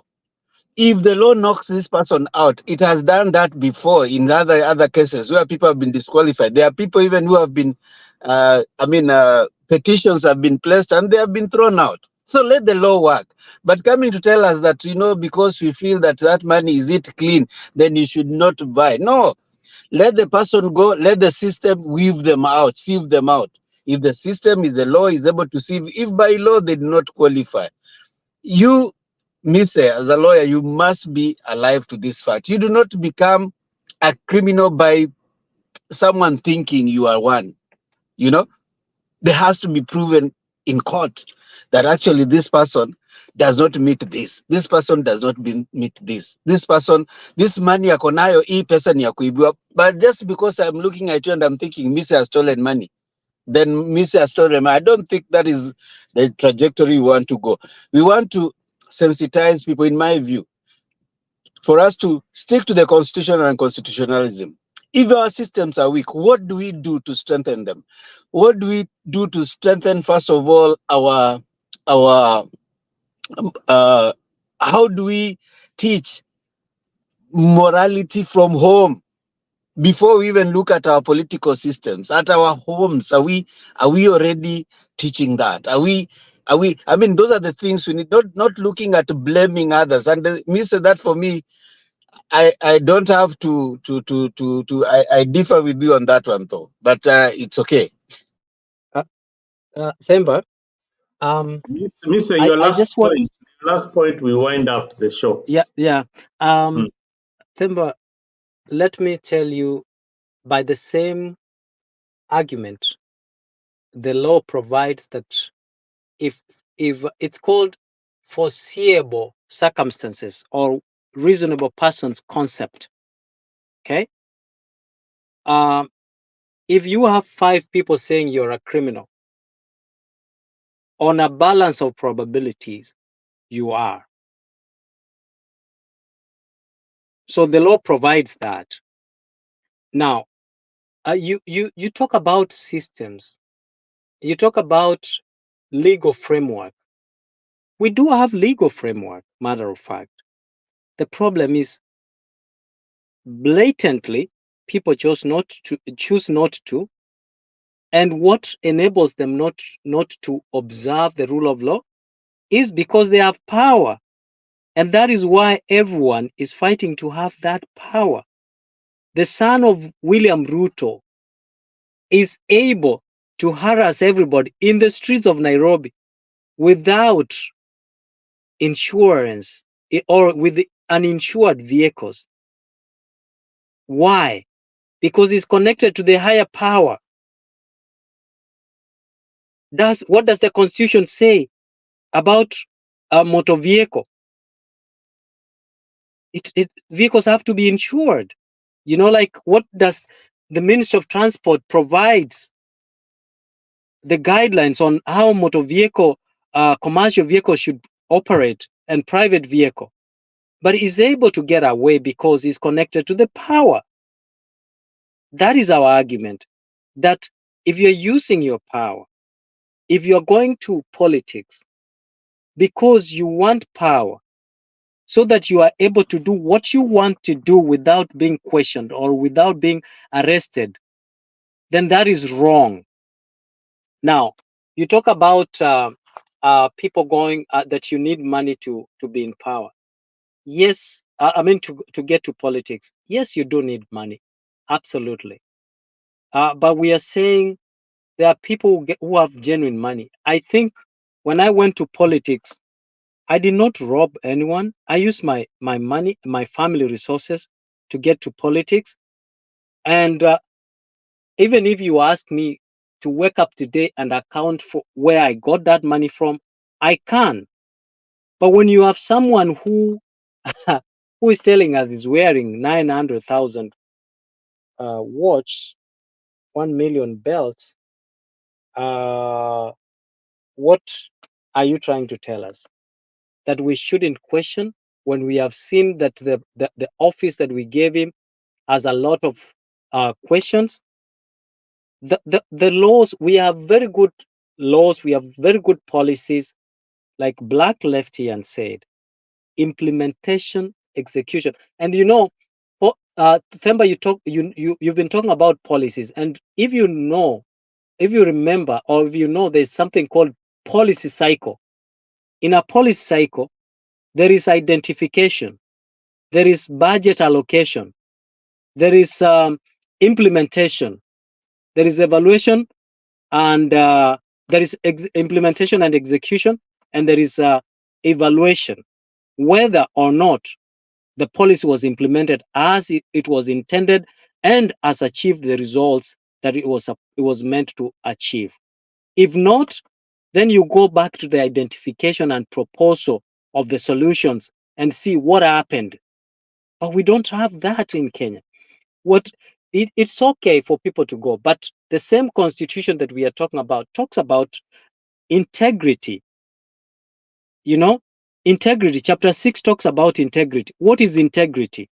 If the law knocks this person out, it has done that before in other cases where people have been disqualified. There are people even who have been, petitions have been placed and they have been thrown out. So let the law work. But coming to tell us that, because we feel that money is it clean, then you should not buy. No, let the person go, let the system sieve them out. If the system is the law is able to sieve, if by law they do not qualify, you, Mr. as a lawyer, you must be alive to this fact. You do not become a criminal by someone thinking you are one. There has to be proven in court that actually this person does not meet this. This person does not meet this. This money akonayo, hii pesa ni ya kuibiwa. But just because I'm looking at you and I'm thinking Mr. has stolen money, then Mr. has stolen money. I don't think that is the trajectory we want to go. We want to sensitize people, in my view, for us to stick to the constitution and constitutionalism. If our systems are weak, what do we do to strengthen them? What do we do to strengthen, first of all, our how do we teach morality from home before we even look at our political systems? At our homes, are we already teaching that? I mean, those are the things we need, not looking at blaming others. And Mr. That for me, I don't have to I differ with you on that one though, but it's okay. Themba, Mr. Your last point, we wind up the show. Yeah. Themba, let me tell you, by the same argument, the law provides that if it's called foreseeable circumstances or reasonable persons concept, okay? If you have 5 people saying you're a criminal, on a balance of probabilities, you are. So the law provides that. Now, you talk about systems. You talk about legal framework. We do have legal framework, matter of fact. The problem is blatantly people choose not to, and what enables them not to observe the rule of law is because they have power, and that is why everyone is fighting to have that power. The son of William Ruto is able to harass everybody in the streets of Nairobi without insurance or with uninsured vehicles. Why? Because he's connected to the higher power. What does the Constitution say about a motor vehicle? Vehicles have to be insured. You know, like what does the Ministry of Transport provides the guidelines on how motor vehicle, commercial vehicles should operate and private vehicle. But he's able to get away because he's connected to the power. That is our argument, that if you're using your power, if you're going to politics because you want power so that you are able to do what you want to do without being questioned or without being arrested, then that is wrong. Now, you talk about people going that you need money to be in power. Yes, I mean to get to politics. Yes, you do need money, absolutely. But we are saying there are people who have genuine money. I think when I went to politics, I did not rob anyone. I used my money, my family resources to get to politics. And even if you ask me to wake up today and account for where I got that money from, I can. But when you have someone who who is telling us is wearing 900,000 watch, 1 million belts, what are you trying to tell us? That we shouldn't question when we have seen that the office that we gave him has a lot of questions? The laws, we have very good laws, we have very good policies, like Black Leftian said, implementation, execution. And you know, Themba, you've been talking about policies, and if you remember, or if you know, there's something called policy cycle. In a policy cycle, there is identification, there is budget allocation, there is implementation, there is evaluation, and there is implementation and execution, and there is evaluation, whether or not the policy was implemented as it was intended and has achieved the results that it was meant to achieve. If not, then you go back to the identification and proposal of the solutions and see what happened. But we don't have that in Kenya. It's okay for people to go, but the same constitution that we are talking about talks about integrity. You know, integrity. Chapter 6 talks about integrity. What is integrity?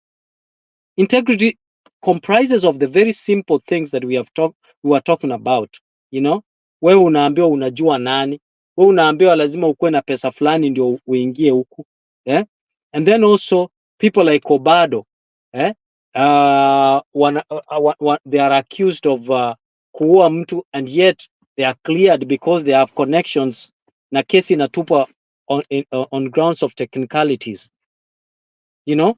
Integrity comprises of the very simple things that we are talking about. You know, wewe unaambiwa unajua nani, wewe unaambiwa lazima ukuwe na pesa fulani ndio uingie huku, and then also people like Obado, they are accused of kuua mtu, and yet they are cleared because they have connections na kesi inatupwa on grounds of technicalities. You know,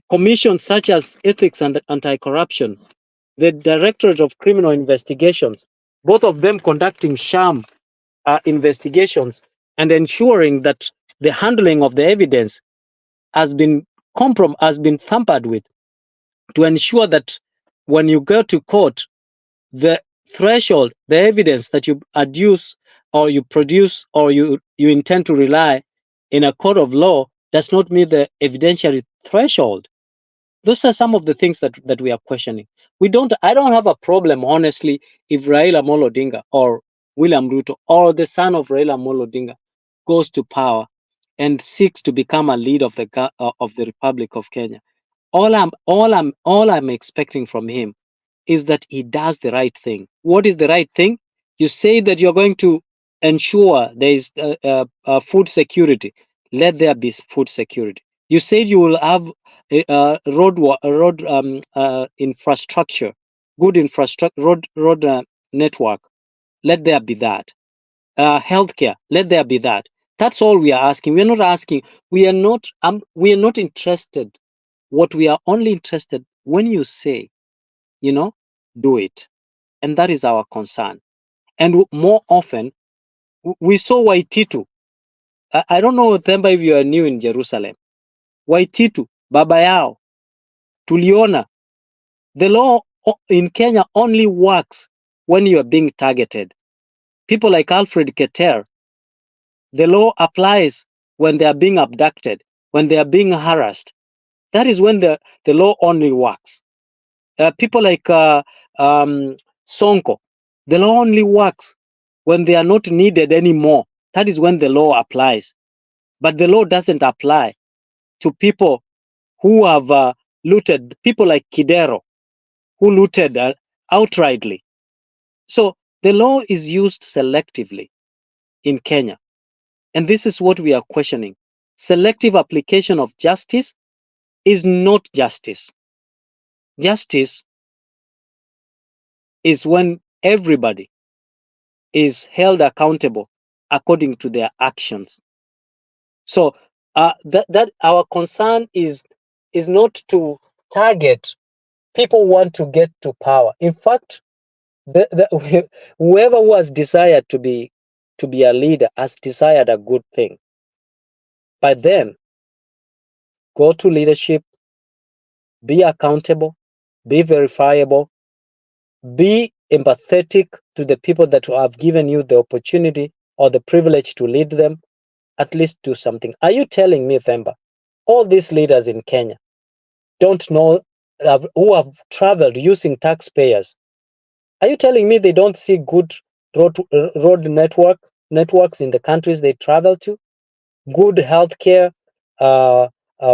commissions such as ethics and anti-corruption, the Directorate of Criminal Investigations, both of them conducting sham investigations and ensuring that the handling of the evidence has been tampered with. to ensure that when you go to court, the threshold, the evidence that you adduce or you produce or you intend to rely in a court of law does not meet the evidentiary threshold. Those are some of the things that we are questioning. I don't have a problem, honestly, if Raila Amolo Odinga or William Ruto or the son of Raila Amolo Odinga goes to power and seeks to become a leader of the Republic of Kenya. All I'm expecting from him is that he does the right thing. What is the right thing? You say that you're going to ensure there is food security. Let there be food security. You said you will have road infrastructure, good infrastructure, road network. Let there be that. Healthcare. Let there be that. That's all we are asking. We are not asking. We are not interested. What we are only interested when you say, do it. And that is our concern. And more often, we saw Waititu. I don't know, Themba, if you are new in Jerusalem. Waititu, baba yao, tuliona. The law in Kenya only works when you are being targeted. People like Alfred Keter, the law applies when they are being abducted, when they are being harassed. That is when the law only works. People like Sonko, the law only works when they are not needed anymore. That is when the law applies. But the law doesn't apply to people who have looted, people like Kidero, who looted outrightly. So the law is used selectively in Kenya. And this is what we are questioning. Selective application of justice is not justice. Justice is when everybody is held accountable according to their actions. So that our concern is not to target people who want to get to power. In fact, whoever who has desired to be a leader has desired a good thing. But then, go to leadership, be accountable, be verifiable, be empathetic to the people that have given you the opportunity or the privilege to lead them. At least do something. Are you telling me, Themba, all these leaders in Kenya don't know who have traveled using taxpayers? Are you telling me they don't see good road networks in the countries they travel to? Good healthcare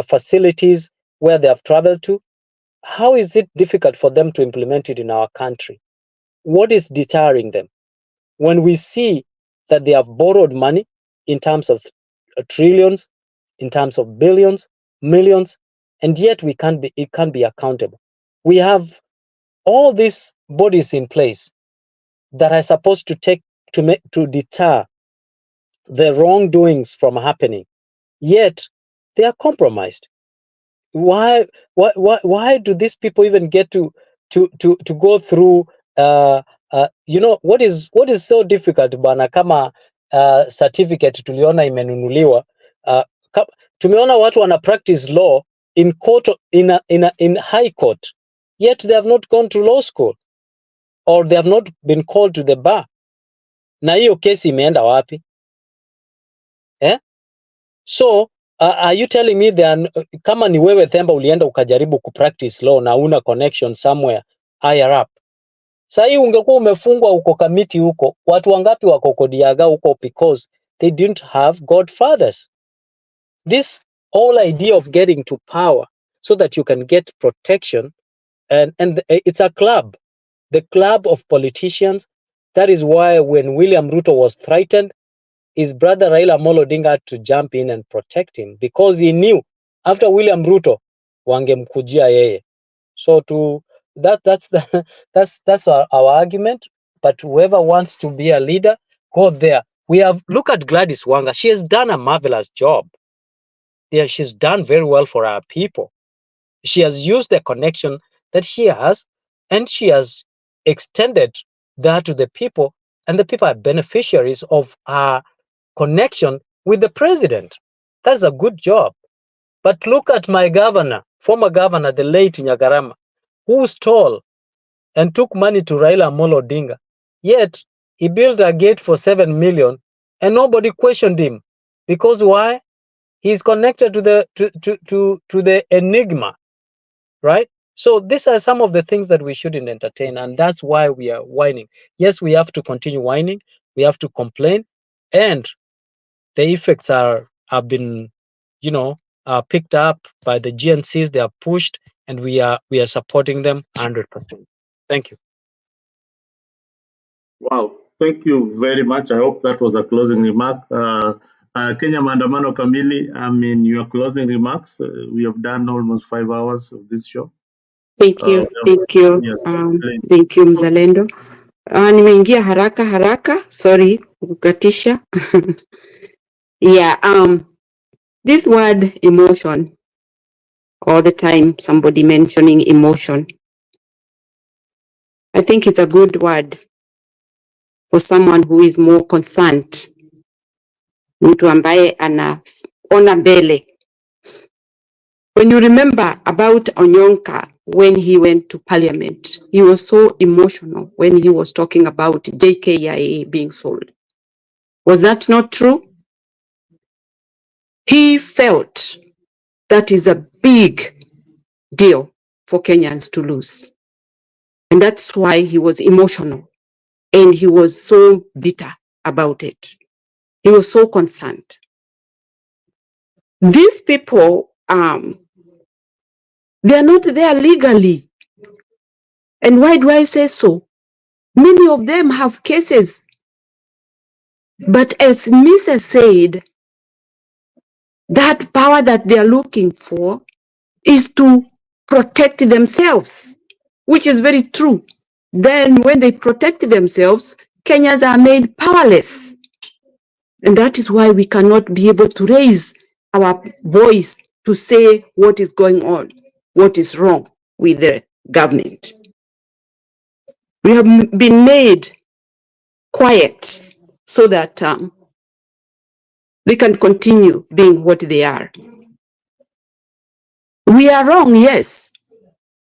facilities where they have traveled to? How is it difficult for them to implement it in our country? What is deterring them? When we see that they have borrowed money in terms of trillions, in terms of billions, millions, and yet it can't be accountable. We have all these bodies in place that are supposed to deter the wrongdoings from happening, yet they are compromised. Why do these people even get to go through what is so difficult bana, kama certificate tuliona imenunuliwa, tumeona watu wana practice law in court, in high court, yet they have not gone to law school or they have not been called to the bar. Na hiyo kesi imeenda wapi? So are you telling me kama ni wewe Themba ulienda ukajaribu kupractice law na una connection somewhere higher up, sasa hii ungekuwa umefungwa uko kamiti huko, watu wangapi wako kodiaga huko because they didn't have godfathers? This whole idea of getting to power so that you can get protection, and it's a club, the club of politicians. That is why when William Ruto was threatened, his brother Raila Amolo Odinga had to jump in and protect him because he knew after William Ruto wangemkujia yeye. So that's our argument. But whoever wants to be a leader, go there. Look at Gladys Wanga. She has done a marvelous job. Yeah, she's done very well for our people. She has used the connection that she has, and she has extended that to the people, and the people are beneficiaries of our connection with the president. That's a good job. But look at my governor, former governor, the late Nyagarama. who stole and took money to Raila Amolo Odinga. Yet he built a gate for 7 million and nobody questioned him. Because why? He's connected to the enigma, right? So these are some of the things that we shouldn't entertain, and that's why we are whining. Yes, we have to continue whining, we have to complain, and the effects have been, picked up by the GNCs. They are pushed, and we are supporting them 100%. Thank you. Wow, thank you very much. I hope that was a closing remark. Kenya Maandamano Kamili, I mean, your closing remarks. We have done almost 5 hours of this show. Thank you, Yes, please. thank you Mzalendo. Nimeingia haraka, sorry kukatisha. Yeah, this word emotion, all the time somebody mentioning emotion, I think it's a good word for someone who is more concerned, mtu ambaye anaona mbele. When you remember about Onyonka, when he went to parliament, he was so emotional when he was talking about JKIA being sold. Was that not true? He felt that is a big deal for Kenyans to lose. And that's why he was emotional and he was so bitter about it. He was so concerned. These people, they are not there legally. And why do I say so? Many of them have cases. But as Mrs. said, that power that they are looking for is to protect themselves, which is very true. Then when they protect themselves, Kenyans are made powerless. And that is why we cannot be able to raise our voice to say what is going on, what is wrong with the government. We have been made quiet so that they can continue being what they are. We are wrong, yes,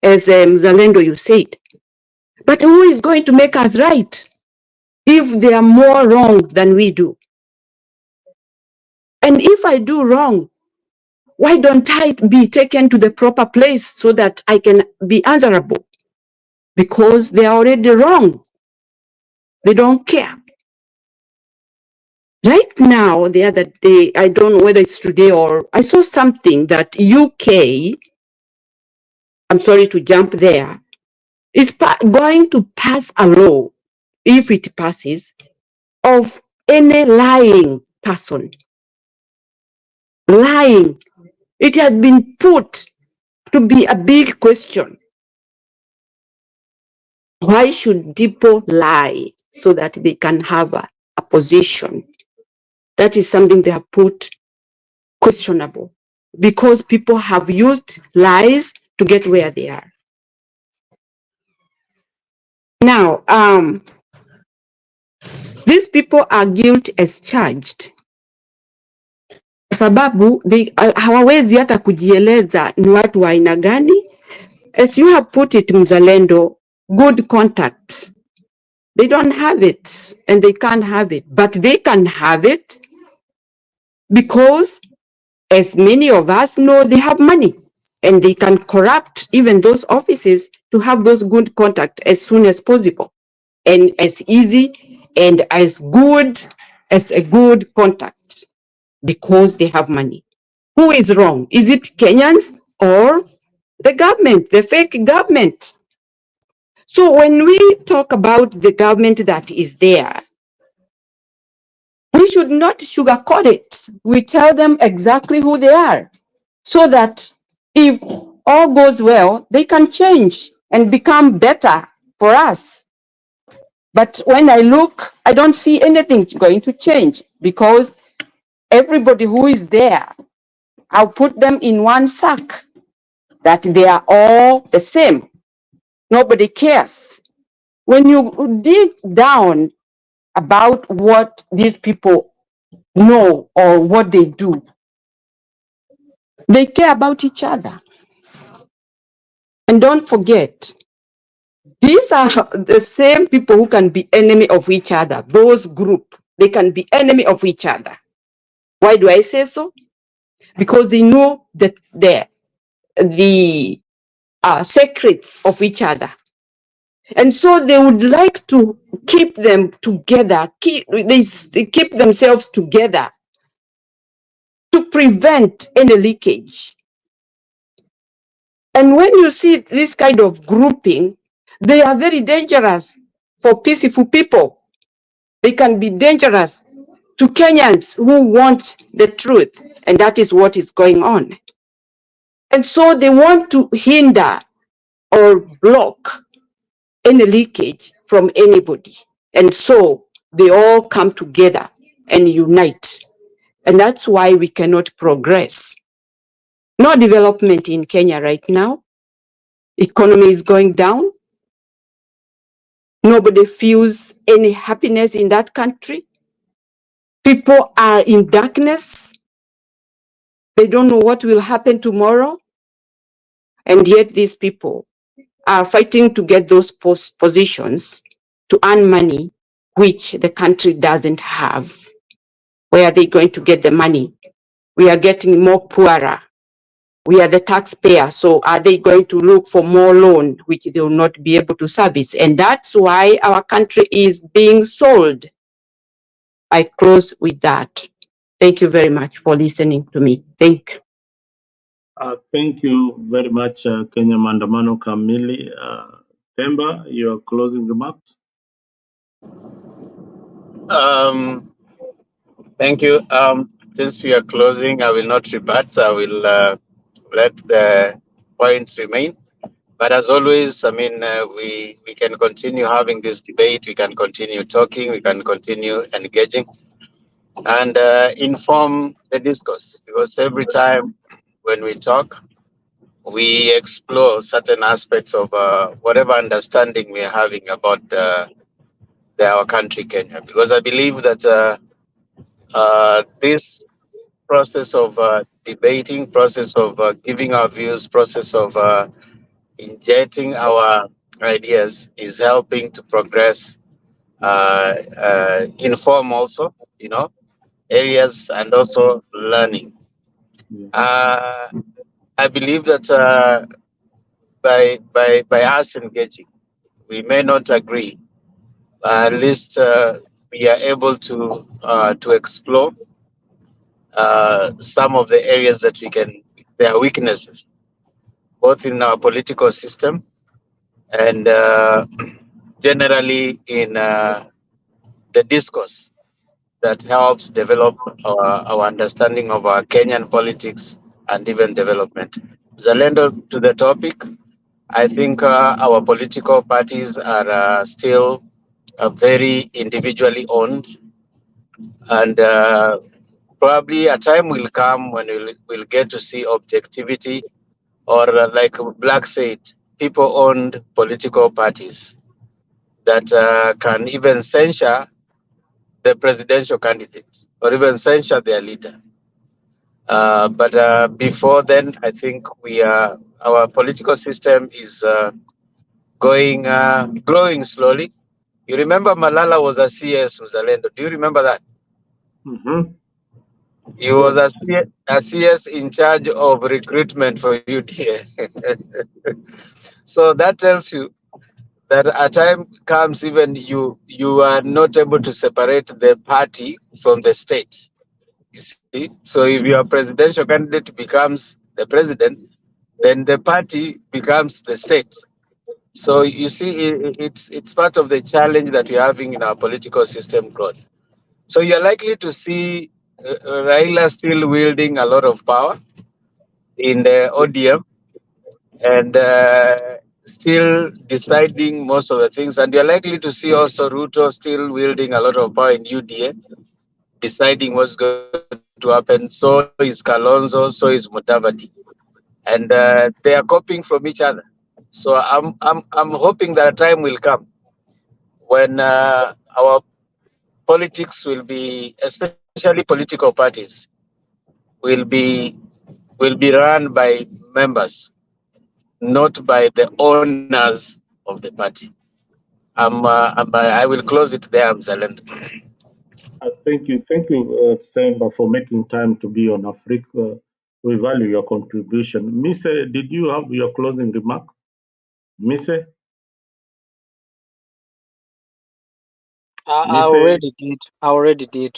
as Mzalendo you said. But who is going to make us right if they are more wrong than we do? And if I do wrong, why don't I be taken to the proper place so that I can be answerable? Because they are already wrong. They don't care. Right now, the other day, I don't know whether it's today or I saw something that UK, I'm sorry to jump there, is going to pass a law, if it passes, of any lying person. Lying. It has been put to be a big question. Why should people lie so that they can have a position? That is something they have put questionable because people have used lies to get where they are. Now, these people are guilty as charged. Sababu hawawezi hata kujieleza ni watu wa aina gani. As you have put it, Mzalendo, good contact. They don't have it and they can't have it, but they can have it because, as many of us know, they have money and they can corrupt even those offices to have those good contacts as soon as possible and as easy and as good as a good contact because they have money. Who is wrong? Is it Kenyans or the government, the fake government? So when we talk about the government that is there, we should not sugarcoat it. We tell them exactly who they are so that if all goes well, they can change and become better for us. But when I look, I don't see anything going to change because everybody who is there, I'll put them in one sack, that they are all the same. Nobody cares. When you dig down about what these people know or what they do, they care about each other. And don't forget, these are the same people who can be enemy of each other. Those group, they can be enemy of each other. Why do I say so? Because they know that the secrets of each other. And so they would like to keep them together, they keep themselves together to prevent any leakage. And when you see this kind of grouping, they are very dangerous for peaceful people. They can be dangerous to Kenyans who want the truth, and that is what is going on. And so they want to hinder or block any leakage from anybody. And so they all come together and unite. And that's why we cannot progress. No development in Kenya right now. Economy is going down. Nobody feels any happiness in that country. People are in darkness. They don't know what will happen tomorrow. And yet these people are fighting to get those positions to earn money, which the country doesn't have. Where are they going to get the money? We are getting more poorer. We are the taxpayer, so are they going to look for more loan, which they will not be able to service? And that's why our country is being sold. I close with that. Thank you very much for listening to me. Thank you. Thank you very much, Kenya Mandamano Kamili. Temba, your closing remarks? Thank you. Since we are closing, I will not rebut. I will let the points remain. But as always, I mean, we can continue having this debate. We can continue talking. We can continue engaging and inform the discourse. Because every time when we talk, we explore certain aspects of whatever understanding we are having about our country, Kenya. Because I believe that this process of debating, process of giving our views, process of injecting our ideas is helping to progress, inform also, areas and also learning. I believe that by us engaging, we may not agree, at least we are able to explore some of the areas that there are weaknesses, both in our political system and generally in the discourse that helps develop our understanding of our Kenyan politics and even development. Zalendo, to the topic, I think our political parties are still very individually owned, and probably a time will come when we'll get to see objectivity, or like Black said, people-owned political parties that can even censure the presidential candidate or even censure their leader. But before then, I think our political system is growing slowly. You remember Malala was a CS Uzalendo. Do you remember that? Mm-hmm. He was a CS in charge of recruitment for UDA. So that tells you that a time comes even you are not able to separate the party from the state. You see, so if your presidential candidate becomes the president, then the party becomes the state. So you see, it's part of the challenge that we're having in our political system growth. So you're likely to see Raila still wielding a lot of power in the ODM and still deciding most of the things. And you're likely to see also Ruto still wielding a lot of power in UDA, deciding what's going to happen. So is Kalonzo, so is Mudavadi. And they are copying from each other. So I'm hoping that a time will come when our politics will be, especially political parties, will be run by members not by the owners of the party. I will close it there, Mzalendo. Thank you, Themba, for making time to be on Africa. We value your contribution. Mise, did you have your closing remark? Mise? I already did.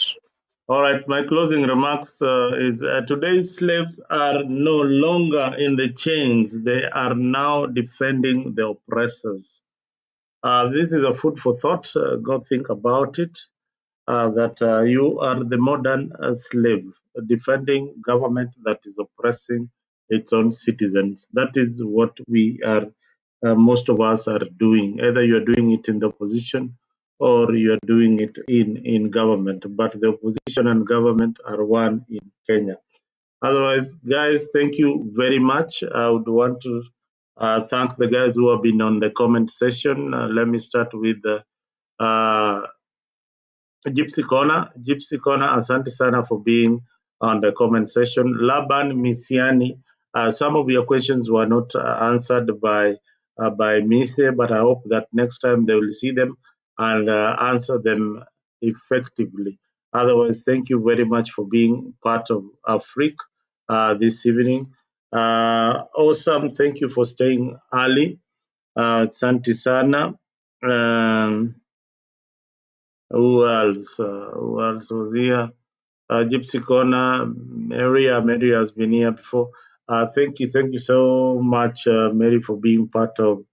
All right, my closing remarks is today's slaves are no longer in the chains. They are now defending the oppressors. This is a food for thought. Go think about it. That you are the modern slave defending government that is oppressing its own citizens. That is what we are, most of us are doing. Either you are doing it in the opposition or you are doing it in government. But the opposition and government are one in Kenya. Otherwise, guys, thank you very much. I would want to thank the guys who have been on the comment session. Let me start with Gypsy Corner, asante sana for being on the comment section. Laban Misiani, some of your questions were not answered by Mise, but I hope that next time they will see them and answer them effectively. Otherwise, thank you very much for being part of Afrique this evening. Awesome, thank you for staying early. Asante sana. Who else? Who else was here? Gypsy Corner, Mary has been here before. Thank you so much, Mary, for being part of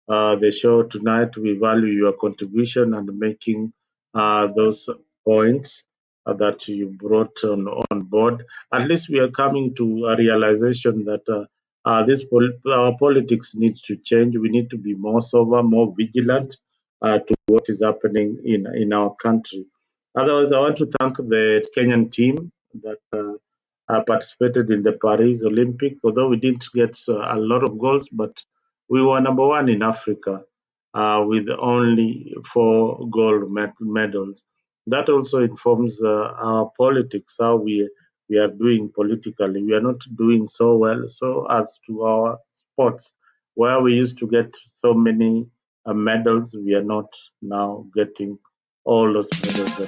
the show tonight. We value your contribution and making those points that you brought on board. At least we are coming to a realization that our politics needs to change. We need to be more sober, more vigilant to what is happening in our country. Otherwise, I want to thank the Kenyan team that participated in the Paris Olympic. Although we didn't get a lot of goals, but we were number one in Africa with only 4 gold medals. That also informs our politics, how we are doing politically. We are not doing so well. So as to our sports, where we used to get so many medals, we are not now getting all those medals.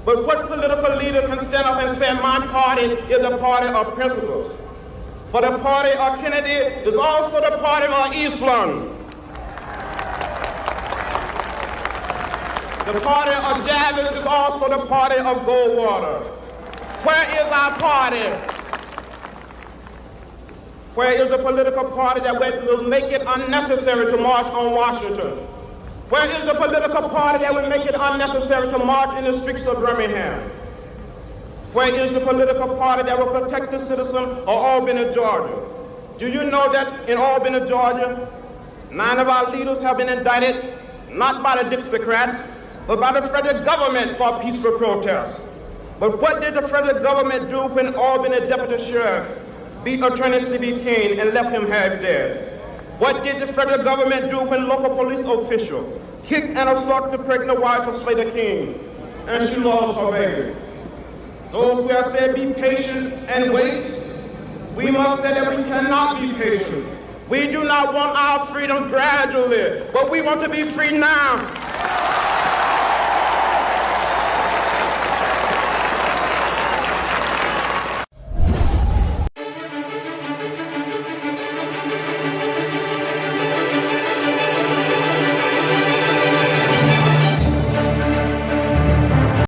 But what political leader can stand up and say my party is a party of principles? For the party of Kennedy is also the party of Islam. The party of Javits is also the party of Goldwater. Where is our party? Where is the political party that will make it unnecessary to march on Washington? Where is the political party that will make it unnecessary to march in the streets of Birmingham? Where is the political party that will protect the citizen of Albany, Georgia? Do you know that in Albany, Georgia, 9 of our leaders have been indicted, not by the Dixiecrats, but by the federal government for peaceful protest? But what did the federal government do when Albany Deputy Sheriff beat Attorney C.B. King and left him half dead? What did the federal government do when local police officials kicked and assaulted the pregnant wife of Slater King and she lost her baby? Those who have said be patient and wait, we must say that we cannot be patient. We do not want our freedom gradually, but we want to be free now.